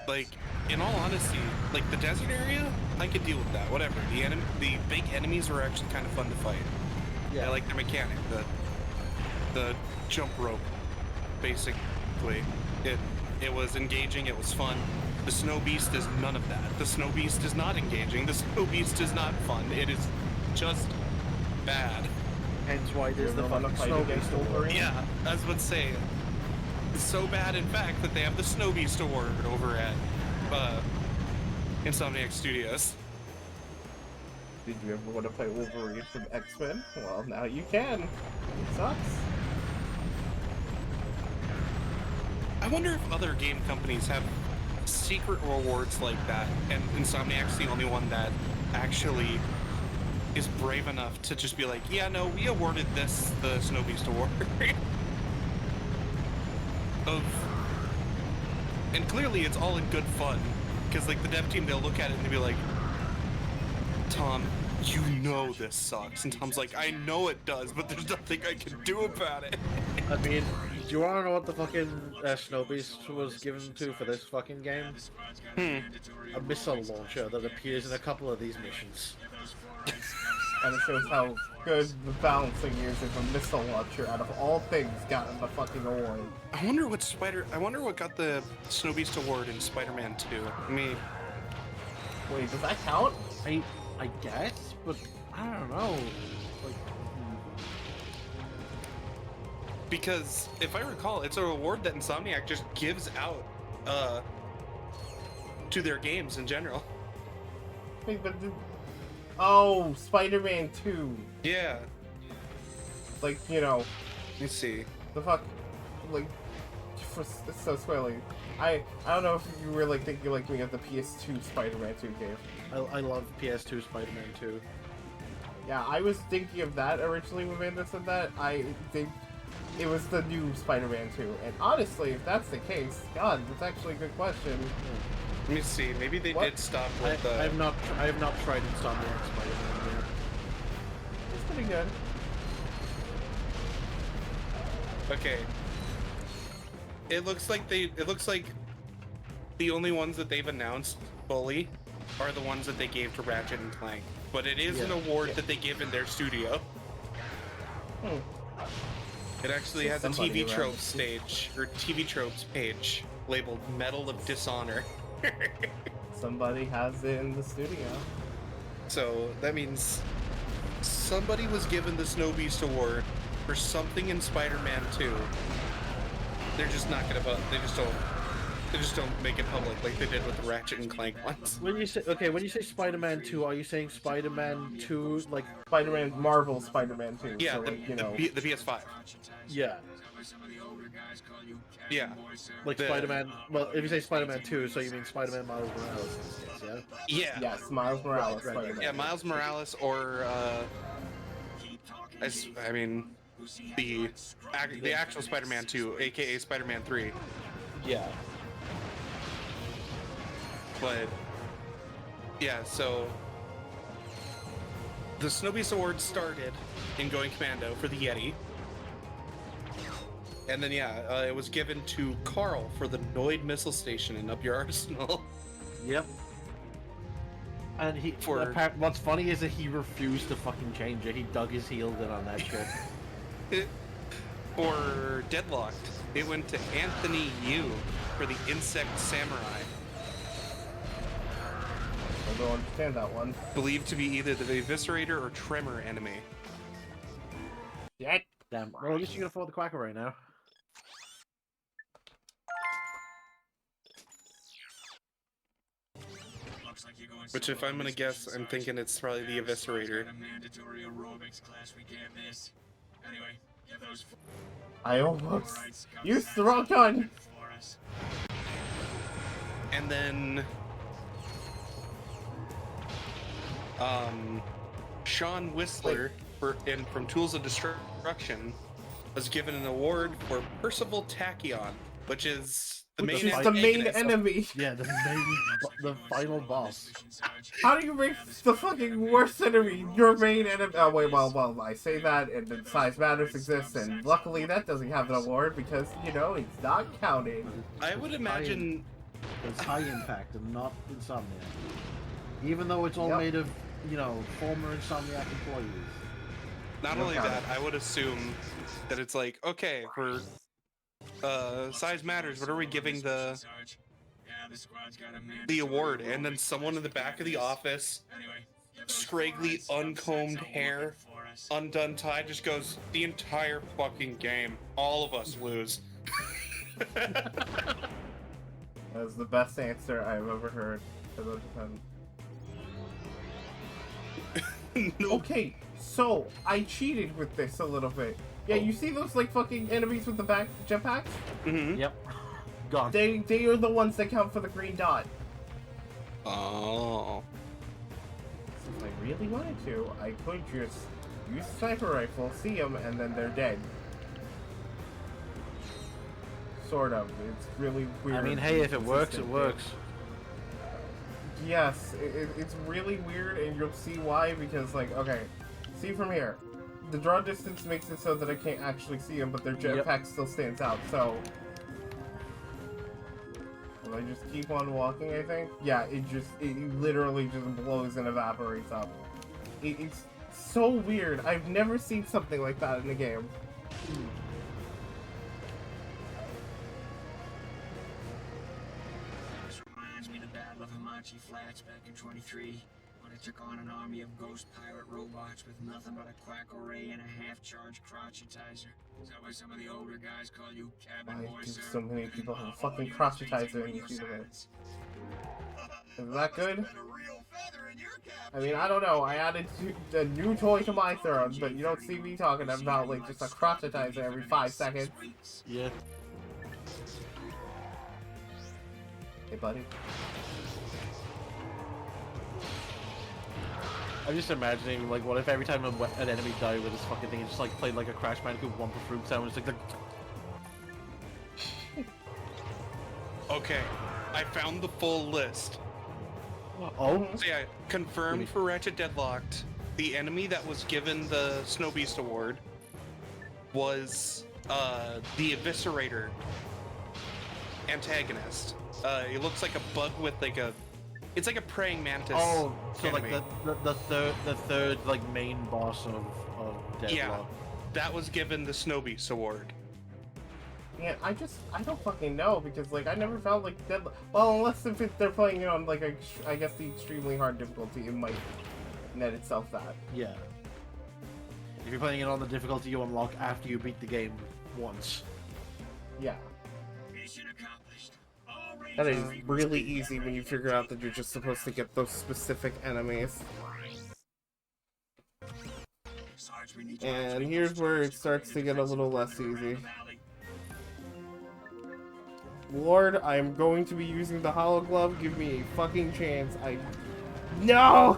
like in all honesty, like the desert area, I could deal with that, whatever. The big enemies were actually kind of fun to fight. Yeah. I like the mechanic, but the jump rope, basically. It was engaging, it was fun. The Snow Beast is none of that. The Snow Beast is not engaging. The Snow Beast is not fun. It is just bad. Hence why there's the fucking Snow Beast Award. Yeah, I was about to say, it's so bad, in fact, that they have the Snow Beast Award over at Insomniac Studios. Did you ever want to play Wolverine from X-Men? Well, now you can. It sucks. I wonder if other game companies have secret rewards like that, and Insomniac's the only one that actually is brave enough to just be like, yeah, no, we awarded this the Snow Beast Award. And clearly it's all in good fun, because like the dev team, they'll look at it and they'll be like, Tom, you know this sucks. And Tom's like, I know it does, but there's nothing I can do about it. I mean, do you want to know what the fucking Snow Beast was given to for this fucking game? A missile launcher that appears in a couple of these missions. And it shows how good the balancing is if a missile launcher, out of all things, got the fucking award. I wonder what got the Snow Beast Award in Spider-Man 2. Wait, does that count? I guess, but I don't know. Like, because if I recall, it's a reward that Insomniac just gives out to their games in general. Wait, but oh, Spider-Man 2. Yeah. Like, you know. Let me see. The fuck, like, so spoiling. I don't know if you were like thinking like me of the PS2 Spider-Man 2 game. I love PS2 Spider-Man 2. Yeah, I was thinking of that originally when Amanda said that. I think it was the new Spider-Man 2. And honestly, if that's the case, God, that's actually a good question. Let me see. Maybe they did stop with I have not tried Insomniac Spider-Man yet. It's pretty good. Okay. It looks like the only ones that they've announced fully are the ones that they gave to Ratchet and Clank. But it is an award that they give in their studio. It actually has a TV tropes stage, or TV tropes page, labeled Medal of Dishonor. Somebody has it in the studio. So that means somebody was given the Snow Beast Award for something in Spider-Man 2. They're just not gonna vote. They just don't make it public like they did with the Ratchet and Clank ones. When you say Spider-Man 2, are you saying Spider-Man 2 like Spider-Man Marvel Spider-Man 2? Yeah, so, the, like, you know. the PS5. Yeah. Yeah. Like Spider-Man. Well, if you say Spider-Man 2, so you mean Spider-Man Miles Morales in this case, yeah? Yeah. Yes, Miles Morales. Spider-Man. Yeah, Miles Morales or I mean the actual Spider-Man 2, aka Spider-Man 3. Yeah. But yeah, so the Snow Beast Awards started in Going Commando for the Yeti. And then it was given to Carl for the Noid missile station in Up Your Arsenal. Yep. And what's funny is that he refused to fucking change it. He dug his heels in on that shit. For Deadlocked, it went to Anthony Yu for the Insect Samurai. I don't understand that one. Believed to be either the Eviscerator or Tremor enemy. Yet. Damn. Well, at least you can afford the Quacker right now. Which, if I'm gonna guess, I'm thinking it's probably the Eviscerator. I almost used the wrong gun. And then Sean Whistler from Tools of Destruction was given an award for Percival Tachyon, which is the main enemy. Yeah, the final boss. How do you make the fucking worst enemy your main enemy? Oh wait, well, I say that, and then Size Matters exists, and luckily that doesn't have an award because you know it's not counted. I would imagine it's high impact and not Insomniac, even though it's all made of former Insomniac employees. Not No only counter. that, I would assume that it's like, okay, for size matters, what are we giving the award? And then someone in the back of the office, scraggly, uncombed hair, undone tie, just goes, the entire fucking game. All of us lose. That was the best answer I've ever heard for the defense. No. Okay, so I cheated with this a little bit. Yeah, you see those like fucking enemies with the back jetpacks? Mm-hmm. Yep. Gone. They are the ones that count for the green dot. Oh. So if I really wanted to, I could just use a sniper rifle, see them, and then they're dead. Sort of. It's really weird. I mean, hey, if it works, it works. Yes, it's really weird, and you'll see why, because, like, okay, see from here. The draw distance makes it so that I can't actually see them, but their jetpack still stands out, so... If I just keep on walking, I think? Yeah, it literally just blows and evaporates up. It's so weird. I've never seen something like that in the game. This reminds me of the Battle of Hamachi Flats back in 23, when it took on an army of ghost pirate robots with nothing but a quack array and a half-charged crotchetizer. Is that why some of the older guys call you cabin boy, Do sir? so many people have a fucking crotchetizer and you see them. Is that good? I mean, I don't know. I added a new toy to my throne, but you don't see me talking about like just a crotchetizer every 5 seconds. Yeah. Hey, buddy. I'm just imagining, like, what if every time an enemy died with this fucking thing, it just, like, played, like, a Crash Bandicoot Wumpa Fruit sound, it's like the... Okay, I found the full list. Oh? So yeah, confirmed for Ratchet Deadlocked, the enemy that was given the Snow Beast Award was the Eviscerator antagonist. It looks like a bug with like a... It's like a praying mantis. Oh, so enemy. like the third like main boss of Deadlock. Yeah, that was given the Snow Beast Award. Yeah, I don't fucking know, because, like, I never felt like well, unless if they're playing it on, like, I guess the extremely hard difficulty, it might net itself that. Yeah. If you're playing it on the difficulty you unlock after you beat the game once. Yeah. Mission accomplished. That is really easy when you figure out that you're just supposed to get those specific enemies. And here's where it starts to get a little less easy. Lord, I'm going to be using the Hollow Glove. Give me a fucking chance. No!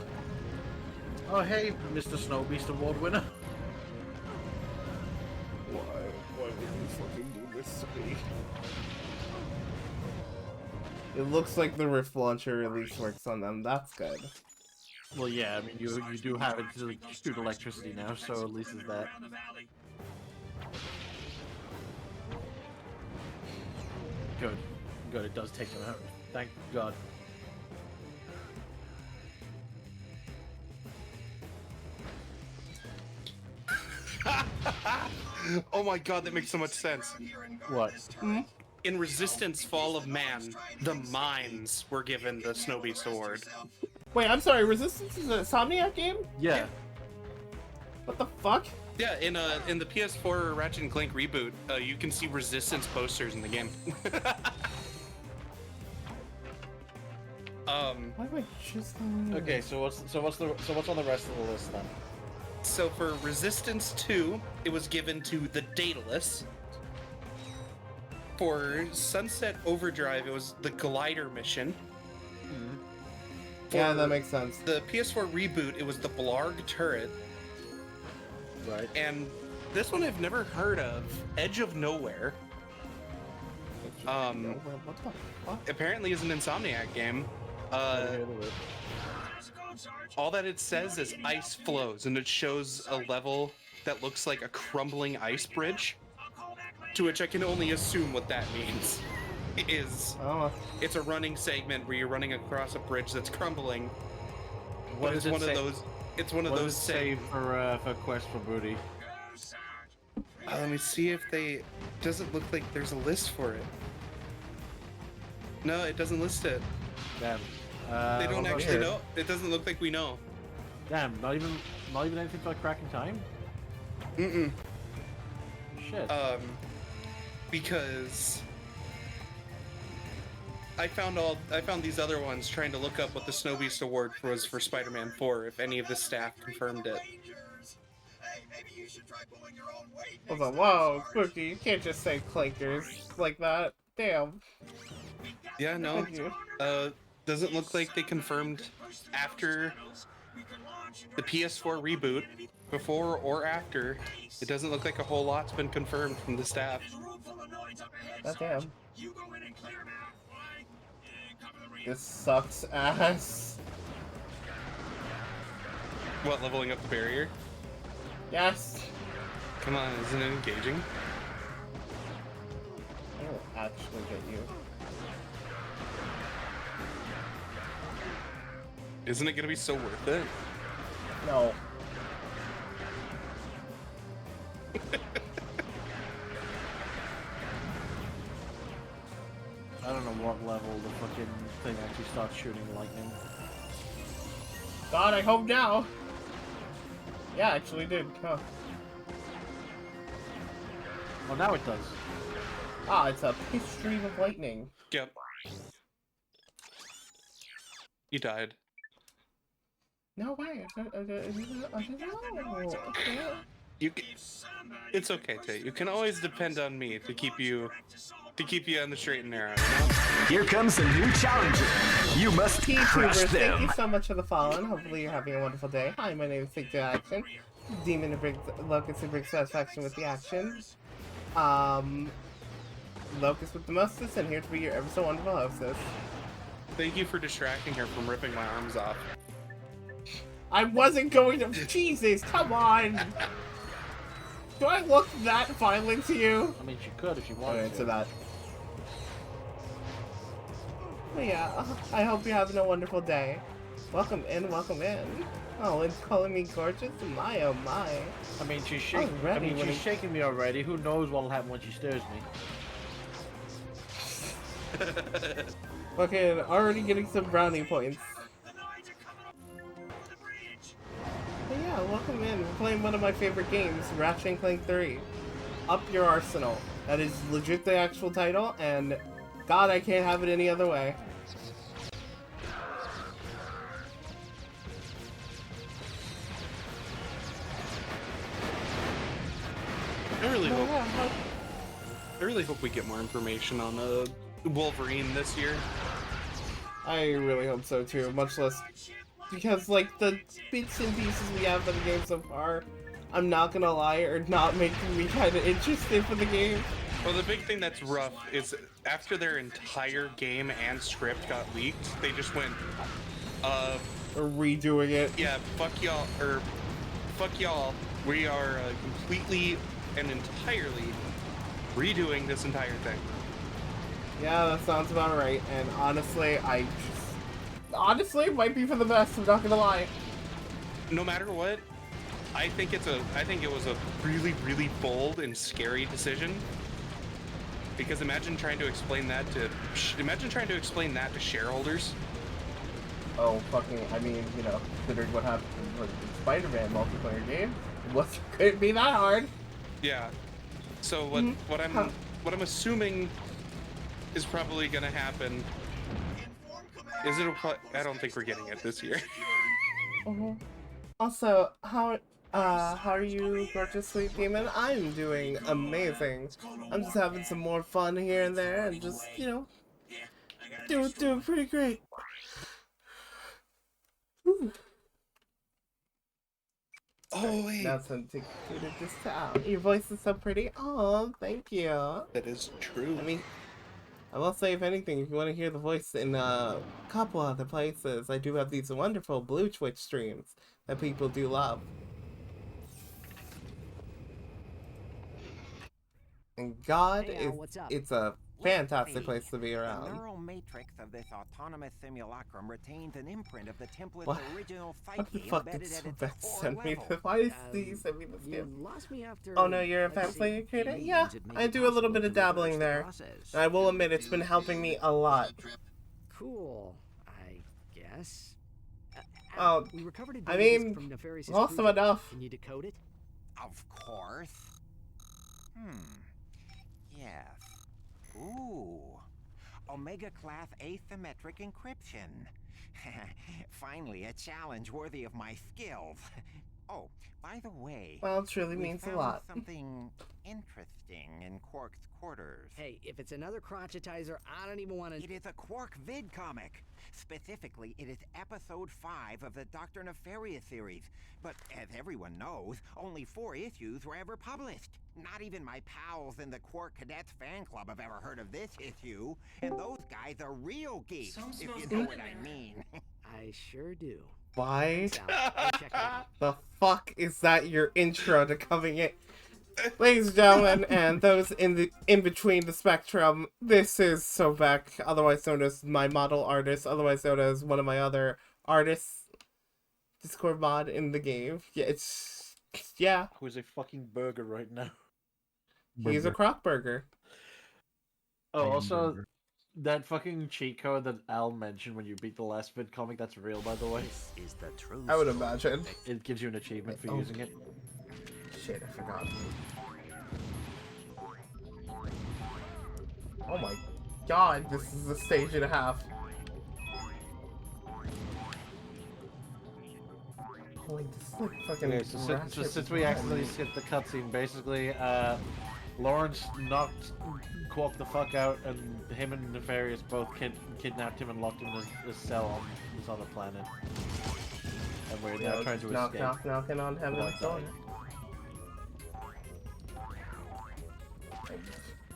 Oh hey, Mr. Snow Beast Award winner. Why would you fucking do this to me? It looks like the Rift Launcher at least works on them. That's good. Well, yeah, I mean, you do have it to shoot electricity now, so at least it's that. Good. Good, it does take them out. Thank God. Oh my god, that makes so much sense. What? In Resistance Fall of Man, the mines were given the Snow Beast Award. Wait, I'm sorry, Resistance is a Insomniac game? Yeah. What the fuck? Yeah, in the PS4 Ratchet & Clank reboot, you can see Resistance posters in the game. Why am I just... Okay, so what's on the rest of the list then? So for Resistance 2, it was given to the Daedalus. For Sunset Overdrive, it was the Glider mission. Yeah, that makes sense. The PS4 reboot, it was the Blarg turret. Right. And this one I've never heard of, Edge of Nowhere. What the fuck? Apparently is an Insomniac game. All that it says is ice flows, and it shows a level that looks like a crumbling ice bridge, to which I can only assume what that means. It's a running segment where you're running across a bridge that's crumbling. What is one of those? It's one of What those does it say for Quest for Booty? Let me see if they. Doesn't look like there's a list for it. No, it doesn't list it. Damn. They don't actually know. It doesn't look like we know. Damn, not even anything for cracking time? Mm-mm. Shit. Because I found these other ones trying to look up what the Snow Beast Award was for Spider-Man 4, if any of the staff confirmed it. Hold on, whoa, Spooky, you can't just say clankers like that. Damn. Yeah, no. Thank you. Doesn't look like they confirmed after the PS4 reboot, before or after. It doesn't look like a whole lot's been confirmed from the staff. God damn. This sucks ass. What, leveling up the barrier? Yes. Come on, isn't it engaging? I will actually get you. Isn't it gonna be so worth it? No. I don't know what level the fucking thing actually starts shooting lightning. God, I hope now. Yeah, actually did. Huh. Well, now it does. Ah, it's a piss stream of lightning. Yep. You died. No way. I don't know. It's okay, Tate. You can always depend on me to keep you on the straight and narrow. You know? Here comes a new challenger. You must crush YouTubers, thank you them. so much for the follow, and hopefully you're having a wonderful day. Hi, my name is Take to Action. Demon to bring Locust to bring satisfaction with the action. Locust with the mostest, and here to be your ever so wonderful hostess. Thank you for distracting her from ripping my arms off. I wasn't going to. Jesus, come on! Do I look that violent to you? I mean, she could if you wanted to. Answer that. But yeah, I hope you're having a wonderful day. Welcome in, welcome in. Oh, and calling me gorgeous? My oh my. I mean, she's shaking me already. Who knows what'll happen when she stirs me? Okay, already getting some brownie points. But yeah, welcome in. We're playing one of my favorite games, Ratchet & Clank 3. Up your arsenal. That is legit the actual title, and God, I can't have it any other way. I really hope we get more information on Wolverine this year. I really hope so too, much less because like the bits and pieces we have of the game so far, I'm not gonna lie, are not making me kind of interested for the game. Well, the big thing that's rough is after their entire game and script got leaked, they just went, redoing it. Yeah, fuck y'all, or fuck y'all. We are completely and entirely redoing this entire thing. Yeah, that sounds about right. And honestly, honestly, it might be for the best. I'm not gonna lie. No matter what, I think it was a really, really bold and scary decision. Because imagine trying to explain that to shareholders. Oh, fucking! I mean, you know, considering what happened with the Spider-Man multiplayer game, could it be that hard? Yeah. So what I'm assuming is probably gonna happen is I don't think we're getting it this year. Also, how are you, gorgeous sweet demon? I'm doing amazing. I'm just having some more fun here and there, and just, you know, doing pretty great. Whew. Oh wait. That's something to just out. Your voice is so pretty. Oh, thank you. That is true. I mean, I will say, if anything, if you want to hear the voice in a couple other places, I do have these wonderful Blue Twitch streams that people do love. And God, Hey, Al, what's up? it's a fantastic place to be The around. neural matrix of this autonomous simulacrum retains an imprint of the template's What? original What the psyche fuck did embedded at its Sylvester core send me? level. Why did Steve send me this You gift? lost me after. Oh no, you're a let's fan see, player creator? means Yeah, it may I be do a little possible bit to of dabbling reverse the there. process. And I will admit it's been helping me a lot. Cool, I guess. Oh, we recovered a I data disk mean, from Nefarious's awesome cruiser. enough. Can you decode it? Of course. Yes. Ooh. Omega class asymmetric encryption. Finally, a challenge worthy of my skills. Oh, by the way, Well, it truly we means a found lot. something interesting in Quark's quarters. Hey, if it's another crotchetizer, I don't even want to. It is a Quark vid comic. Specifically, it is episode 5 of the Dr. Nefarious series. But as everyone knows, only 4 issues were ever published. Not even my pals in the Quark Cadets fan club have ever heard of this issue. And those guys are real geeks, if you know what I mean. I sure do. Why Thanks, Al. I'll check it out. the fuck is that your intro to coming in? Ladies and gentlemen, and those in between the spectrum, this is Sobek, otherwise known as my model artist, otherwise known as one of my other artists. Discord mod in the game. Yeah. Who's a fucking burger right now? He's a croc burger. Oh, also, that fucking cheat code that Al mentioned when you beat the last vid comic, that's real, by the way. This is the true I would imagine. It gives you an achievement for using it. Shit, I forgot. Oh my god, this is a stage and a half. Holy, this is like fucking. Okay, so since we accidentally skipped the cutscene, basically, Lawrence knocked Quark the fuck out, and him and Nefarious both kidnapped him and locked him in his cell on this other planet. And we're now trying to escape. Knocking on heaven's door.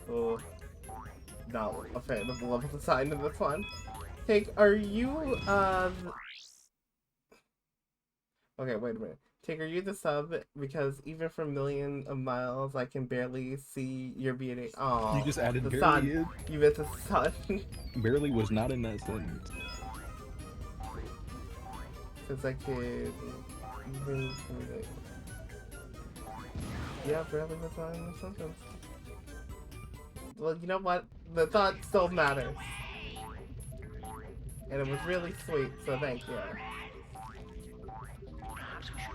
Oh, not a fan of the level design in this one. Take, are you, okay, wait a minute. Take, are you the sub? Because even from millions of miles, I can barely see your beauty. Oh, You just added the barely sun. in? You meant the sun. Barely was not in that sentence. Since I could even, yeah, barely was not in the sentence. Well, you know what? The thought still matters. And it was really sweet, so thank you.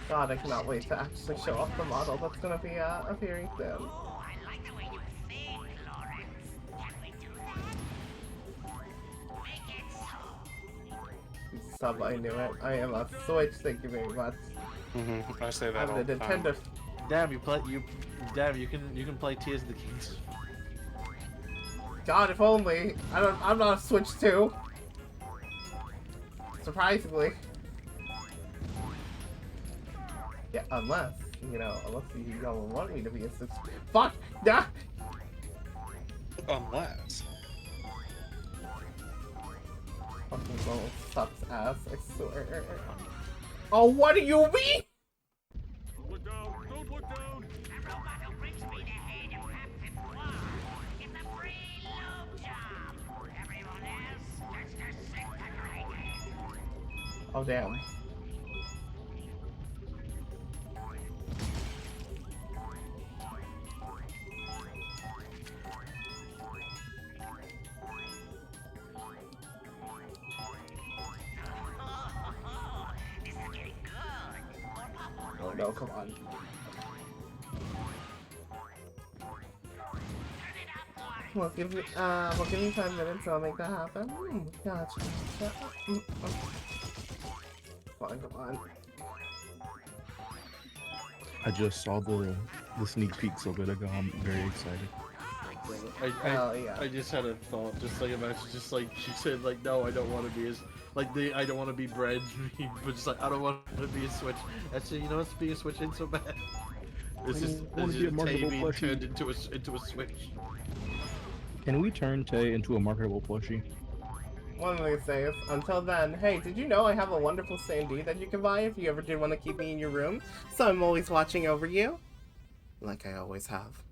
God, I cannot wait to actually show off the model that's gonna be appearing soon. Sub, I knew it. I am a Switch, thank you very much. I say that I'm all the the time. Nintendo. Damn, you can play Tears of the Kings. God, if only. I'm not a Switch 2. Surprisingly. Yeah, unless you don't want me to be a Switch. Fuck! Nah! Unless. Fucking little sucks ass, I swear. Oh, what do you mean? Look down! Don't look down! Oh, damn. Oh no, come on. Well, give me 5 minutes, I'll make that happen. Gotcha. Come on. I just saw the sneak peek so bit ago. I'm very excited. I just had a thought, just like imagine, just like she said, like, no, I don't want to be as I don't want to be bread, but just like I don't want to be a Switch. Actually, you know what's being a Switch ain't so bad. This is Tay being turned into a Switch. Can we turn Tay into a marketable plushie? One thing to say is, until then, hey, did you know I have a wonderful standee that you can buy if you ever did want to keep me in your room? So I'm always watching over you. Like I always have.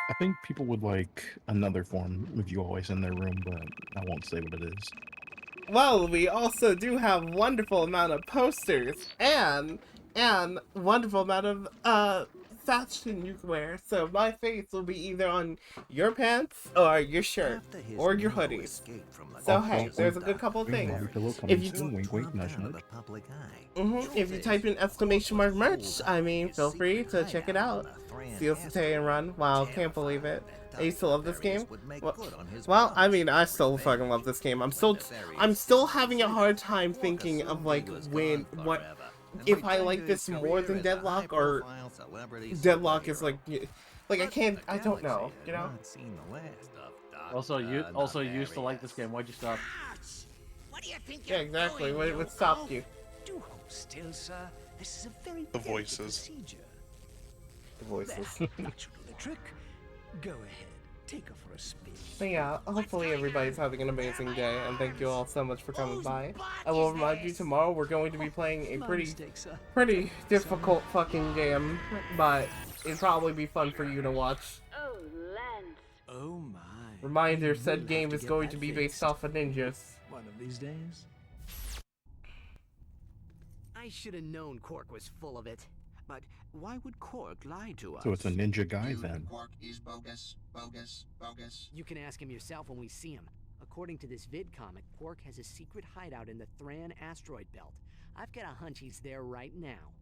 I think people would like another form with you always in their room, but I won't say what it is. Well, we also do have wonderful amount of posters and wonderful amount of fashion you can wear. So my face will be either on your pants or your shirt or your hoodies. So hey, there's a good couple of things. If you if you type in exclamation mark merch, I mean, feel free to check it out. Steal, Stay, and Run. Wow, can't believe it. I used to love this game. Well, I mean, I still fucking love this game. I'm still having a hard time thinking of like if I like this more than Deadlock, or Deadlock is like I don't know, you know. Also, you used to like this game. Why'd you stop? What do you think Yeah, exactly. What stopped you? Do hold still, sir. This is a very The voices. procedure. The voices. That should do the trick. Go ahead, take her for a spin. But yeah, hopefully everybody's having an amazing day, and thank you all so much for coming by. I will remind you, tomorrow we're going to be playing a pretty difficult fucking game, but it'd probably be fun for you to watch. Oh, Lance. Oh my. Reminder, said game is going to be based off of ninjas. One of these days. I should have known Quark was full of it. But why would Quark lie to us? So it's a ninja guy then. Quark is bogus, bogus, bogus. You can ask him yourself when we see him. According to this vid comic, Quark has a secret hideout in the Thran asteroid belt. I've got a hunch he's there right now.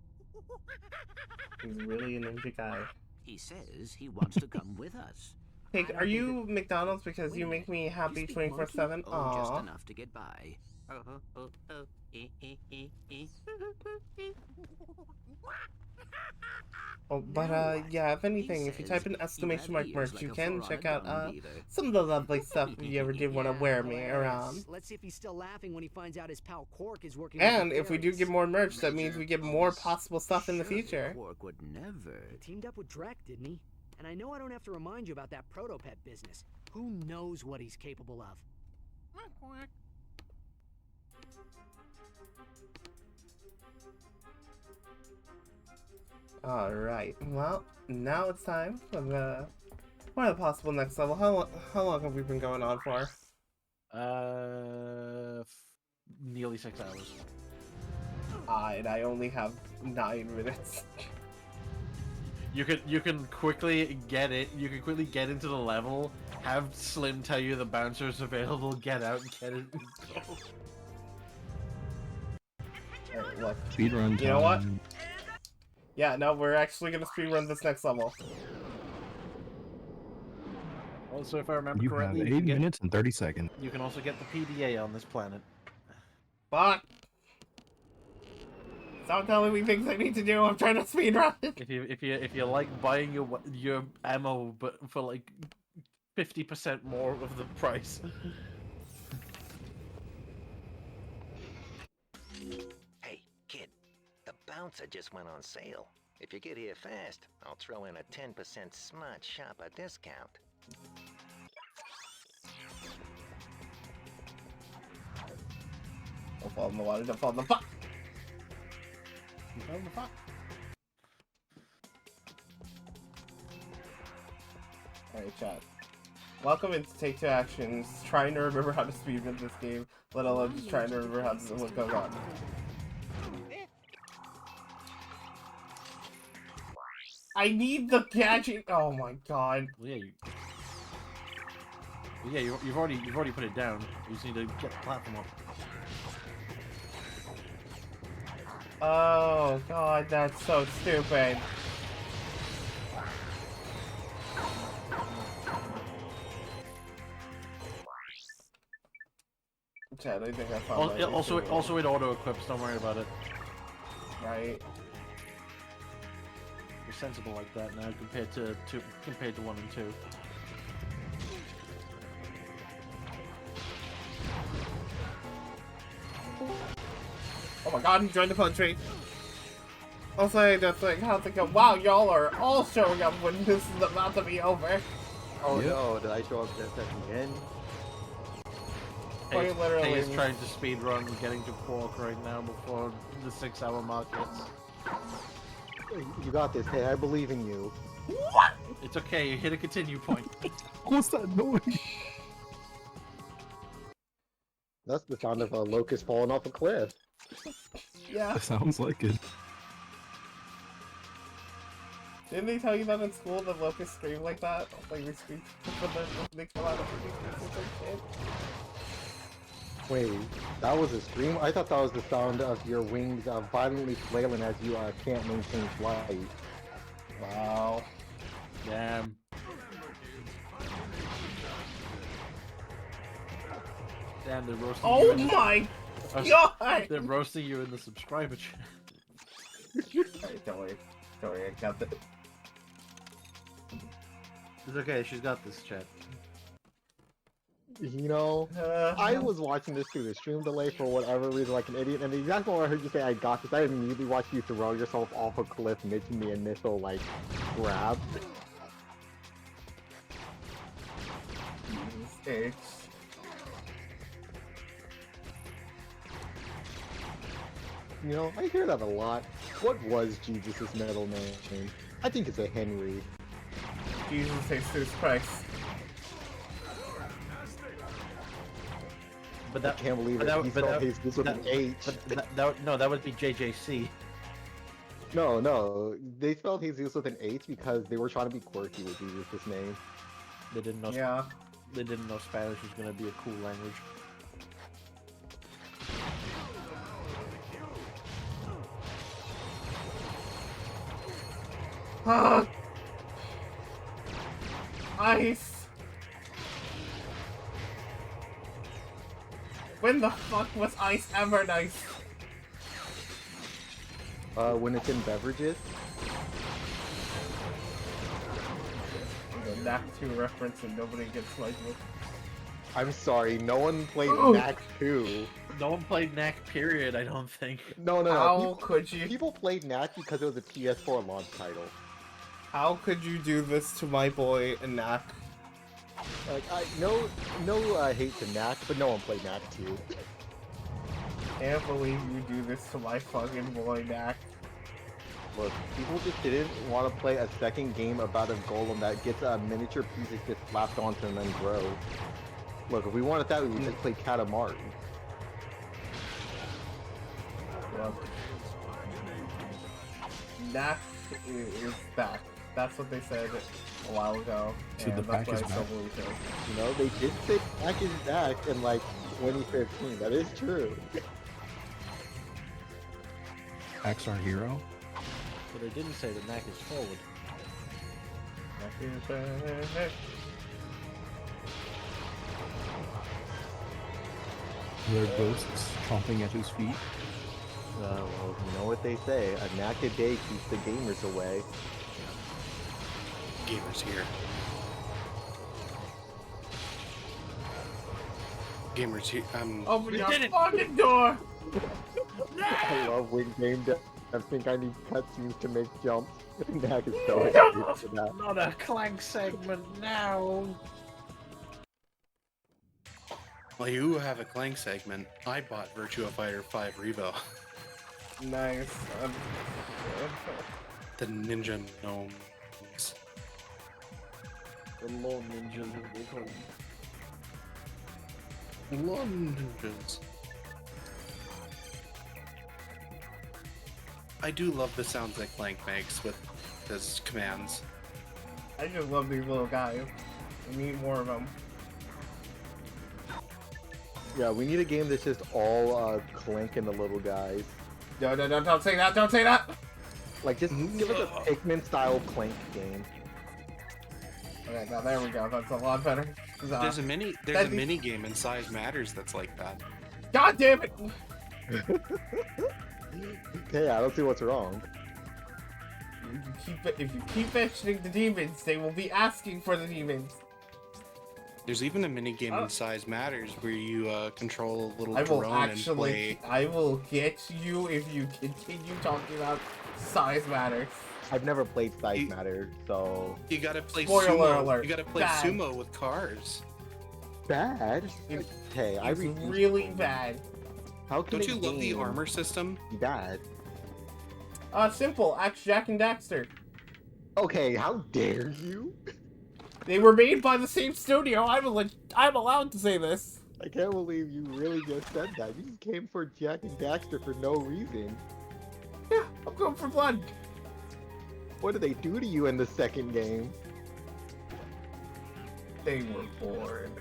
He's really a ninja guy. He says he wants to come with us. Hey, are you McDonald's because you make me happy 24/7? Oh, just Aww. enough to get by. Oh, but yeah, if anything, if you type in exclamation mark merch, you can check out some of the lovely stuff if you ever did want to wear me around. Let's see if he's still laughing when he finds out his pal Quark is working. And if we do get more merch, that means we get more possible stuff in the future. Quark would never. He teamed up with Drek, didn't he? And I know I don't have to remind you about that protopet business. Who knows what he's capable of? Alright, well, now it's time for the possible next level. How long have we been going on for? Nearly 6 hours. And I only have 9 minutes. You can quickly get it. You can quickly get into the level. Have Slim tell you the bouncer is available. Get out and get it. Alright, look. Speedrun time. You know what? Yeah, no, we're actually gonna speedrun this next level. Also, if I remember You correctly, have 8 minutes and 30 seconds. you can also get the PDA on this planet. Fuck! Stop telling me things I need to do. I'm trying to speedrun it. If you like buying your ammo, but for like 50% more of the price. Hey, kid, the bouncer just went on sale. If you get here fast, I'll throw in a 10% smart shopper discount. Don't fall in the water, don't fall in the fuck! Don't fall in the fuck. Alright, chat. Welcome into Take Two Actions, trying to remember how to speedrun this game, let alone just trying to remember what goes on. I need the gadget! Oh my god. Well, yeah, you've already put it down. You just need to get the platform up. Oh god, that's so stupid. Chad, I think I found Also it auto equips, don't worry about it. Right. You're sensible like that now compared to 1 and 2. Oh my god, he joined the punch tree. Also, I just like how to go, wow, y'all are all showing up when this is about to be over. Oh no, did I show up just at the end? Quite literally. He's trying to speedrun getting to Quark right now before the 6-hour mark hits. You got this. Hey, I believe in you. What? It's okay, you hit a continue point. What's that noise? That's the sound of a locust falling off a cliff. Yeah. It sounds like it. Didn't they tell you that in school that locusts scream like that? Like they scream when they come out of the shit. Wait, that was a scream? I thought that was the sound of your wings violently flailing as you can't maintain flight. Wow. Damn. Damn, they're roasting you. Oh my god! They're roasting you in the subscriber chat. Alright, don't worry. Don't worry, I got it. It's okay, she's got this, chat. You know, I was watching this through the stream delay for whatever reason, like an idiot, and the exact moment I heard you say I got this, I immediately watched you throw yourself off a cliff making the initial, like, grab. It's... You know, I hear that a lot. What was Jesus' middle name? I think it's a Henry. Jesus Jesus Christ. But that, I can't believe it. He spelled Jesus with an H. No, that would be JJC. No, they spelled Jesus with an H because they were trying to be quirky with Jesus' name. They didn't know. Yeah. They didn't know Spanish was gonna be a cool language. Ice! When the fuck was ice ever nice? When it's in beverages. The Knack 2 reference and nobody gets like it. I'm sorry, no one played Knack 2. No one played Knack, period, I don't think. No. How could you? People played Knack because it was a PS4 launch title. How could you do this to my boy Knack? Like, no hate to Knack, but no one played Knack 2. Can't believe you do this to my fucking boy Knack. Look, people just didn't want to play a second game about a golem that gets miniature pieces just slapped onto him and grow. Look, if we wanted that, we would just play Katamari. Well, Knack is back. That's what they said a while ago. So the pack is back. You know, they did say Knack is back in like 2015. That is true. Knack's our hero. But they didn't say that Knack is forward. Knack is back. There are ghosts chomping at his feet. Well, you know what they say, a Knack a day keeps the gamers away. Gamers here. Gamers here. Open your fucking door! I love wing game dev. I think I need cutscenes to make jumps. Knack is so excited for that. Not a clank segment now! Well, you have a clank segment. I bought Virtua Fighter 5 Revo. Nice. The ninja gnomes. The lone ninjas will come. Lone ninjas. I do love the sounds that Clank makes with his commands. I just love these little guys. We need more of them. Yeah, we need a game that's just all Clank and the little guys. No, don't say that, don't say that! Like, just give us a Pikmin-style Clank game. Okay, now there we go, that's a lot better. There's a mini game in Size Matters that's like that. God damn it! Okay, I don't see what's wrong. If you keep mentioning the demons, they will be asking for the demons. There's even a mini game in Size Matters where you control a little I will drone and play. I will get you if you continue talking about Size Matters. I've never played Size Matters, so... You gotta play Spoiler sumo. alert. You gotta play Bad. sumo with cars. Bad? Hey, I It's read really bad. How can Don't you love the armor system? Bad. Simple. Axe Jack and Daxter. Okay, how dare you? They were made by the same studio. I'm allowed to say this. I can't believe you really just said that. You just came for Jack and Daxter for no reason. Yeah, I'm going for blood. What did they do to you in the second game? They were bored.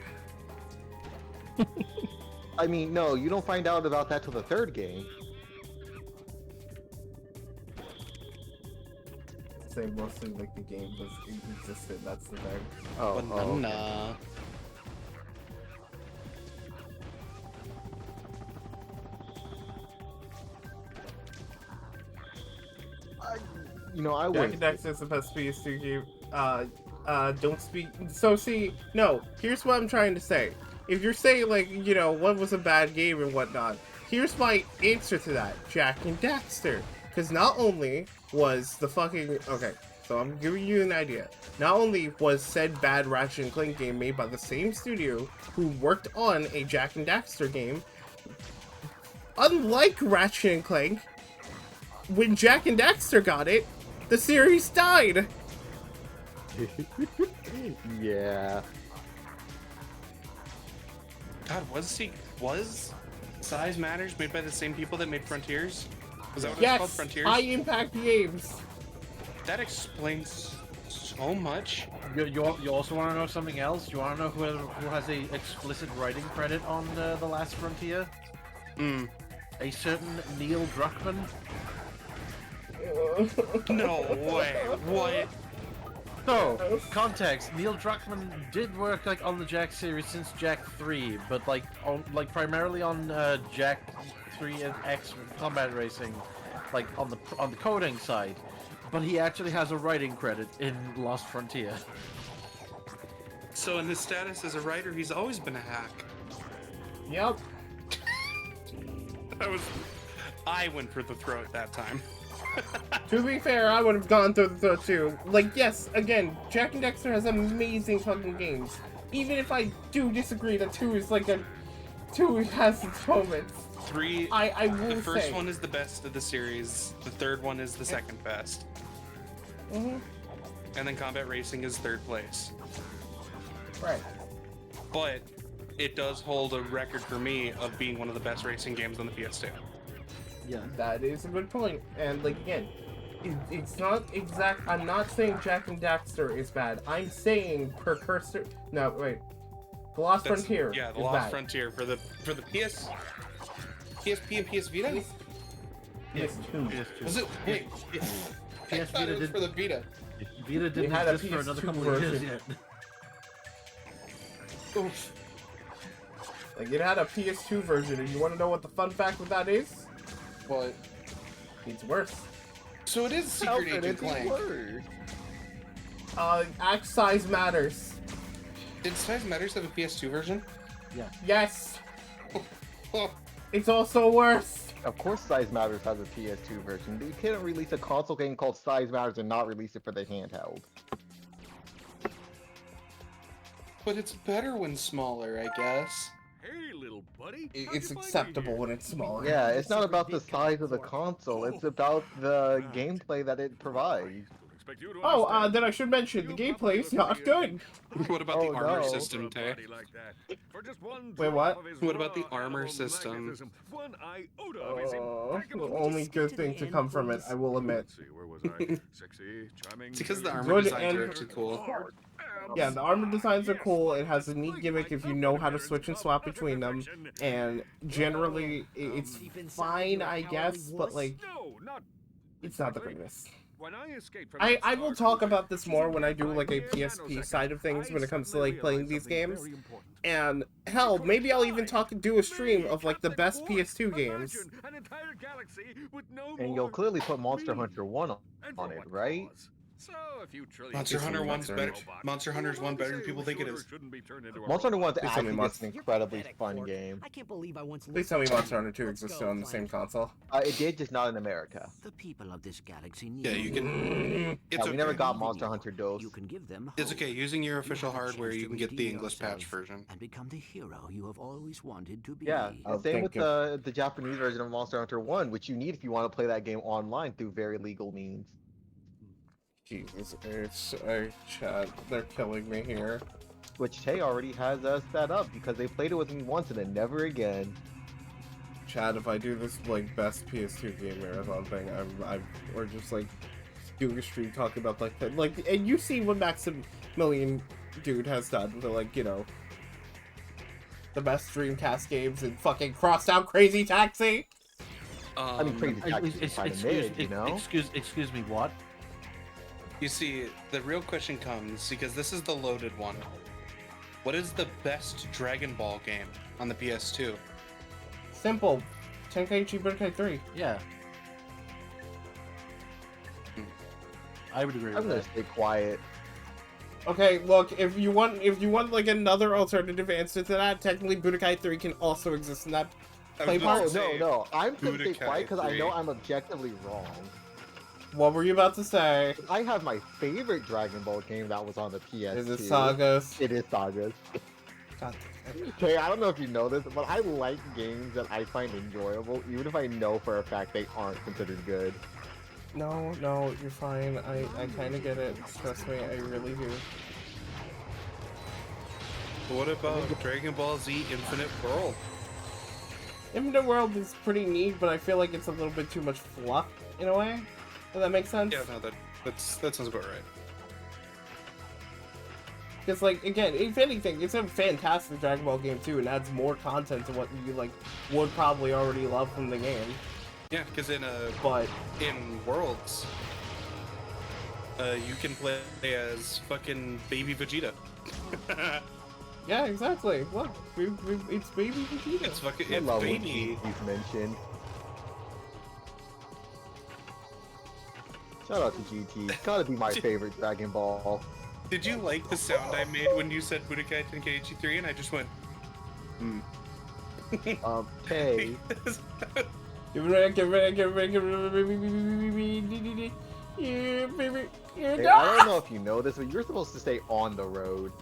I mean, no, you don't find out about that till the third game. Say mostly like the game was existed. That's the thing. Oh, Banana. You know, I Jack would. and Daxter is the best PS2 game. Don't speak. So see, no. Here's what I'm trying to say. If you're saying like, you know, what was a bad game and whatnot, here's my answer to that: Jack and Daxter. Because not only was the fucking so I'm giving you an idea. Not only was said bad Ratchet and Clank game made by the same studio who worked on a Jack and Daxter game, unlike Ratchet and Clank, when Jack and Daxter got it, the series died. Yeah. God, was Size Matters made by the same people that made Frontiers? Was that what it's Yes, called, Frontiers? high impact games. That explains so much. You also want to know something else? You want to know who has a explicit writing credit on The Last Frontier? A certain Neil Druckmann. No way. What? So, context: Neil Druckmann did work like on the Jack series since Jack 3, but like primarily on Jack 3 and X Combat Racing, like on the coding side. But he actually has a writing credit in Lost Frontier. So in his status as a writer, he's always been a hack. Yep. I went for the throat that time. To be fair, I would have gone through the throat too. Like, yes, again, Jack and Daxter has amazing fucking games. Even if I do disagree that 2 has its moments. 3. I will say. The first one is the best of the series. The third one is the second best. Mm-hmm. And then Combat Racing is third place. Right. But it does hold a record for me of being one of the best racing games on the PS2. Yeah, that is a good point. And like again, it's not exact. I'm not saying Jack and Daxter is bad. I'm saying Precursor. No, wait. The Lost Frontier. Yeah, the is Lost bad. Frontier for the PS, PSP and PS Vita. PS2. Was it? Wait. PS Vita it was for the Vita. Vita didn't had a exist for another PS2 couple of years version. yet. Like it had a PS2 version, and you want to know what the fun fact with that is? What? It's worse. So it is Secret Agent Clank. Act size matters. Did Size Matters have a PS2 version? Yeah. Yes. It's also worse. Of course, Size Matters has a PS2 version. You can't release a console game called Size Matters and not release it for the handheld. But it's better when smaller, I guess. Hey, little buddy. It's acceptable when it's smaller. Yeah, it's not about the size of the console. It's about the gameplay that it provides. Oh, then I should mention the gameplay is not good. What about the armor system, Tay? Wait, what? What about the armor system? Only good thing to come from it, I will admit. It's because the armor Good designs are and- actually cool. Yeah, the armor designs are cool. It has a neat gimmick if you know how to switch and swap between them. And generally, it's fine, I guess, but like, it's not the greatest. I will talk about this more when I do like a PSP side of things when it comes to like playing these games. And hell, maybe I'll even do a stream of like the best PS2 games. And you'll clearly put Monster Hunter 1 on it, right? Monster Hunter 1's better. Monster Hunter's 1 better than people think it is. Monster Hunter 1's Please tell me actually Monster- just an incredibly fun game. I can't believe I once Please tell me Monster Hunter 2 existed on the same console. It did, just not in America. The people of this galaxy need Yeah, you can. Yeah, It's we never okay. got Monster Hunter DOS. You can give them It's hope. okay. Using your official You have a hardware, chance you to can get the redeem English patch yourself version. and become the hero you have always wanted to be. Yeah, Oh, same with thank you. the Japanese version of Monster Hunter 1, which you need if you want to play that game online through very legal means. Jesus, it's chat. They're killing me here. Which Tay already has set up because they played it with me once and then never again. Chad, if I do this like best PS2 game marathon thing, I'm or just like doing a stream talking about like that, like, and you see what Maximilian dude has done to, like, you know, the best Dreamcast games and fucking crossed out Crazy Taxi. I mean, Crazy Taxi's kind of mid, you know? Excuse me, what? You see, the real question comes, because this is the loaded one. What is the best Dragon Ball game on the PS2? Simple. Tenkaichi Budokai 3. Yeah. I would agree with I'm gonna that. stay quiet. Okay, look, if you want like another alternative answer to that, technically Budokai 3 can also exist in that play part. No, I'm gonna stay Budokai quiet because I 3. know I'm objectively wrong. What were you about to say? I have my favorite Dragon Ball game that was on the PS2. Is it Sagas? It is Sagas. God. Okay, I don't know if you know this, but I like games that I find enjoyable, even if I know for a fact they aren't considered good. No, you're fine. I kind of get it. Trust me, I really do. What about Dragon Ball Z Infinite World? Infinite World is pretty neat, but I feel like it's a little bit too much fluff in a way. Does that make sense? Yeah, no, that sounds about right. Because, like, again, if anything, it's a fantastic Dragon Ball game too, and adds more content to what you like would probably already love from the game. Yeah, because in Worlds, you can play as fucking baby Vegeta. Yeah, exactly. Look, it's baby Vegeta. It's fucking I love baby. what you've mentioned. Shout out to GT. It's gotta be my favorite Dragon Ball. Did you like the sound I made when you said Budokai Tenkaichi 3 and I just went, Hey. Get ready. Yeah, baby. Hey, I don't know if you know this, but you're supposed to stay on the road.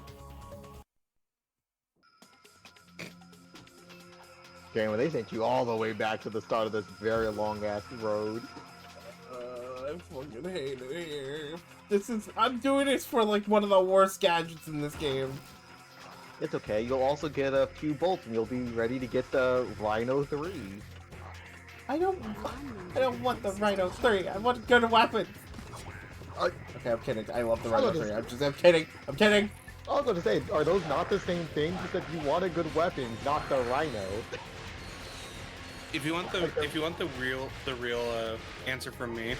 Okay, well, they sent you all the way back to the start of this very long-ass road. I fucking hate it here. I'm doing this for, like, one of the worst gadgets in this game. It's okay, you'll also get a few bolts and you'll be ready to get the Rhino 3. I don't want the Rhino 3. I want good weapons. Okay, I'm kidding. I love the Rhino 3. I'm kidding. I was gonna say, are those not the same thing? Because you want a good weapon, not the Rhino. if you want the real answer from me,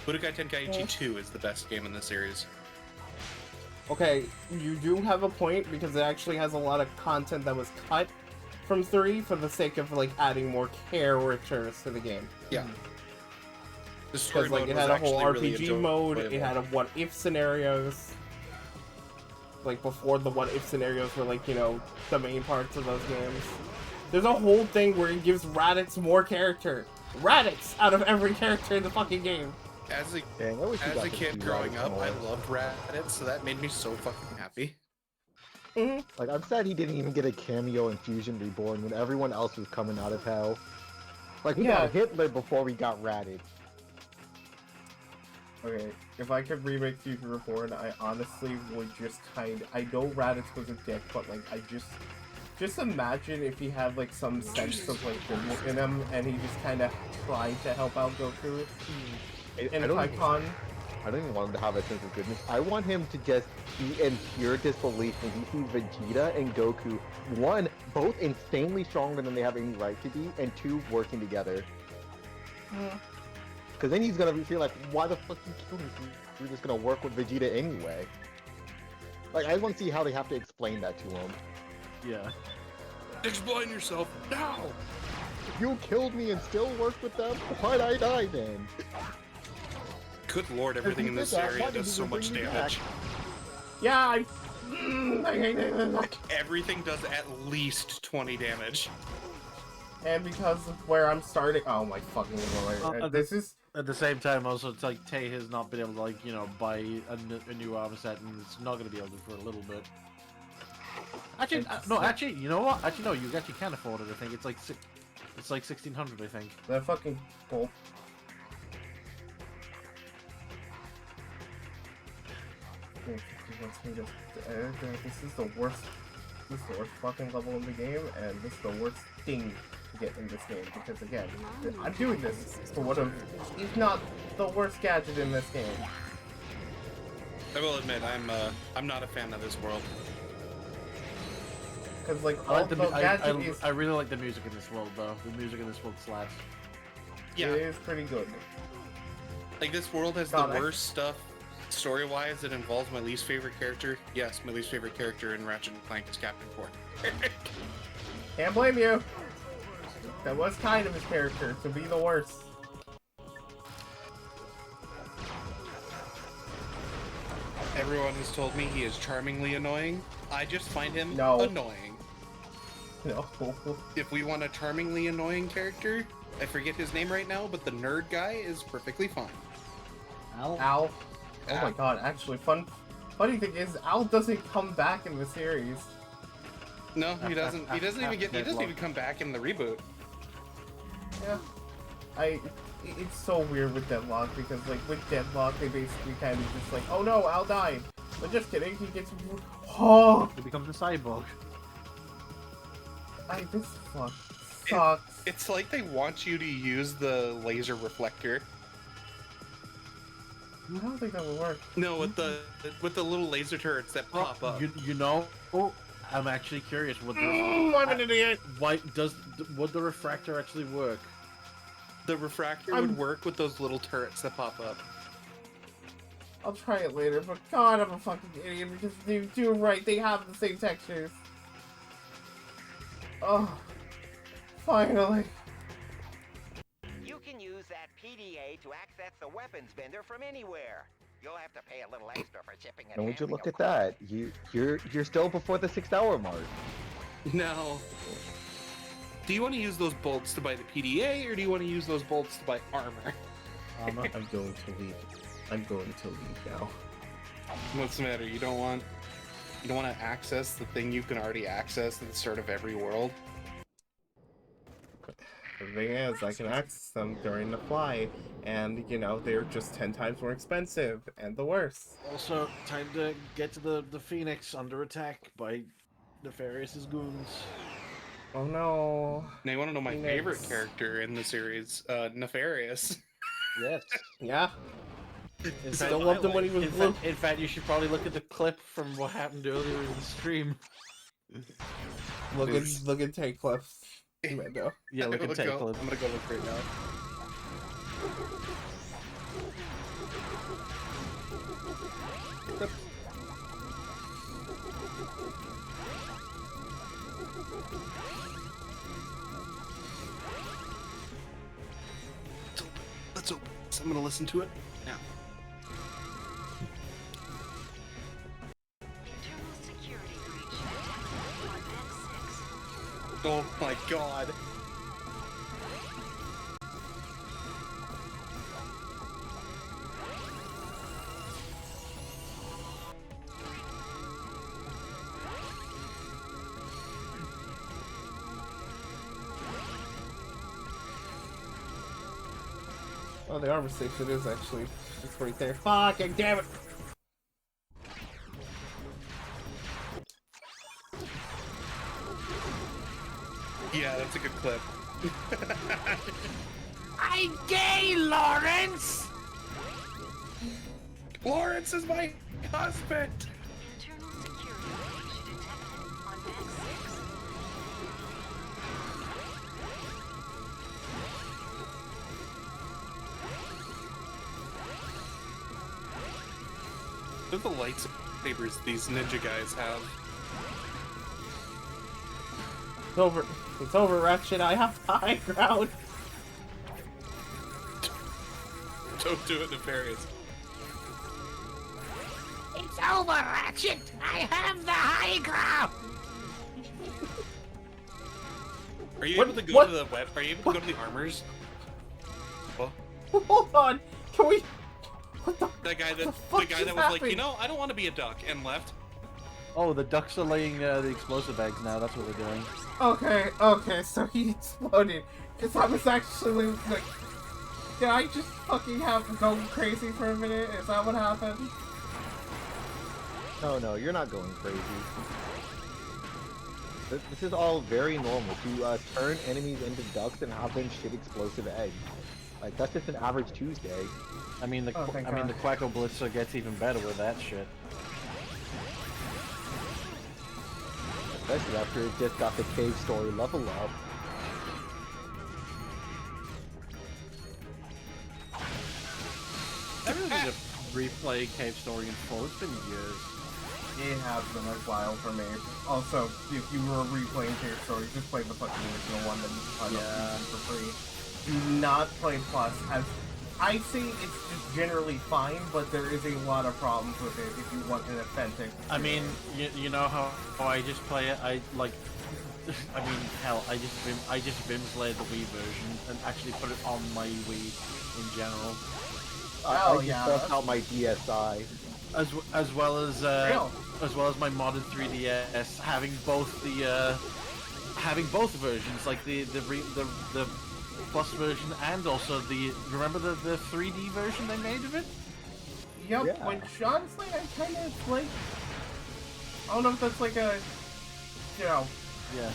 Budokai Tenkaichi 2 is the best game in the series. Okay, you do have a point because it actually has a lot of content that was cut from 3 for the sake of, like, adding more characters to the game. Yeah. The story Because, like, mode it was had a whole actually RPG really mode, enjoyable. it had a what-if scenarios. Like, before the what-if scenarios were, like, you know, the main parts of those games. There's a whole thing where it gives Raditz more character. Raditz out of every character in the fucking game. As a kid growing up, I loved Raditz, so that made me so fucking happy. Like, I'm sad he didn't even get a cameo in Fusion Reborn when everyone else was coming out of hell. Like, we got Hitler before we got Raditz. Okay, if I could remake Fusion Reborn, I honestly would just I know Raditz was a dick, but, like, just imagine if he had, like, some sense of, like, goodness in him, and he just kind of tried to help out Goku in Icon. I don't even want him to have a sense of goodness. I want him to just be in pure disbelief when he sees Vegeta and Goku, one, both insanely stronger than they have any right to be, and two, working together. Because then he's gonna feel like, why the fuck you kill me? We're just gonna work with Vegeta anyway. Like, I want to see how they have to explain that to him. Yeah. Explain yourself now! You killed me and still worked with them? Why'd I die then? Good lord, everything in this area does so much damage. Yeah, I hate it. Everything does at least 20 damage. And because of where I'm starting, oh my fucking lord! This is at the same time. Also, it's like Tay has not been able to, like, you know, buy a new armor set, and it's not going to be able to for a little bit. Actually, no. Actually, you know what? Actually, no. You actually can afford it. I think it's like it's like 1,600. I think. That fucking cool. wants me to. This is the worst. This is the worst fucking level in the game, and this is the worst thing to get in this game. Because again, I'm doing this for one of, if not the worst gadget in this game. I will admit, I'm not a fan of this world. Because like I, all like the, the gadget is. I really like the music in this world, though. The music in this world slaps. Yeah, it is pretty good. Like this world has the worst stuff story-wise. It involves my least favorite character. Yes, my least favorite character in Ratchet and Clank is Captain Quark. Can't blame you. That was kind of his character to be the worst. Everyone has told me he is charmingly annoying. I just find him annoying. No. If we want a charmingly annoying character, I forget his name right now, but the nerd guy is perfectly fine. Al. Oh my god, actually, funny thing is, Al doesn't come back in the series. No, he doesn't. He doesn't even come back in the reboot. Yeah. It's so weird with Deadlock, because like with Deadlock they basically kind of just like, oh no, Al died. But just kidding, he gets He becomes a cyborg. This fuck sucks. It's like they want you to use the laser reflector. I don't think that would work. No, with the little laser turrets that pop up. You know, I'm actually curious. Would I'm an idiot. Would the refractor actually work? The refractor would work with those little turrets that pop up. I'll try it later, but god, I'm a fucking idiot because you're right, they have the same textures. Oh, finally. You can use that PDA to access the weapons vendor from anywhere. You'll have to pay a little extra for shipping and And would you handling, look of at that? You're still before the 6-hour mark. Now, do you want to use those bolts to buy the PDA, or do you want to use those bolts to buy armor? I'm going to leave. I'm going to leave now. What's the matter? You don't want to access the thing you can already access at the start of every world? The thing is, I can access them during the fly, and, you know, they're just 10 times more expensive, and the worst. Also, time to get to the Phoenix under attack by Nefarious's goons. Oh no. Now you want to know my favorite character in the series? Nefarious. Yes. Yeah. In Still loved him when he was blue. In fact, you should probably look at the clip from what happened earlier in the stream. Look at take clips. Mando. Yeah, look at take clips. I'm gonna go look right now. Let's open. So I'm gonna listen to it now. Oh my god. Oh, the armor station is actually, it's right there. Fucking damn it! Yeah, that's a good clip. I'm gay, Lawrence! Lawrence is my husband! Look at the lightsabers these ninja guys have. It's over. It's over, Ratchet. I have the high ground. Don't do it, Nefarious. It's over, Ratchet! I have the high ground! Are you able to go to the web? Are you able to go to the armors? Well, hold on. Can we? That guy that was like, you know, I don't want to be a duck, and left. Oh, the ducks are laying the explosive bags now. That's what they're doing. Okay, so he exploded. Because I was actually like, did I just fucking have to go crazy for a minute? Is that what happened? No, no, you're not going crazy. This is all very normal. To turn enemies into ducks and have them shit explosive eggs. Like, that's just an average Tuesday. I mean, the Quacko Blitzer gets even better with that shit. Especially after it just got the cave story level up. I really need to replay Cave Story in full. It's been years. It has been a while for me. Also, if you were replaying Cave Story, just play the fucking original one that you can find for free. Do not play Plus. I say it's just generally fine, but there is a lot of problems with it if you want an authentic. I mean, you know how I just play it? I mean, hell, I just Vimslayed the Wii version and actually put it on my Wii in general. I just bust out my DSi. As well as my modded 3DS, having both versions, like the Plus version and also remember the 3D version they made of it? Yep, yeah. Which honestly I kind of like. I don't know if that's like a,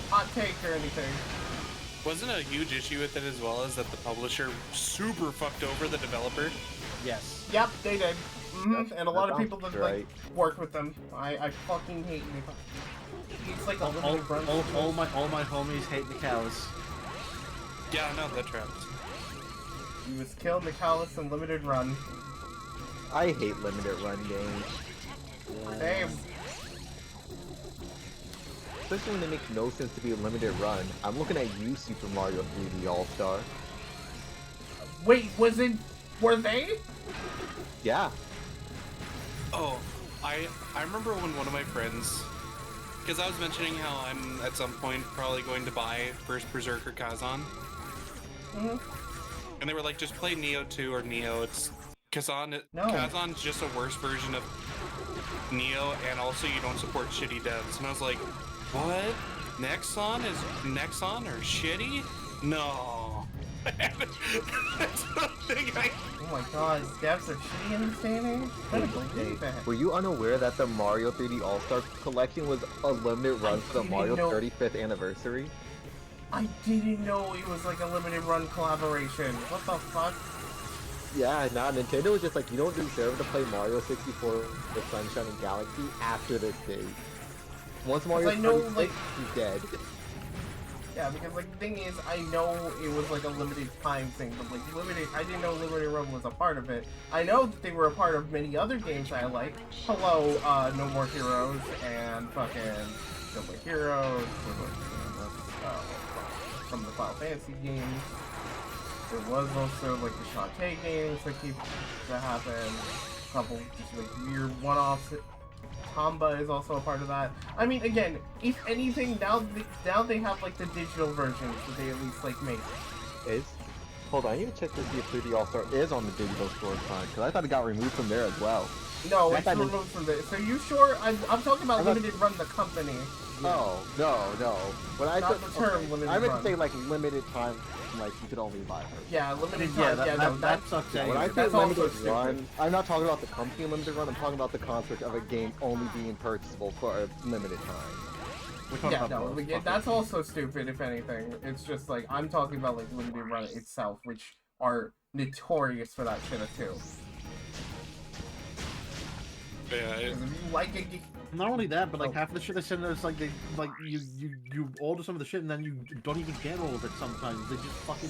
hot take or anything. Wasn't a huge issue with it as well as that the publisher super fucked over the developer? Yes. Yep, they did. And a lot of people that like work with them. I fucking hate you. It's like a limited run. All my homies hate Nicalis. Yeah, no, that tracks. He was killed Nicalis in limited run. I hate limited run games. Same. Especially when it makes no sense to be a limited run. I'm looking at you, Super Mario 3D All-Star. Wait, were they? Yeah. Oh, I remember when one of my friends, because I was mentioning how I'm at some point probably going to buy first Berserker Kazan. And they were like, just play Neo 2 or Neo. It's Kazan. No. Kazan's just a worse version of Neo, and also you don't support shitty devs. And I was like, what? Nexon is Nexon or shitty? No. That's the thing Oh my god, devs are shitty in this day and age? I couldn't believe that. Were you unaware that the Mario 3D All-Star collection was a limited run for the Mario 35th anniversary? I didn't know it was like a limited run collaboration. What the fuck? Yeah, nah, Nintendo was just like, you don't deserve to play Mario 64 The Sunshine and Galaxy after this date. Once Mario 36, he's dead. Yeah, because like the thing is, I know it was like a limited time thing, but like I didn't know Limited Run was a part of it. I know that they were a part of many other games I like. Hello, No More Heroes and fucking No More Heroes, from the Final Fantasy games. There was also like the Shantae games that keep that happen. A couple just like weird one-offs. Tamba is also a part of that. I mean, again, if anything, now they have like the digital versions that they at least like make. Hold on, I need to check to see if 3D All-Star is on the digital storage time, because I thought it got removed from there as well. No, it's removed from there. So you sure? I'm talking about Limited Run, the company. Oh, no. When I Not the term limited I meant run. to say like limited time, like you could only buy her. Yeah, limited time. That sucks. When I say limited run, I'm not talking about the company limited run. I'm talking about the concept of a game only being purchasable for a limited time. Yeah, no, that's also stupid. If anything, it's just like I'm talking about like limited run itself, which are notorious for that shit too. Yeah. If you like a game. Not only that, but like half of the shit they send us, like you order some of the shit and then you don't even get all of it sometimes. They just fucking.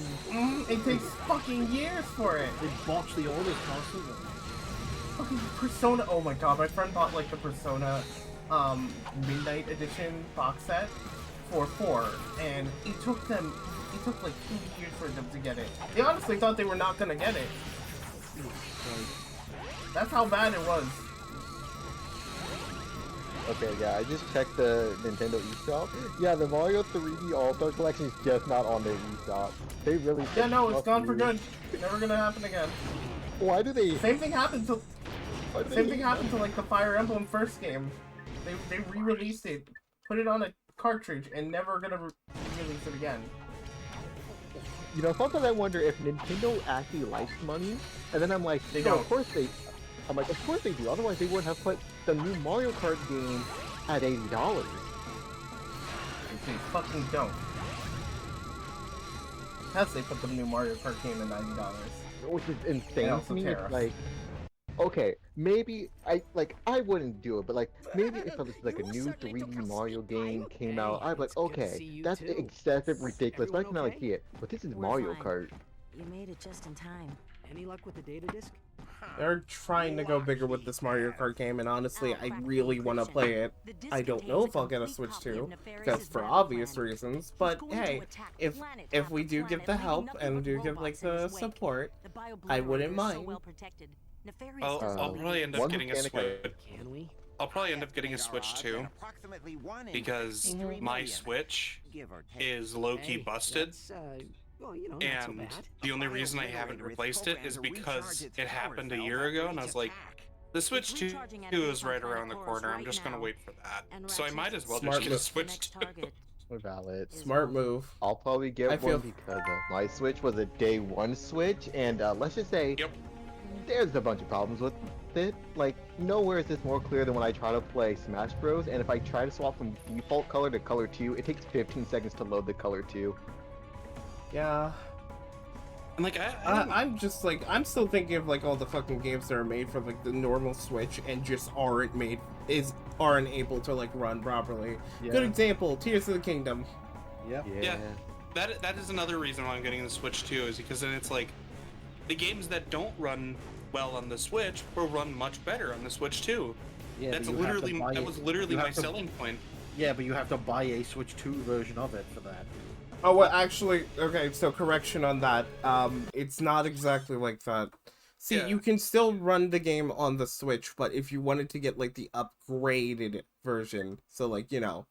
It takes fucking years for it. They botch the orders constantly. Fucking Persona. Oh my god, my friend bought like the Persona Midnight Edition box set for 4, and it took like 2 years for them to get it. They honestly thought they were not gonna get it. That's how bad it was. Okay, yeah, I just checked the Nintendo eShop. Yeah, the Mario 3D All-Star Collection is just not on their eShop. They really... Yeah, no, it's gone for good. Never gonna happen again. Why do they... Same thing happened to like the Fire Emblem first game. They re-released it, put it on a cartridge, and never gonna re-release it again. You know, sometimes I wonder if Nintendo actually likes money, and then I'm like, they no, don't. of course they... I'm like, of course they do. Otherwise, they wouldn't have put the new Mario Kart game at $80. They fucking don't. As they put the new Mario Kart game at $90. Which is insane to me. It's like, okay, maybe I wouldn't do it, but like maybe if it was like a new 3D Mario game came out, I'd be like, okay, that's excessive, ridiculous. But I can like see it. But this is Mario Kart. You made it just in time. Any luck with the data disk? They're trying to go bigger with this Mario Kart game, and honestly, I really want to play it. I don't know if I'll get a Switch 2, because for obvious reasons, but hey, if we do get the help and do get like the support, I wouldn't mind. I'll probably end up getting a Switch. I'll probably end up getting a Switch 2, because my Switch is low-key busted. And the only reason I haven't replaced it is because it happened a year ago, and I was like, the Switch 2 is right around the corner. I'm just gonna wait for that. So I might as well just get a Switch 2. Valid. Smart move. I'll probably get one because my Switch was a day one Switch, and let's just say there's a bunch of problems with it. Like, nowhere is this more clear than when I try to play Smash Bros. And if I try to swap from default color to color 2, it takes 15 seconds to load the color 2. Yeah. And like I'm just like, I'm still thinking of like all the fucking games that are made for like the normal Switch and just aren't able to like run properly. Yeah. Good example, Tears of the Kingdom. Yep. Yeah. That is another reason why I'm getting the Switch 2, is because then it's like the games that don't run well on the Switch will run much better on the Switch 2. Yeah, that was literally my selling point. Yeah, but you have to buy a Switch 2 version of it for that. Oh, well, actually, okay, so correction on that. It's not exactly like that. See, you can still run the game on the Switch, but if you wanted to get, like, the upgraded version, so, like, you know,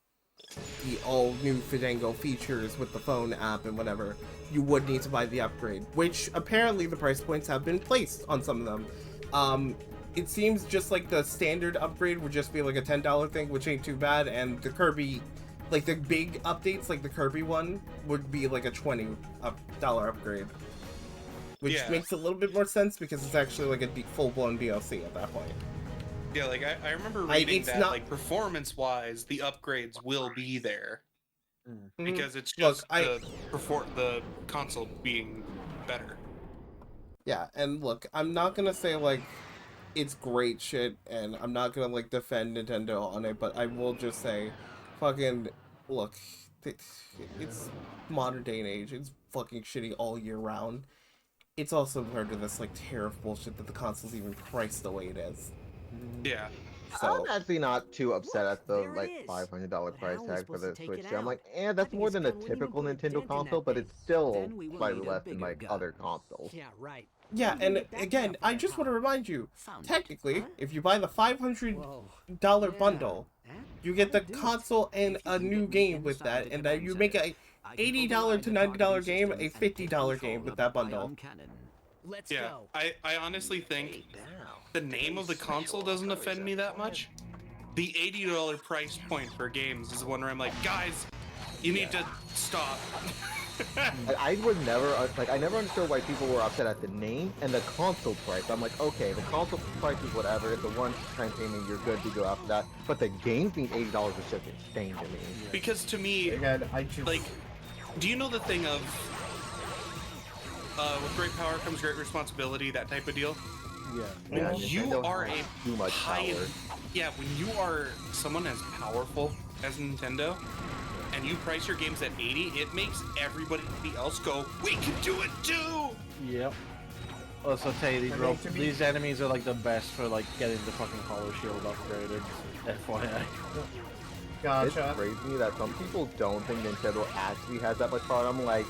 the all-new Fandango features with the phone app and whatever, you would need to buy the upgrade, which apparently the price points have been placed on some of them. It seems just like the standard upgrade would just be, like, a $10 thing, which ain't too bad, and the Kirby... Like, the big updates, like the Kirby one, would be like a $20 upgrade. Which makes a little bit more sense because it's actually like a full-blown DLC at that point. Yeah, like, I remember reading that, like, performance-wise, the upgrades will be there. Because it's just the console being better. Yeah, and look, I'm not gonna say, like, it's great shit, and I'm not gonna, like, defend Nintendo on it, but I will just say... Fucking, look, it's modern day and age, it's fucking shitty all year round. It's also part of this, like, terrible bullshit that the console's even priced the way it is. Yeah. So, I'm actually not too upset at the, like, $500 price tag for the Switch 2. I'm like, that's more than a typical Nintendo console, but it's still slightly less than, like, other consoles. Yeah, right. Yeah, and again, I just want to remind you, technically, if you buy the $500 bundle, you get the console and a new game with that, and then you make a $80 to $90 game a $50 game with that bundle. Yeah, I honestly think the name of the console doesn't offend me that much. The $80 price point for games is one where I'm like, guys, you need to stop. I would never, like, I never understood why people were upset at the name and the console price. I'm like, okay, the console price is whatever, it's a one-time payment, you're good to go after that. But the game being $80 is just insane to me. Because to me, again, like, do you know the thing of, with great power comes great responsibility, that type of deal? Yeah. When you are too much power. Yeah, when you are someone as powerful as Nintendo, and you price your games at $80, it makes everybody else go, we can do it too! Yep. Also, tell you, these enemies are like the best for like getting the fucking Hollow Shield upgraded. FYI. Gotcha. It's crazy that some people don't think Nintendo actually has that much power. I'm like,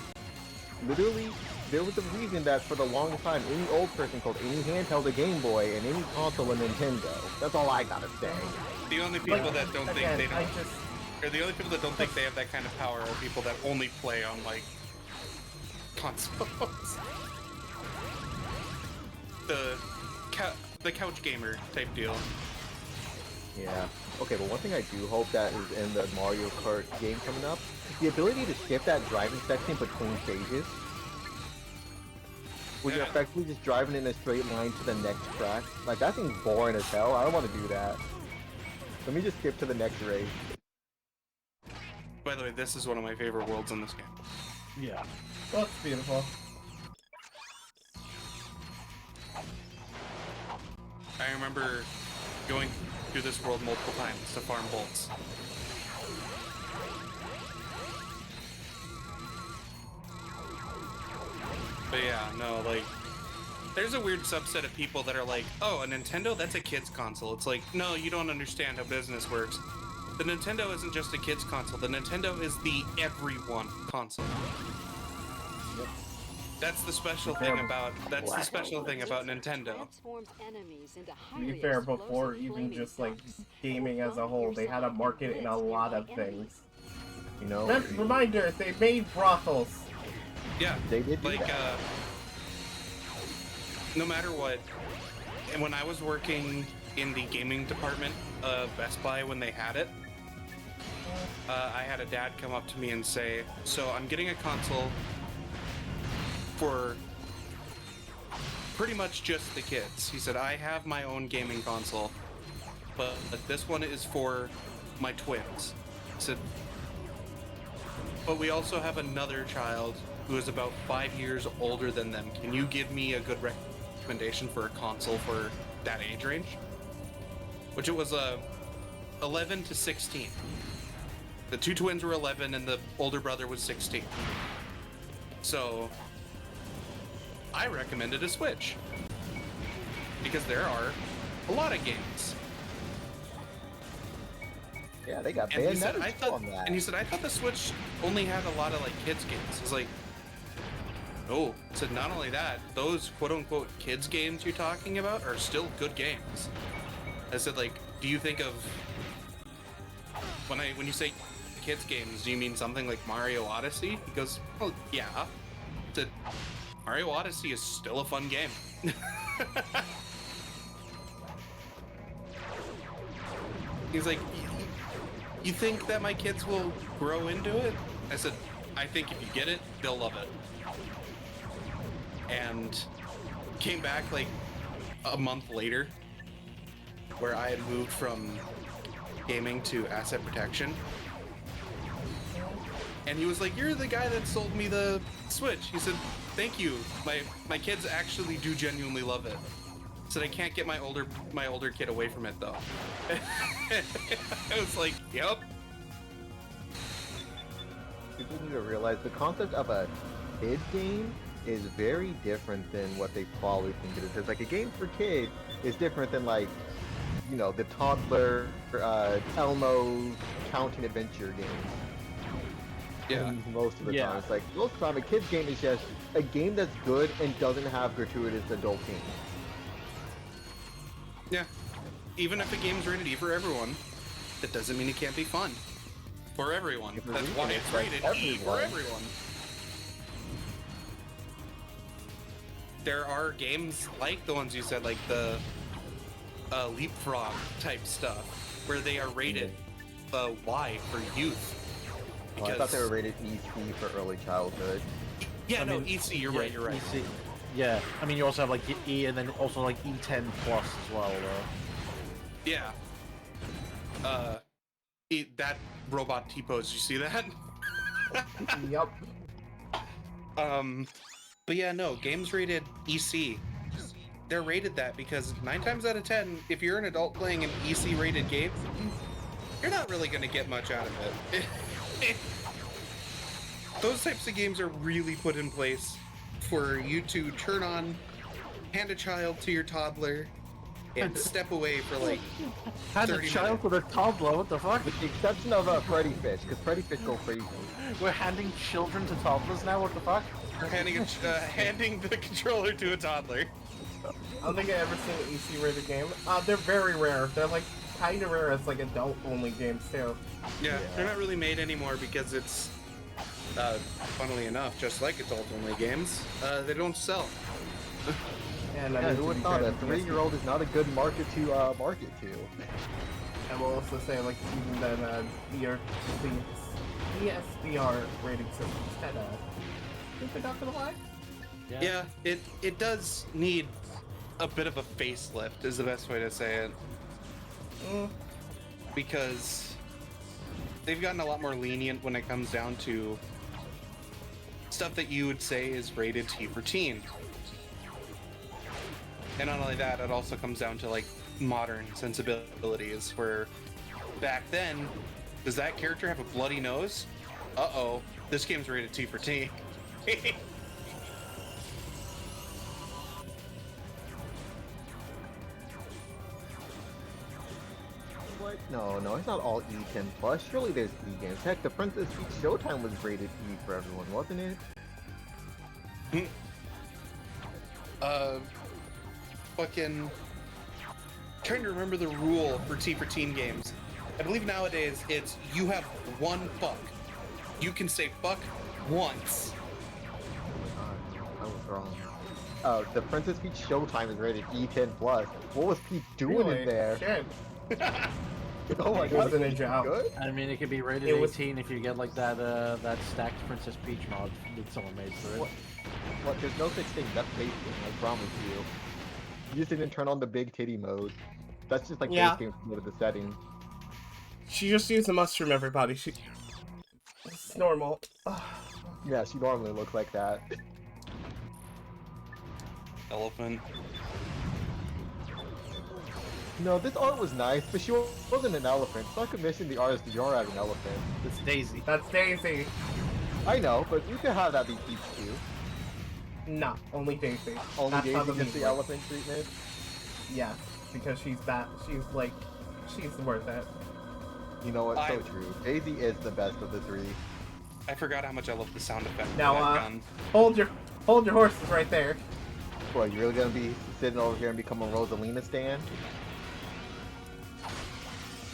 literally, there was a reason that for the longest time, any old person called any handheld a Game Boy and any console a Nintendo. That's all I gotta say. The only people that don't think they don't... Or the only people that don't think they have that kind of power are people that only play on, like, consoles. the couch gamer type deal. Yeah. Okay, but one thing I do hope that is in the Mario Kart game coming up, the ability to skip that driving section between stages. where you're effectively just driving in a straight line to the next track. Like, that thing's boring as hell. I don't want to do that. Let me just skip to the next race. By the way, this is one of my favorite worlds in this game. Yeah. That's beautiful. I remember going through this world multiple times to farm bolts. But yeah, no, like, there's a weird subset of people that are like, oh, a Nintendo, that's a kid's console. It's like, no, you don't understand how business works. The Nintendo isn't just a kid's console. The Nintendo is the everyone console. Yep. That's the special thing about Nintendo. To be fair, before even just like gaming as a whole, they had a market in a lot of things. You know, reminder, they made brothels. Yeah, they did do like that. No matter what, and when I was working in the gaming department of Best Buy when they had it, I had a dad come up to me and say, so I'm getting a console for pretty much just the kids. He said, I have my own gaming console, but this one is for my twins. He said, but we also have another child who is about 5 years older than them. Can you give me a good recommendation for a console for that age range? Which it was 11 to 16. The two twins were 11 and the older brother was 16. So I recommended a Switch because there are a lot of games. Yeah, they got And he banned said, on that. and he said, I thought the Switch only had a lot of like kids games. I was like, no. He said, not only that, those quote unquote kids games you're talking about are still good games. I said, like, do you think of when you say kids games, do you mean something like Mario Odyssey? He goes, well, yeah. I said, Mario Odyssey is still a fun game. He's like, you think that my kids will grow into it? I said, I think if you get it, they'll love it. And came back like a month later, where I had moved from gaming to asset protection. And he was like, you're the guy that sold me the Switch. He said, thank you. My kids actually do genuinely love it. He said, I can't get my older kid away from it though. I was like, yep. People need to realize the concept of a kid game is very different than what they probably think it is. Because like a game for kids is different than like, you know, the toddler Elmo counting adventure games. Yeah. Most of the time, it's like most of the time a kid's game is just a game that's good and doesn't have gratuitous adult themes. Yeah. Even if a game's rated E for everyone, that doesn't mean it can't be fun. For everyone. That's why it's rated E for everyone. There are games like the ones you said, like the leapfrog type stuff, where they are rated Y for youth. Oh, I thought they were rated EC for early childhood. Yeah, no, EC, you're right. EC. Yeah, I mean, you also have like E and then also like E10 plus as well, though. Yeah. That robot T-pose, you see that? Yep. But yeah, no, games rated EC, they're rated that because 9 times out of 10, if you're an adult playing an EC rated game, you're not really going to get much out of it. Those types of games are really put in place for you to turn on, hand a child to your toddler, and step away for like 30 minutes. Hand a child to the toddler, what the fuck? With the exception of Freddy Fish, because Freddy Fish go crazy. We're handing children to toddlers now, what the fuck? We're handing the controller to a toddler. I don't think I've ever seen an EC rated game. They're very rare. They're like kind of rare as like adult only games too. Yeah, they're not really made anymore because it's, funnily enough, just like adult-only games, they don't sell. And yeah, who would have thought a 3-year-old is not a good market to market to? I will also say, like, even then, PSVR rating systems had a... Is it not gonna lie? Yeah, it does need a bit of a facelift, is the best way to say it. Because they've gotten a lot more lenient when it comes down to stuff that you would say is rated T for teen. And not only that, it also comes down to like modern sensibilities, where back then, does that character have a bloody nose? Uh-oh, this game's rated T for teen. What? No, it's not all E10 plus. Surely there's E games. Heck, the Princess Peach Showtime was rated E for everyone, wasn't it? Fucking trying to remember the rule for T for teen games. I believe nowadays it's you have one fuck. You can say fuck once. I was wrong. The Princess Peach Showtime is rated E10 plus. What was Peach doing in there? Shit. Oh my It god. was a ninja out. Good? I mean, it could be rated 18 if you get like that that stacked Princess Peach mod that someone made for it. What? There's no such thing. That's basic, I promise you. You just didn't turn on the big titty mode. That's just like base game mode of the setting. She just used the mushroom, everybody. It's normal. Yeah, she normally looks like that. Elephant. No, this art was nice, but she wasn't an elephant, so I commissioned the artist to draw as an elephant. It's Daisy. That's Daisy. I know, but you can have that be Peach too. No, only Daisy. Only That's how Daisy gets the works. elephant treatment? Yeah, because she's worth it. You know what? So true. Daisy is the best of the three. I forgot how much I love the sound effect for Now, that gun. hold your horses right there. Well, you really gonna be sitting over here and become a Rosalina stan?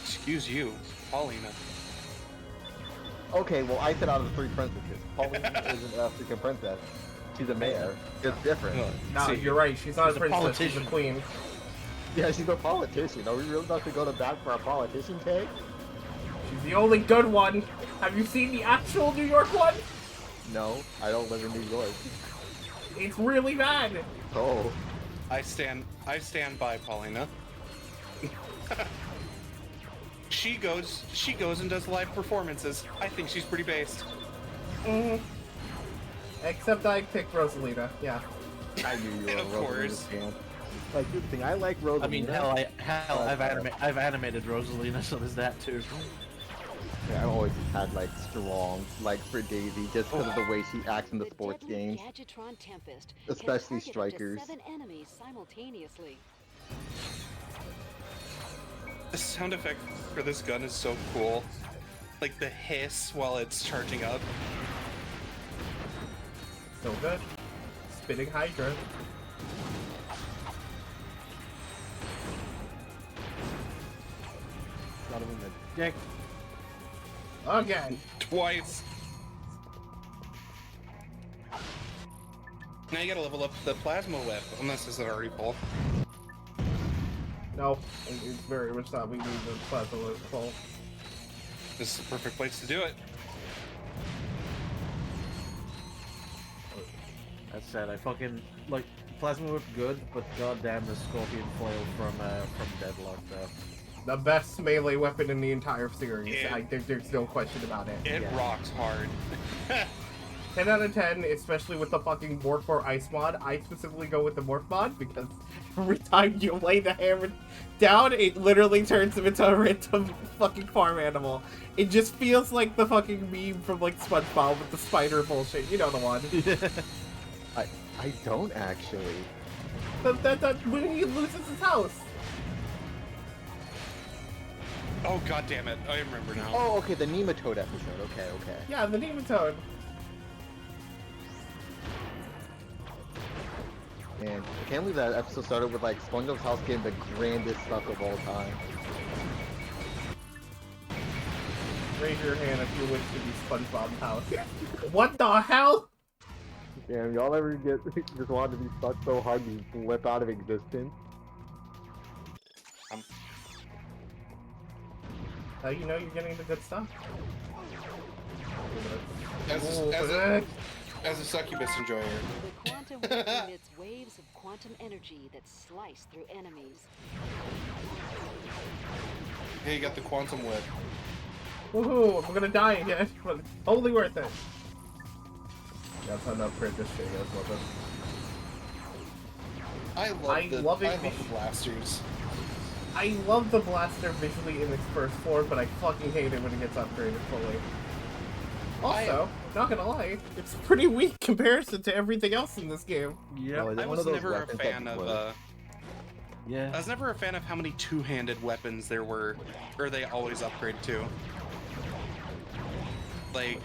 Excuse you, Paulina. Okay, well, I said out of the three princesses, Paulina isn't a freaking princess. She's a mayor. It's different. No, you're right. She's not a princess. She's a queen. Yeah, she's a politician. Are we really about to go to bat for a politician tag? She's the only good one. Have you seen the actual New York one? No, I don't live in New York. It's really bad. Oh. I stand by Paulina. She goes and does live performances. I think she's pretty based. Except I picked Rosalina. Yeah. I knew you were Of a Rosalina course. stan. Like, good thing I like Rosalina. I mean, I've animated Rosalina, so there's that too. Yeah, I've always had like strong like for Daisy just because of the way she acts in the sports games, especially strikers. The sound effect for this gun is so cool. Like the hiss while it's charging up. So good. Spitting Hydra. Got him in the dick. Again. Twice. Now you gotta level up the plasma whip, unless it's already full. No, it's very much not. We need the plasma whip full. This is the perfect place to do it. That said, I fucking like Plasma Whip good, but goddamn the Scorpion Flail from Deadlock though. The best melee weapon in the entire series. There's no question about it. It rocks hard. 10 out of 10, especially with the fucking Morph or Ice mod. I specifically go with the Morph mod because every time you lay the hammer down, it literally turns him into a random fucking farm animal. It just feels like the fucking meme from like SpongeBob with the spider bullshit. You know the one. I don't actually. That when he loses his house. Oh god damn it! I remember now. Oh, okay, the nematode episode. Okay. Yeah, the nematode. Man, I can't believe that episode started with like SpongeBob's house getting the grandest suck of all time. Raise your hand if you wish to be SpongeBob's house. What the hell? Damn, y'all ever just wanted to be sucked so hard you slip out of existence? How you know you're getting the good stuff? As a succubus enjoyer. The quantum whip emits waves of quantum energy that slice through enemies. Hey, you got the quantum whip. Woohoo! I'm gonna die again, but totally worth it. That's how to upgrade this shit as well. I love the blasters. I love the blaster visually in its first form, but I fucking hate it when it gets upgraded fully. Also, not gonna lie, it's pretty weak comparison to everything else in this game. Yeah, I was never a fan of. Yeah. I was never a fan of how many two-handed weapons there were, or they always upgrade to. Like,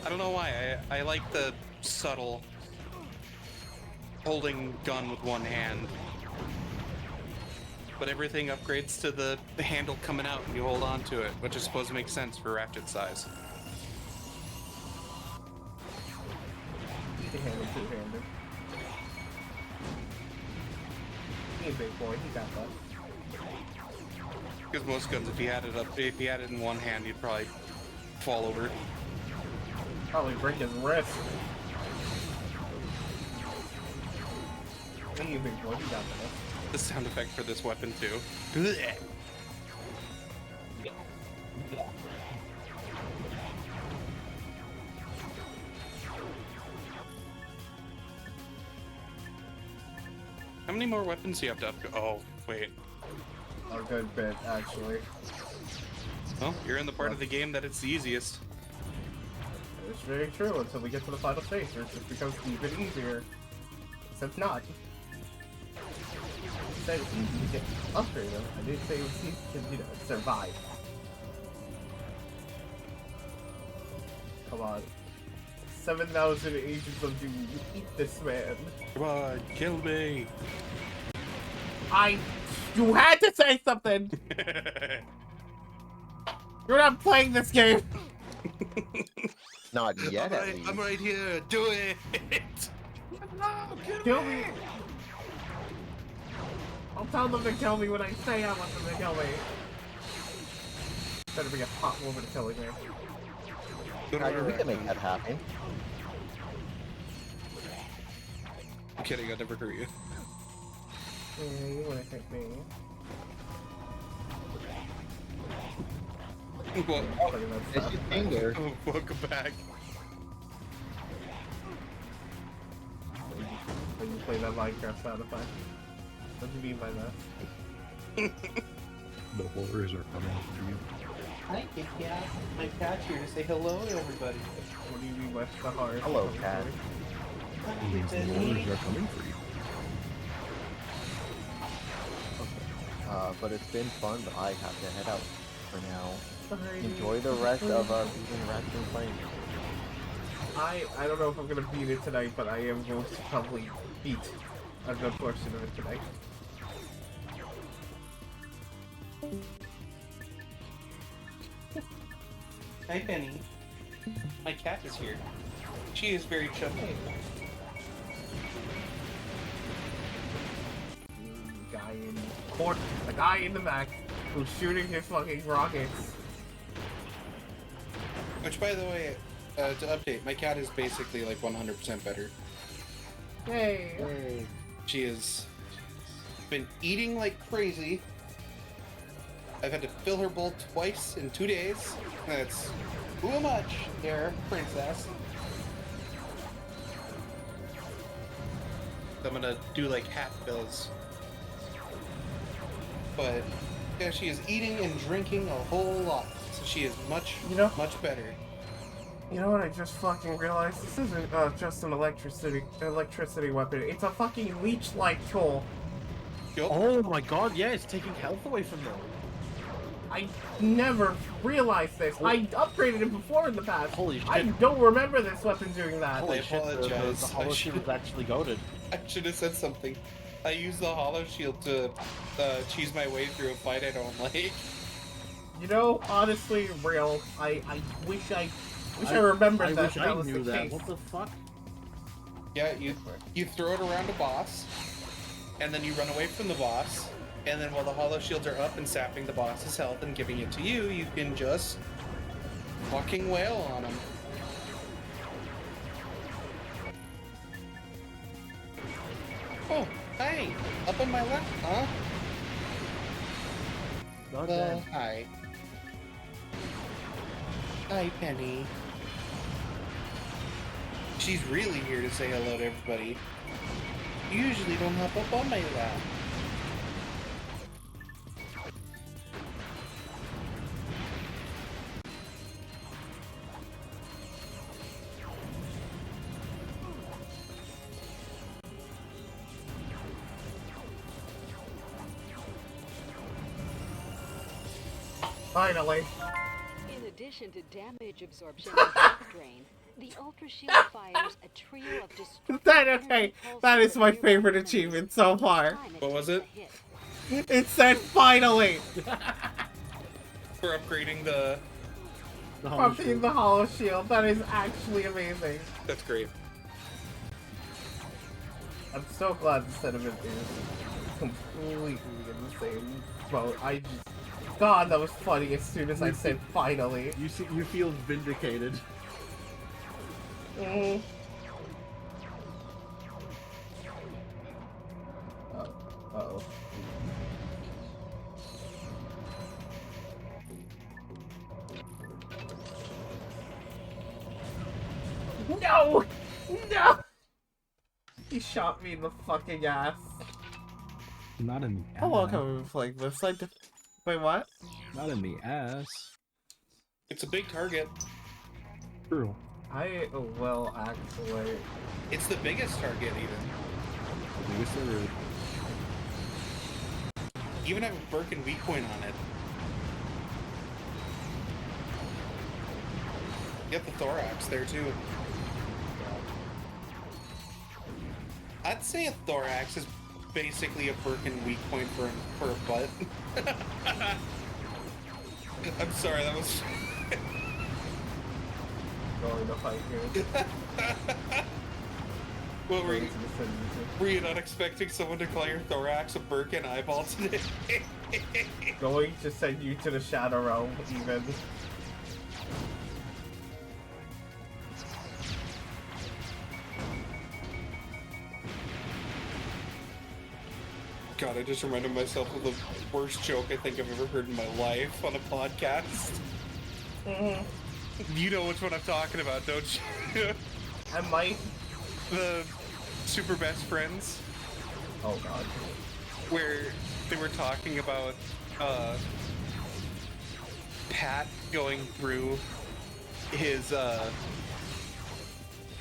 I don't know why. I like the subtle holding gun with one hand. But everything upgrades to the handle coming out and you hold on to it, which is supposed to make sense for ratchet size. You can handle two-handed. He's a big boy, he got that. Because most guns, if you had it in one hand, you'd probably fall over. Probably break his wrist. He's a big boy, he got that. The sound effect for this weapon too. How many more weapons do you have to upgrade? Oh, wait. A good bit, actually. Well, you're in the part of the game that it's the easiest. It's very true until we get to the final stage, where it just becomes even easier. Except not. I said it's easy to get upgrade them. I didn't say it was easy to, you know, survive. Come on. 7,000 agents of doom. Eat this man. Come on, kill me. You had to say something! You're not playing this game! Not yet, at least. I'm right here. Do it. No, kill me! I'll tell them to kill me when I say I want them to kill me. Better be a hot woman killing me. We can make that happen. I'm kidding, I'd never hurt you. Yeah, you wanna hit me. Well, it's your finger. Oh, welcome back. When you play that Minecraft sound effect. What do you mean by that? The horrors are coming for you. Hi, Kit Kat. My cat's here to say hello to everybody. What do you mean by the horrors? Hello, cat. It means the horrors are coming for you. But it's been fun, but I have to head out for now. Enjoy the rest of beating Ratchet and Clank. I don't know if I'm gonna beat it tonight, but I am going to probably beat a good portion of it tonight. Hi, Penny. My cat is here. She is very chubby. The guy in the back who's shooting his fucking rockets. Which, by the way, to update, my cat is basically like 100% better. Hey. She has been eating like crazy. I've had to fill her bowl twice in 2 days. That's too much there, princess. I'm gonna do like half fills. But yeah, she is eating and drinking a whole lot. So she is much better. You know what I just fucking realized? This isn't just an electricity weapon. It's a fucking leech-like tool. Oh my god, yeah, it's taking health away from them. I never realized this. I upgraded it before in the past. Holy shit. I don't remember this weapon doing that. I apologize. The hollow shield is actually goated. I should have said something. I used the hollow shield to cheese my way through a fight I don't like. You know, honestly, real. I wish I remembered that. I was knew the that. case. What the fuck? Yeah, you throw it around a boss, and then you run away from the boss, and then while the hollow shields are up and sapping the boss's health and giving it to you, you can just fucking wail on him. Oh, hi. Up on my left, huh? Not Well, dead. hi. Hi, Penny. She's really here to say hello to everybody. You usually don't hop up on my lap. Finally. In addition to damage absorption and health drain, the Ultra Shield fires a trio of destructive Okay, that is my favorite achievement so far. What was it? It said finally! For upgrading the From the Hollow Shield. That is actually amazing. That's great. I'm so glad the sentiment is completely in the same boat. God, that was funny as soon as I said finally. You feel vindicated. Mm. Uh-oh. No! No! He shot me in the fucking ass. Not in the ass. How long have we been playing this? Wait, what? Not in the ass. It's a big target. True. Well, actually... It's the biggest target, even. Biggest ever. You even have a Birkin weak point on it. You got the thorax there, too. I'd say a thorax is basically a Birkin weak point for a butt. I'm sorry, that was... Going to fight here. What were you not expecting someone to call your thorax a Birkin eyeball today? Going to send you to the Shadow Realm, even. God, I just reminded myself of the worst joke I think I've ever heard in my life on a podcast. You know which one I'm talking about, don't you? I might. The Super Best Friends. Oh god. Where they were talking about Pat going through his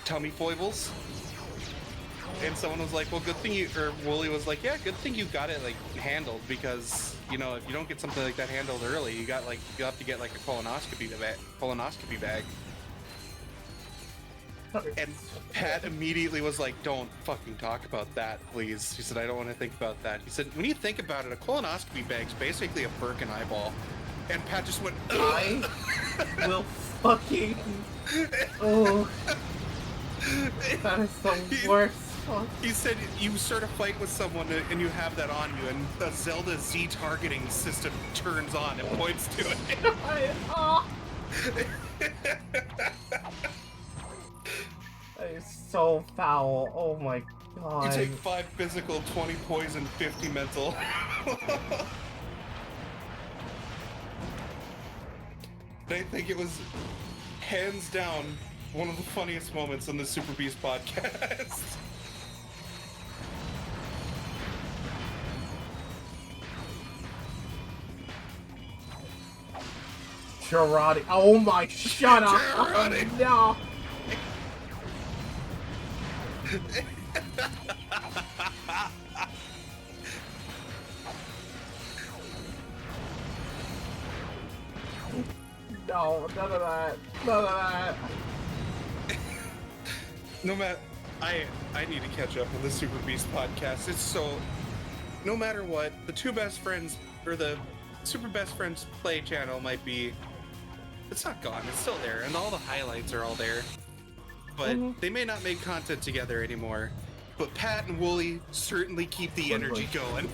tummy foibles. And someone was like, well, good thing you, or Wooly was like, yeah, good thing you got it, like, handled, because, you know, if you don't get something like that handled early, you have to get, like, a colonoscopy bag. And Pat immediately was like, don't fucking talk about that, please. He said, I don't want to think about that. He said, when you think about it, a colonoscopy bag's basically a Birkin eyeball. And Pat just went, I will fucking... Oh. That is the worst. He said you start a fight with someone and you have that on you, and the Zelda Z targeting system turns on and points to it. That is so foul. Oh my god. You take 5 physical, 20 poison, 50 mental. I think it was hands down one of the funniest moments on the Super Beast podcast. Girardi. Oh my, shut up. Girardi. No. No, none of that. None of that. No matter, I need to catch up on the Super Beast podcast. It's so, no matter what, the two best friends, or the Super Best Friends play channel might be, it's not gone, it's still there, and all the highlights are all there. But they may not make content together anymore. But Pat and Wooly certainly keep the energy going.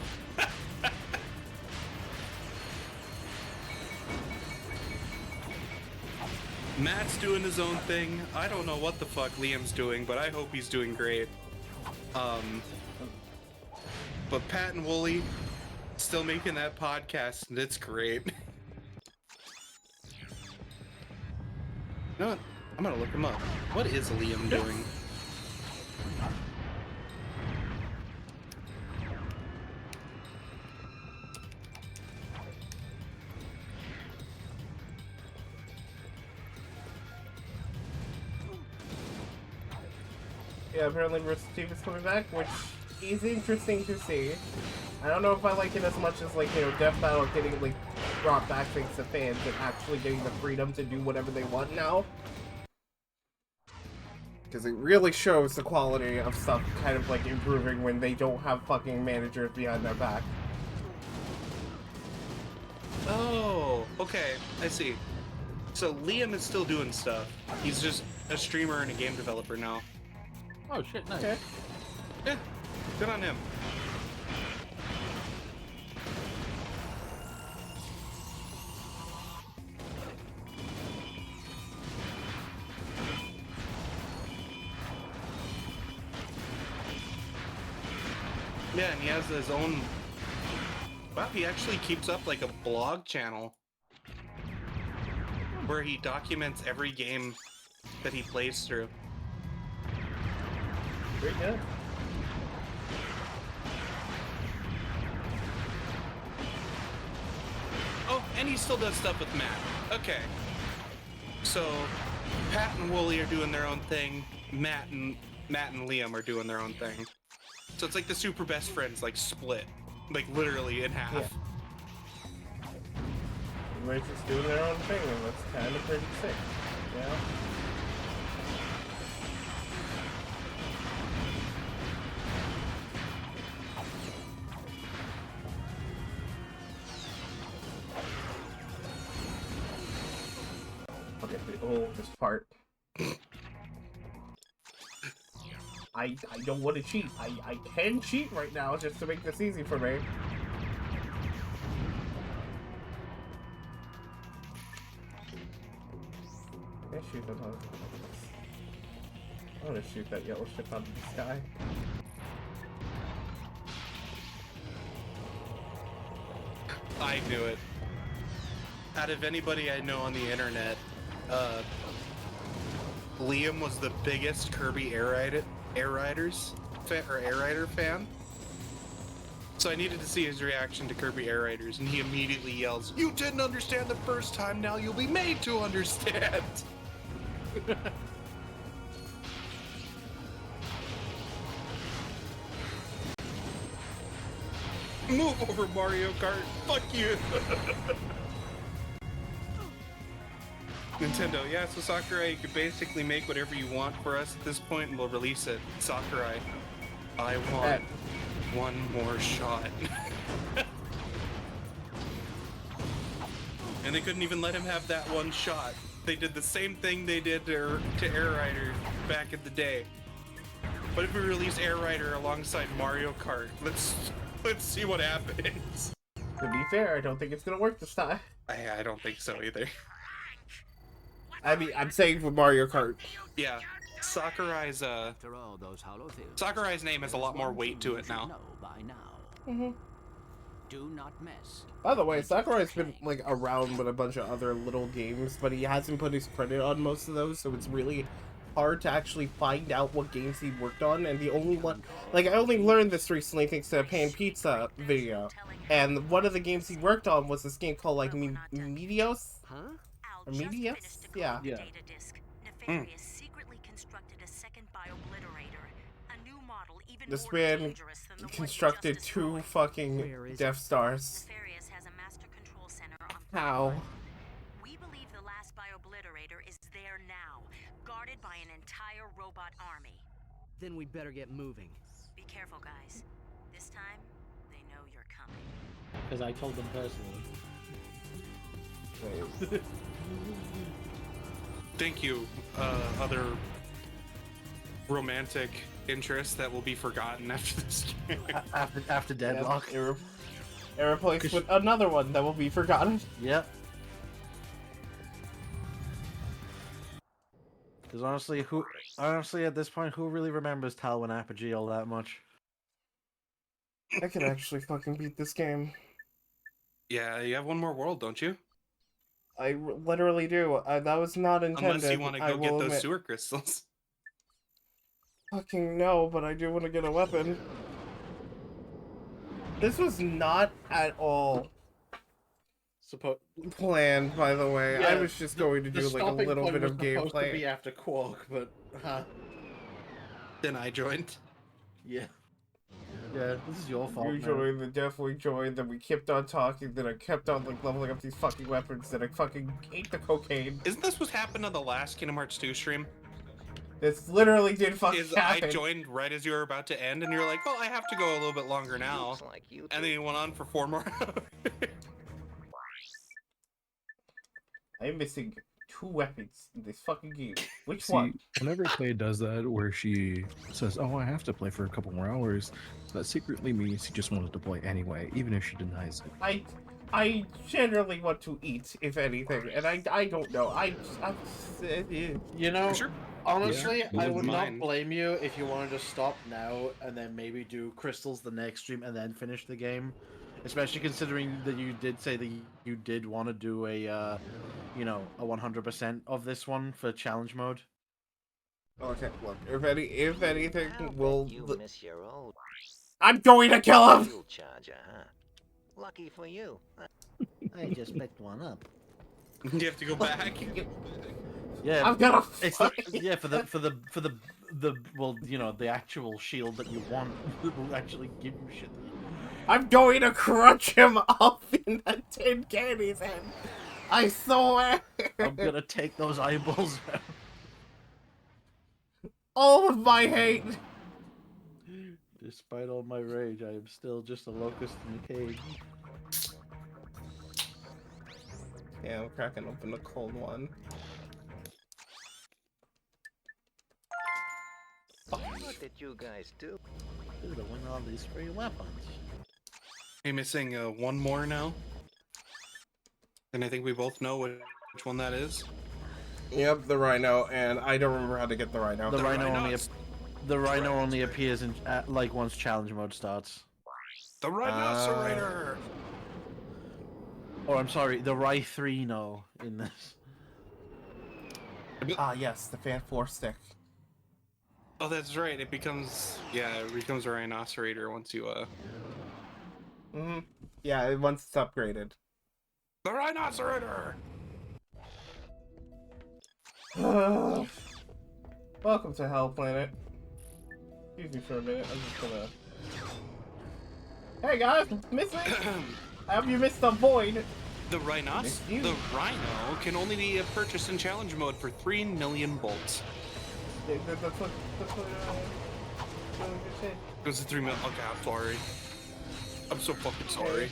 Matt's doing his own thing. I don't know what the fuck Liam's doing, but I hope he's doing great. But Pat and Wooly still making that podcast, and it's great. You know what? I'm gonna look him up. What is Liam doing? Yeah, apparently Rooster Teeth is coming back, which is interesting to see. I don't know if I like it as much as, like, you know, Death Battle getting, like, brought back thanks to fans and actually getting the freedom to do whatever they want now. Because it really shows the quality of stuff kind of, like, improving when they don't have fucking managers behind their back. Oh, okay, I see. So Liam is still doing stuff. He's just a streamer and a game developer now. Oh shit, nice. Okay. Yeah, good on him. Yeah, and he has his own... Wow, he actually keeps up like a blog channel where he documents every game that he plays through. Very good. Oh, and he still does stuff with Matt. Okay. So, Pat and Wooly are doing their own thing. Matt and Liam are doing their own thing. So it's like the super best friends, like, split. Like, literally in half. Yeah. Everybody's just doing their own thing, and that's kind of pretty sick, you know? Okay, oh, this part. I don't want to cheat. I can cheat right now just to make this easy for me. Can I shoot that on? I want to shoot that yellow ship out of the sky. I knew it. Out of anybody I know on the internet, Liam was the biggest Kirby Air Rider fan. So I needed to see his reaction to Kirby Air Riders, and he immediately yells, "You didn't understand the first time, now you'll be made to understand!" Move over, Mario Kart! Fuck you! Nintendo, yeah, so Sakurai, you could basically make whatever you want for us at this point and we'll release it. Sakurai, I want one more shot. And they couldn't even let him have that one shot. They did the same thing they did to Air Rider back in the day. What if we release Air Rider alongside Mario Kart? Let's see what happens. To be fair, I don't think it's gonna work this time. I don't think so either. I mean, I'm saying for Mario Kart. Yeah, Sakurai's name has a lot more weight to it now. Mm-hmm. Do not mess. By the way, Sakurai's been like around with a bunch of other little games, but he hasn't put his credit on most of those, so it's really hard to actually find out what games he worked on. And the only one, like, I only learned this recently thanks to a Pan Pizza video, and one of the games he worked on was this game called like Medios. Huh? Or Medios? Yeah. Nefarious secretly constructed a second bio-obliterator, a new model even This more man dangerous than the one constructed two fucking Death Stars. Nefarious has a master control center on How? We believe the last bio-obliterator is there now, guarded by an entire robot army. Then we'd better get moving. Be careful, guys. This time, they know you're coming. Because I told them personally. Thank you, other romantic interests that will be forgotten after this game. After Deadlock. Yep, it replaced with another one that will be forgotten. Yep. Because honestly, at this point, who really remembers Talwin Apogee all that much? I could actually fucking beat this game. Yeah, you have one more world, don't you? I literally do. That was not intended. Unless you want to I go get will those admit. sewer crystals. Fucking no, but I do want to get a weapon. This was not at all planned, by the way. I was just going to do like a little bit of supposed to gameplay. be after Quark, but Then I joined. Yeah. Yeah, this is your fault. You man. joined, then definitely joined, then we kept on talking, then I kept on like leveling up these fucking weapons, then I fucking ate the cocaine. Isn't this what happened on the last Kingdom Hearts 2 stream? This literally did fucking happen. I joined right as you were about to end, and you're like, well, I have to go a little bit longer now. And then you went on for 4 more hours. I'm missing 2 weapons in this fucking game. Which See, one? whenever Clay does that, where she says, "Oh, I have to play for a couple more hours," that secretly means she just wanted to play anyway, even if she denies it. I generally want to eat, if anything, and I don't know. You know, Sure. honestly, Yeah, I would mine. not blame you if you wanted to stop now and then maybe do crystals the next stream and then finish the game. Especially considering that you did say that you did want to do a, you know, a 100% of this one for challenge mode. Okay, look, if anything, we'll... You miss your old I'm going to kill him! fuel charger, huh? Lucky for you. I just picked one up. You have to go back. Yeah, I'm gonna it's yeah for the well, you know, the actual shield that you want that will actually give you shit. I'm going to crunch him up in that tin candy's head. I swear. I'm gonna take those eyeballs out. All of my hate. Despite all my rage, I am still just a locust in a cage. Yeah, I'm cracking open a cold one. What did you guys do? Dude, I win all these free weapons. You're missing one more now. And I think we both know which one that is. Yep, the rhino, and I don't remember how to get the rhino. The rhino only appears in like once challenge mode starts. The rhinocerator. Or I'm sorry, the Rhythrino in this. Ah, yes, the Fan 4 stick. Oh, that's right. It becomes a rhinocerator once you Yeah, once it's upgraded. The rhinocerator. Welcome to Hell Planet. Excuse me for a minute. I'm just gonna. Hey guys, miss me. Have you missed the void? The rhino can only be purchased in challenge mode for 3 million bolts. Yeah, that's what It was a 3 million. Okay, I'm sorry. I'm so fucking sorry.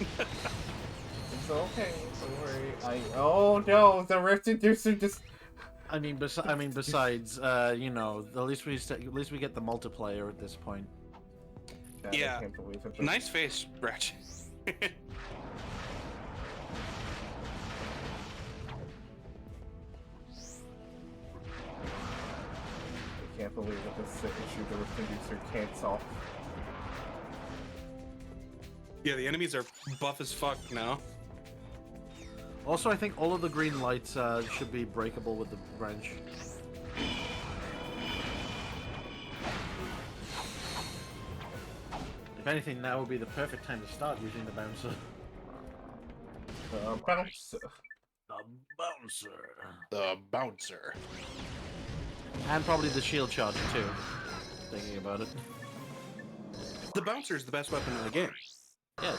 It's okay. Don't worry. Oh no, the Rift Inducer just. I mean, besides, you know, at least we get the multiplayer at this point. God, Yeah. I can't believe it. Nice face, Ratchet. I can't believe that this issue the Rift Inducer can't solve. Yeah, the enemies are buff as fuck now. Also, I think all of the green lights should be breakable with the wrench. If anything, now would be the perfect time to start using the bouncer. Bouncer. The bouncer. The bouncer. And probably the shield charger too. Thinking about it. The bouncer is the best weapon in the game. Yes.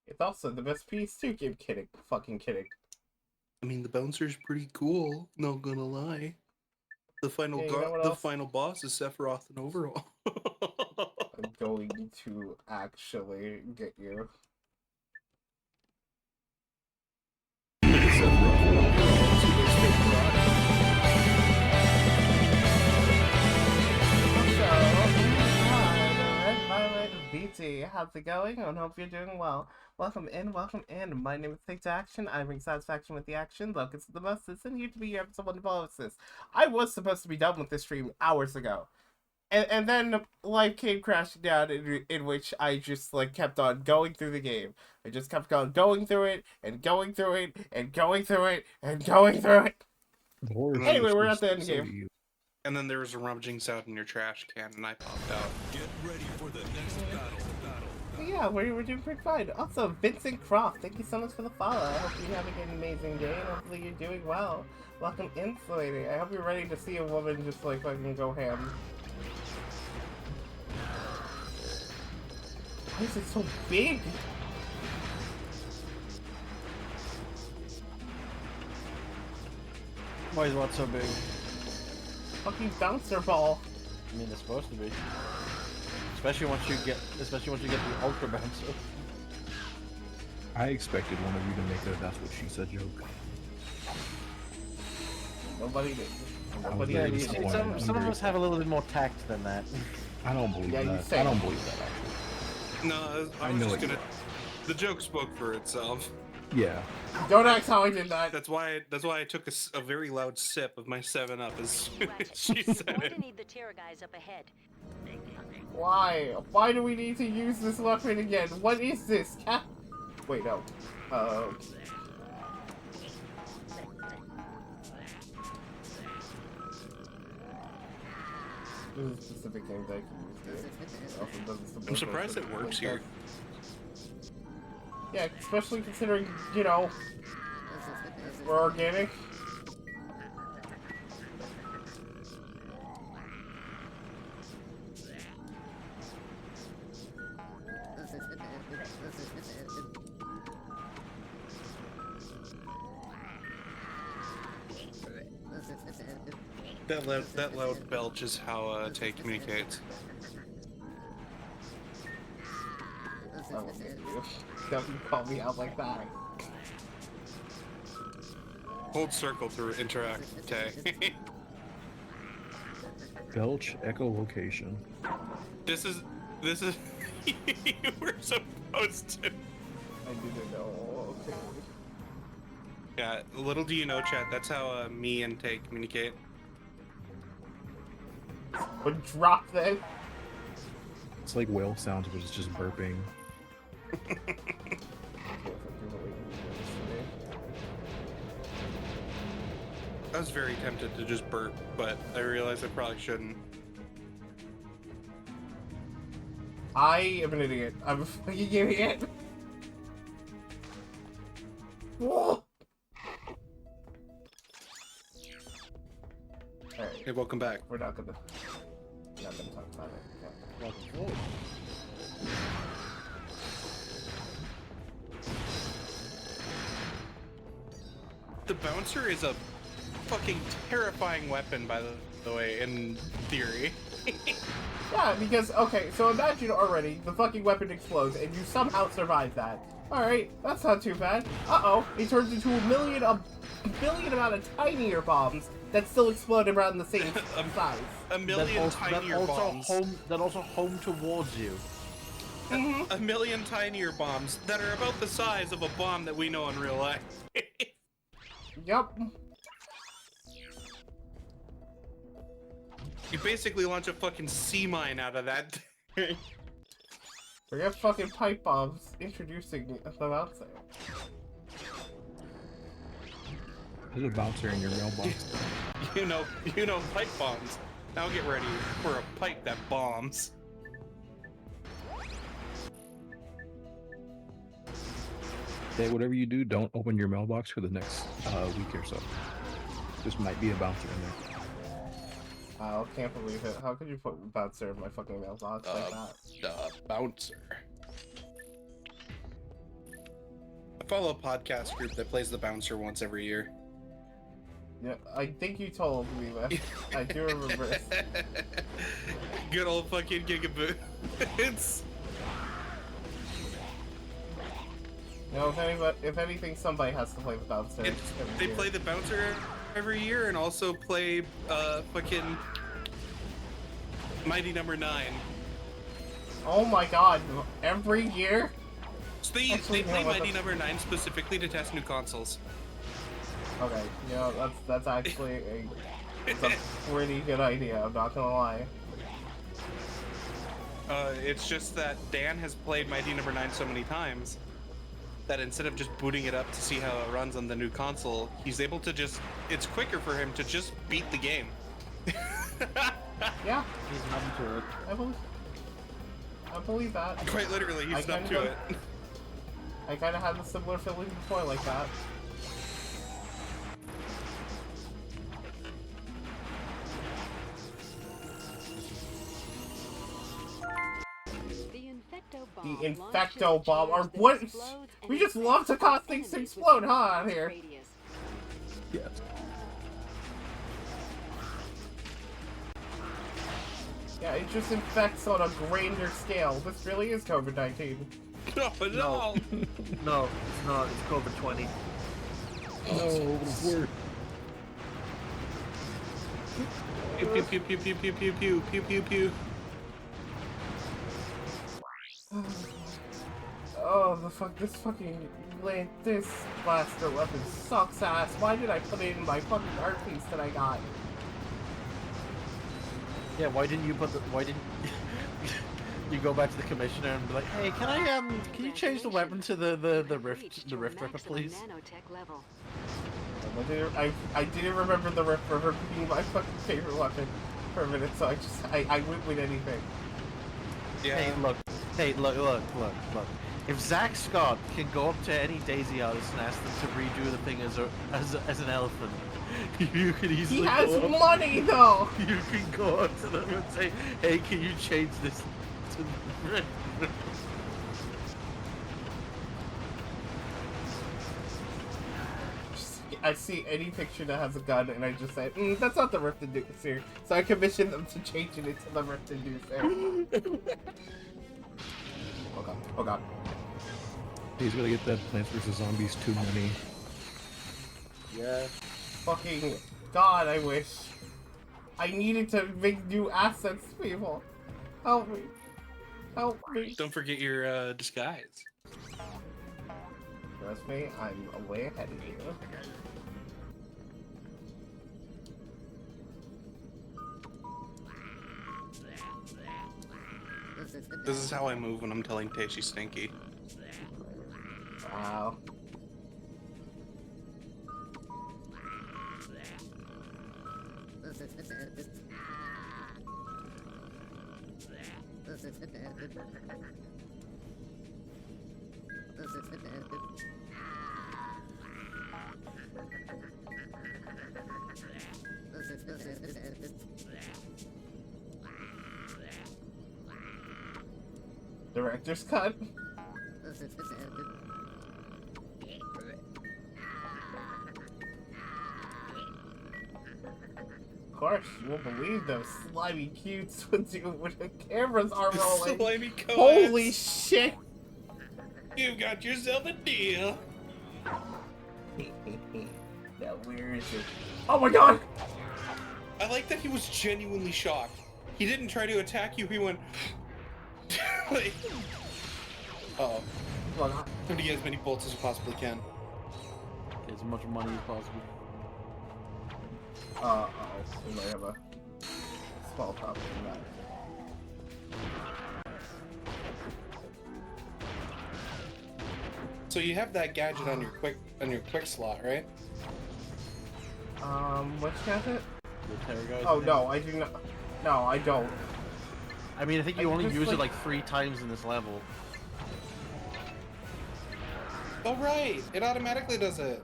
It's also the best piece too. I'm kidding. Fucking kidding. I mean, the bouncer's pretty cool. Not gonna lie. The final final boss is Sephiroth and Overhaul. I'm going to actually get you. BT, how's it going? I hope you're doing well. Welcome in, welcome in. My name is Take to Action. I bring satisfaction with the action. Locust the Moses, and here to be your episode 1 of this. I was supposed to be done with this stream hours ago. And then life came crashing down, in which I just like kept on going through the game. I just kept on going through it and going through it and going through it and going through it. Anyway, we're at the end game. And then there was a rummaging sound in your trash can, and I popped out. Get ready for the next battle. Yeah, we're doing pretty fine. Also, Vincent Croft, thank you so much for the follow. I hope you're having an amazing day, and hopefully you're doing well. Welcome, Insulating. I hope you're ready to see a woman just like fucking go ham. Why is it so big? Why is what so big? Fucking bouncer ball. I mean, it's supposed to be. Especially once you get the ultra bouncer. I expected one of you to make a "that's what she said" joke. Nobody did. Nobody Yeah, did. some of us have a little bit more tact than that. I don't believe that. I don't believe that actually. No, I was just gonna. The joke spoke for itself. Yeah. Don't ask how I did that. That's why I took a very loud sip of my 7-Up as soon as she said it. need the Terra guys up ahead. Why? Why do we need to use this weapon again? What is this? Wait, no. There's a specific thing that I can use here. I'm surprised it works here. Yeah, especially considering, you know, we're organic. That loud belch is how Tay communicates. Don't you call me out like that. Hold circle to interact, Tay. Belch echolocation. This is you were supposed to. I didn't know. Okay. Yeah, little do you know, chat. That's how me and Tay communicate. But drop then. It's like whale sounds, but it's just burping. I was very tempted to just burp, but I realized I probably shouldn't. I am an idiot. I'm a fucking idiot. Whoa! Alright. Hey, welcome back. We're not gonna talk about it. Okay. The bouncer is a fucking terrifying weapon, by the way, in theory. Yeah, because, okay, so imagine already the fucking weapon explodes and you somehow survive that. Alright, that's not too bad. Uh-oh, it turns into a billion amount of tinier bombs that still explode around the same size. A million tinier bombs. That also home towards you. A million tinier bombs that are about the size of a bomb that we know in real life. Yup. You basically launch a fucking sea mine out of that thing. Forget fucking pipe bombs. Introducing the bouncer. There's a bouncer in your mailbox. You know pipe bombs. Now get ready for a pipe that bombs. Hey, whatever you do, don't open your mailbox for the next week or so. This might be a bouncer in there. I can't believe it. How could you put bouncer in my fucking mailbox like that? Bouncer. I follow a podcast group that plays the bouncer once every year. Yeah, I think you told me that. I do remember it. Good old fucking Gigaboo. No, if anything, somebody has to play the bouncer. They play the bouncer every year and also play fucking Mighty Number 9. Oh my god, every year? So they play Mighty Number 9 specifically to test new consoles. Okay, you know, that's actually a pretty good idea, I'm not gonna lie. It's just that Dan has played Mighty Number 9 so many times that instead of just booting it up to see how it runs on the new console, he's able to just, it's quicker for him to just beat the game. Yeah. He's numb to it. I believe that. Quite literally, he's numb to it. I kind of had a similar feeling before like that. The Infecto Bomb, or what? We just love to cause things to explode, huh, here? Yes. Yeah, it just infects on a grander scale. This really is COVID-19. No. No, it's not. It's COVID-20. Oh, word. Pew pew pew pew pew pew pew pew pew pew pew. Oh, this blaster weapon sucks ass. Why did I put it in my fucking art piece that I got? Yeah, why didn't you you go back to the commissioner and be like, hey, can you change the weapon to the rift ripper, please? I didn't remember the Rift River being my fucking favorite weapon for a minute, so I went with anything. Yeah. Hey, look. If Zack Scott can go up to any Daisy artist and ask them to redo the thing as an elephant, you can easily. He has money, though. You can go up to them and say, "Hey, can you change this to the I see any picture that has a gun, and I just say, that's not the Rift and Deuce here. So I commissioned them to change it into the Rift and Deuce here. Oh god. He's gonna get that Plants vs. Zombies 2 money. Yeah. Fucking god, I wish. I needed to make new assets, people. Help me. Help me. Don't forget your disguise. Trust me, I'm way ahead of you. This is how I move when I'm telling Tay she's stinky. Wow. Director's cut? Of course, you won't believe those slimy cutes when the cameras are rolling. Slimy co-eds. Holy shit! You've got yourself a deal. Now where is it? Oh my god! I like that he was genuinely shocked. He didn't try to attack you, he went... like... Uh-oh. Time to get as many bolts as you possibly can. Get as much money as possible. We might have a small problem in that. So you have that gadget on your quick slot, right? Which gadget? The Terrorgeist. Oh no, I do not. No, I don't. I mean, I think you only use it like 3 times in this level. Oh right, it automatically does it.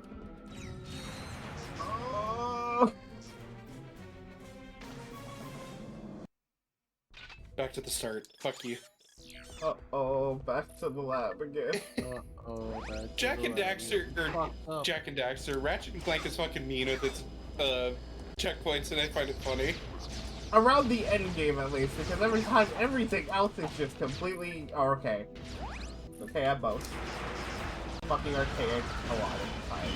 Back to the start. Fuck you. Uh-oh, back to the lab again. Jack and Daxter, Ratchet and Clank is fucking mean with its checkpoints, and I find it funny. Around the end game, at least, because every time everything else is just completely okay. Okay, I'm both. Fucking archaic a lot of the time.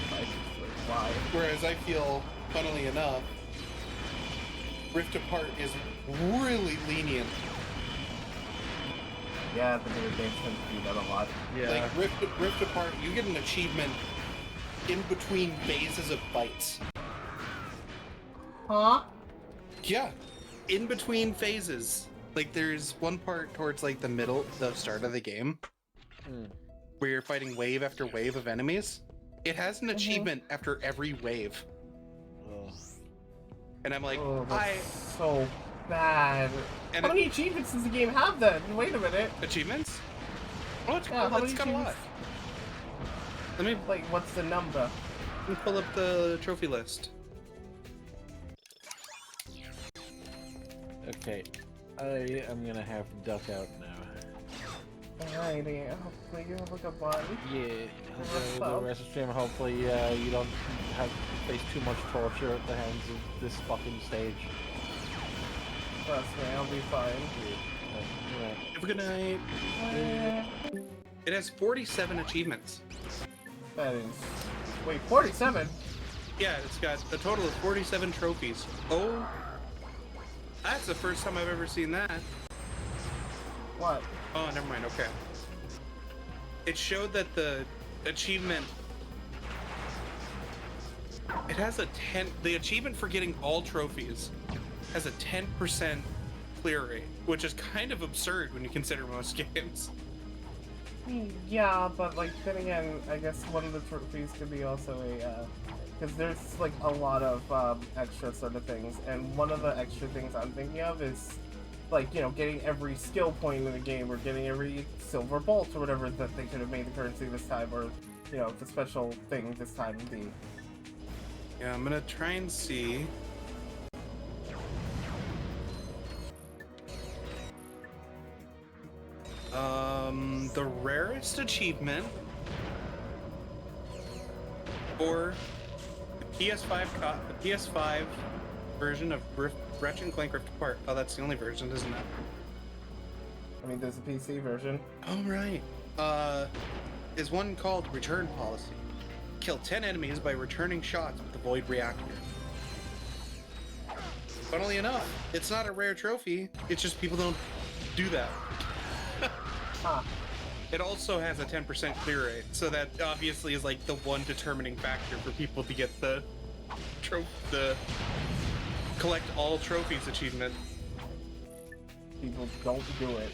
Why? Whereas I feel, funnily enough, Rift Apart is really lenient. Yeah, the new games tend to do that a lot. Yeah. Like Rift Apart, you get an achievement in between phases of fights. Huh? Yeah. In between phases. Like, there's one part towards like the start of the game, where you're fighting wave after wave of enemies. It has an achievement after every wave. And I'm like, so bad. And how many achievements does the game have then? Wait a minute. Achievements? Oh, it's yeah, it's got a lot. Let me like, what's the number? Let me pull up the trophy list. Okay, I am gonna have to duck out now. Alrighty, hopefully you have a good one. Yeah, the rest of the stream, hopefully you don't have to face too much torture at the hands of this fucking stage. Trust me, I'll be fine. Have a good night. It has 47 achievements. That is... Wait, 47? Yeah, it's got a total of 47 trophies. Oh, that's the first time I've ever seen that. What? Oh, never mind, okay. It showed that the achievement... It has a 10... The achievement for getting all trophies has a 10% clear rate, which is kind of absurd when you consider most games. Yeah, but like, then again, I guess one of the trophies could be also a, because there's like a lot of extra sort of things, and one of the extra things I'm thinking of is, like, you know, getting every skill point in the game, or getting every silver bolt, or whatever that they could have made the currency this time, or, you know, the special thing this time be. Yeah, I'm gonna try and see. The rarest achievement for the PS5 version of Ratchet and Clank Rift Apart. Oh, that's the only version, isn't it? I mean, there's a PC version. Oh, right. Is one called Return Policy. Kill 10 enemies by returning shots with the Void Reactor. Funnily enough, it's not a rare trophy, it's just people don't do that. Huh. It also has a 10% clear rate, so that obviously is like the one determining factor for people to get the collect all trophies achievement. People don't do it.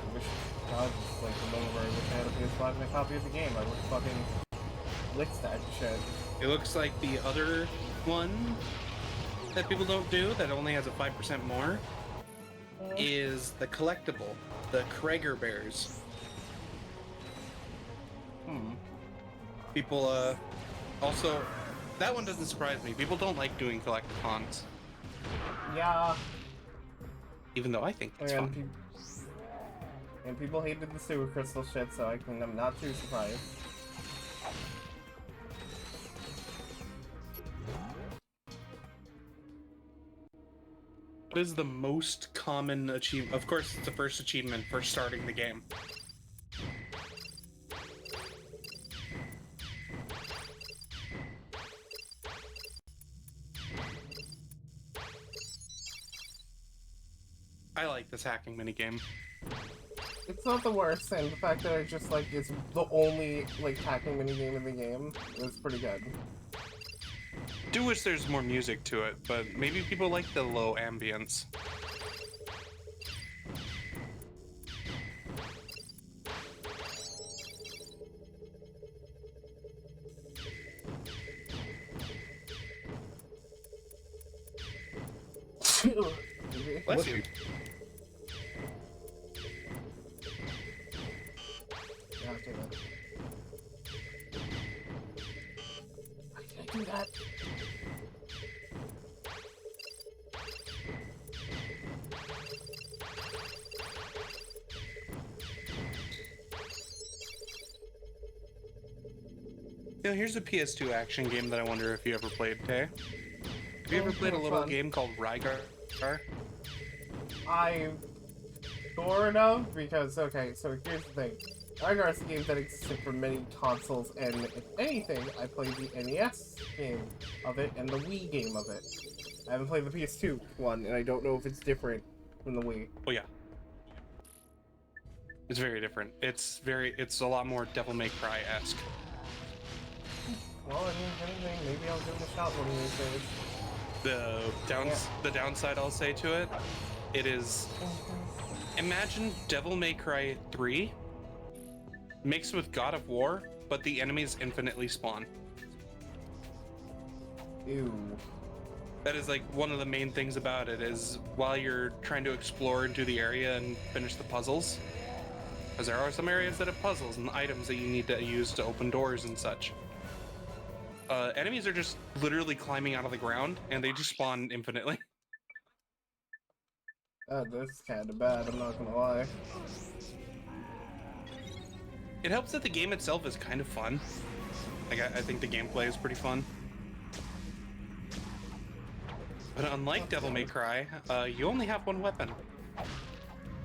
I wish God, like the moment where I wish I had a PS5 and a copy of the game, I would fucking lick that shit. It looks like the other one that people don't do, that only has a 5% more, is the collectible, the Krager Bears. People, also, that one doesn't surprise me. People don't like doing collectathons. Yeah. Even though I think it's fun. And people hated the sewer crystal shit, so I'm not too surprised. What is the most common achievement? Of course, it's the first achievement for starting the game. I like this hacking minigame. It's not the worst, and the fact that it just, like, is the only, like, hacking minigame in the game is pretty good. Do wish there's more music to it, but maybe people like the low ambience. Bless you. Yeah, I'll do that. Why did I do that? You know, here's a PS2 action game that I wonder if you ever played, Tay. Have you ever played a little game called Rygar? I sort of, because, okay, so here's the thing. Rygar is a game that existed for many consoles, and if anything, I played the NES game of it and the Wii game of it. I haven't played the PS2 one, and I don't know if it's different from the Wii. Oh yeah. It's very different. It's a lot more Devil May Cry-esque. Well, I mean, if anything, maybe I'll give it a shot one of these days. The downside I'll say to it, it is, imagine Devil May Cry 3 mixed with God of War, but the enemies infinitely spawn. Ew. That is like one of the main things about it, is while you're trying to explore into the area and finish the puzzles, because there are some areas that have puzzles and items that you need to use to open doors and such. Enemies are just literally climbing out of the ground, and they just spawn infinitely. That's kind of bad, I'm not gonna lie. It helps that the game itself is kind of fun. Like, I think the gameplay is pretty fun. But unlike Devil May Cry, you only have one weapon.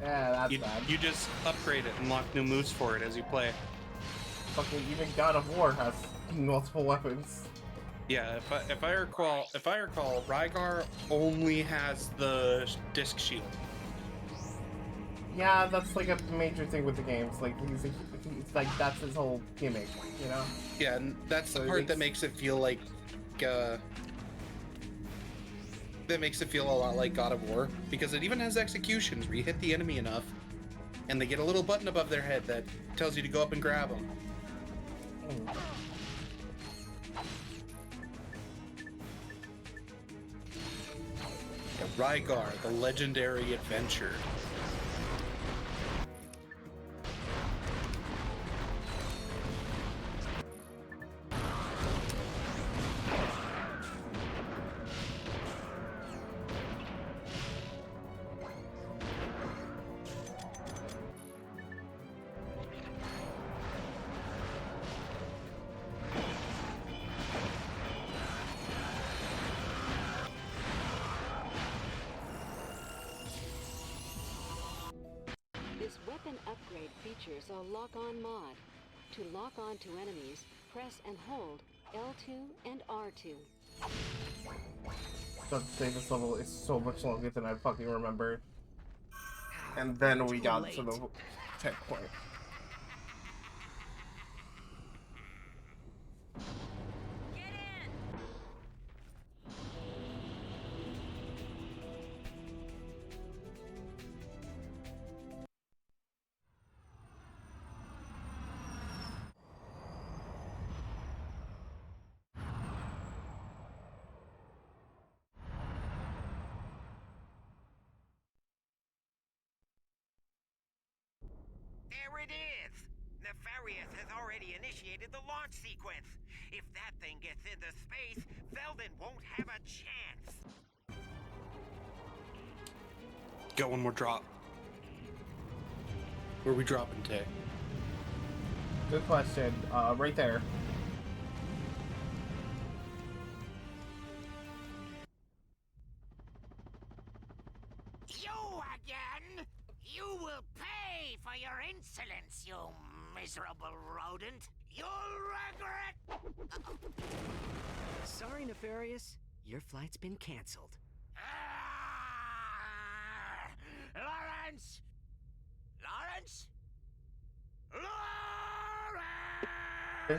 Yeah, that's bad. You just upgrade it and unlock new moves for it as you play. Fucking even God of War has multiple weapons. Yeah, if I recall, Rygar only has the disc shield. Yeah, that's like a major thing with the games. Like he's like that's his whole gimmick, you know? Yeah, and that's the part that makes it feel like that makes it feel a lot like God of War, because it even has executions where you hit the enemy enough and they get a little button above their head that tells you to go up and grab them. Rygar, the legendary adventure. This weapon upgrade features a lock-on mod. To lock on to enemies, press and hold L2 and R2. The Davis level is so much longer than I fucking remember. And then we got to the checkpoint. There it is! Nefarious has already initiated the launch sequence. If that thing gets into space, Velden won't have a chance. Got one more drop. Where are we dropping to? Good question. Right there. You again? You will pay for your insolence, you miserable rodent. You'll regret. Sorry, Nefarious. Your flight's been canceled. Lawrence! Lawrence?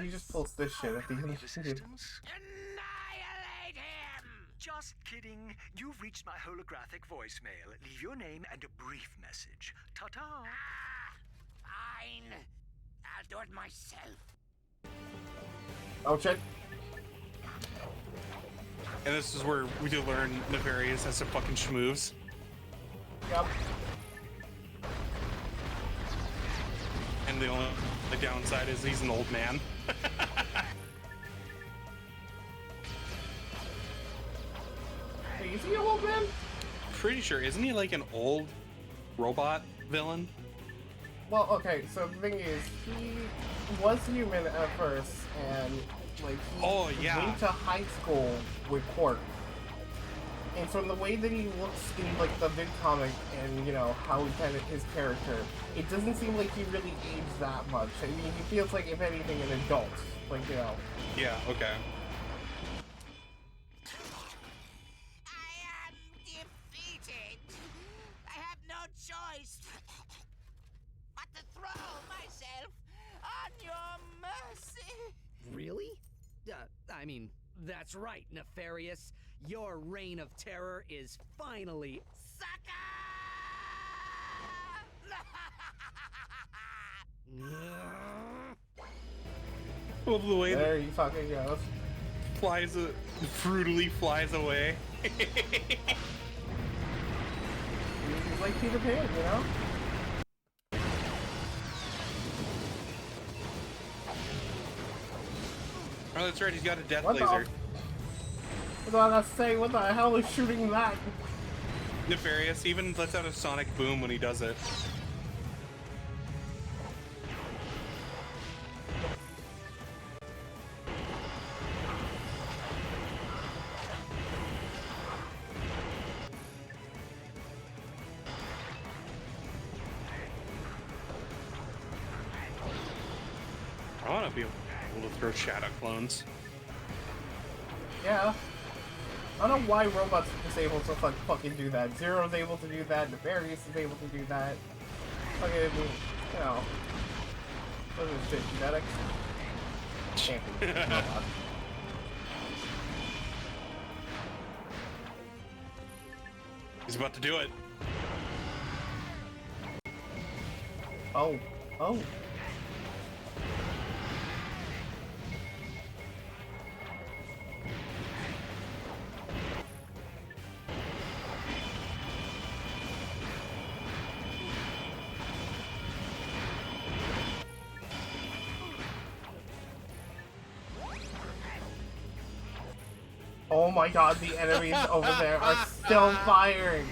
He just pulls this shit at the end of the video. Annihilate him! Just kidding. You've reached my holographic voicemail. Leave your name and a brief message. Ta-ta. Fine. I'll do it myself. Oh shit. And this is where we do learn Nefarious has some fucking schmoves. Yep. And the only downside is he's an old man. Hey, is he an old man? Pretty sure, isn't he like an old robot villain? Well, okay, so the thing is, he was human at first, and like he went to high school with Quark. And from the way that he looks in like the vid comic and you know how he kind of his character, it doesn't seem like he really aged that much. I mean, he feels like if anything an adult, like you know. Yeah. Okay. I am defeated. I have no choice but to throw myself on your mercy. Really? I mean, That's right, Nefarious. Your reign of terror is finally... Love the way there he fucking goes. Brutally flies away. He's like Peter Pan, you know? Oh, that's right, he's got a death What the- laser. What was I gonna say? What the hell is shooting that? Nefarious even lets out a sonic boom when he does it. I want to be able to throw shadow clones. Yeah. I don't know why robots is able to fucking do that. Zero's able to do that. Nefarious is able to do that. Fucking, you know. What is this shit? Genetics? Can't be. Robot. He's about to do it. Oh. Oh. Oh my god, the enemies over there are still firing!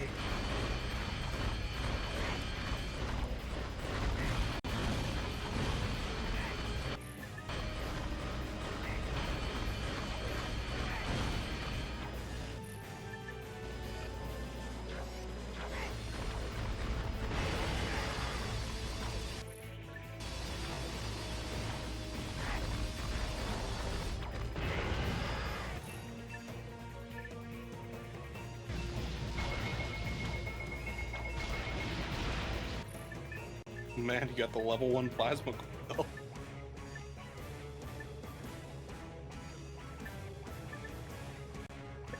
Man, you got the level 1 plasma coil.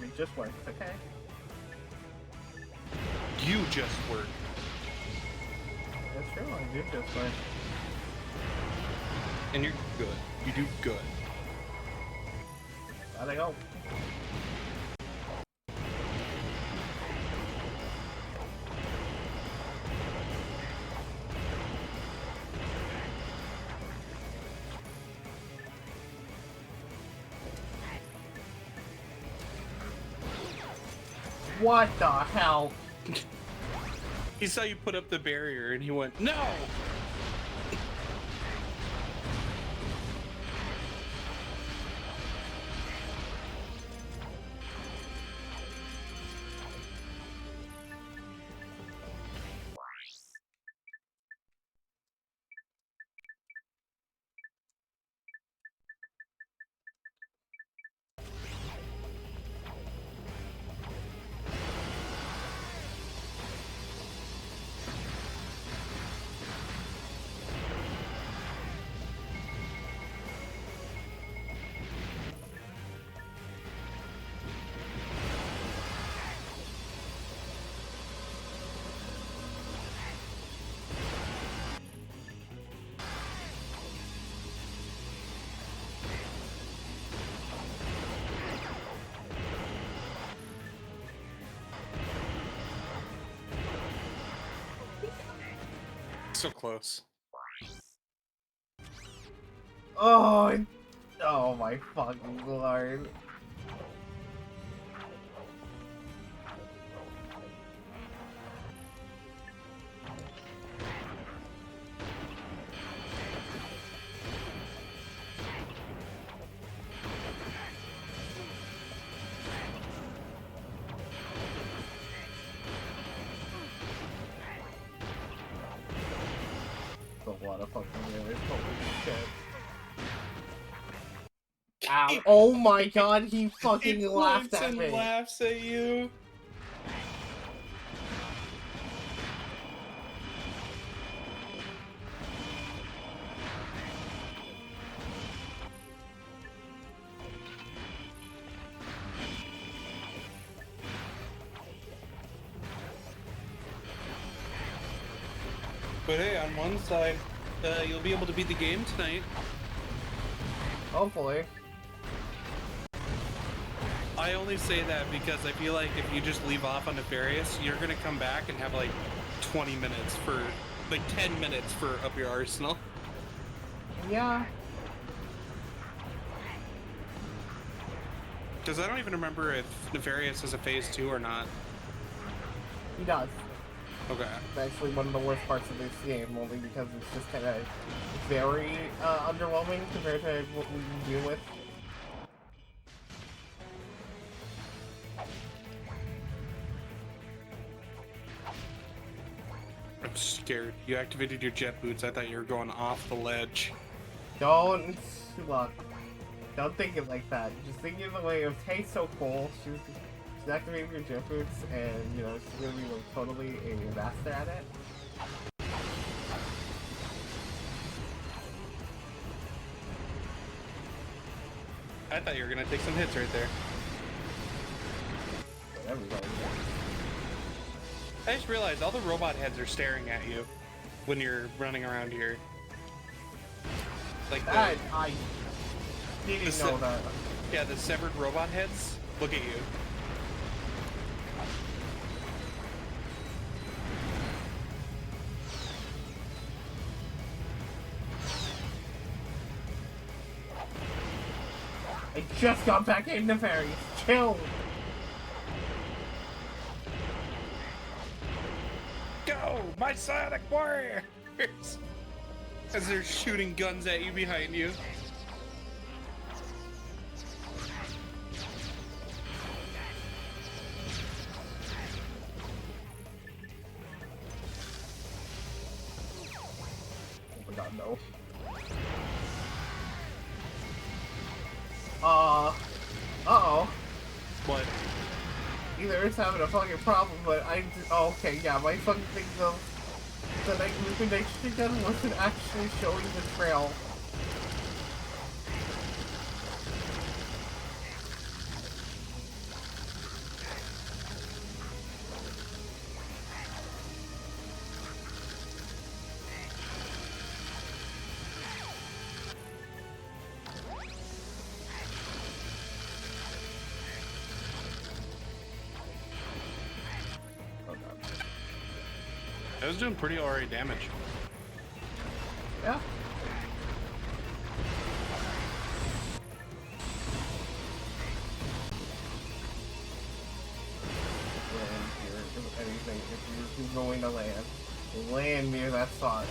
It just works, okay? You just work. That's true, I did just work. And you're good. You do good. Gotta go. What the hell? He saw you put up the barrier and he went, no! So close. Oh, oh my fucking lord. A lot of fucking damage. Holy shit. Ow. Oh my god, he fucking laughed at me. Laughs at you. But hey, on one side, you'll be able to beat the game tonight. Hopefully. I only say that because I feel like if you just leave off on Nefarious, you're gonna come back and have like 20 minutes for, like 10 minutes for up your arsenal. Yeah. Because I don't even remember if Nefarious is a phase 2 or not. He does. Okay. It's actually one of the worst parts of this game, only because it's just kind of very underwhelming compared to what we deal with. I'm scared. You activated your jet boots. I thought you were going off the ledge. Don't look. Don't think it like that. Just think it the way of, hey, so cool. She's activating her jet boots, and you know she's gonna be like totally a master at it. I thought you were gonna take some hits right there. Everybody. I just realized all the robot heads are staring at you when you're running around here. Like that, I didn't know that. Yeah, the severed robot heads look at you. I just got back in the fairies. Chill. Go, my Sonic Warriors! As they're shooting guns at you behind you. Oh my god, no. Uh-oh. What? Either it's having a fucking problem, but oh, okay, yeah, my fucking thing of the night moving nitrogen gun wasn't actually showing the trail. I was doing pretty alright damage. Yeah. Anything, if you're going to land near that spot.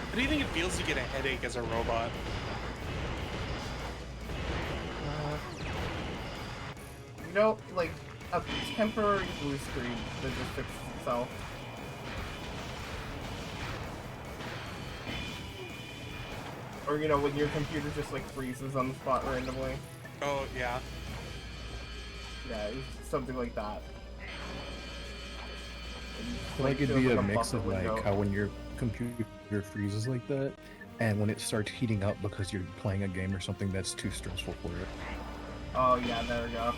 How do you think it feels to get a headache as a robot? You know, like a temporary blue screen that just fixes itself. Or, you know, when your computer just, like, freezes on the spot randomly. Oh, yeah. Yeah, it's something like that. Like, it'd be a mix of, like, how when your computer freezes like that, and when it starts heating up because you're playing a game or something that's too stressful for it. Oh, yeah, there we go.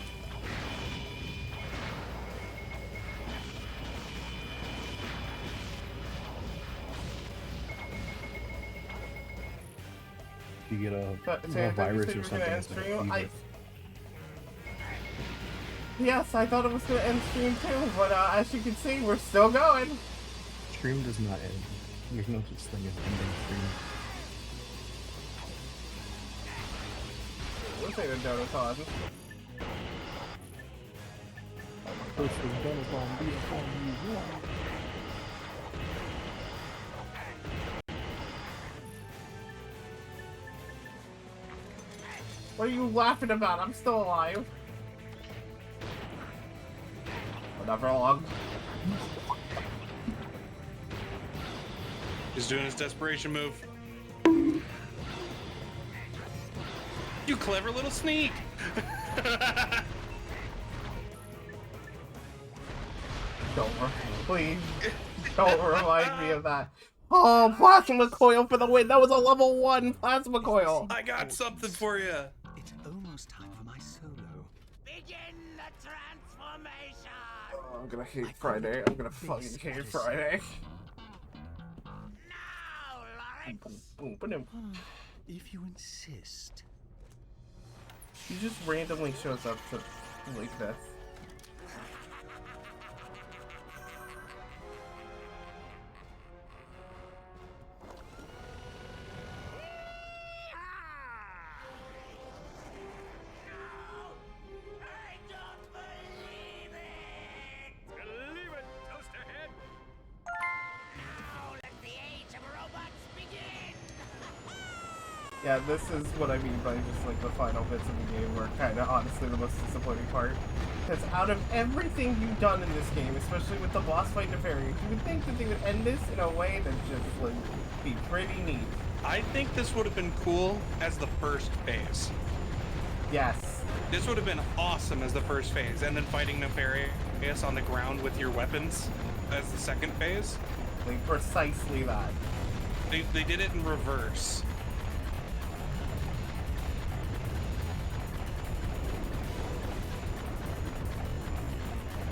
You get a virus or something. Yes, I thought it was going to end stream too, but as you can see, we're still going. Stream does not end. There's no such thing as ending stream. We'll take a Donathon. First is Donathon, be a fun you. What are you laughing about? I'm still alive. Whatever, long. He's doing his desperation move. You clever little sneak! Please, don't remind me of that. Oh, plasma coil for the win. That was a level 1 plasma coil. I got something for you. It's almost time for my solo. Begin the transformation! Oh, I'm gonna hate Friday. I'm gonna fucking hate Friday. Now, Lawrence! Boom, boom, boom. If you insist. He just randomly shows up to like this. Believe it, Toasterhead. Now let the age of robots begin! Yeah, this is what I mean by just like the final bits of the game were kind of honestly the most disappointing part. Because out of everything you've done in this game, especially with the boss fight Nefarious, you would think that they would end this in a way that just would be pretty neat. I think this would have been cool as the first phase. Yes. This would have been awesome as the first phase, and then fighting Nefarious on the ground with your weapons as the second phase. Like, precisely that. They did it in reverse.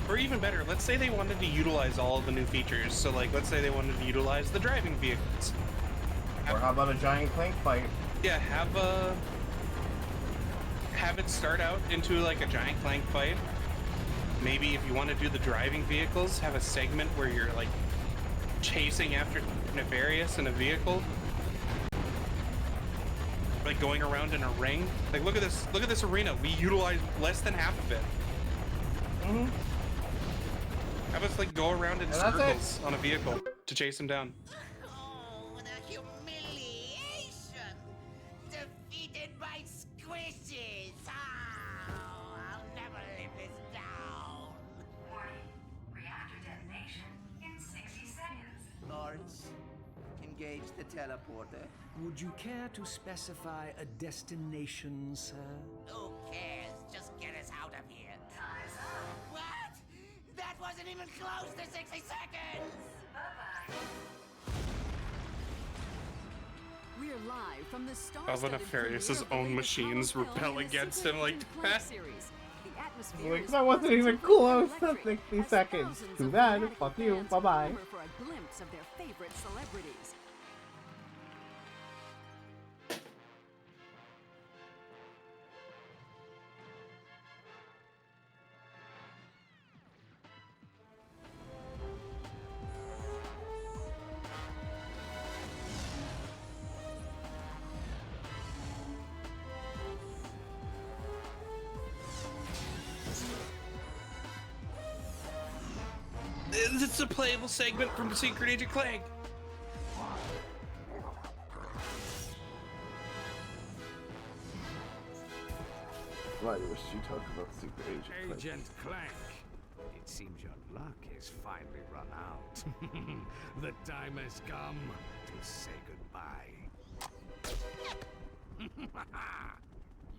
Or even better, let's say they wanted to utilize all of the new features. So, like, let's say they wanted to utilize the driving vehicles. Or how about a giant clank fight? Yeah, have it start out into like a giant clank fight. Maybe if you want to do the driving vehicles, have a segment where you're like chasing after Nefarious in a vehicle, like going around in a ring. Like, look at this arena. We utilized less than half of it. Mm-hmm. Have us like go around in circles on a vehicle to chase him down. Oh, the humiliation! Defeated by squishes! Oh, I'll never live this down! Warning. Reactor detonation in 60 seconds. Lawrence, engage the teleporter. Would you care to specify a destination, sir? Who cares? Just get us out of here. Time's up. What? That wasn't even close to 60 seconds! We're live from the star Alvin Nefarious' own machines repel against him like that. Like, that wasn't even close to 60 seconds. Too bad. Fuck you. Bye-bye. For a glimpse of their favorite celebrities. It's a playable segment from the Secret Agent Clank. Why was she talking about Secret Agent Clank? Agent Clank. It seems your luck has finally run out. The time has come to say goodbye.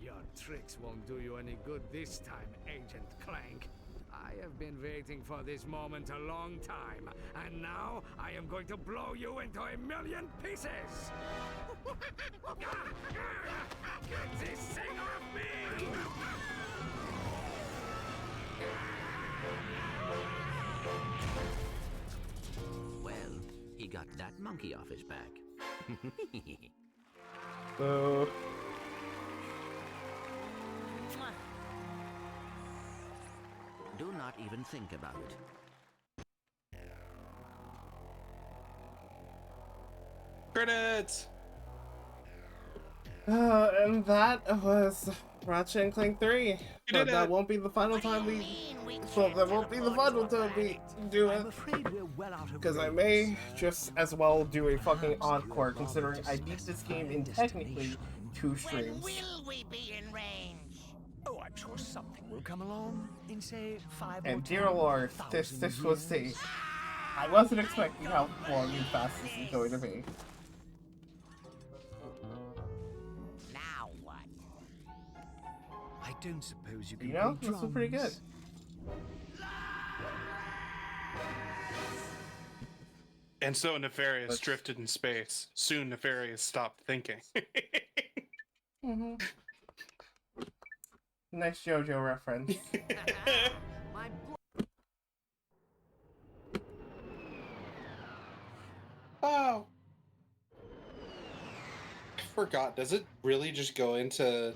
Your tricks won't do you any good this time, Agent Clank. I have been waiting for this moment a long time, and now I am going to blow you into a million pieces! Get this thing off me! Well, he got that monkey off his back. Do not even think about it. Credits! And that was Ratchet and Clank 3. But that won't be the final time well, that won't be the final time we do it. Because I may just as well do a fucking encore, considering I beat this game in technically 2 streams. Will we be in range? Oh, I'm sure something will come along in, say, 5 or And 10 dear Lord, this was the... I wasn't expecting how long and fast this is going to be. Now what? I don't suppose you can You know, play this was pretty good. drums. And so Nefarious drifted in space. Soon Nefarious stopped thinking. Mm-hmm. Nice JoJo reference. Oh. I forgot. Does it really just go into...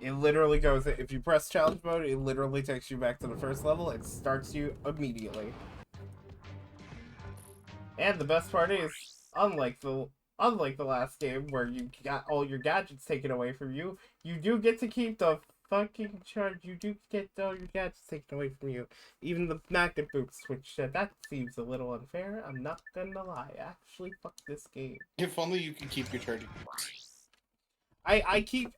It literally goes, if you press challenge mode, it literally takes you back to the first level. It starts you immediately. And the best part is, unlike the last game where you got all your gadgets taken away from you, you do get to keep the fucking charge. You do get all your gadgets taken away from you. Even the magnet boots, which that seems a little unfair. I'm not gonna lie. Actually, fuck this game. If only you could keep your charging. I keep,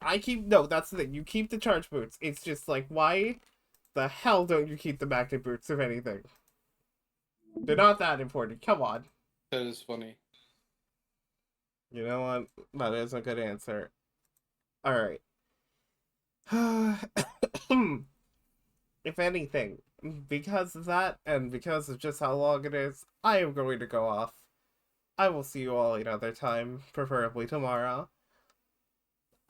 no, that's the thing. You keep the charge boots. It's just like, why the hell don't you keep the magnet boots, if anything? They're not that important. Come on. That is funny. You know what? That is a good answer. Alright. If anything, because of that, and because of just how long it is, I am going to go off. I will see you all another time, preferably tomorrow.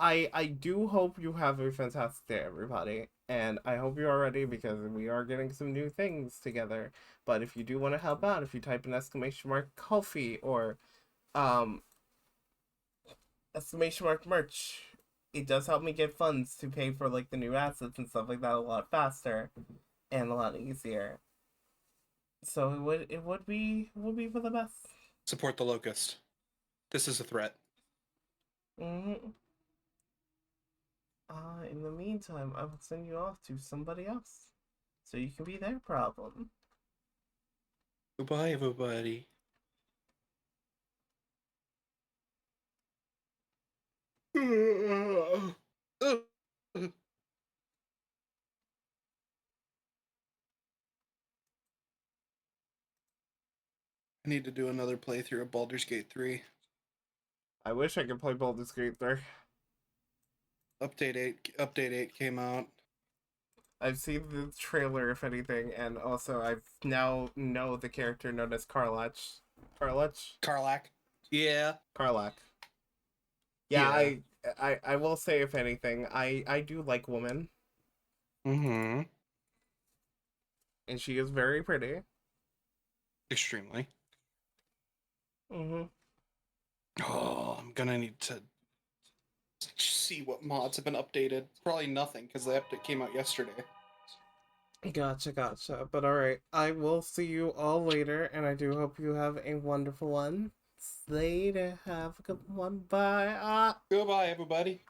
I do hope you have a fantastic day, everybody. And I hope you are ready, because we are getting some new things together. But if you do want to help out, if you type in !kofi or !merch, it does help me get funds to pay for like the new assets and stuff like that a lot faster and a lot easier. So it would be for the best. Support the Locust. This is a threat. Mm-hmm. In the meantime, I will send you off to somebody else, so you can be their problem. Goodbye, everybody. I need to do another playthrough of Baldur's Gate 3. I wish I could play Baldur's Gate 3. Update 8 came out. I've seen the trailer, if anything, and also I've now know the character known as Karlach. Karlach. Yeah. Karlach. Yeah. I will say, if anything, I do like women. Mm-hmm. And she is very pretty. Extremely. Mm-hmm. Oh, I'm gonna need to see what mods have been updated. Probably nothing, because the update came out yesterday. Gotcha. But alright, I will see you all later, and I do hope you have a wonderful one. Later, have a good one. Bye. Goodbye, everybody.